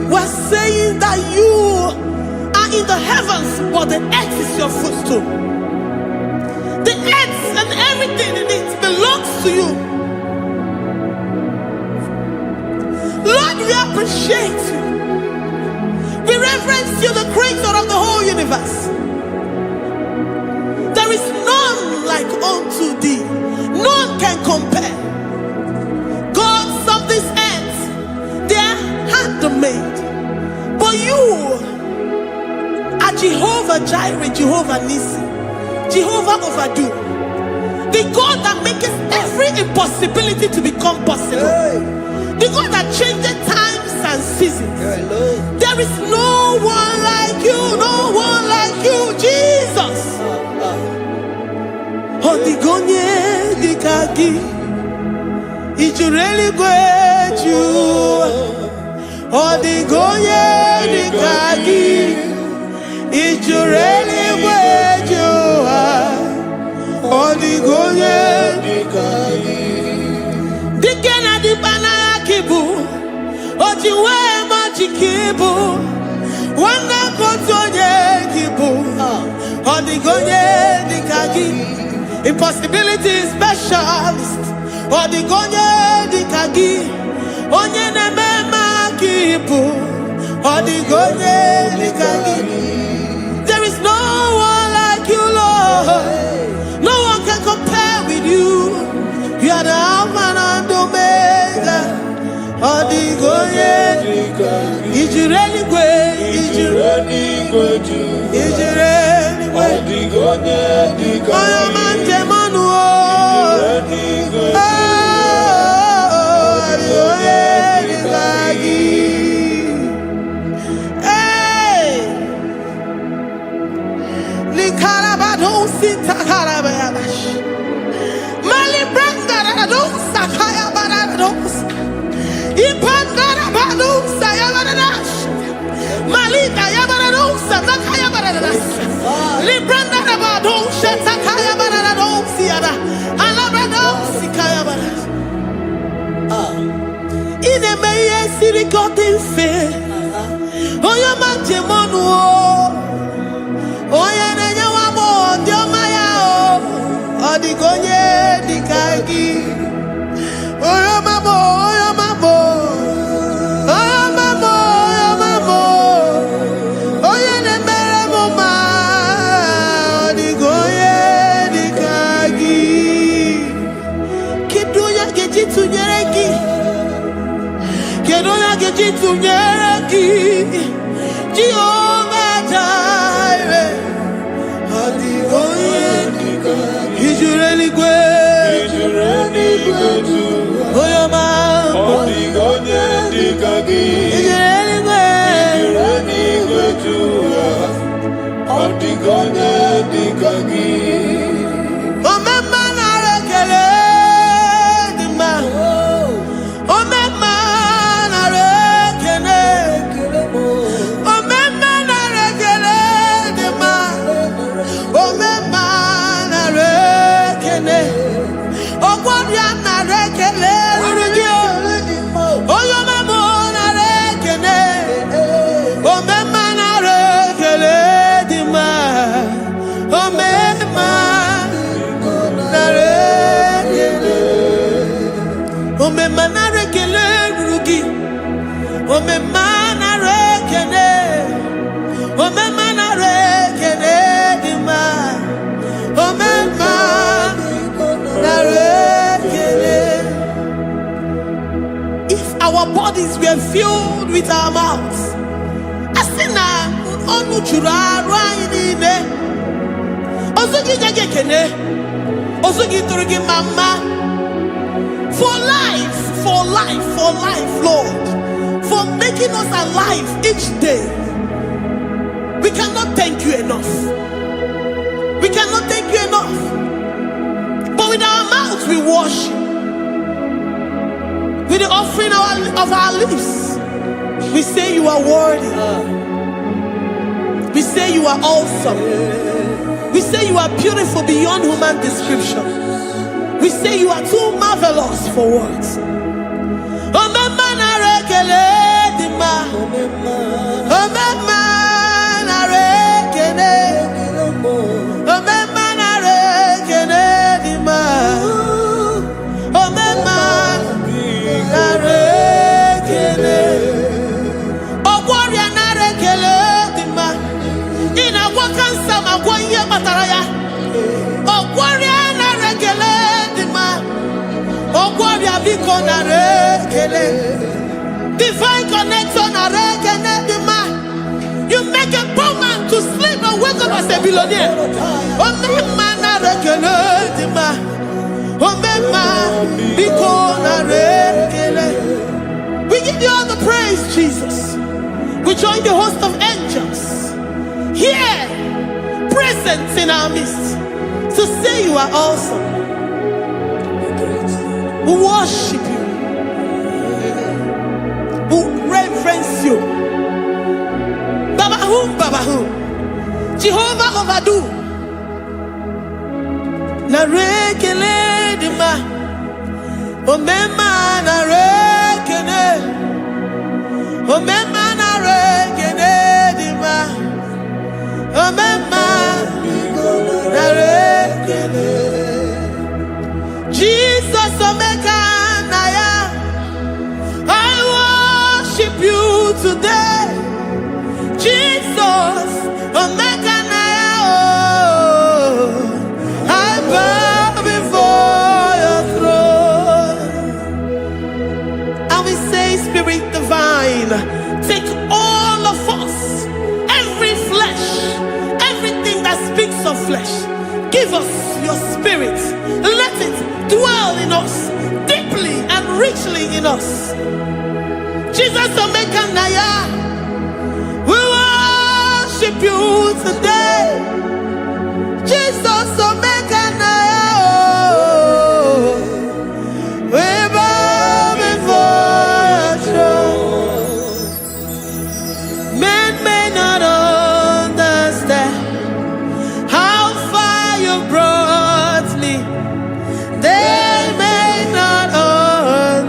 We're saying that you are in the heavens, but the earth is your footstool. The earth and everything in it belongs to you. Lord, we appreciate you. We reverence you, the creator of the whole universe. There is none like unto thee. None can compare. Gods of this earth, they are handmade. But you are Jehovah Jireh, Jehovah Nissi, Jehovah Overdo, the God that makes every impossibility to become possible. The God that changes times and seasons. There is no one like you, no one like you, Jesus. Odigonye dikagi, ijureli gweju. Odigonye dikagi, ijureli gweju. Odigonye dikagi. Dikena dibana kibu, ojiwe majikibu, wana kotonye kibu. Odigonye dikagi. Impossibility specialist. Odigonye dikagi. Onye nemema kipu. Odigonye dikagi. There is no one like you, Lord. No one can compare with you. You are the Alpha and Omega. Odigonye dikagi. Ijireli gwe. Ijireli gwe. Ijireli gwe. Odigonye dikagi. Sirigotin fe, oya manjemonu o, oya nenya wamo diomaya o, odigonye dikagi, oya mamo, oya mamo, oya mamo, oya mamo, oya nemere moma, odigonye dikagi, kiduya gejitu nyereki. Kedoya gejitu nyereki, jesus-obata-obie. Odigonye dikagi, ijureli gwe, oyo mamo. Odigonye dikagi, ijureli gwe, odigonye dikagi. Omema na rekele dima, omema. If our bodies were filled with our mouths, asina onu chura raine, ozugi jagekene, ozugi turugi mama, for life, Lord, for making us alive each day. We cannot thank you enough. We cannot thank you enough. But with our mouths we worship. With the offering of our lips, we say you are worthy. We say you are awesome. We say you are beautiful beyond human description. We say you are too marvelous for words. Divine connection. You make a poor man to sleep and wake up as a billionaire. We give you all the praise, Jesus. we join the host of angels here, present in our midst, to say you are awesome. We worship you. We reverence you. Babahum. Jehovah overdo. Na rekele dima. Omema na rekele. Omema na rekele dima. Omema na rekele. Jesus omeka naya. I worship you today. Jesus omeka naya. I bow before your throne. And we say, Spirit divine, take all of us, every flesh, everything that speaks of flesh. Give us your spirit. Let it dwell in us, deeply and richly in us. Jesus omeka naya. We worship you today. Jesus omeka naya. We bow before your throne. Men may not understand how far you brought me. They may not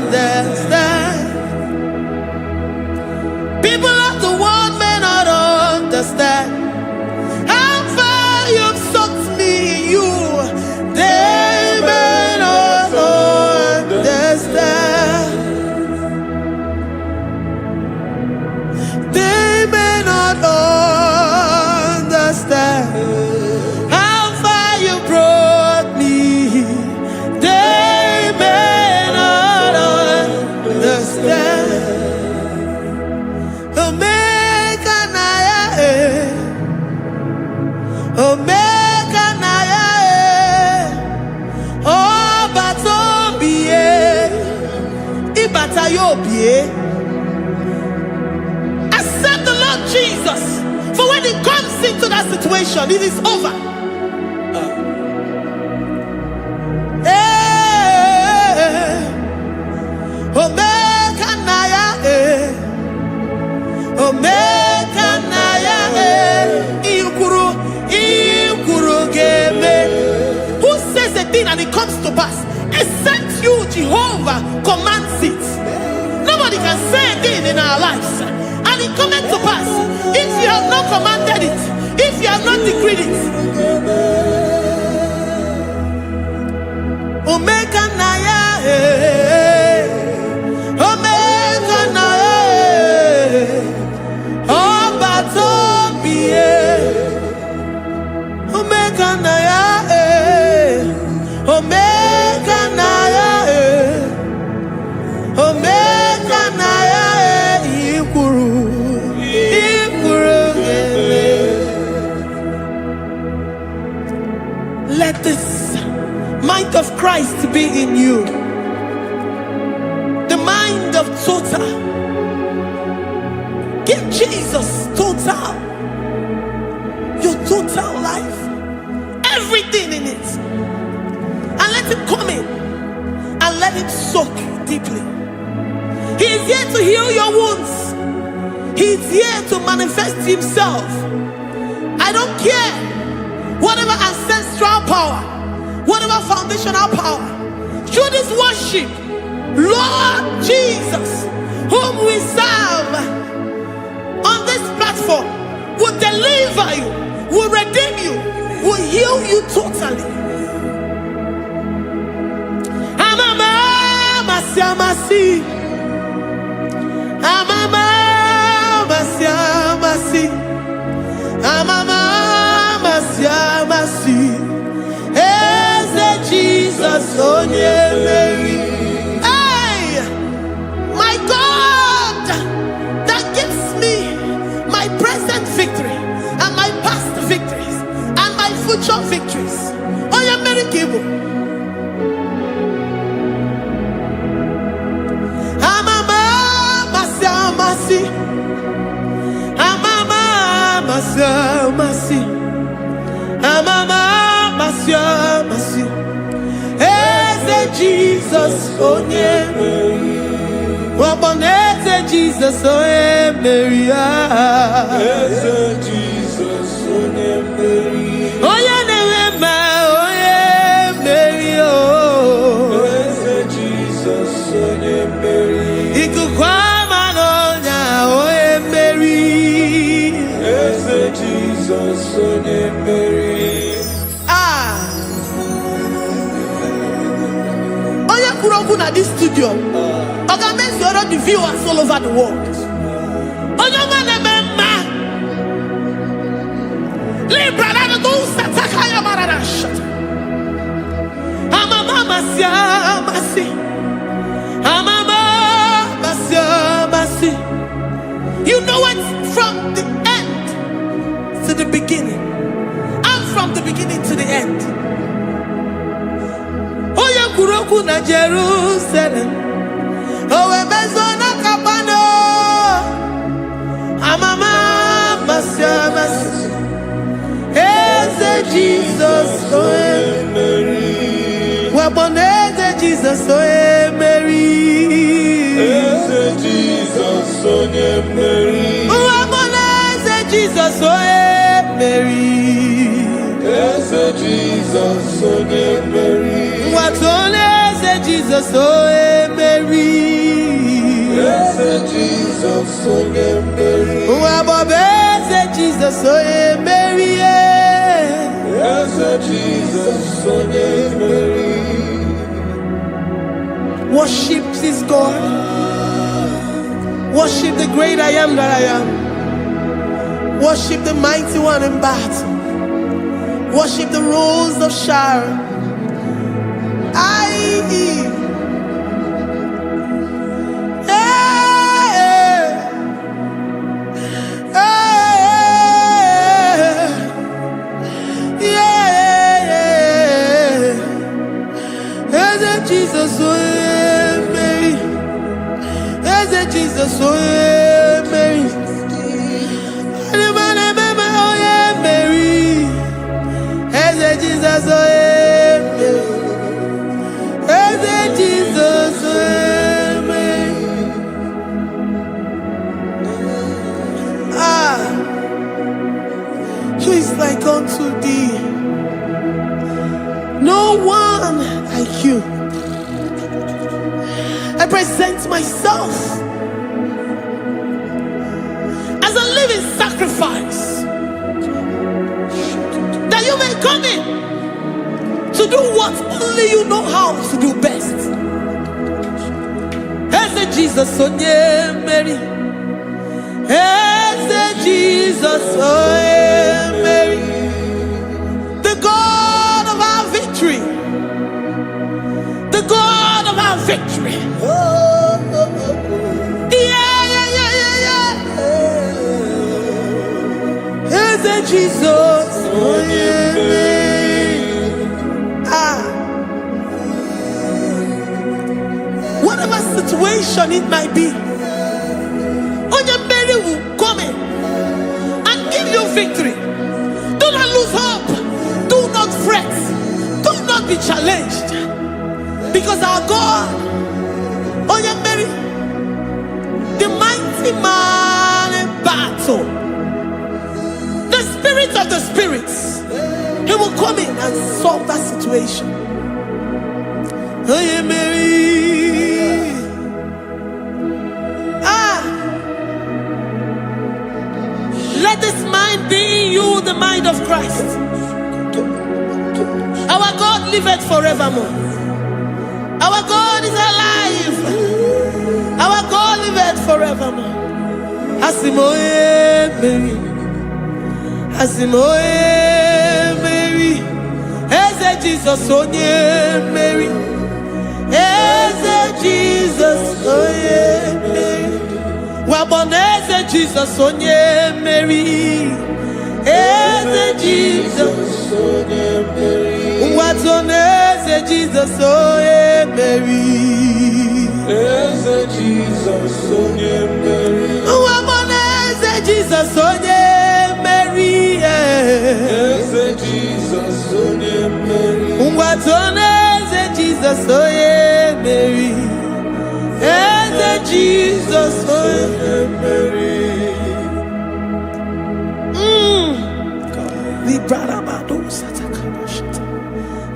understand. People of the world may not understand how far you've sucked me in you. They may not understand. They may not understand how far you brought me. They may not understand. Omeka naya, Omeka naya, obata-obie, ibata-obie. Accept the Lord Jesus, for when He comes into that situation, it is over. Omeka naya, Omeka naya, ikuru geme. Who says a thing and it comes to pass? Except you, Jehovah, commands it. Nobody can say a thing in our lives and it comes to pass if you have not commanded it, if you have not decreed it. Omeka naya, Omeka naya, obata-obie, Omeka naya, Omeka naya, Omeka naya, ikuru gele. Let this mind of Christ be in you, the mind of total. Give Jesus total, your total life, everything in it, and let Him come in and let Him soak deeply. He is here to heal your wounds. He is here to manifest Himself. I don't care whatever ancestral power, whatever foundational power, through this worship, Lord Jesus, whom we serve on this platform, will deliver you, will redeem you, will heal you totally. Amama masiamasi, amama masiamasi, amama masiamasi. Eze Jesus onye Mary. Hey, my God, that gives me my present victory and my past victories and my future victories. Onye Mary Igbo. Amama masiamasi, masi. Amama masya masi. Eze Jesus onye waboneze Jesus onye Maria. Eze Jesus onye Maria. Oye newema onye Maria. Eze Jesus onye Maria. Ikukwama nonya onye Maria. Eze Jesus onye Maria. At this studio, organize the viewers all over the world. You know it from the end to the beginning, and from the beginning to the end. Kuroku na Jerusalem, owe bezona kapano, amama masya masya. Eze Jesus oe Mary, waboneze Jesus oe Mary. Eze Jesus oe Mary, waboneze Jesus oe Mary. Eze Jesus oe Mary. Watoleze Jesus oe Mary. Eze Jesus oe Mary. Wabobeze Jesus oe Mary. Eze Jesus oe Mary. Worship this God. Worship the great I am that I am. Worship the mighty one in battle. Worship the rose of Sharon. Jesus, Mary. Jesus, Mary. Mary. Jesus, Jesus, who is like unto thee? No one like you. I present myself as a living sacrifice, that you may come in to do what only you know how to do best. Eze Jesus onye Mary. Eze Jesus onye Mary. The God of our victory. The God of our victory. Eze Jesus onye Mary. Whatever situation it might be, Onye Mary will come in and give you victory. Do not lose hope. Do not fret. Do not be challenged. Because our God, Onye Mary, the mighty man in battle, the spirit of the spirits, he will come in and solve that situation. Onye Mary. Let this mind be in you, the mind of Christ. Our God liveth forevermore. Our God is alive. Our God liveth forevermore. Asimoye Mary. Asimoye Mary. Eze Jesus onye Mary. Eze Jesus onye Mary. Waboneze Jesus onye Mary. Eze Jesus onye Mary. Watoneze Jesus onye Mary. Eze Jesus onye Mary. Waboneze Jesus onye Mary. Ungwatoneze Jesus oye Mary. Eze Jesus oye Mary. Librada bado satakabashita.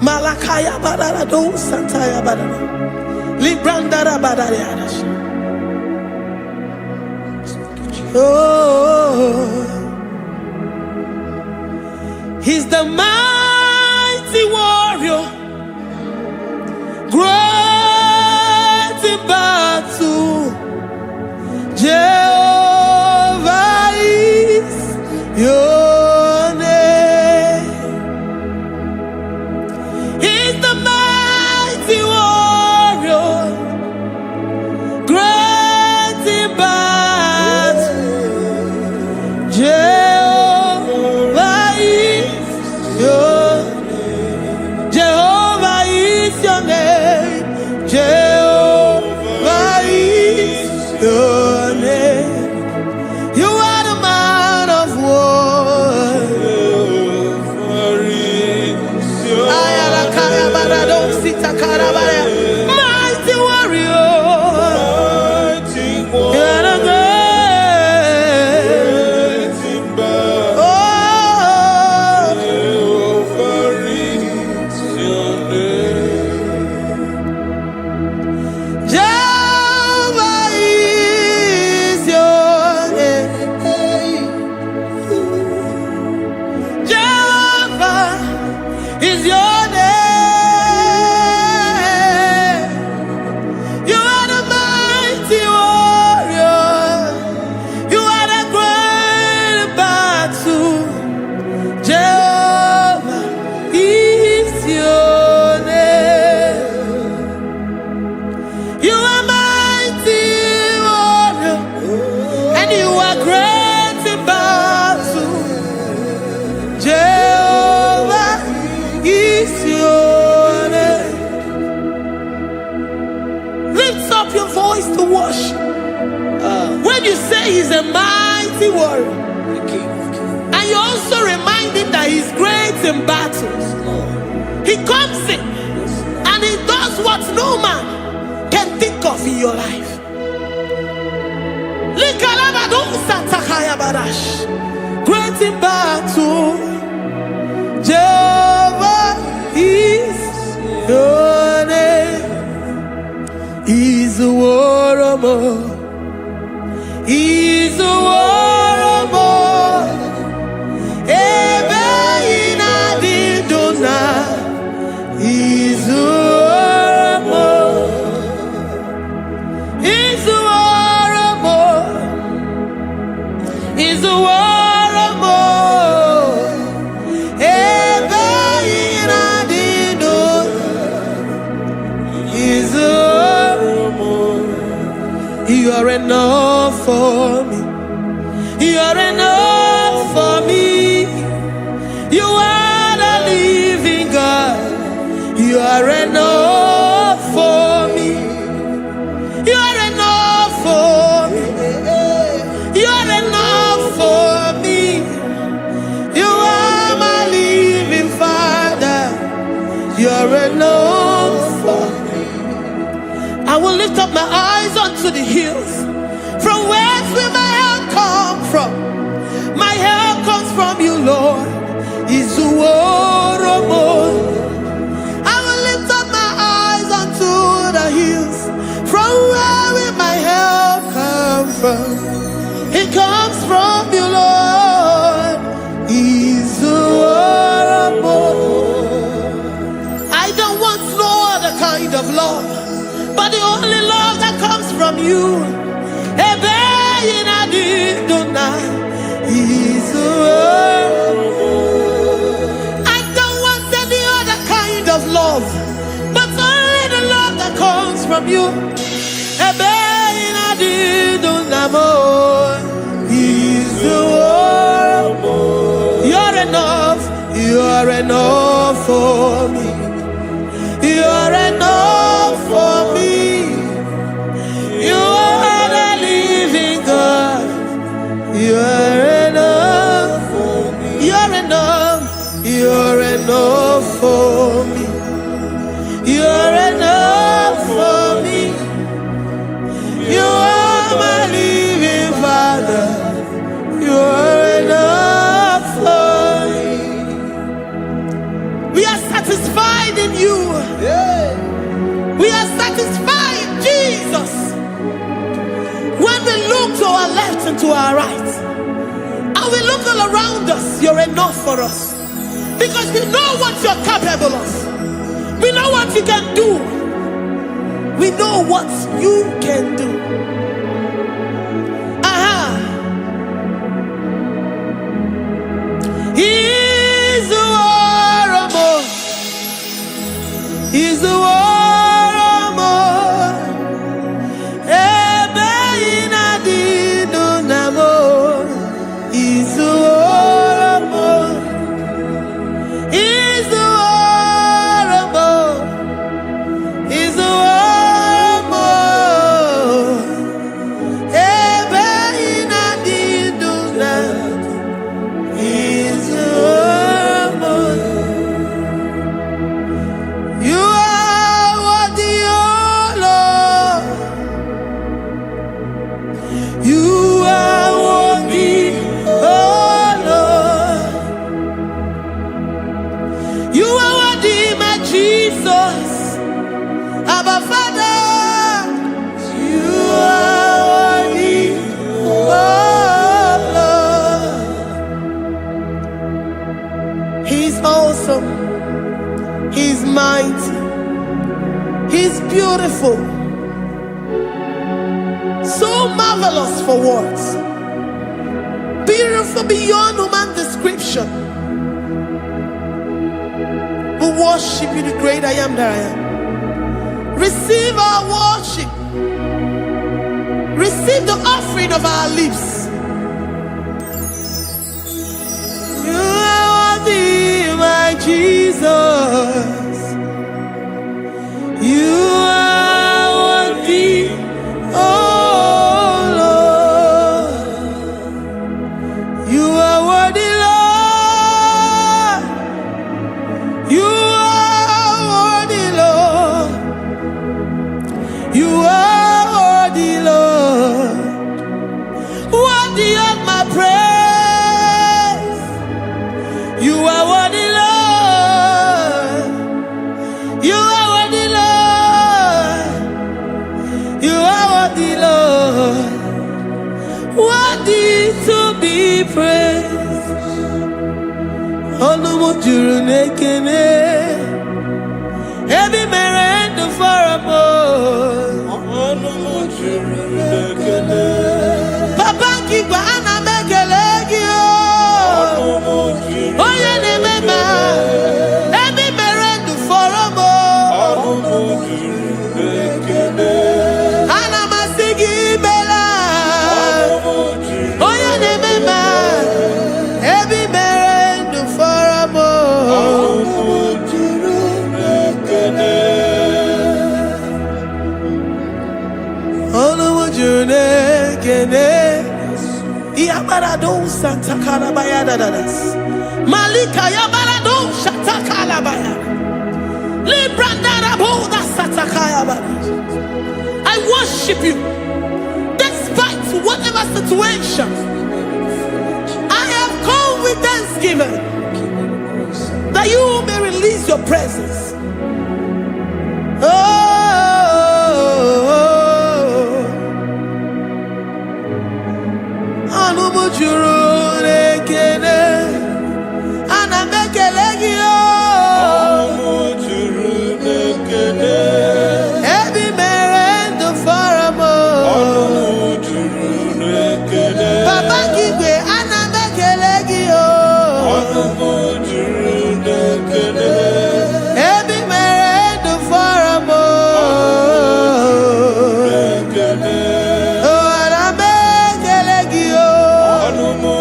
Malakaya badara do sataya badara. Librandara badara yadash. Oh, he's the mighty warrior, great in battle. Jehovah is your name. He's the mighty warrior, great in battle. Jehovah is your name. Jehovah is your name. Jehovah is your name. You are the man of war. Mighty warrior. You are the great. Oh, Jehovah is your name. Jehovah is your name. You are the mighty warrior. You are the great battle. Jehovah is your name. You are mighty warrior, and you are great in battle. Jehovah is your name. Lift up your voice to worship. When you say he's a mighty warrior, and you also remind him that he's great in battles, he comes in and he does what no man can think of in your life. Great in battle, Jehovah is your name. He's a warrior. He's a warrior. Ebe inadidona. He's a warrior. He's a warrior. He's a warrior. Ebe inadidona. He's a warrior. You are enough for me. You are enough for me. You are the living God. You are enough for me. You are enough for me. You are enough for me. You are my living Father. You are enough for me. I will lift up my eyes unto the hills. From whence will my help come from? My help comes from you, Lord. Is the word of God. I will lift up my eyes unto the hills. From where will my help come from? It comes from you, Lord. Is the word of God. I don't want no other kind of love, but the only love that comes from you. I don't want any other kind of love, but only the love that comes from you. You're enough. You're enough for me. You're enough for me. You are the living God. You're enough for me. You're enough. You're enough for me. You're enough for me. You are my living Father. You're enough for me. We are satisfied in you. We are satisfied in Jesus. When we look to our left and to our right, and we look all around us, you're enough for us. Because we know what you're capable of. We know what you can do. We know what you can do. He's the war of more. He's the war of more. He's the war of more. He's the war of more. He's the war of more. He's the war of more. You are worthy, oh Lord. You are worthy, oh Lord. You are worthy, my Jesus. Abba Father, you are worthy, oh Lord. He's awesome. He's mighty. He's beautiful. So marvelous for words. Beautiful beyond human description. We worship you, the great I am that I am. Receive our worship. Receive the offering of our lips. You are worthy, my Jesus. You are worthy, oh Lord. You are worthy, Lord. You are worthy, Lord. You are worthy, Lord. Worthy of my praise. You are worthy, Lord. You are worthy, Lord. You are worthy, Lord. Worthy to be praised. Olumujuru nekene. Every man the farabo. Papa kiba ana mekelegi o. Oye ne mema. Every man the farabo. Ana masigi bela. Oye ne mema. Every man the farabo. Yabarado Santa Calabaya dadas. Malika Yabarado Shata Calabaya. Librandara Boda Satakaya. I worship you despite whatever situation. I have come with thanksgiving that you may release your presence. No more.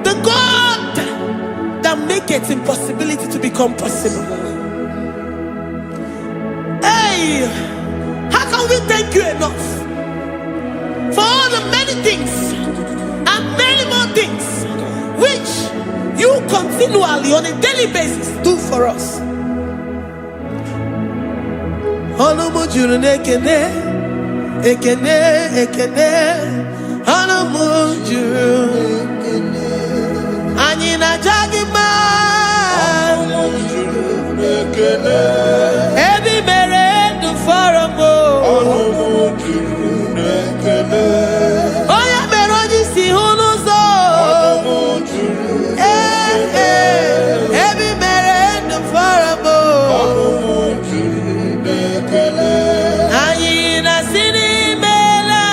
The God that maketh impossibility to become possible. Hey, how can we thank you enough for all the many things and many more things which you continually on a daily basis do for us? Every mere do for a mo. Oh yeah, merodi si hunuzo. Every mere do for a mo. Ayina sini mela.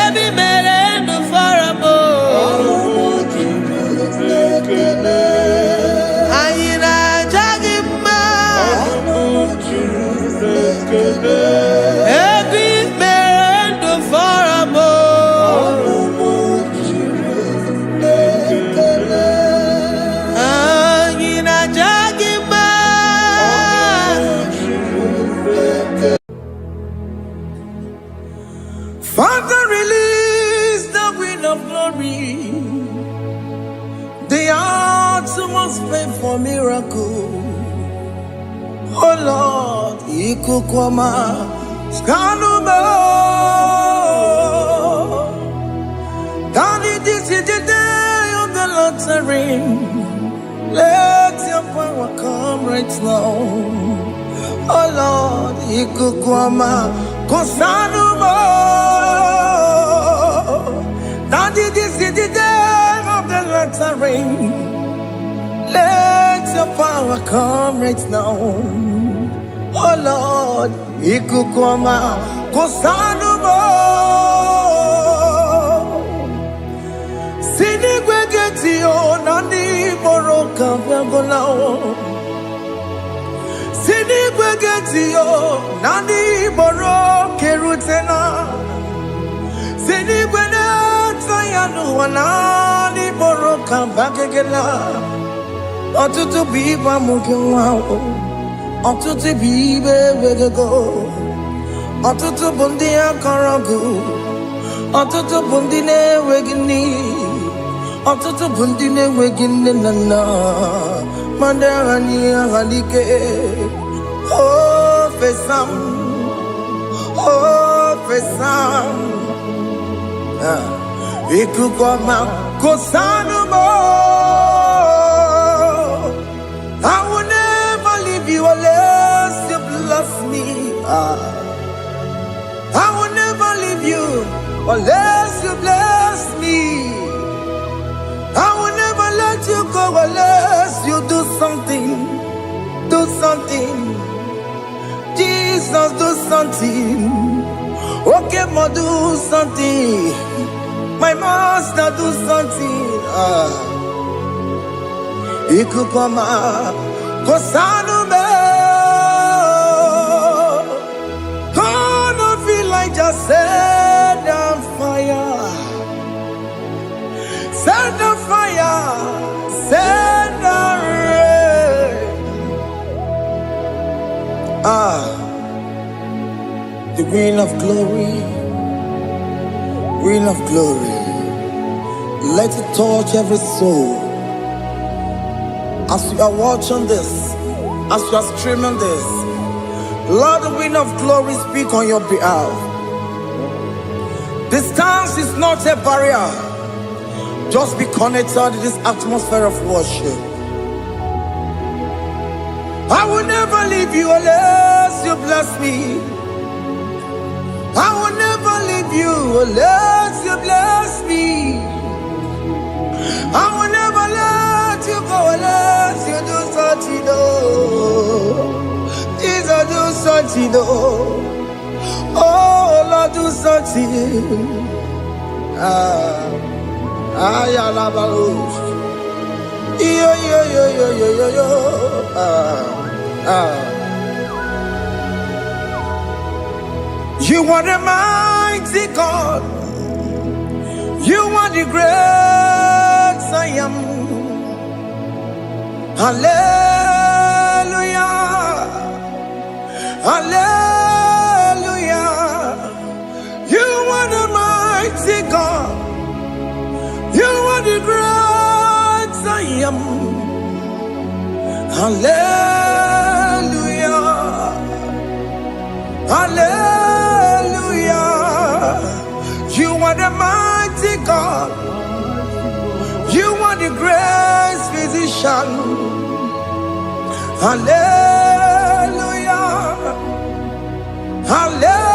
Every mere do for a mo. Every man for a more. Angina Jagima. Father, release the wind of glory. The heart must pray for miracle. Oh Lord, ikukwama skanuma. Daddy, this is the day of the lottery. Let your power come right now. Oh Lord, ikukwama kosanuma. Daddy, this is the day of the lottery. Let your power come right now. Oh Lord, ikukwama kosanumo. Sinigwegeti o nani boroka vangolao. Sinigwegeti o nani boroke rutena. Sinigwena tayanu wanani boroka vangegela. Ọtụtụ bụ ibe amụghị nwa ahụ, ọtụtụ bụ ibe ewegego, ọtụtụ bụ ndị akọrọ gụ, ọtụtụ bụ ndị na-enweghị nne, ọtụtụ bụ ndị na-enweghị nne na nna, ma ndị agha n'ihe agha n'ike. O fesam, o fesam, ikuku ọma kosanụmọ. I will never leave you unless you bless me. I will never leave you unless you bless me. I will never let you go unless you do something. Do something. Jesus, do something. Okay, ma, do something. My master, do something. Ikukoma kosanume. Gonna feel like just set on fire. Set on fire. Set on rain. The wind of glory. Wind of glory. Let it touch every soul. As you are watching this, as you are streaming this, Lord, the wind of glory speak on your behalf. Distance is not a barrier. Just be connected to this atmosphere of worship. I will never leave you unless you bless me. I will never leave you unless you bless me. I will never let you go unless you do something. Jesus, do something. Oh Lord, do something. Ayalabalos. Yo. You are the mighty God. You are the great I am. Hallelujah. Hallelujah. You are the mighty God. You are the great I am. Hallelujah. Hallelujah. You are the mighty God. You are the great physician. Hallelujah. Hallelujah.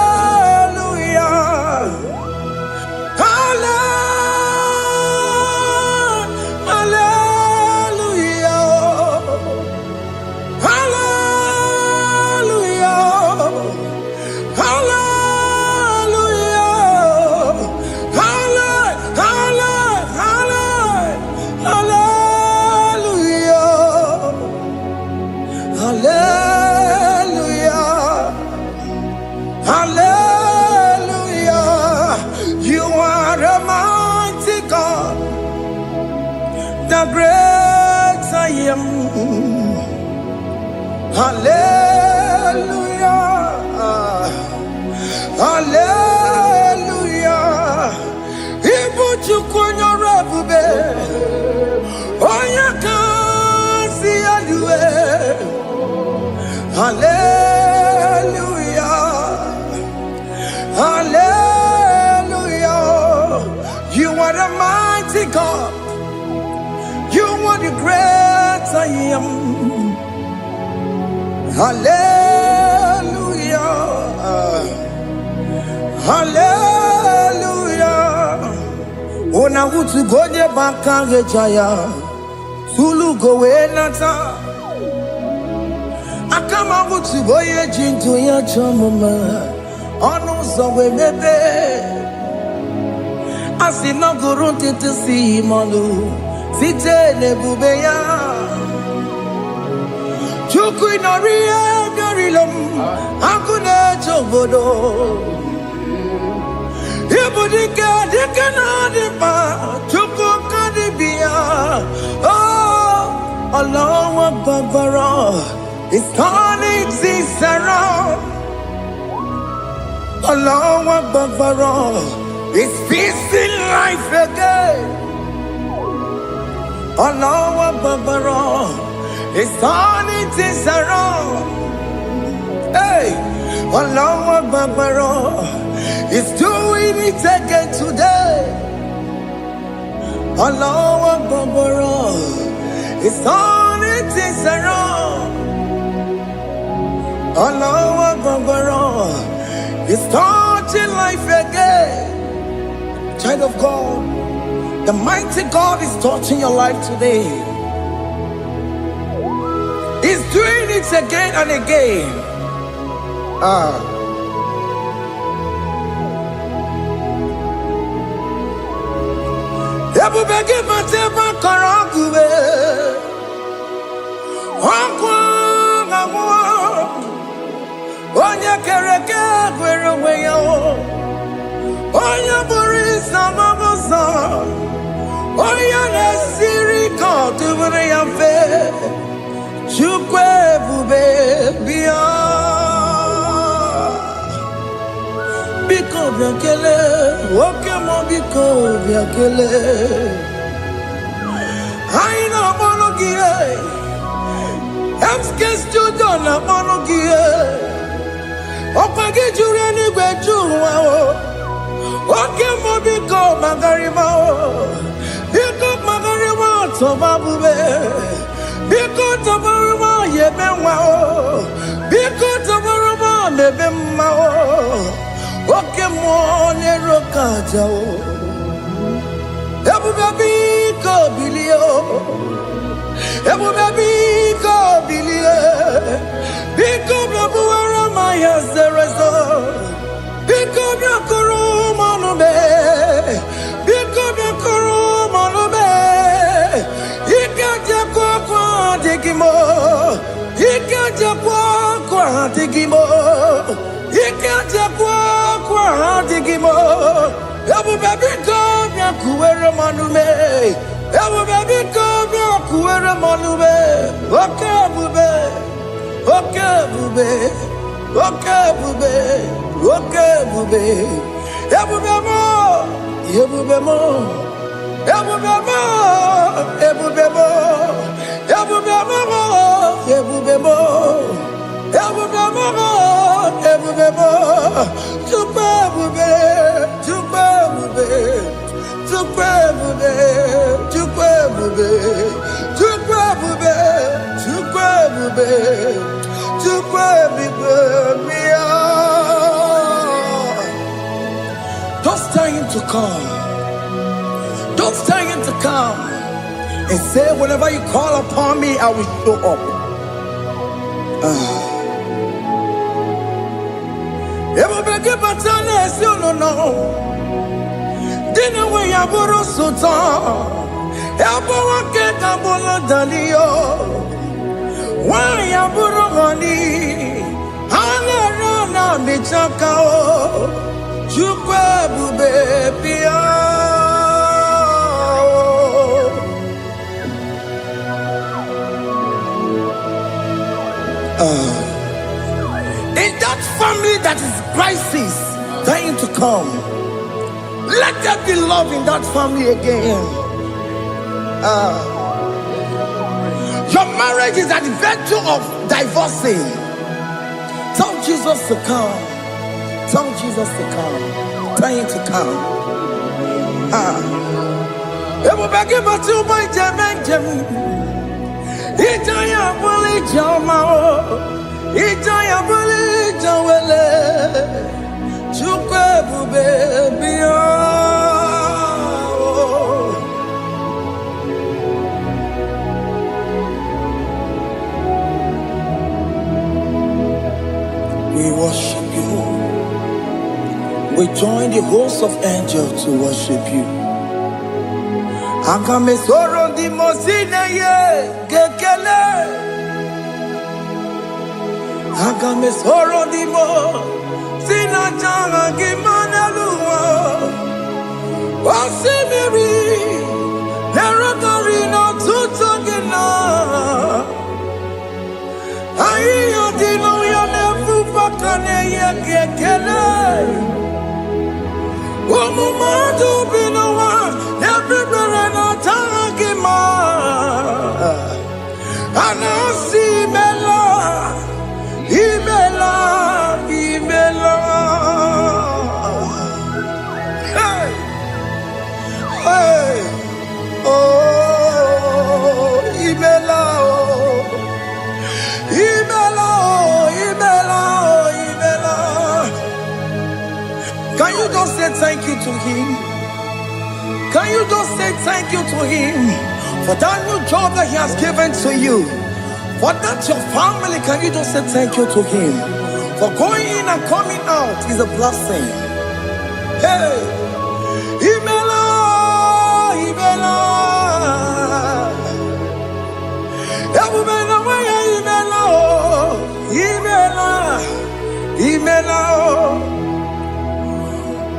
The great I am. Hallelujah. Hallelujah. Ibu chukwanya rabube. Oya kasi alue. Hallelujah. Hallelujah. You are the mighty God. You are the great I am. Hallelujah. Hallelujah. Ona utu goje bakange jaya. Tulu gowe nata. Akama utu goye jintu ya chamama. Onu sowe mebe. Asina gurunti tisi malu. Site nebubeya Chuku inoria garilom Akune chobodo Ibudika dikana dipa Chuku kadibia Oh Allah Akbar It's turning things around Allah Akbar It's fixing life again Allah Akbar, it's turning things around. Hey, Allah Akbar, it's doing it again today. Allah Akbar, it's turning things around. Allah Akbar, it's touching life again. Child of God, the mighty God is touching your life today. He's doing it again and again. Oya na siri ko tubure ya fe chukwe bube bia biko biakele oke mo biko biakele haina monogie emske studio na monogie opage jure ni gbejuwa o oke mo biko magarima o biko magarima to babube biko to baruma yebenwa o biko to baruma mebemma o oke mo ne rokaja o ebu biko bilio ebu biko bilie biko babuara maya zerezo biko byakuru manube biko byakuru manube ikaja kwa digimo ikaja kwa digimo ikaja kwa digimo. Ebu baby come ya kuere manume. Ebu baby come ya kuere manume. Okay bube. Okay bube. Okay bube. Okay bube. Ebu bemo. Ebu bemo. Ebu bemo. Ebu bemo. Ebu bemo. Ebu bemo. Ebu bemo. Ebu bemo. Tukwe bube. Tukwe bube. Tukwe bube. Tukwe bube. Tukwe bube. Tukwe bube. Tukwe bube. Just tell him to come. Just tell him to come. And say, whenever you call upon me, I will show up. Everybody but you don't know. Dinner way I borrow sultan. Everyone get a bullet dalio. Why I borrow money? I never be chakao. Chukwe bube pia. In that family that is crisis, trying to come, let there be love in that family again. Your marriage is at the verge of divorcing. Tell Jesus to come. Tell Jesus to come. Tell him to come. Everybody but you my Jemen. Ijaya buli jamao. Ijaya buli jawele. Chukwe bube biya. We worship you. We join the host of angels to worship you. Akame soro di mosine ye kekele. Akame soro di mo sina changa kimana luwa. Wasimiri nerotori no tutogina. Ayo dino ya nefu fakane ye kekele. Omumadu binowa everybody no tangima. Anasi mela, imela, imela. Hey, hey, oh, imela, oh, imela, oh, imela, oh, imela. Can you just say thank you to him? Can you just say thank you to him for that new job that he has given to you? For that your family, can you just say thank you to him? For going in and coming out is a blessing. Hey, Imela, Imela, Imela, Imela, Imela,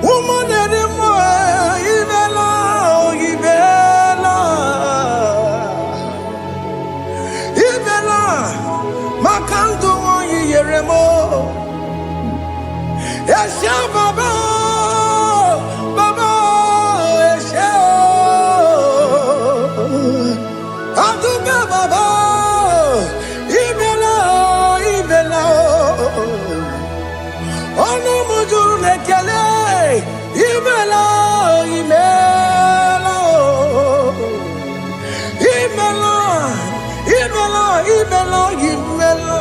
woman anymore, Imela, Imela, Imela, Makandu, Yeremo, Esha Baba, Baba, Esha, Aduka Baba, Imela, Imela, Ono Mujuru Lekele. Imela, Imela, Imela, Imela, Imela, Imela.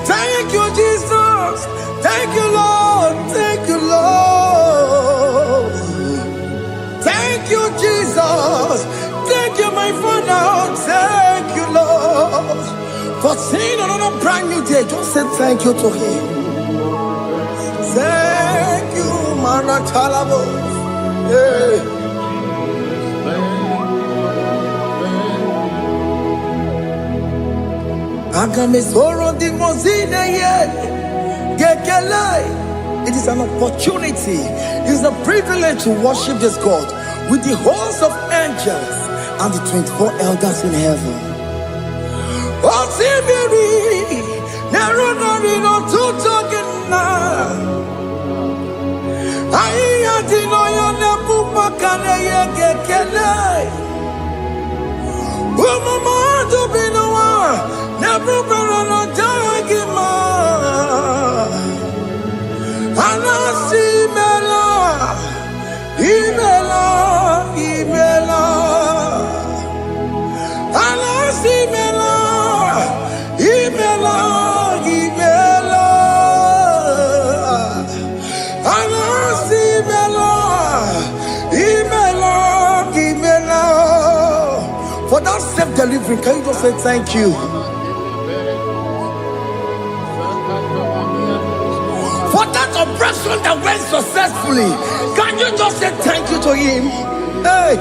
Thank you, Jesus. Thank you, Lord. Thank you, Lord. Thank you, Jesus. Thank you, my Father. Thank you, Lord. For seeing another brand new day, just say thank you to him. Thank you, Manatalabo. Yeah. Agame soro di mozine ye gekele It is an opportunity. It is a privilege to worship this God with the host of angels and the 24 elders in heaven. Oh, Sibiri, Nerunari no Tutogina. Ayatino Yonapu Makane Yekele. Umama to be no one, never no Dagima. Anasi Mela, Imela, Imela. Anasi Mela, Imela, Imela. Anasi Mela, Imela, Imela. For that self-delivery, can you just say thank you? For that oppression that went successfully, can you just say thank you to him? Hey!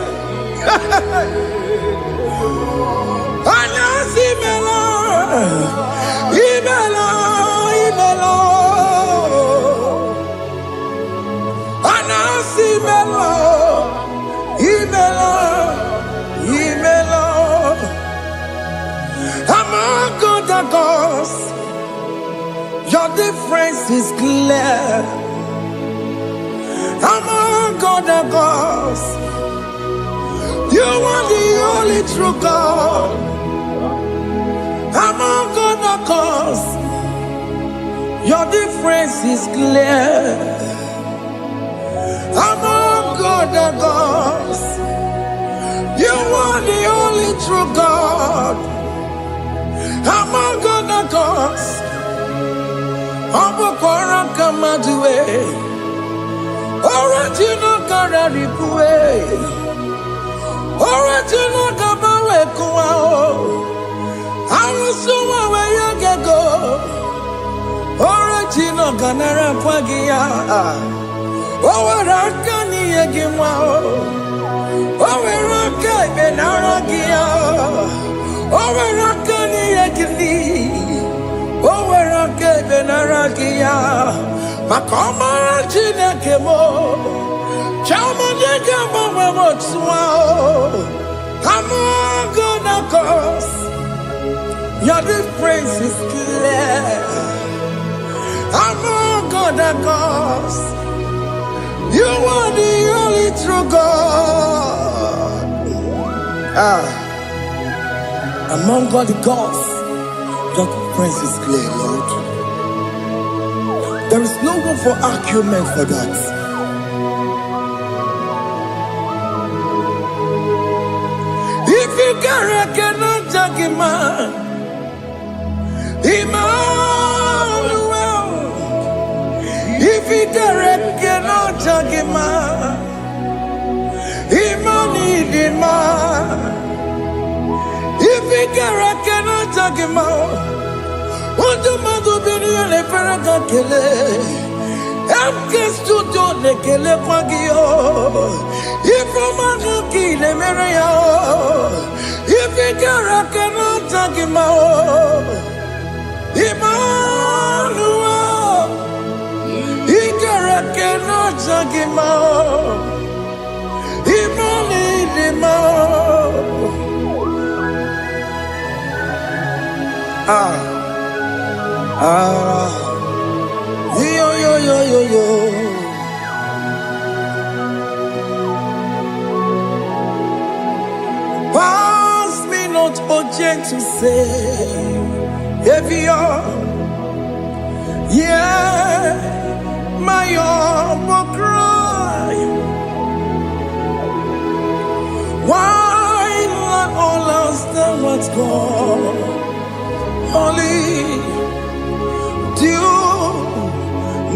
Anasi Mela, Imela, Imela. Anasi Mela, Imela, Imela. Among God and gods, your difference is clear. Among God and gods, you are the only true God. Among God and gods, your difference is clear. Among God and gods, you are the only true God. Among God and gods, Abokora Kamaduwe, Original Kararipue, Original Kabawe Kuao, Arusuma where you get go, Original Ganara Kwagia, Owarakani Yagimao, Owaraka Benaragia, Owarakani Yagini. Owaraka benaragia, makoma jina kemo, chama nega mama motswao. Among God and gods, your difference is clear. Among God and gods, you are the only true God. Among God and gods, your difference is clear, Lord. There is no room for argument for that. If you cannot judge him, Emmanuel. If you cannot judge him, Emmanuel. If you cannot judge him, what the mother be the Faraka Kele? MK Studio Nekele Pagio. If a man kill a Maria, if he cannot take him out, Emmanuel, he cannot take him out, Yo. Pass me not, O gentle Savior. Yeah, my humble cry. Why let all else than what's gone? Only do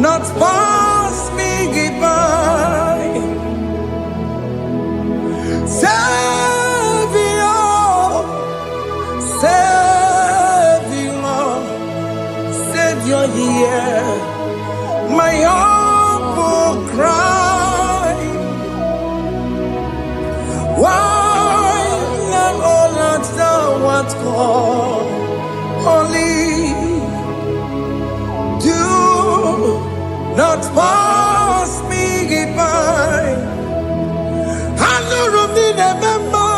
not pass me by. Savior, hear my humble cry. Why not all answer what's called? Only do not pass me by. I know Romney remember.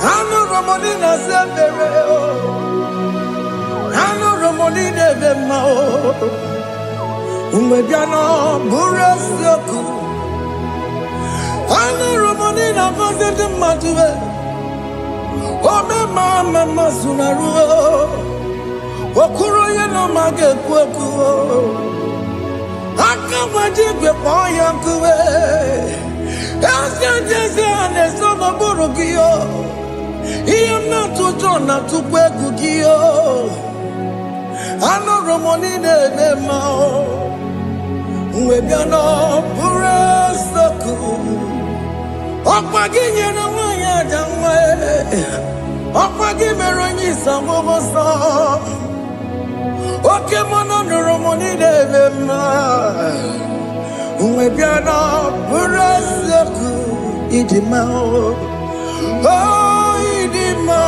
I know Romney Nazareth. I know Romney remember. Umediano Burasoku. I know Romney Nazareth Matue. Oh, mama Sunaru. Okuro ye no mage kweku. Akamaje gwe poyankuwe. Asa jese ane sono burugiyo. Iye na tujo na tukwegu giyo. Ano romoni ne mao. Uwebiano burasoku. Okpagi nye na wanya jamwe. Okpagi meronyi sangogosa. Oke mono romoni ne ma. Uwebiano burasoku. Idimao. Oh, idima.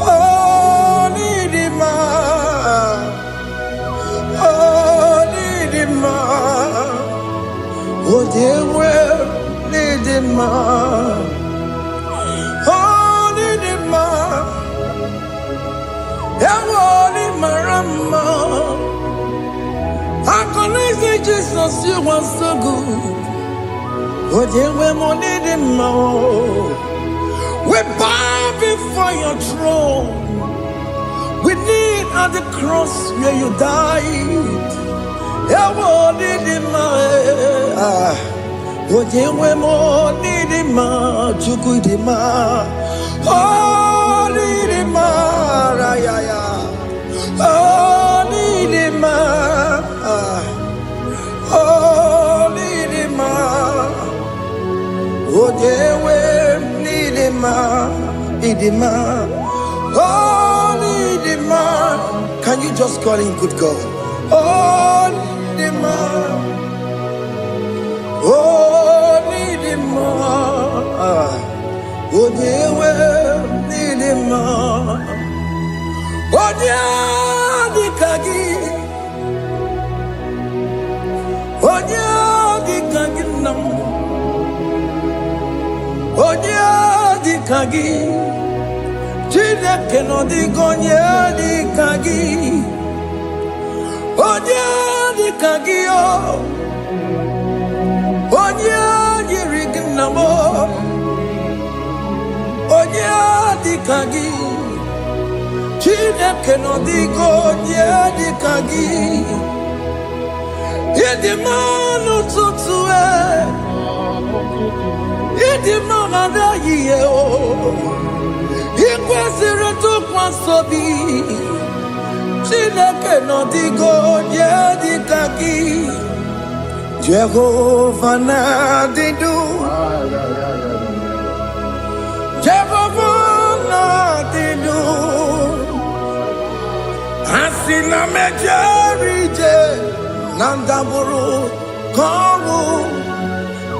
Oh, idima. Oh, idima. Oh, dewe, idima. Oh, idima. Yawoni marama. I can say Jesus, you are so good. Oh, dewe, idima. We bow before your throne. We kneel at the cross where you died. Can you just call him good God? Oh, Nidima. Oh, Nidima. Oh, dewe, Nidima. Oh, di kagi. Oh, di kagi nam. Oh, di kagi. Chile que no digo ni di kagi. Onya di kagio. Onya di rignamo. Onya di kagi. Chile que no digo ni di kagi. Yedi manu tutue. Yedi manada yeo. Ikwesire tu kwasobi. Chineke no digo nye di kaki. Jehovah na didu. Jehovah na didu. Asina mejerije. Nandaburu komu.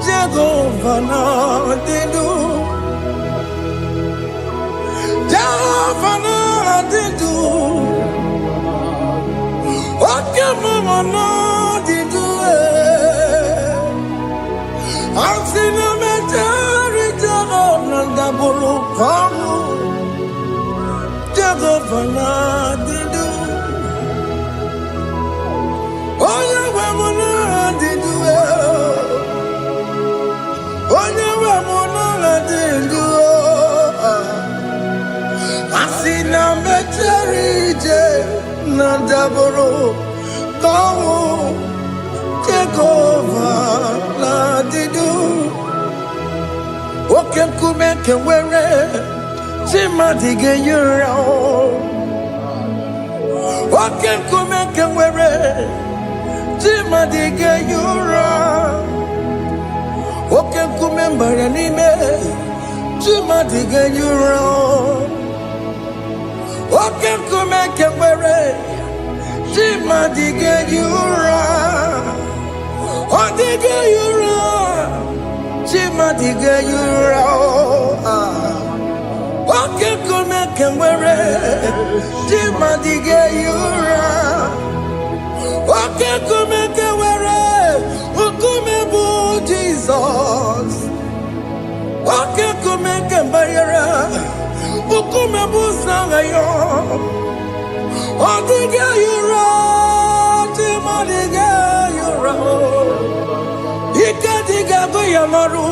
Jehovah na didu. Jehovah na didu. What can mama not do? I've seen a majority of the Buru Pamu. Jehovah did do. Oh, you women did do. Oh, you women did do. I've seen a majority. Nandaboro, Tomo, take over, la didu. Okem kumeke were, Timadige yura. Okem kumeke were, Timadige yura. Okem kumemba anime, Timadige yura. Okem kumeke were, Tima dige yura. Odige yura. Tima dige yura. Okem kumeke were, Tima dige yura. Okay, kumeke were, ukume bu Jesus. Okay, kumeke bayara, ukume bu sangayo. Odiga yura, timadiga yura. Ikadiga goyamaru,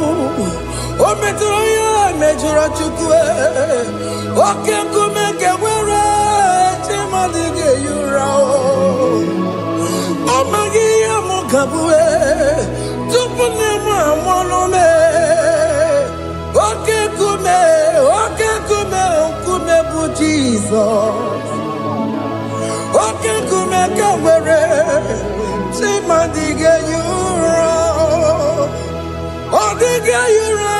ometroya mejura chukwe. Okay, kumeke were, timadiga yura. Amagia mukabue, tupunema monome. Okay, kume bu Jesus. Okay, kume kawere, timadiga yura. Odiga yura,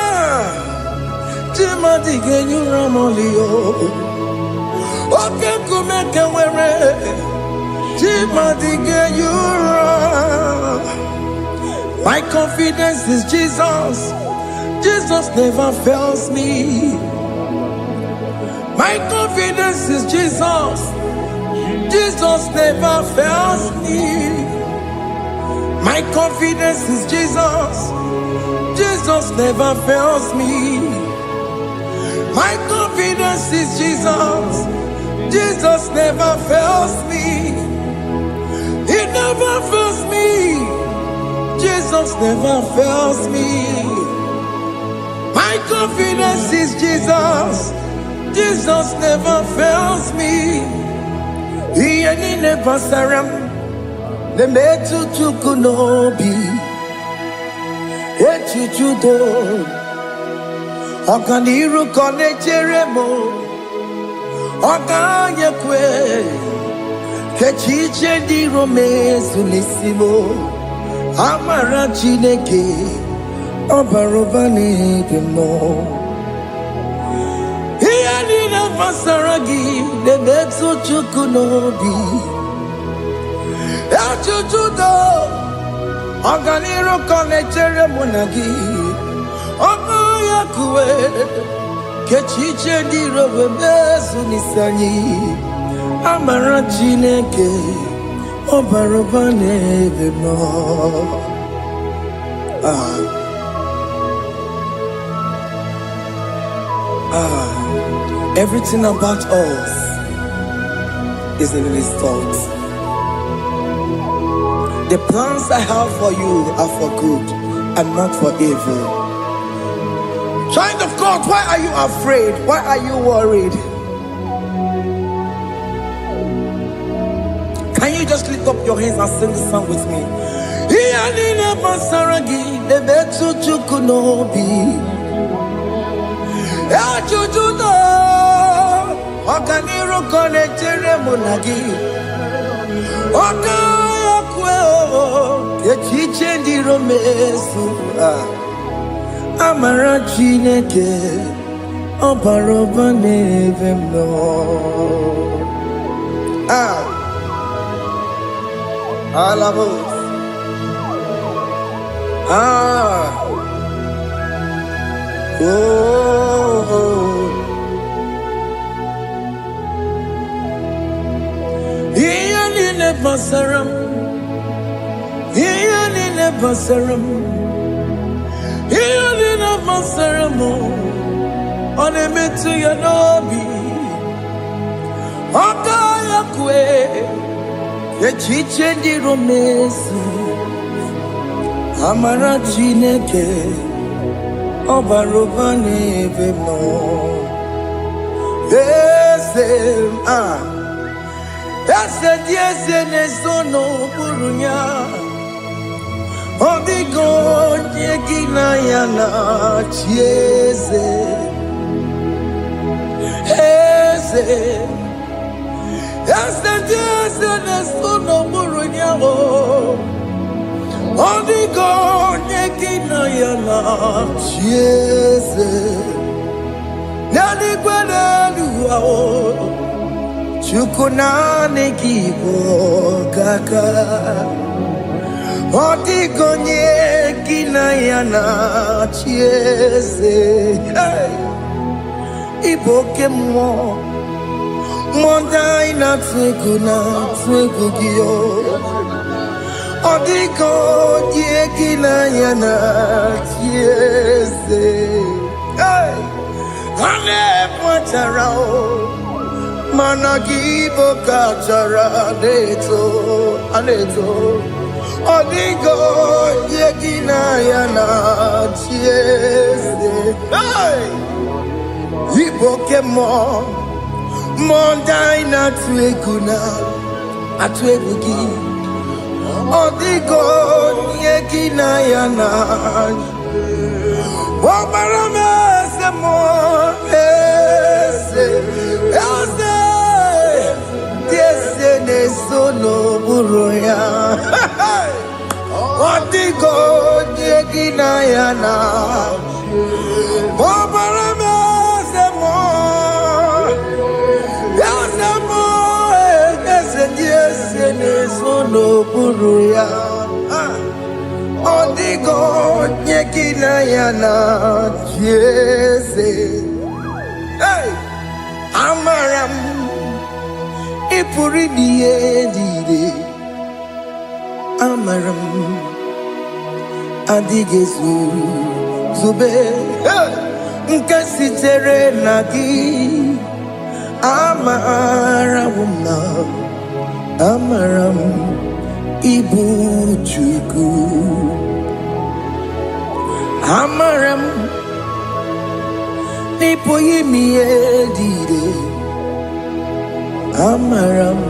timadiga yura molio. Okay, kume kawere. My confidence is Jesus. Jesus never fails me. My confidence is Jesus. Jesus never fails me. My confidence is Jesus. Jesus never fails me. My confidence is Jesus. Jesus never fails me. He never fails me. Jesus never fails me. My confidence is Jesus. Jesus never fails me. He any never saram. The metu chukunobi. Echuchudo. Okaniru kone cheremo. Okanyekwe. Kechiche di romezu nisimo. Amara chineke. Obarobane demo. Iyani na masaragi. Nebetu chukunobi. Echuchudo. Oganiru konechere monagi. Okanyekwe. Kechiche di romezu nisani. Amara chineke obarobane demo. Everything about us is in His thoughts. The plans I have for you are for good and not for evil. Child of God, why are you afraid? Why are you worried? Can you just lift up your hands and sing this song with me? Iyanina masaragi nebetu chukunobi. Echuchudo okaniru konechere monagi. Okayakwe kechiche ndi romesu. Amara chineke obarobane vemno. Alabos. Iyanine basaram. Iyanine basaram. Iyanine basaram. Onemetu yanobi. Okayakwe. Echiche ndi romesu. Amara chineke obarobane vemno. Ese dieze nesono burunya. Odigo nyegina yana chieze. Ese dieze nesono burunya. Odigo nyegina yana chieze. Nani kwenelu ao. Chukunane kibo kaka. Odigo nyegina yana chieze. Iboke mo. Mondai na twegu giyo. Odiko yekina yana tiese. Hey, ane pacharao, managibo kachara aneto. Odiko yekina yana tiese. Hey, Igbo kemo, mondai na tuekuna, atuegugi. Odigo yekina yana Omarame semo ese Tiese ne sono buroya Odigo yekina yana Omarame semo Tiese ne sono buruya Odigo nyekina yana tiese. Hey, amaram ipuri diye amaram adigezu zube nkasitere nagi amarawuna amaram ibu chuku amaram nipo yimi edide amaram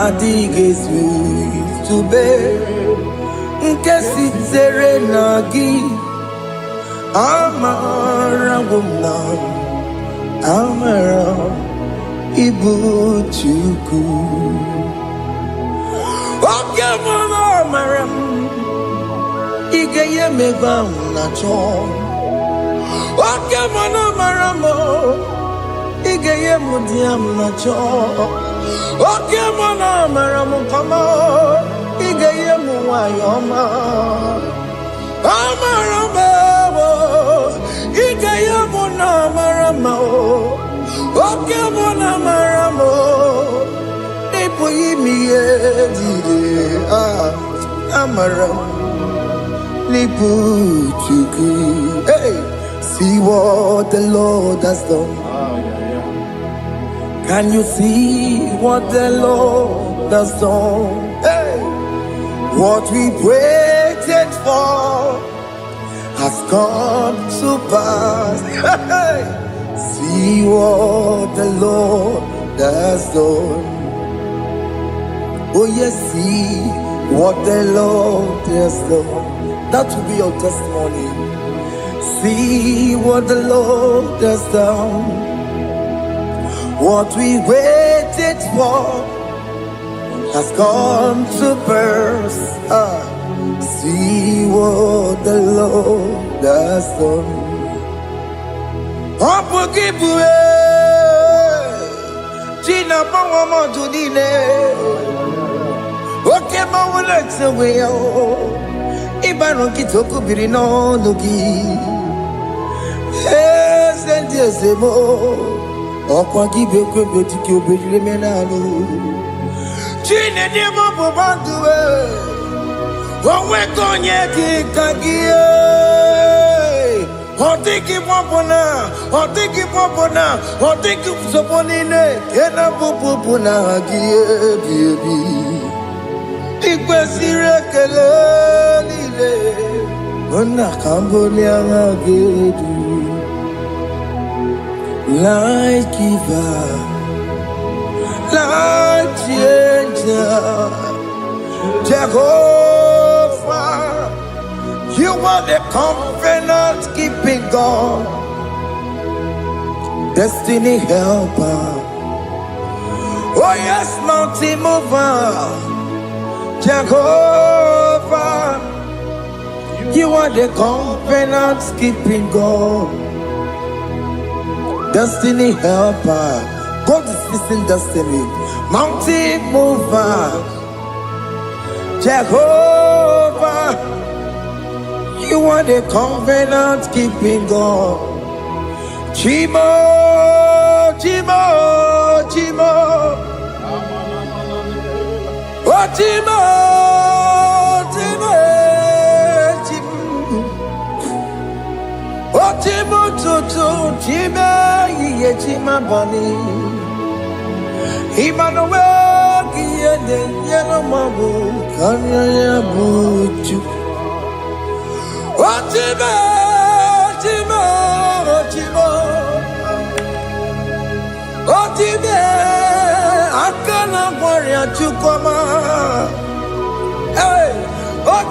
adigezu tube nkesitere nagi amarawuna amaram ibu chuku. Okay, mama, maram. Igeye meba unacho. Okay, mama, maramo. Igeye mudiam nacho. Okay, mama, maramo kama. Igeye muwayoma. Amaramo. Igeye muna maramo. Okay, mama, maramo. Amaram Lipu Chuku. Hey, see what the Lord has done. Can you see what the Lord has done? Hey, what we waited for has come to pass. Hey, see what the Lord has done. Oh yes, see what the Lord has done. That will be your testimony. See what the Lord has done. What we waited for has come to pass. See what the Lord has done. China Pawamo Judine. Okay, Mawalex away. Ibaron Kitoku Birino Nugi. Yes, and yes, Emo. Okwagi Beko Betiki Bilimenalo. China Demo Bobandue. One Konyaki Kagia. Otiki Popona, Otiki Popona, Otiki Soponine, Kena Pupuna, Baby. Ikwesire kelele, Ona Cambodia Gedu, like giver, like changer, Jehovah. You are the covenant keeping God, destiny helper. Oh yes, mountain mover, Jehovah. You are the covenant keeping God, destiny helper. God is fixing destiny, mountain mover, Jehovah. You are the covenant keeping God. Chimo, Chimo, Chimo. Oh, Chimo. Chime ye chima bani. Emmanuel kiende yeno mabu kanya ya buju. Chime, chime, chime. Chime akana warrior chukoma. Hey,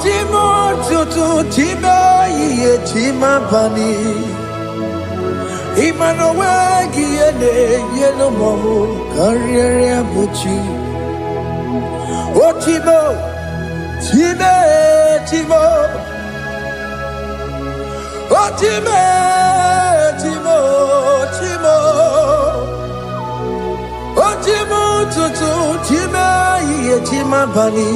chime tutu chime ye chima bani. Emmanuel kiende yeno mabu kanya ya buju. Chime, chime, chime. Chime, chime, chime. Chime tutu chime ye chima bani.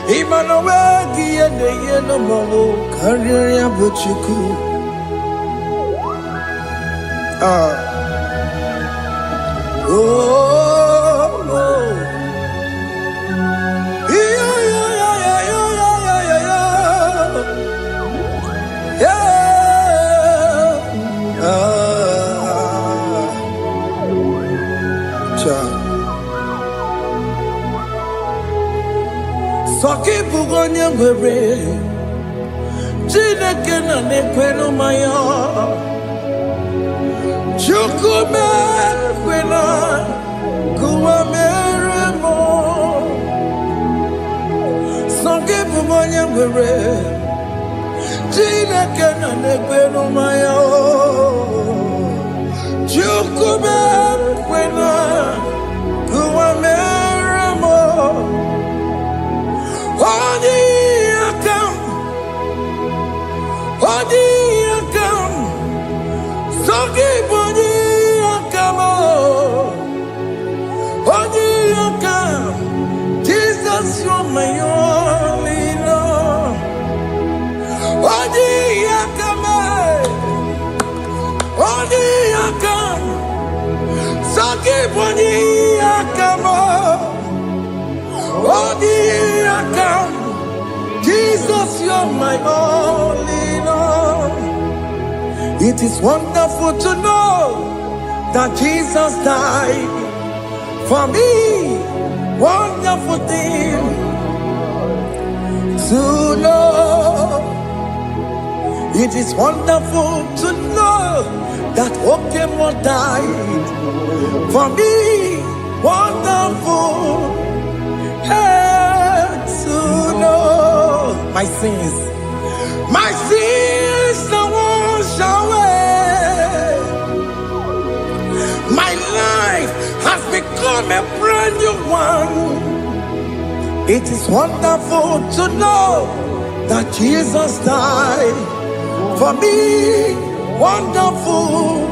Emmanuel kiende yeno mabu kanya ya buju. Soki bugonye ngwere Chineke na nekwenu maya Chukume kwena Kuwa meremo Soki bugonye ngwere Chineke na nekwenu maya Chukume kwena Kuwa meremo Odi akam, sogi bodi akam, odi akam. Jesus, you're my only Lord. Odi akam, sogi bodi akam, odi akam. Jesus, you're my only Lord. It is wonderful to know that Jesus died for me. Wonderful thing to know. It is wonderful to know that Okemo died for me. Wonderful. To know my sins are washed away. My life has become a brand new one. It is wonderful to know that Jesus died for me. Wonderful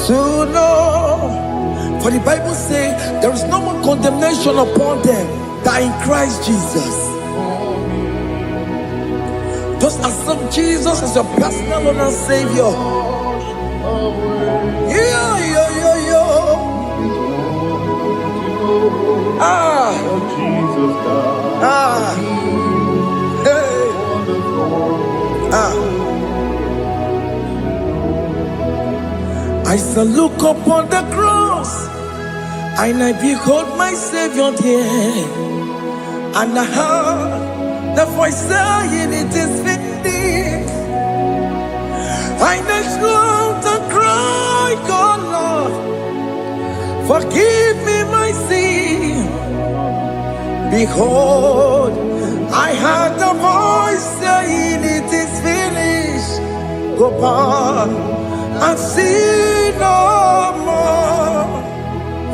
to know. For the Bible says there is no more condemnation upon them that in Christ Jesus. Just accept Jesus as your personal Lord and Savior. Yeah. Jesus I shall look upon the cross, and I behold my Savior there, and I heard the voice saying, "It is finished." I knelt down and cried, "God, Lord, forgive me my sin." Behold, I heard the voice saying, "It is finished. Go back and sin no more."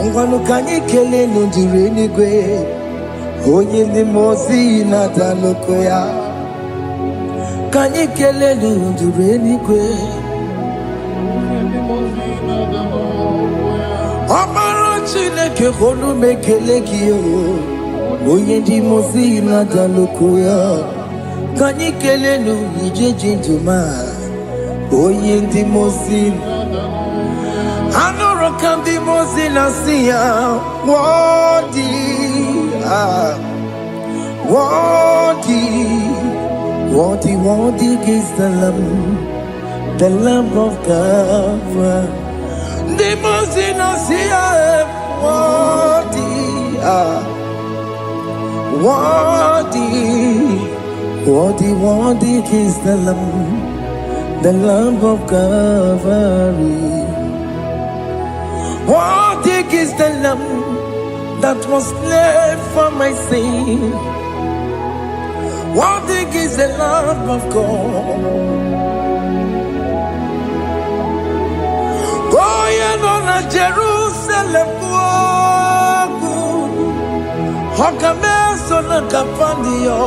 Ungwanu kanyi kele nundure nigwe, onye ndi mozi na daloko ya. Kanyi kele nundure nigwe, Amara Chineke honu mekele kiyo, onye ndi mozi na daloko ya. Kanyi kele nundure jintuma, onye ndi mozi. Anoro kandi mozi na siya, worthy is the Lamb the Lamb of God. The most innocent, worthy, worthy is the Lamb of Calvary. Worthy is the Lamb that was slain for my sin. Worthy is the Lamb of God. Going on a Jerusalem walk, Hakames on a Capandio.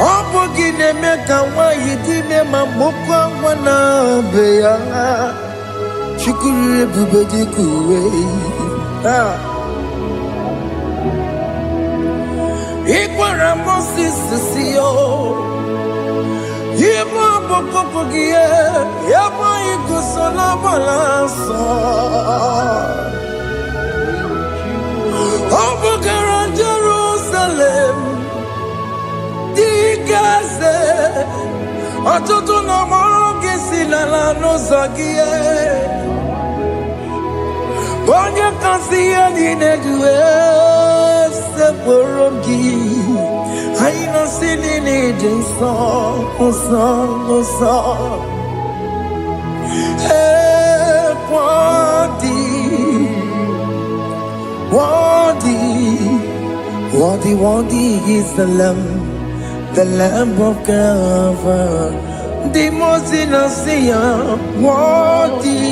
Opogine meka wa yidime mamokwa wana beya. Shukuru bubedi kuwe. Ikwara Moses siyo. Yema bokopogie, yema ikusola balanso. Obogara Jerusalem, Digaze, Atoto na moge silala no zagie. Bonya kansiya dinedue seporogi. I know singing it in song. Hey, worthy is the Lamb of God. The most innocent, worthy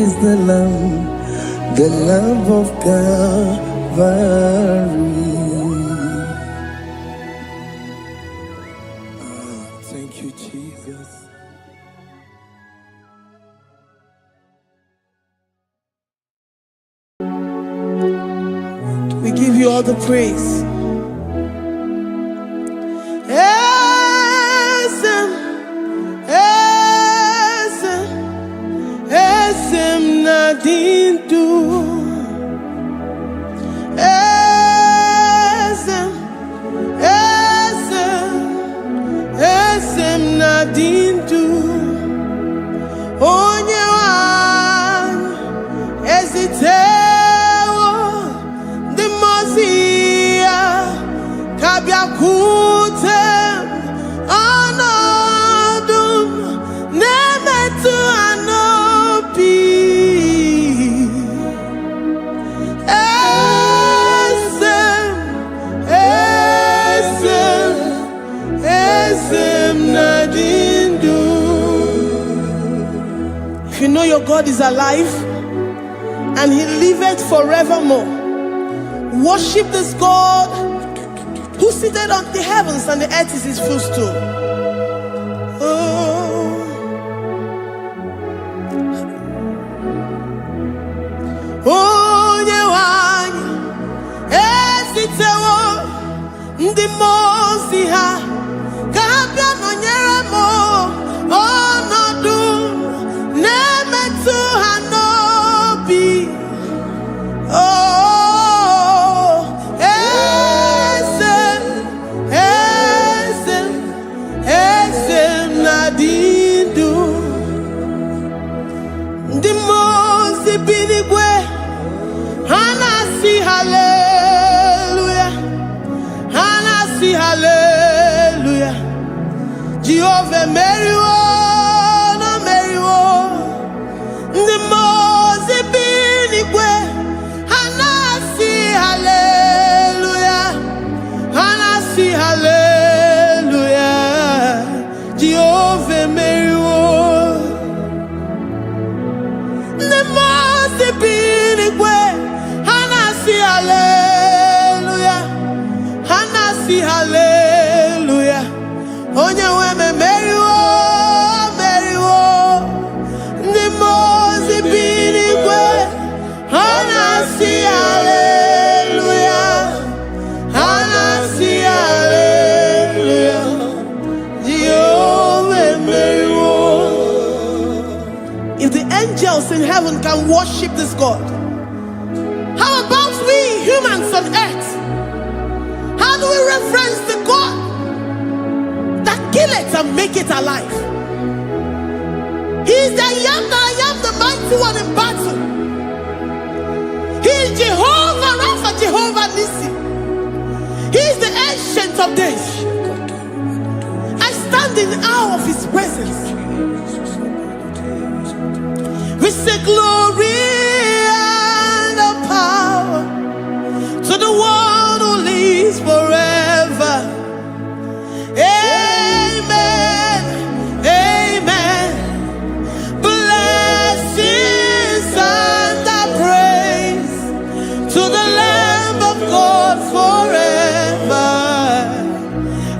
is the Lamb of Calvary. Thank you, Jesus. We give you all the praise. Esem nadindu. Esem nadindu. Onyewan ezitewo demozia kabiakutem anadum nemetu anopi. If you know your God is alive and he liveth forevermore, worship this God who seated on the heavens and the earth is his footstool. Ndi mozi ha kabia nonyere mo onodu nemetu hanobi. Esem nadindu. Ndi mozi binigwe hanasi hallelujah. Hallelujah. Jehovah Mary, no Mary, the most binigwe hanasi hallelujah. Hanasi hallelujah. Jehovah Mary, the most binigwe hanasi hallelujah. Hallelujah. Onye weme Mary wo ndi mozi binigwe hanasi hallelujah. Hanasi hallelujah. Jehovah Mary wo. If the angels in heaven can worship this God, how about we humans kill it and make it alive. He is the I am, the mighty one in battle. He is Jehovah Rapha, Jehovah Nissi. He is the ancient of days. I stand in awe of his presence. We say glory and power to the one who lives forever. Amen. Amen. Blessings and praise to the Lamb of God forever.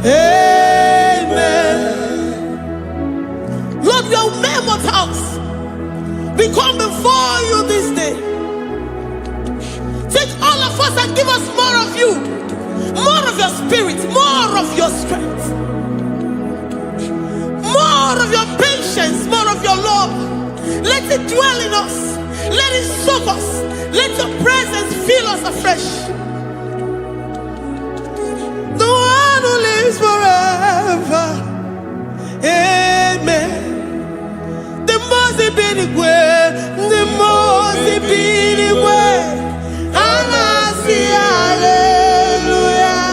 Amen. Lord, we are mammoth house. We come before you this day. Take all of us and give us more of you, more of your spirit, more of your strength, more of your patience, more of your love. Let it dwell in us. Let it soak us. Let your presence fill us afresh. The one who lives forever. Amen. The most be the way, the most be the way. And I see hallelujah.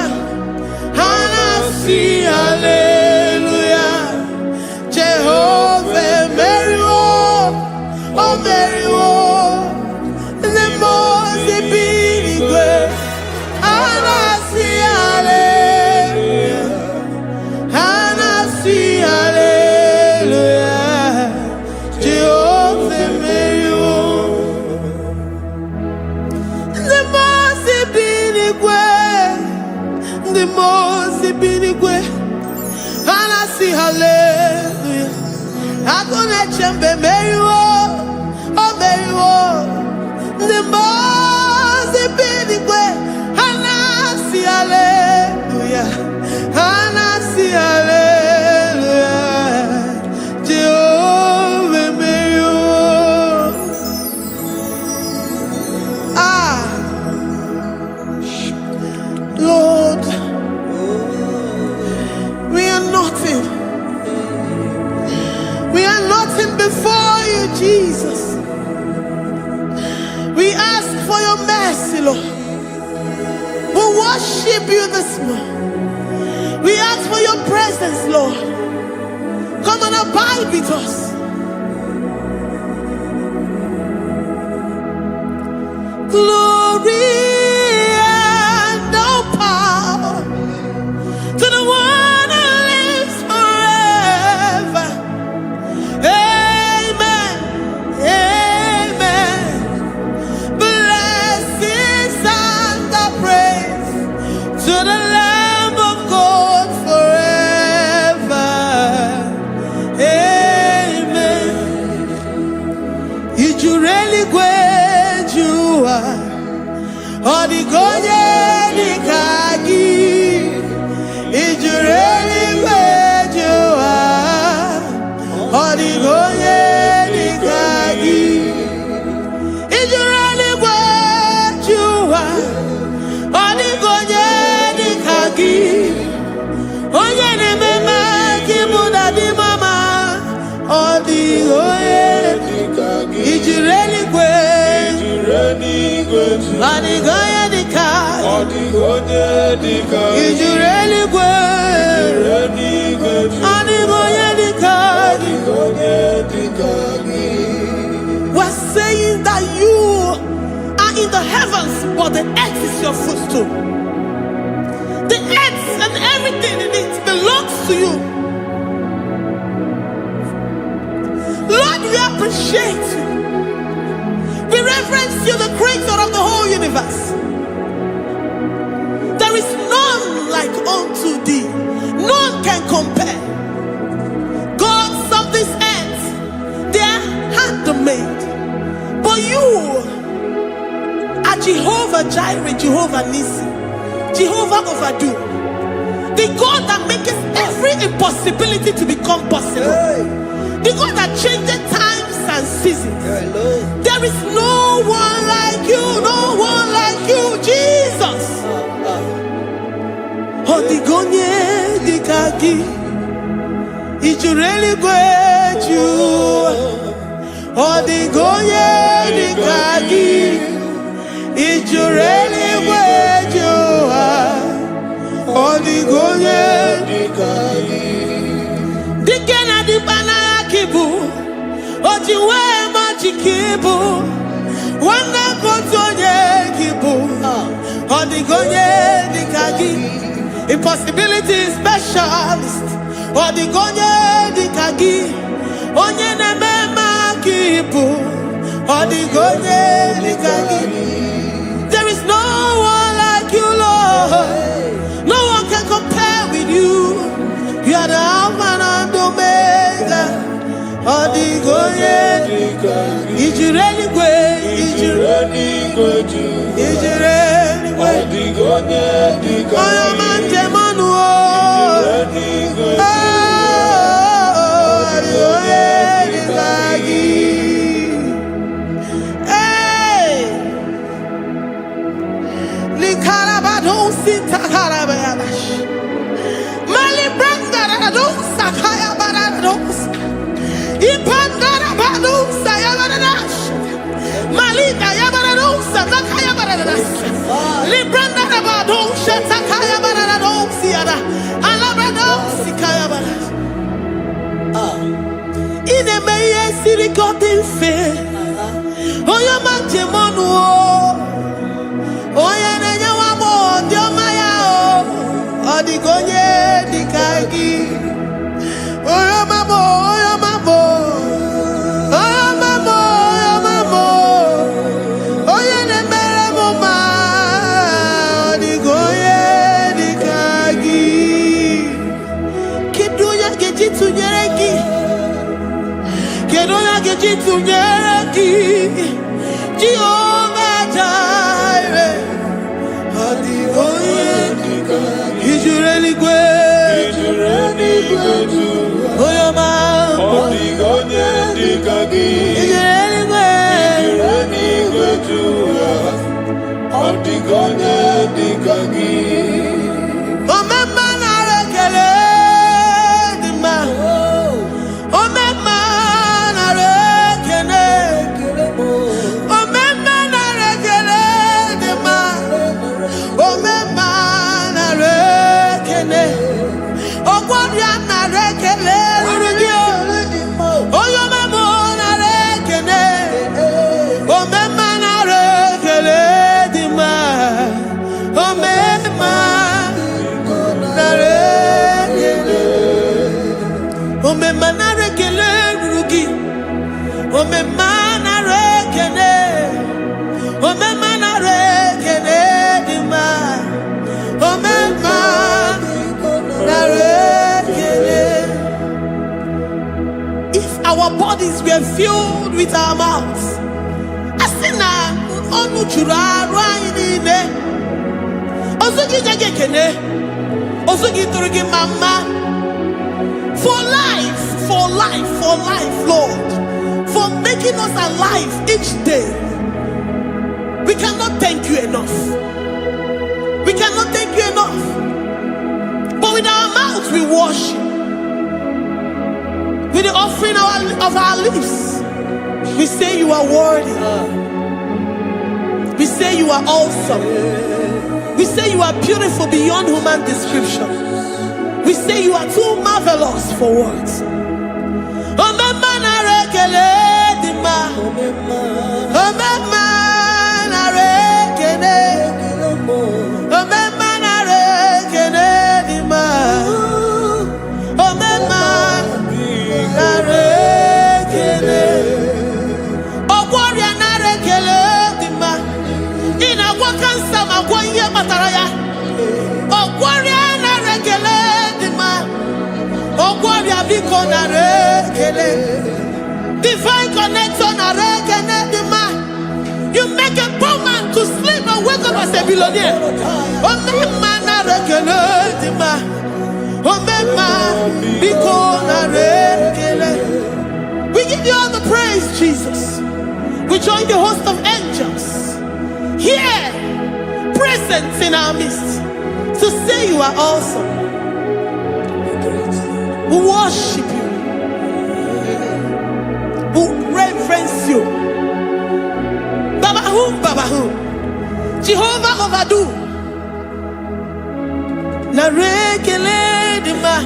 And I see hallelujah. Jehovah Mary, oh Mary, the most be the way. And I see hallelujah. And I see hallelujah. The most binigwe, and I see hallelujah. I gonna chambe Mary, oh Mary, the most binigwe, and I see hallelujah, and I see hallelujah. Jehovah Mary, Lord. We are nothing before you, Jesus. We ask for your mercy, Lord. We worship you this morning. We ask for your presence, Lord. Come and abide with us. Glory and no power to the one. Odigonye dikagi, ijureli wejoa. Odigonye dikagi, ijureli wejoa. Odigonye dikagi, onye ne mema kimuda di mama. Odigonye dikagi, ijureli wejoa. Odigonye dikagi, odigonye dikagi, ijureli wejoa. Odigonye dikagi. We're saying that you are in the heavens, but the earth is your footstool. The earth and everything in it belongs to you. Lord, we appreciate you. We reverence you, the creator of the whole universe. There is none like unto thee. None can compare. Gods of this earth, they are handmade. But you are Jehovah Jireh, Jehovah Nissi, Jehovah Overdo, the God that makes every impossibility to become possible. The God that changes times and seasons. There is no one like you, no one like you, Jesus. Odigonye dikagi, Ijureli gweju Odigoye dikagi Ijureli gweju Odigoye dikagi Dikena dibana kibu Ojiwe majikibu Wana kotonye kibu Odigoye dikagi Impossibility specialist Odigonye dikagi Onye nemema kipu Odigonye dikagi. There is no one like you, Lord. No one can compare with you. You are the Alpha and Omega. Odigonye dikagi. Ijureli gwe Ijureli gwe Ijureli gwe Odigonye dikagi. Oyamante manuo Odigonye dikagi Oyamamo Oyamamo Oyamamo Oyamamo Oyene mere mama Odigonye dikagi Kedoya gejitu nyereki Kedoya gejitu nyereki Jehovah-Jireh Odigonye Ijureli gwe Oyoma Odigonye dikagi Ijureli gwe Odigonye dikagi Omema na rekele dima Omema na rekele Omema na rekele dima Omema Our bodies were filled with our mouths. Asina onu chura rainine. Osugi jagekene. Osugi turugi mama. For life, Lord. For making us alive each day. We cannot thank you enough. We cannot thank you enough. But with our mouths we worship. With the offering of our lips, we say you are worthy. We say you are awesome. We say you are beautiful beyond human description. We say you are too marvelous for words. Divine connection. You make a poor man to sleep and wake up as a billionaire. We give you all the praise, Jesus. We join the host of angels here, present in our midst, to say you are awesome. We worship you. Jehovah overdo. Narekele dima.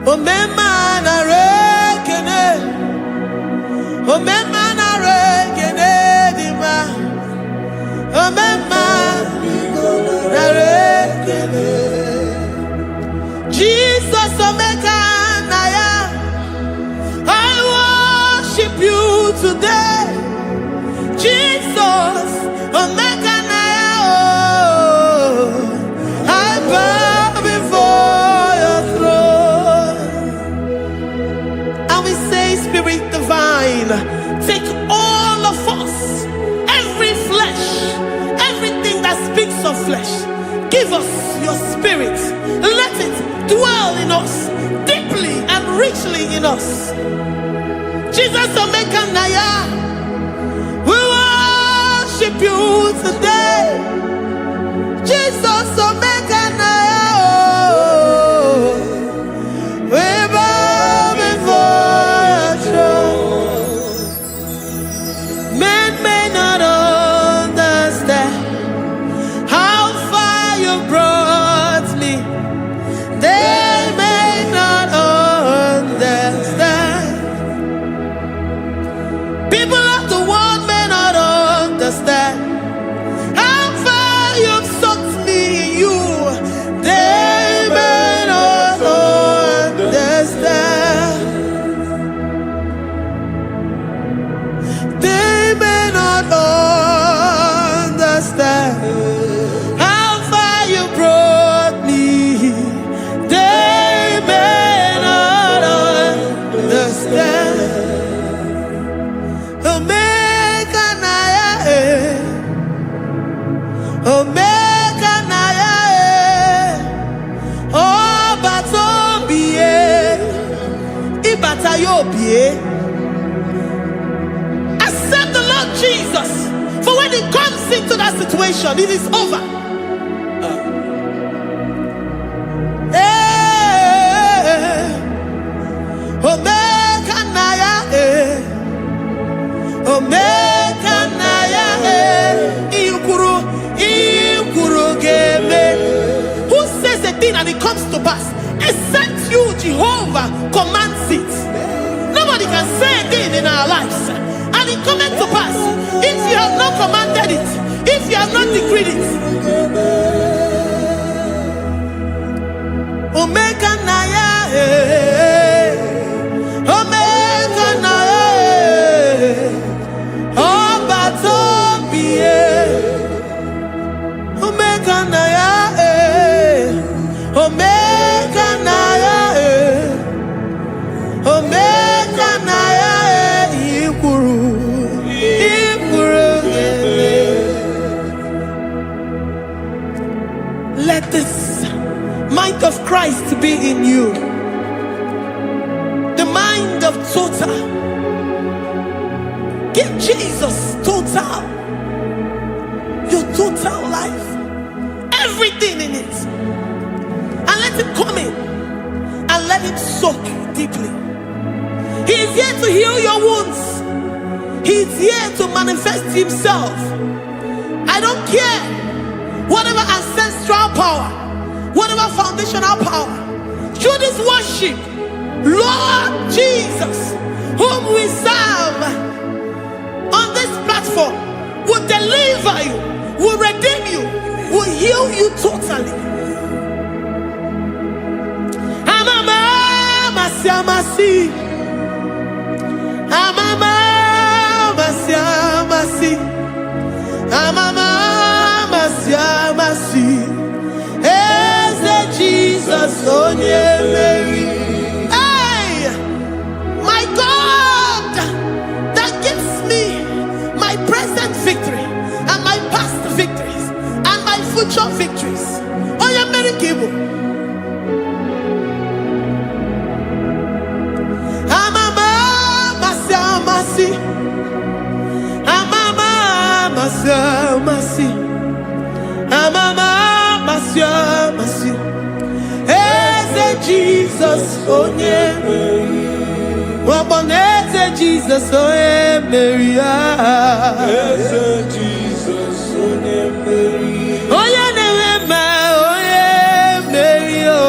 Omema narekele. Omema narekele dima. Omema narekele. Jesus omeka naya. I worship you today. Jesus omeka naya. I bow before your throne. And we say, Spirit divine, take all of us, every flesh, everything that speaks of flesh. Give us your spirit. Let it dwell in us, deeply and richly in us. Jesus omeka naya. We worship you today. Jesus omeka naya. We bow before your throne. Men may not understand how far you brought me. They may not understand. People of the world may not understand how far you've sucked me in you. They may not understand. They may not understand how far you brought me. They may not understand. Omeka naya, omeka naya, obata-obie, ibata-obie. Accept the Lord Jesus, for when He comes into that situation, it is over. Omeka naya, omeka naya, ikuru geme. Who says a thing and it comes to pass? Except you, Jehovah, commands it. Nobody can say a thing in our lives and it comes to pass if you have not commanded it, if you have not decreed it. Omeka naya, omeka naya, obata-obie, omeka naya, omeka naya, omeka naya, ikuru. Let this mind of Christ be in you, the mind of total. Give Jesus total, your total life, everything in it, and let Him come in and let Him soak deeply. He is here to heal your wounds. He is here to manifest Himself. I don't care whatever ancestral power, whatever foundational power, through this worship, Lord Jesus, whom we serve on this platform, will deliver you, will redeem you, will heal you totally. Amama masiamasi, amama masiamasi, amama masiamasi. Eze Jesus onyemeri. Hey, my God, that gives me my present victory and my past victories and my future victories. Onyemeri kibu. Amama masiamasi, amama masiamasi, amama masiamasi. Eze Jesus onyemeri. Waboneze Jesus onyemeri. Eze Jesus onyemeri. Oye Nevema, Oye Mary, oh.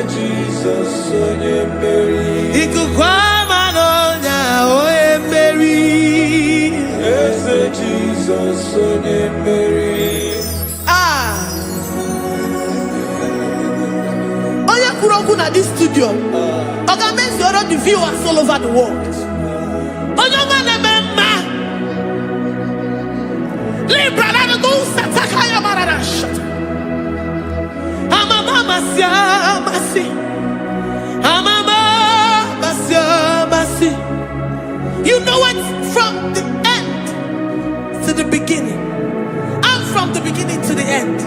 Jesus, Oye Mary. Ikukwamanonya, Oye Mary. Jesus, Oye Mary. Oye Kuroku na this studio. Organize the other viewers all over the world. Oye Nevema. Libra na do satakaya mararash. Amama masia masi. Amama masia masi. You know it from the end to the beginning. And from the beginning to the end.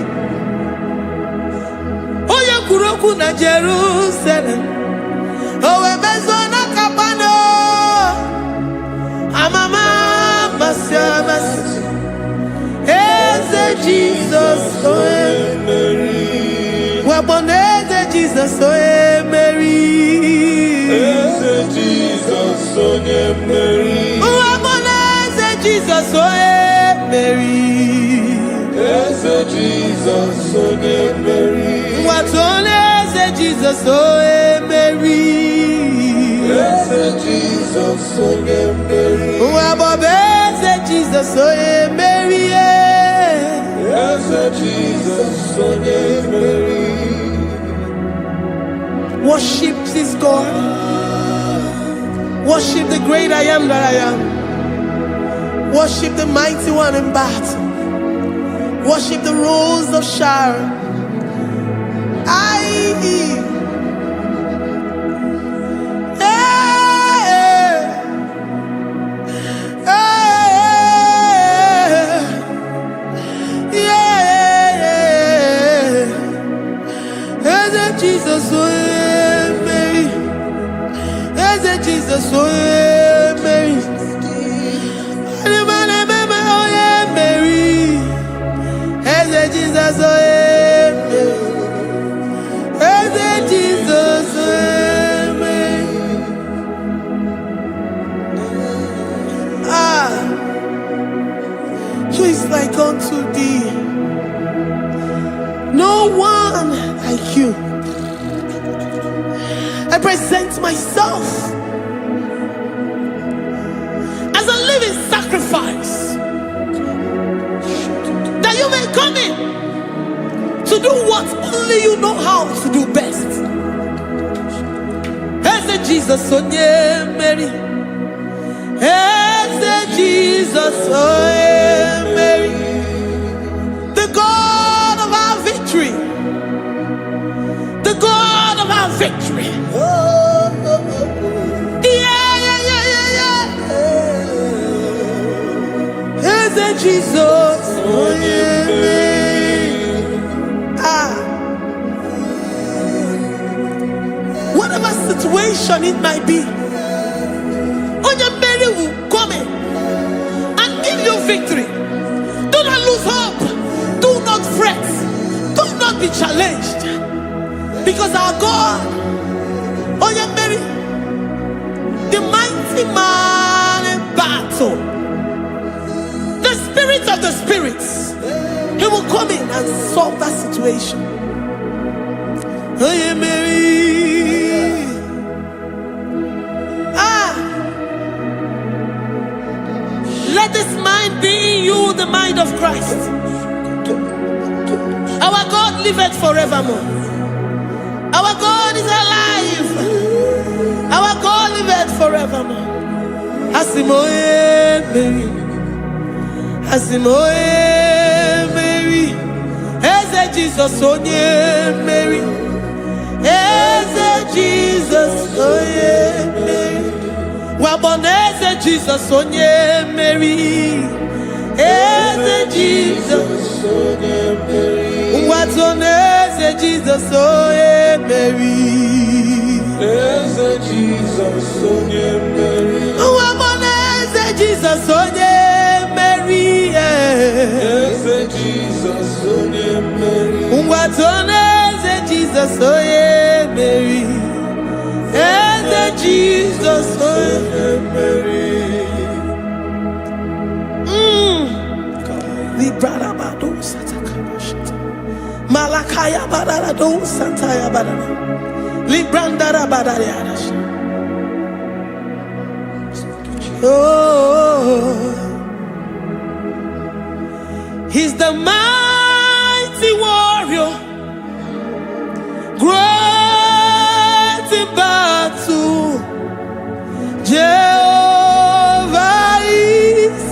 Oya kuroku na Jerusalem. Owe bezona kapano. Amama masia masi. Jesus, oh Mary. Waboneze Jesus, oh Mary. Jesus, oh Mary. Waboneze Jesus, oh Mary. Jesus, oh Mary. Watoneze Jesus, oh Mary. Jesus, oh Mary. Wabobeze Jesus, oh Mary. Jesus, Son of Mary. Worship this God. Worship the great I am that I am. Worship the mighty one in battle. Worship the rose of Sharon. Jesus, oh Mary. Jesus, oh Mary. Mary. Jesus, oh Mary. Jesus, oh Mary. Who is like unto thee? No one like you. I present myself as a living sacrifice, that you may come in to do what only you know how to do best. As Jesus, oh Mary. As Jesus, oh Mary. The God of our victory. The God of our victory. Jesus, oh yeah, whatever situation it might be, Oye Mary will come in and give you victory. Do not lose hope. Do not fret. Do not be challenged, because our God, Oye Mary, the mighty man in battle, Spirit of the spirits, he will come in and solve that situation. Oh yeah, Mary. Let this mind be in you, the mind of Christ. Our God liveth forevermore. Our God is alive. Our God liveth forevermore. Asimoye Mary. Asimoye Mary. Eze Jesus, oh yeah, Mary. Eze Jesus, oh yeah, Mary. Waboneze Jesus, oh yeah, Mary. Eze Jesus, oh yeah, Mary. Watoneze Jesus, oh yeah, Mary. Eze Jesus, oh yeah, Mary. Waboneze Jesus, oh yeah, Mary. Eze Jesus, oh yeah, Mary. Watoneze Jesus, oh yeah, Mary. Eze Jesus, oh yeah, Mary. Malakaya badara do santaya badara. Librandara badara. Oh, he's the mighty warrior, great in battle. Jehovah is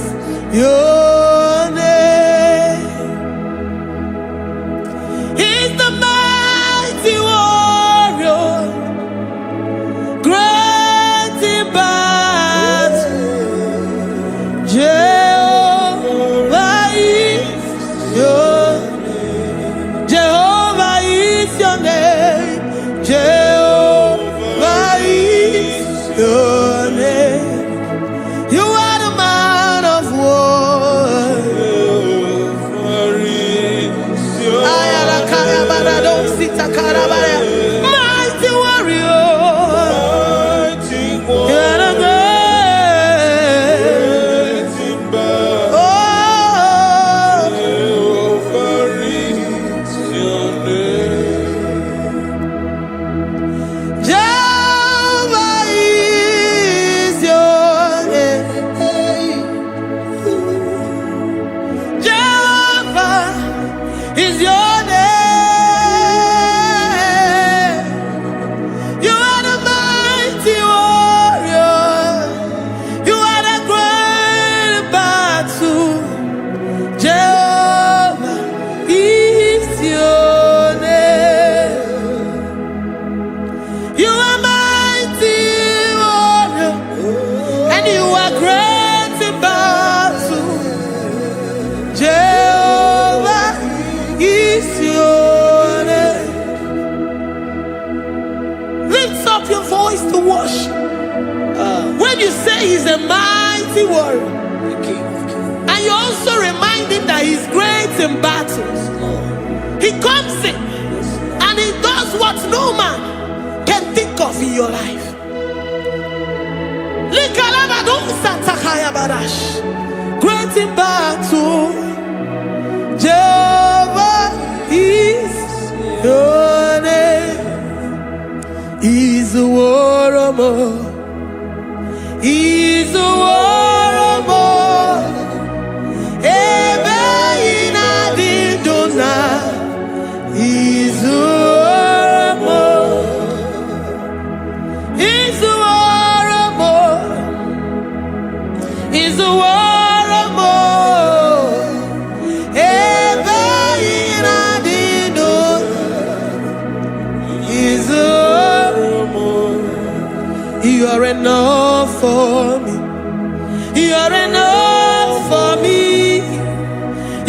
your name. He's the mighty warrior, great in battle. Jehovah is your name. Jehovah is your name. Jehovah is your name. You are the man of war. Jehovah is your Mighty warrior. mighty You are the warrior. great. In battle. Oh, Jehovah is your name. Jehovah is your name. Jehovah is your name. You are the mighty warrior. You are the great battle. Jehovah is your name. You are mighty warrior, and you are great in battle. Jehovah is your name. Lift up your voice to worship. When you say he's a mighty warrior, and you also remind him that he's great in battles, he comes in and he does what no man can think of in your life. Great in battle, Jehovah is your name. He's a warrior. He's a warrior. Ebe ina di dona. He's a warrior. He's a warrior. He's a warrior. Ebe ina di dona. He's a warrior. You are enough for me. You are enough for me.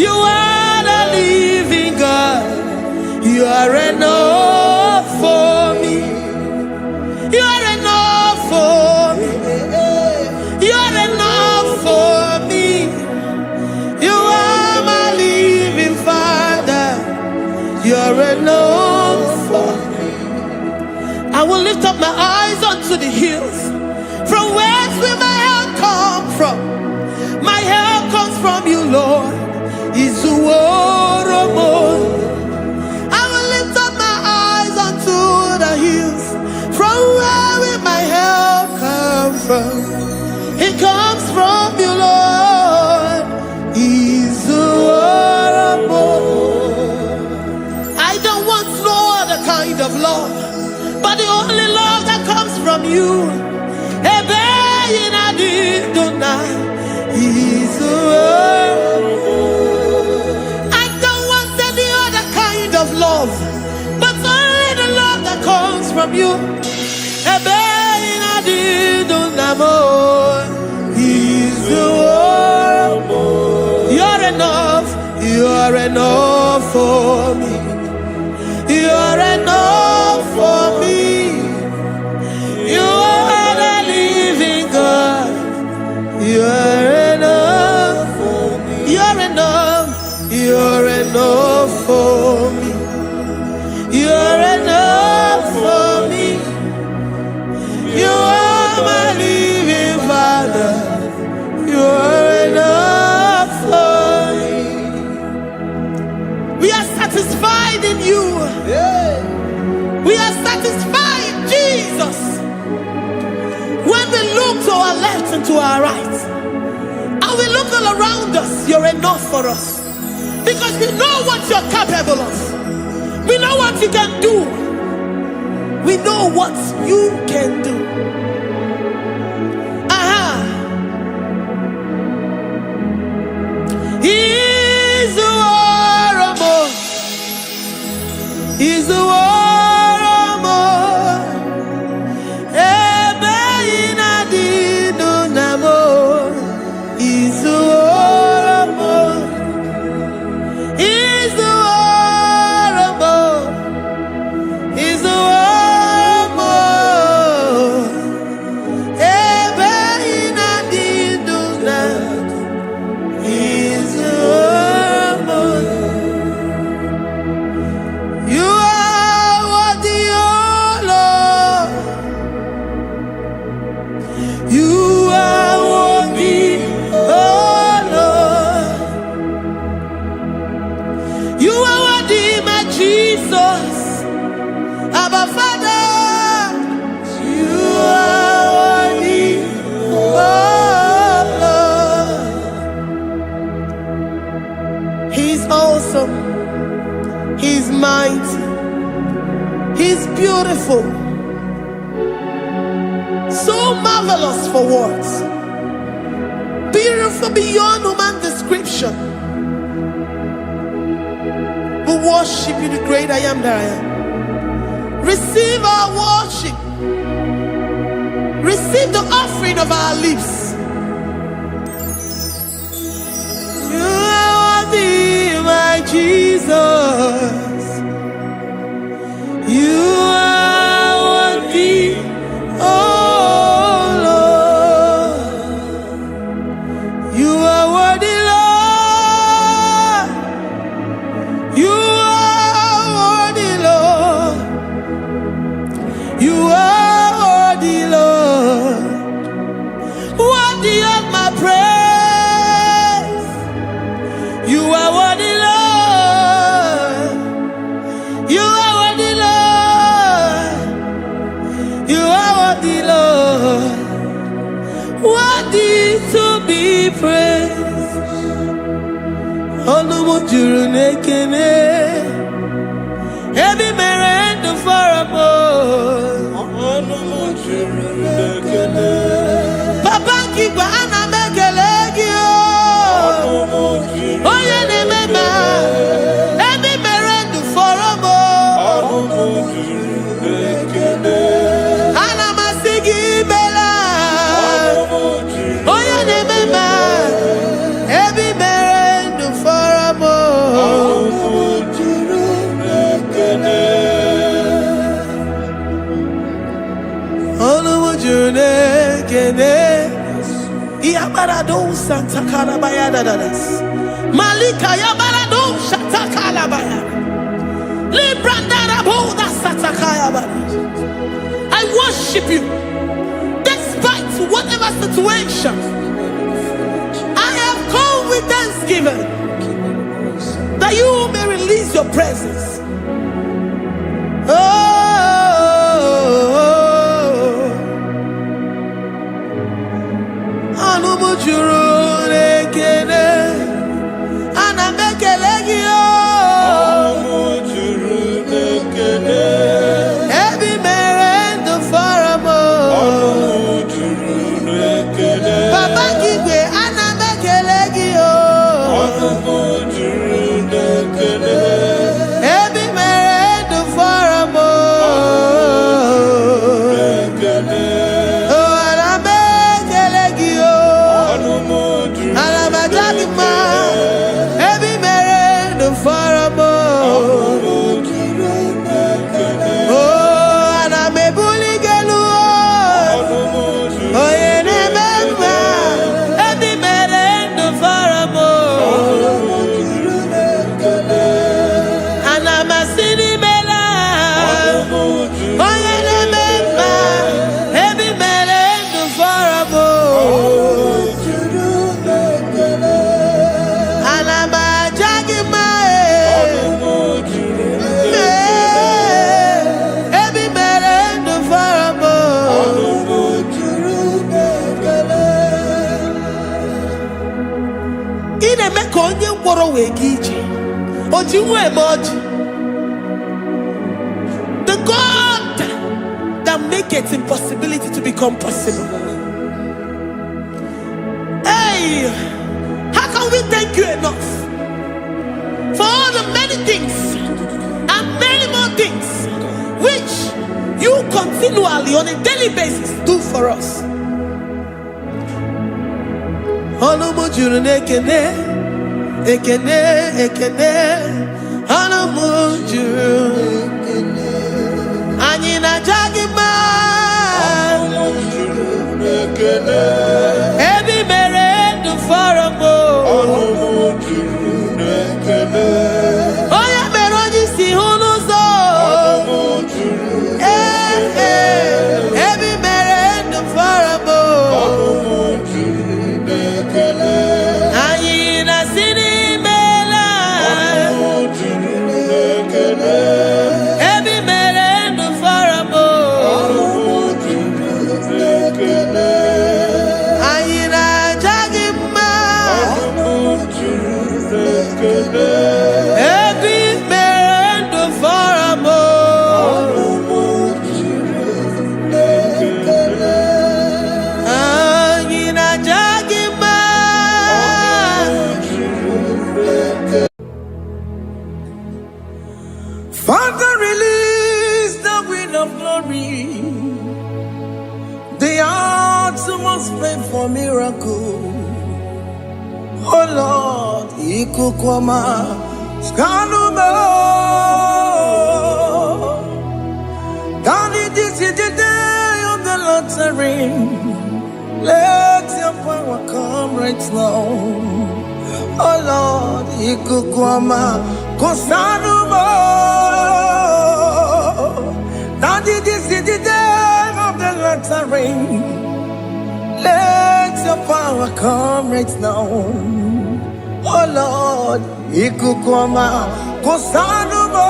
You are the living God. You are enough for me. You are enough for me. You are enough for me. You are my living Father. You are enough for me. I will lift up my eyes unto the hills. From whence will my help come from? My help comes from you, Lord. Is the word of God. I will lift up my eyes unto the hills. From where will my help come from? It comes from you, Lord. Is the word of God. I don't want no other kind of love, but the only love that comes from you. I don't want any other kind of love, but only the love that comes from you. You're enough. You're enough for me. You're enough for me. You are the living God. You're enough for me. You're enough. You're enough for me. You're enough for me. You are my living Father. You're enough for me. We are satisfied to our right. And we look all around us, you're enough for us. Because we know what you're capable of. We know what you can do. We know what you can do. He's the war. He's the war. He's mighty. He's beautiful. So marvelous for words. Beautiful beyond human description. We worship you, the great I am that I am. Receive our worship. Receive the offering of our lips. You are worthy, my Jesus. You are worthy, oh Lord. You are worthy, Lord. You are worthy, Lord. You are worthy, Lord. Worthy of my praise. You are worthy, Lord. You are worthy, Lord. You are worthy, Lord. Worthy to be praised. Onumu juru nekene. Ebi mere ndu faramo. Onumu juru nekene. Papa kigba ana mekelegi o. Onumu juru. Oye ne mema. Ebi mere ndu faramo. Onumu juru nekene. Ana masigi bela. Onumu juru. Oye ne mema. Ebi mere ndu faramo. Onumu juru nekene. Onumu juru nekene. Iabarado Santa Calabaya dadas. Malika Yabarado Santa Calabaya. Librandara Boda Santa Calabaya. I worship you despite whatever situation. I have come with thanksgiving that you may release your presence. Anumu juru nekene. Ana mekelegi o. Anumu juru nekene. Ebi merendo faramo. Anumu juru nekene. Papa kigwe ana mekelegi o. Anumu juru nekene. Ebi mkpọrọ wee gị ije. Oji nwe emoji. The God that maketh impossibility to become possible. Hey, how can we thank you enough for all the many things and many more things which you continually on a daily basis do for us? Olumu juru n'ekene, ekene, ekene. Olumu juru. Anyị na-aja gị mma. Olumu juru n'ekene. Ebi mere ndụ fọrọ m. Olumu juru n'ekene. Onye mere onye isi hụ n'ụzọ. Olumu juru n'ekene. Ebi mere ndụ fọrọ m. Olumu juru n'ekene. Anyị na-asị n'imela. Olumu juru n'ekene. Ebi mere ndụ fọrọ m. Olumu juru n'ekene. Anyị na-aja gị mma. Olumu juru n'ekene. Ebi mere ndụ fọrọ m. Olumu juru n'ekene. Anyị na-aja gị mma. Father, release the wind of glory. The hearts must pray for miracle. Oh Lord, Ikukwama, Skanuma. Daddy, this is the day of the lottery. Let your power come right now. Oh Lord, Ikukwama, Kosanuma. Daddy, this is the day of the lottery. Let your power come right now. Oh Lord, Ikukwama, Kosanuma.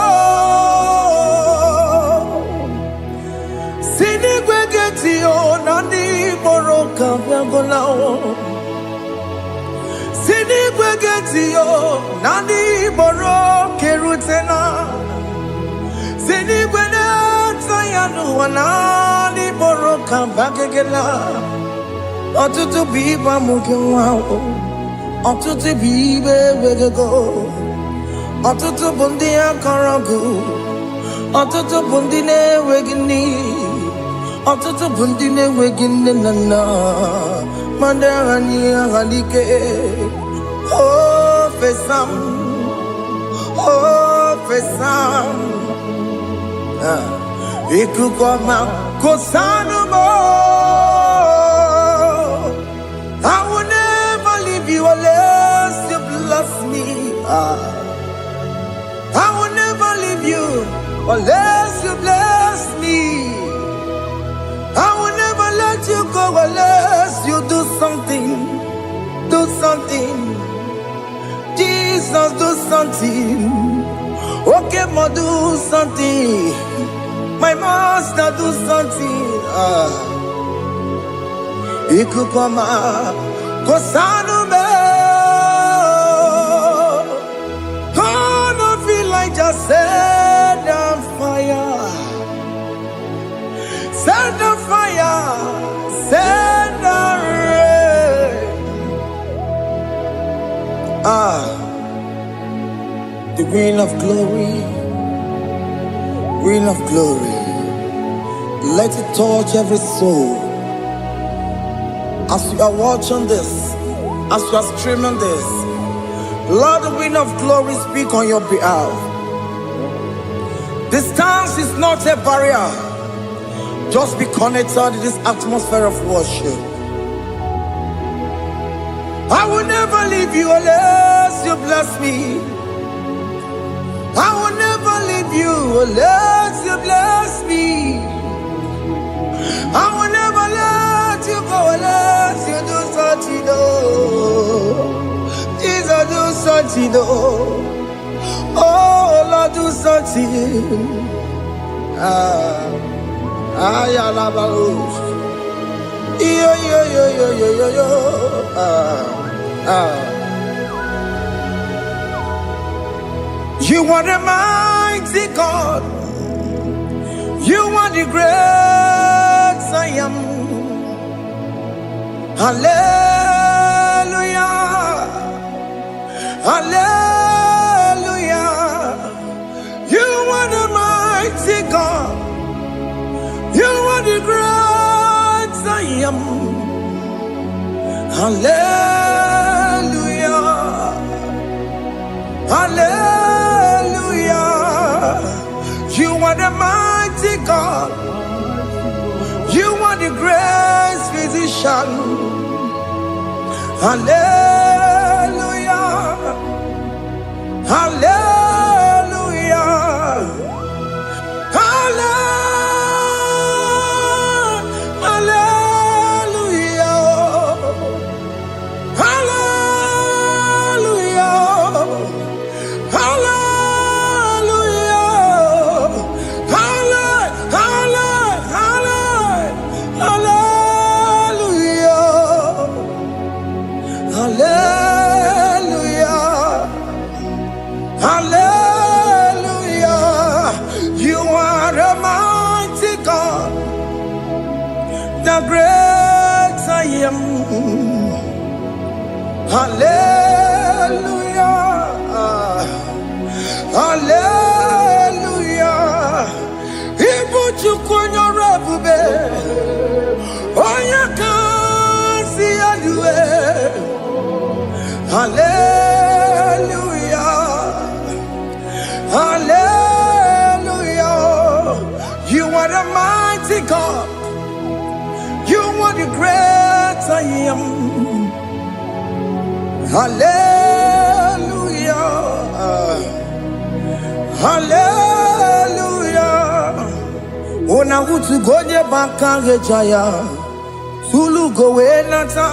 Sinigwegetio, Nani Boroka, Biangolao. Sinigwegetio, Nani Boroke Rutena. Sinigwena, Sayanu, Nani Boroka, Bagagela. Ọtụtụ bụ ibe amụghị nwa ahụ. Ọtụtụ bụ ibe ewegego. Ọtụtụ bụ ndị akọrọ gụ. Ọtụtụ bụ ndị na-enweghị nne. Ọtụtụ bụ ndị na-enweghị nne na nna. Ma ndị agha nye agha n'ike. O fesam. O fesam. Ikuku ọma kosanụ m. I will never leave you unless you bless me. I will never leave you unless you bless me. I will never let you go unless you do something. Do something. Jesus, do something. Okay, ma, do something. My master, do something. Ikukoma, Kosanume. Gonna feel like just set on fire. Set on fire. Set on rain. The wind of glory. Wind of glory. Let it touch every soul. As you are watching this, as you are streaming this, Lord, the wind of glory speak on your behalf. Distance is not a barrier. Just be connected to this atmosphere of worship. I will never leave you unless you bless me. I will never leave you unless you bless me. I will never let you go unless you do something. Jesus, do something. Oh Lord, do something. Ayalabalos. Yo. You are the mighty God. You are the great I am. Hallelujah. Hallelujah. You are the mighty God. You are the great I am. Hallelujah. Hallelujah. You are the mighty God. You are the great physician. Hallelujah. Hallelujah. Hallelujah. The great I am. Hallelujah. Hallelujah. Ibu chukwanya rabube. Oya kasi alue. Hallelujah. Hallelujah. You are the mighty God. You are the great I am. Hallelujah. Hallelujah. Ona utu gonye bakange jaya. Sulu gowe nata.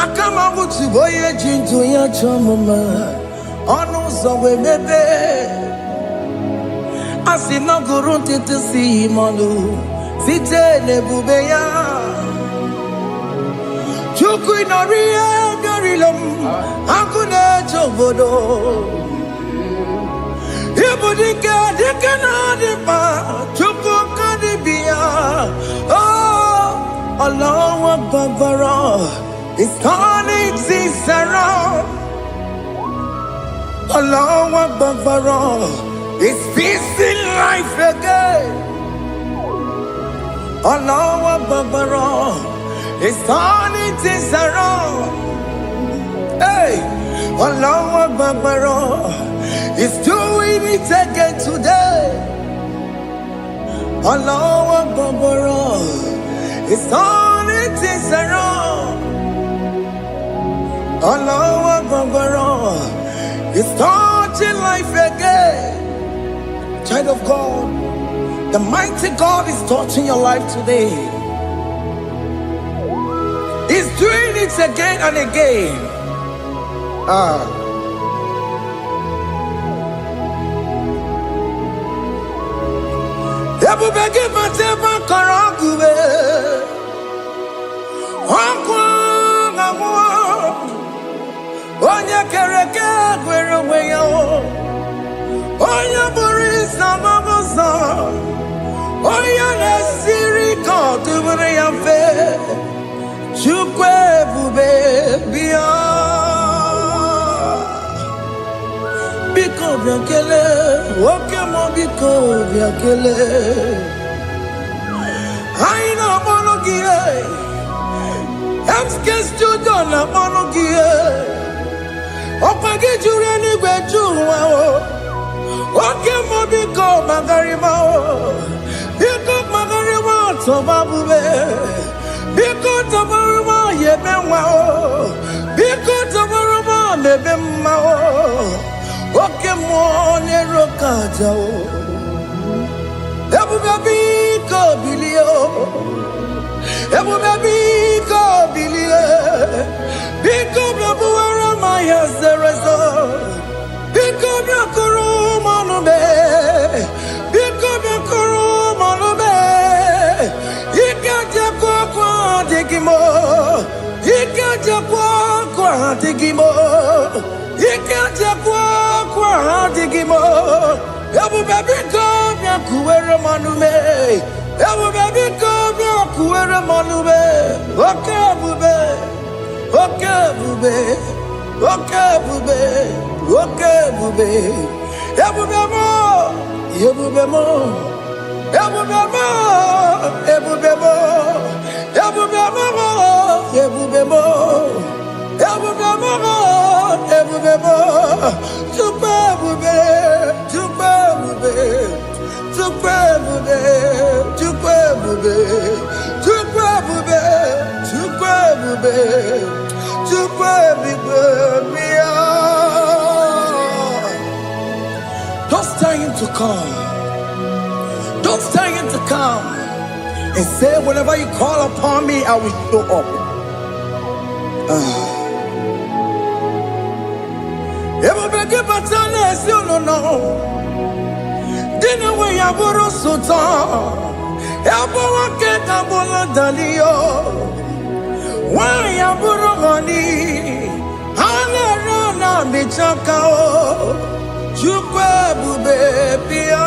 Akama utu boye jinto ya chamama. Ono zawe mebe. Asina gurunti tisi malu. Site nebubeya Chukui noriya garilom Akune chobodo Ibudika dikana dipa Chuku kadibia Oh Allah Akbar. His turning things around. Allah Akbar. He's feasting life again. Allah Akbar, it's turning things around. Hey, Allah Akbar, it's doing it again today. Allah Akbar, it's turning things around. Allah Akbar, it's touching life again. Child of God, the mighty God is touching your life today. He's doing it again and again. Oya nesiri kotubure yamfe chukwe bube bia biko biakele oke mo biko biakele aina monogie emske studio na monogie opage jure ni gbejuwa o oke mo biko magarima o biko magarima to babube biko to baruma yebenwa o biko to baruma mebemma o oke mo ne rokaja o ebu biko bilio ebu biko bilie biko babuara maya zerezo biko biakuru manube biko biakuru manube ikaja kwa digimo ikaja kwa digimo ikaja kwa baby come ya kuwere manume. Ebu baby come ya kuwere manume. Okay bube. Okay bube. Okay bube. Okay bube. Ebu bemo. Ebu bemo. Ebu bemo. Ebu bemo. Ebu bemo. Ebu bemo. Ebu bemo. Ebu bemo. Tupe bube. Tupe bube. Tupe bube. Tupe bube. Tupe bube. Tupe bube. Tupe bube. Don't tell him to come. Don't tell him to come. And say, whenever you call upon me, I will show up. Everybody but you no. Dinner way I borrow sultan. Everyone get a bola dalio. Why I borrow money? Hanarana bichakao. Chukwe bube pia.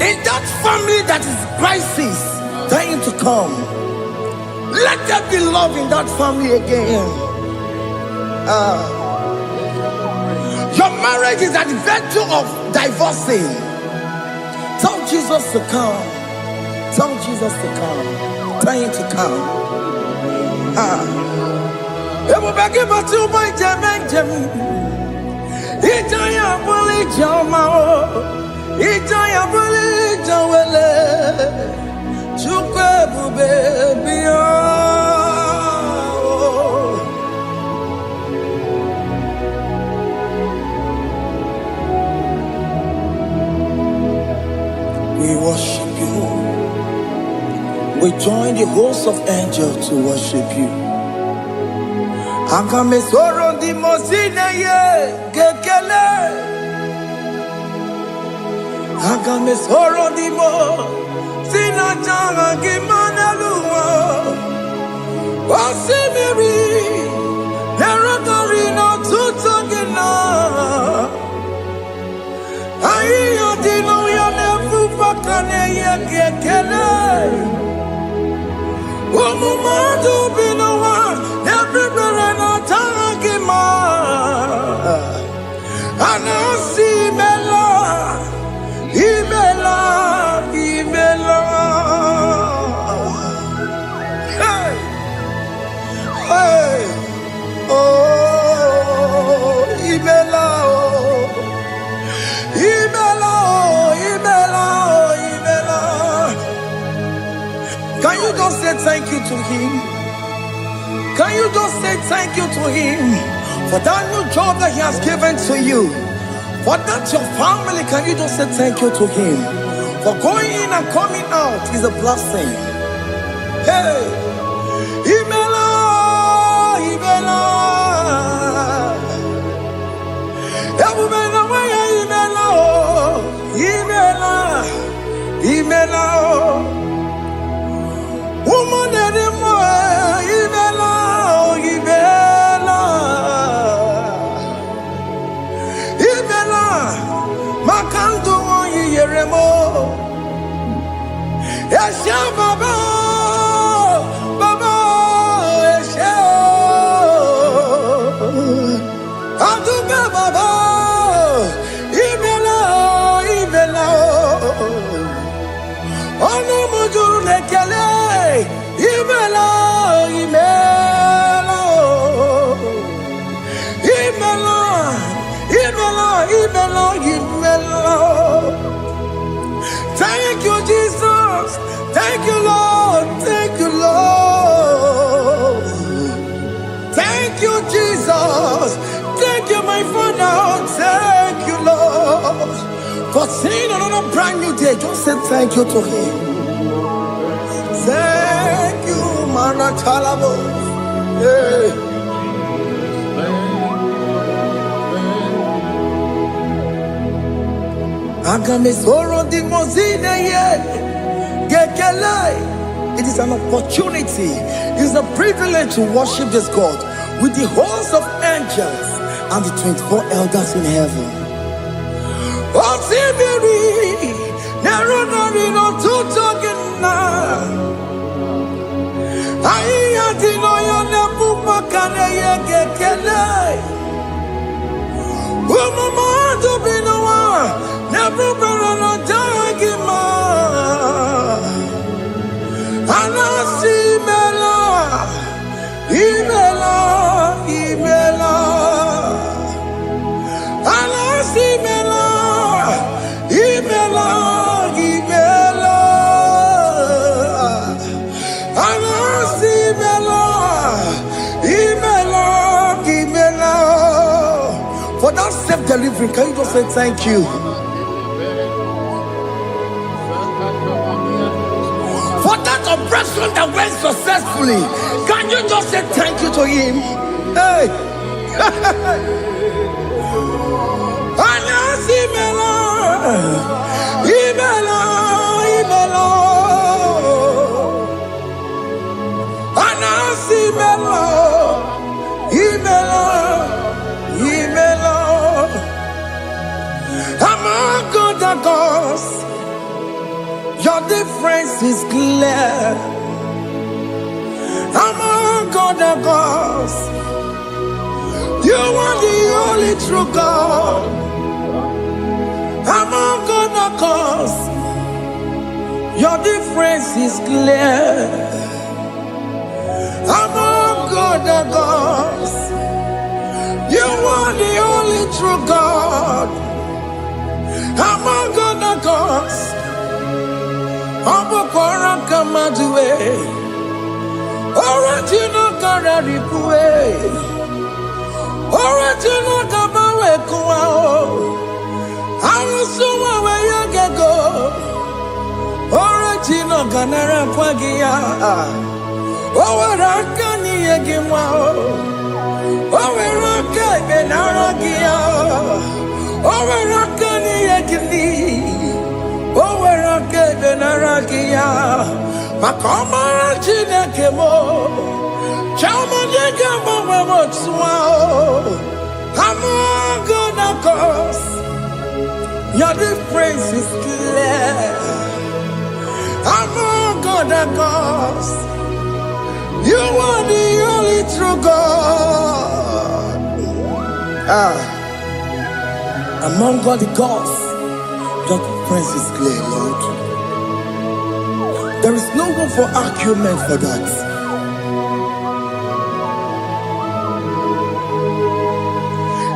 In that family that is crisis, trying to come, let there be love in that family again. Your marriage is at the verge of divorcing. Tell Jesus to come. Tell Jesus to come. Trying to come. Everybody but you my Jam. Ijaya buli jamao, ijaya buli jawele, chukwe bube biya. We worship you. We join the host of angels to worship you. Akame soro di mosine ye gekele. Akame soro di mo sina changa kimana luwa. Wasimiri nerotori no tutogina. Ayo dino ya nefu fakane ye gekele. Omumadu binowa everybody no tangima. Anasi mela, imela, imela. Hey, hey, oh, imela, oh, imela, oh, imela, oh, imela. Can you just say thank you to him? Can you just say thank you to him for that new job that he has given to you? For that your family, can you just say thank you to him? For going in and coming out is a blessing. Hey, Imela, Imela, Imela, Imela, Imela, woman anymore, Imela. Makanto yeremo, Esha Baba, Baba, Esha, Aduba Baba, Ibela, Ibela, Ono Mujuru Nekele, Ibela, Ibela, Ibela, Ibela, Ibela, Ibela. Thank you, Jesus. Thank you, Lord. Thank you, Lord. Thank you, Jesus. Thank you, my Father. Thank you, Lord. For seeing another brand new day, just say thank you to him. Thank you, Manatalabo. Yeah. Agame soro di mozine ye gekele It is an opportunity. It is a privilege to worship this God with the host of angels and the 24 elders in heaven. Oh, Sibiri, Nerunarino Tutogina. Ayatino Yonepupakane Yekele. Umamadu Binoa, Nebuberano Jagima. Anasimela, Imela, Imela. Anasimela, Imela, Imela. Anasimela, Imela, Imela. For that self-delivery, can you just say thank you? For that operation that went successfully, can you just say thank you to him? Hey. Anasimela, Imela, Imela. Anasimela, Imela, Imela. Among other gods, your difference is clear. Among other gods, you are the only true God. Among other gods, your difference is clear. Among other gods, you are the only true God. Among other gods, Abokora Kamadue, Original Kararipue, Original Kabawe Kuao, Arusuma Wayagego, Original Ganara Kwagia, Owarakani Yagimao, Owaraka Benaragia, Owarakani Yagini. Owerake benarakia, makomara chinekemo, chamanega mamamotswao. Among other gods, your difference is clear. Among other gods, you are the only true God. Among all the gods, your difference is clear, Lord. There is no room for argument for that.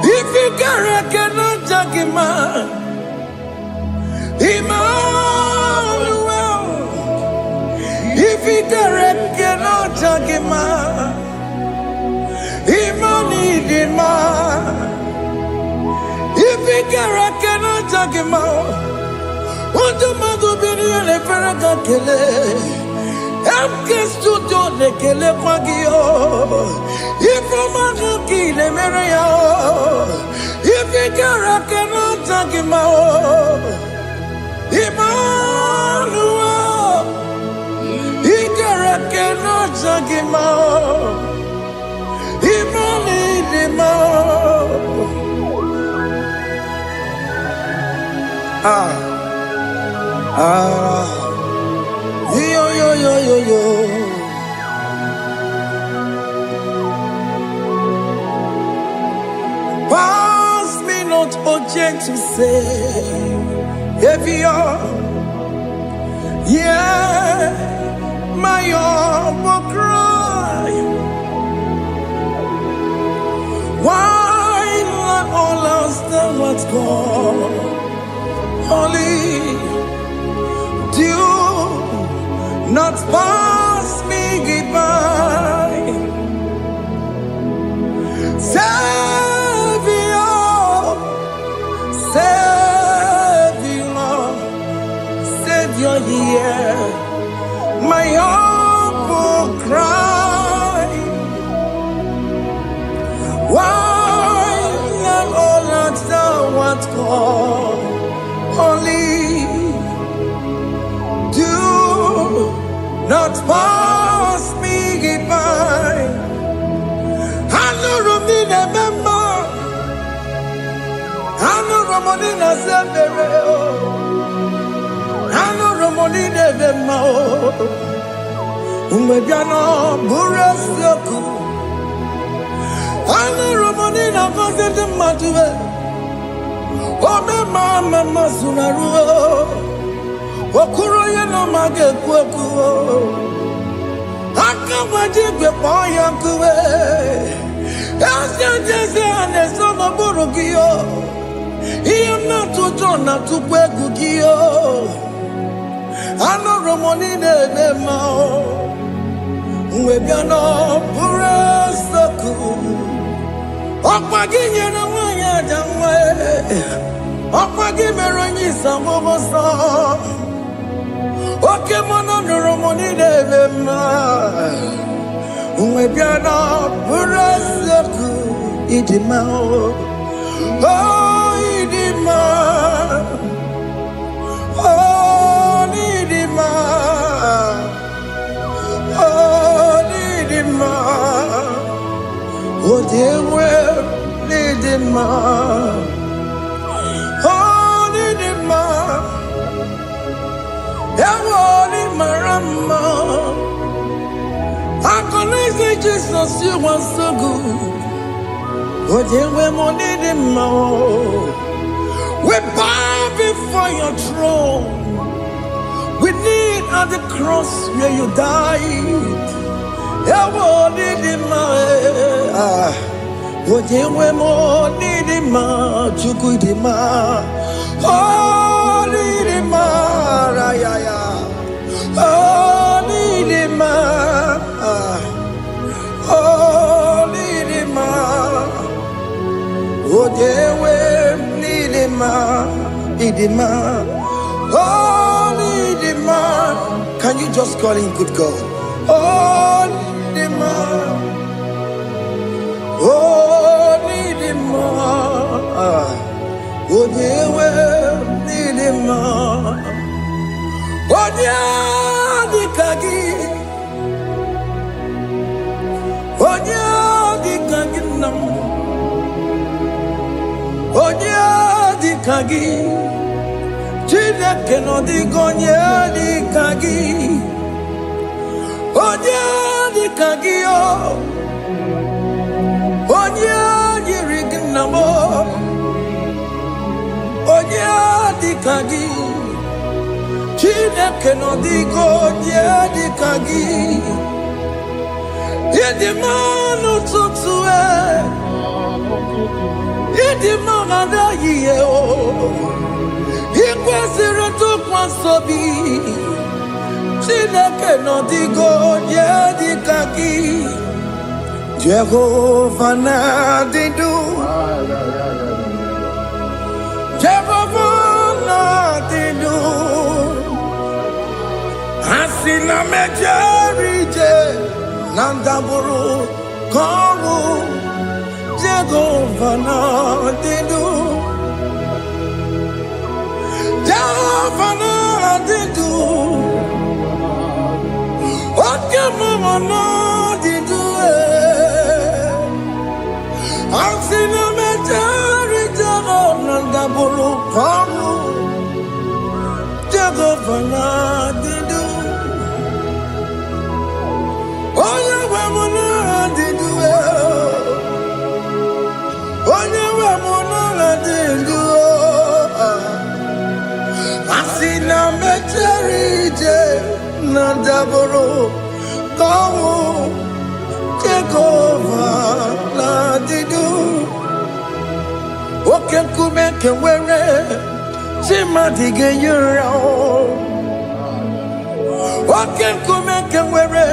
If you cannot judge him, Emmanuel. If you cannot judge him, Emmanuel. If you cannot judge him, what do you do? Le feraga kele, amke studio le kele pagio. If you ki le mereya, if you cannot judge him, Emmanuel. If you cannot judge him, yo. Pass me not, oh gentle Savior. Yeah, my humble cry. Why let all else than what's gone? Only do not pass me goodbye, Savior, hear my humble cry. Why not all that thou art gone? Only do not pass me by. Hanurumi nememma, hanurumoni na sembere o, hanurumoni nememma o. Umbebiano buresioku, hanurumoni na fazende matue. Ome mama sunaru, okuro ye no mage kweku. Akawajigwe poya kuwe, asya anesono burugiyo. Iyam na tutona tukwegu giyo. Ano romoni nebe mao, uwebiano buresoku. Okpagi nyere nwanya jamwe, okpagi meronyi samobosa. Oke mono nuromoni nebe ma, uwebiana buraseku idima o, oh idima, oh idima, oh idima. Oh, dear, well, need him, oh, need him, Marama. I can say Jesus, you are so good. Oh, dear, well, need him, we bow before your throne. We need at the cross where you died. Oh, need him, Ojewe mo nidima, chukudima. Oh, nidima, rayaya. Oh, nidima. Oh, nidima. Ojewe nidima, idima. Oh, nidima. Can you just call him good God? Oh, nidima. Oh, need him more. Oh, dear, well, need him more. Oh, dear, the kagi. Oh, dear, the kagi. Oh, dear, the kagi. Chile cannot the gonya, the kagi. Oh, dear, the kagi. Onya yirignamo, onya dikagi, chine keno digo onya dikagi, yedimanu tutsue, yedimana daye o, ikwesire tukwansobi, chine keno digo onya dikagi. Jehovah Nadidu, Jehovah Nadidu, Asina Mejerije, Nandaburu, Koru, Jehovah Nadidu, Jehovah Nadidu, Okemama Nadidu. I've seen a majority of Nandaburu, Paru, Jehovah Nadidu. Oh, yeah, we're Nadidu. Oh, yeah, we're Nadidu. I've seen a majority Nandaburu, Paru, Jehovah Nadidu. Oke kumeke were Chima dige yura. Oke kumeke were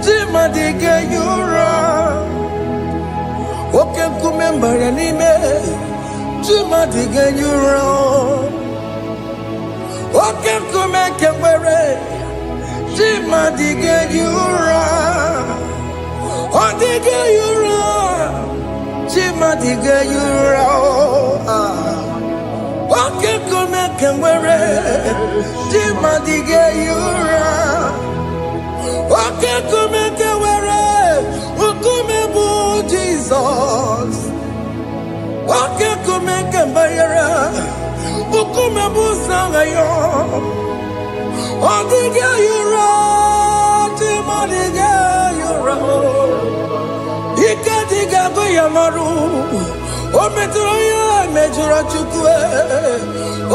Chima dige yura. Oke kumembara nime Chima dige yura. Oke kumeke were Chima dige yura. Odige yura, Chima dige yura. Oke kumeke were Chima dige yura. Oke kume kewere, ukume bu Jesus. Oke kume kembayere, ukume bu sangayo. Odiga yura, timodiga yura. Ika diga goyamaru, ometro ya mejura chukwe.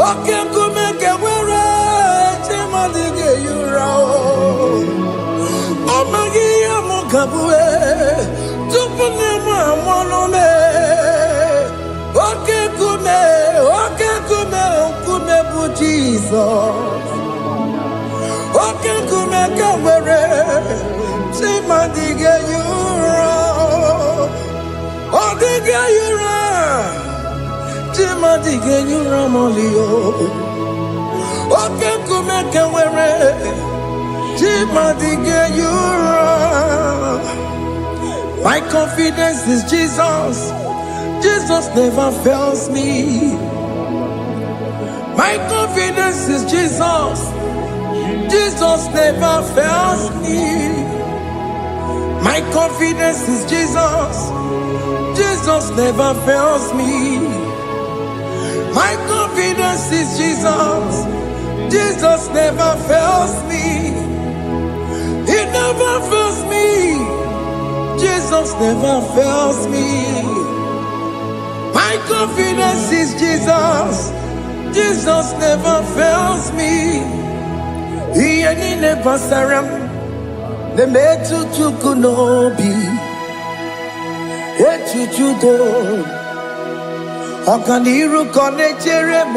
Oke kume kewere, timodiga yura. Amagia mukabue, tupune mwamonome. Oke kume bu Jesus. Oke kume kewere, timadiga yura. Odiga yura, timadiga yura molio. Oke kume kewere, my confidence is Jesus. Jesus never fails me. My confidence is Jesus. Jesus never fails me. My confidence is Jesus. Jesus never fails me. My confidence is Jesus. Jesus never fails me. He never fails me. Jesus never fails me. My confidence is Jesus. Jesus never fails me. He any never saram. The metu chukunobi. Echuchudo. Okaniru konechere.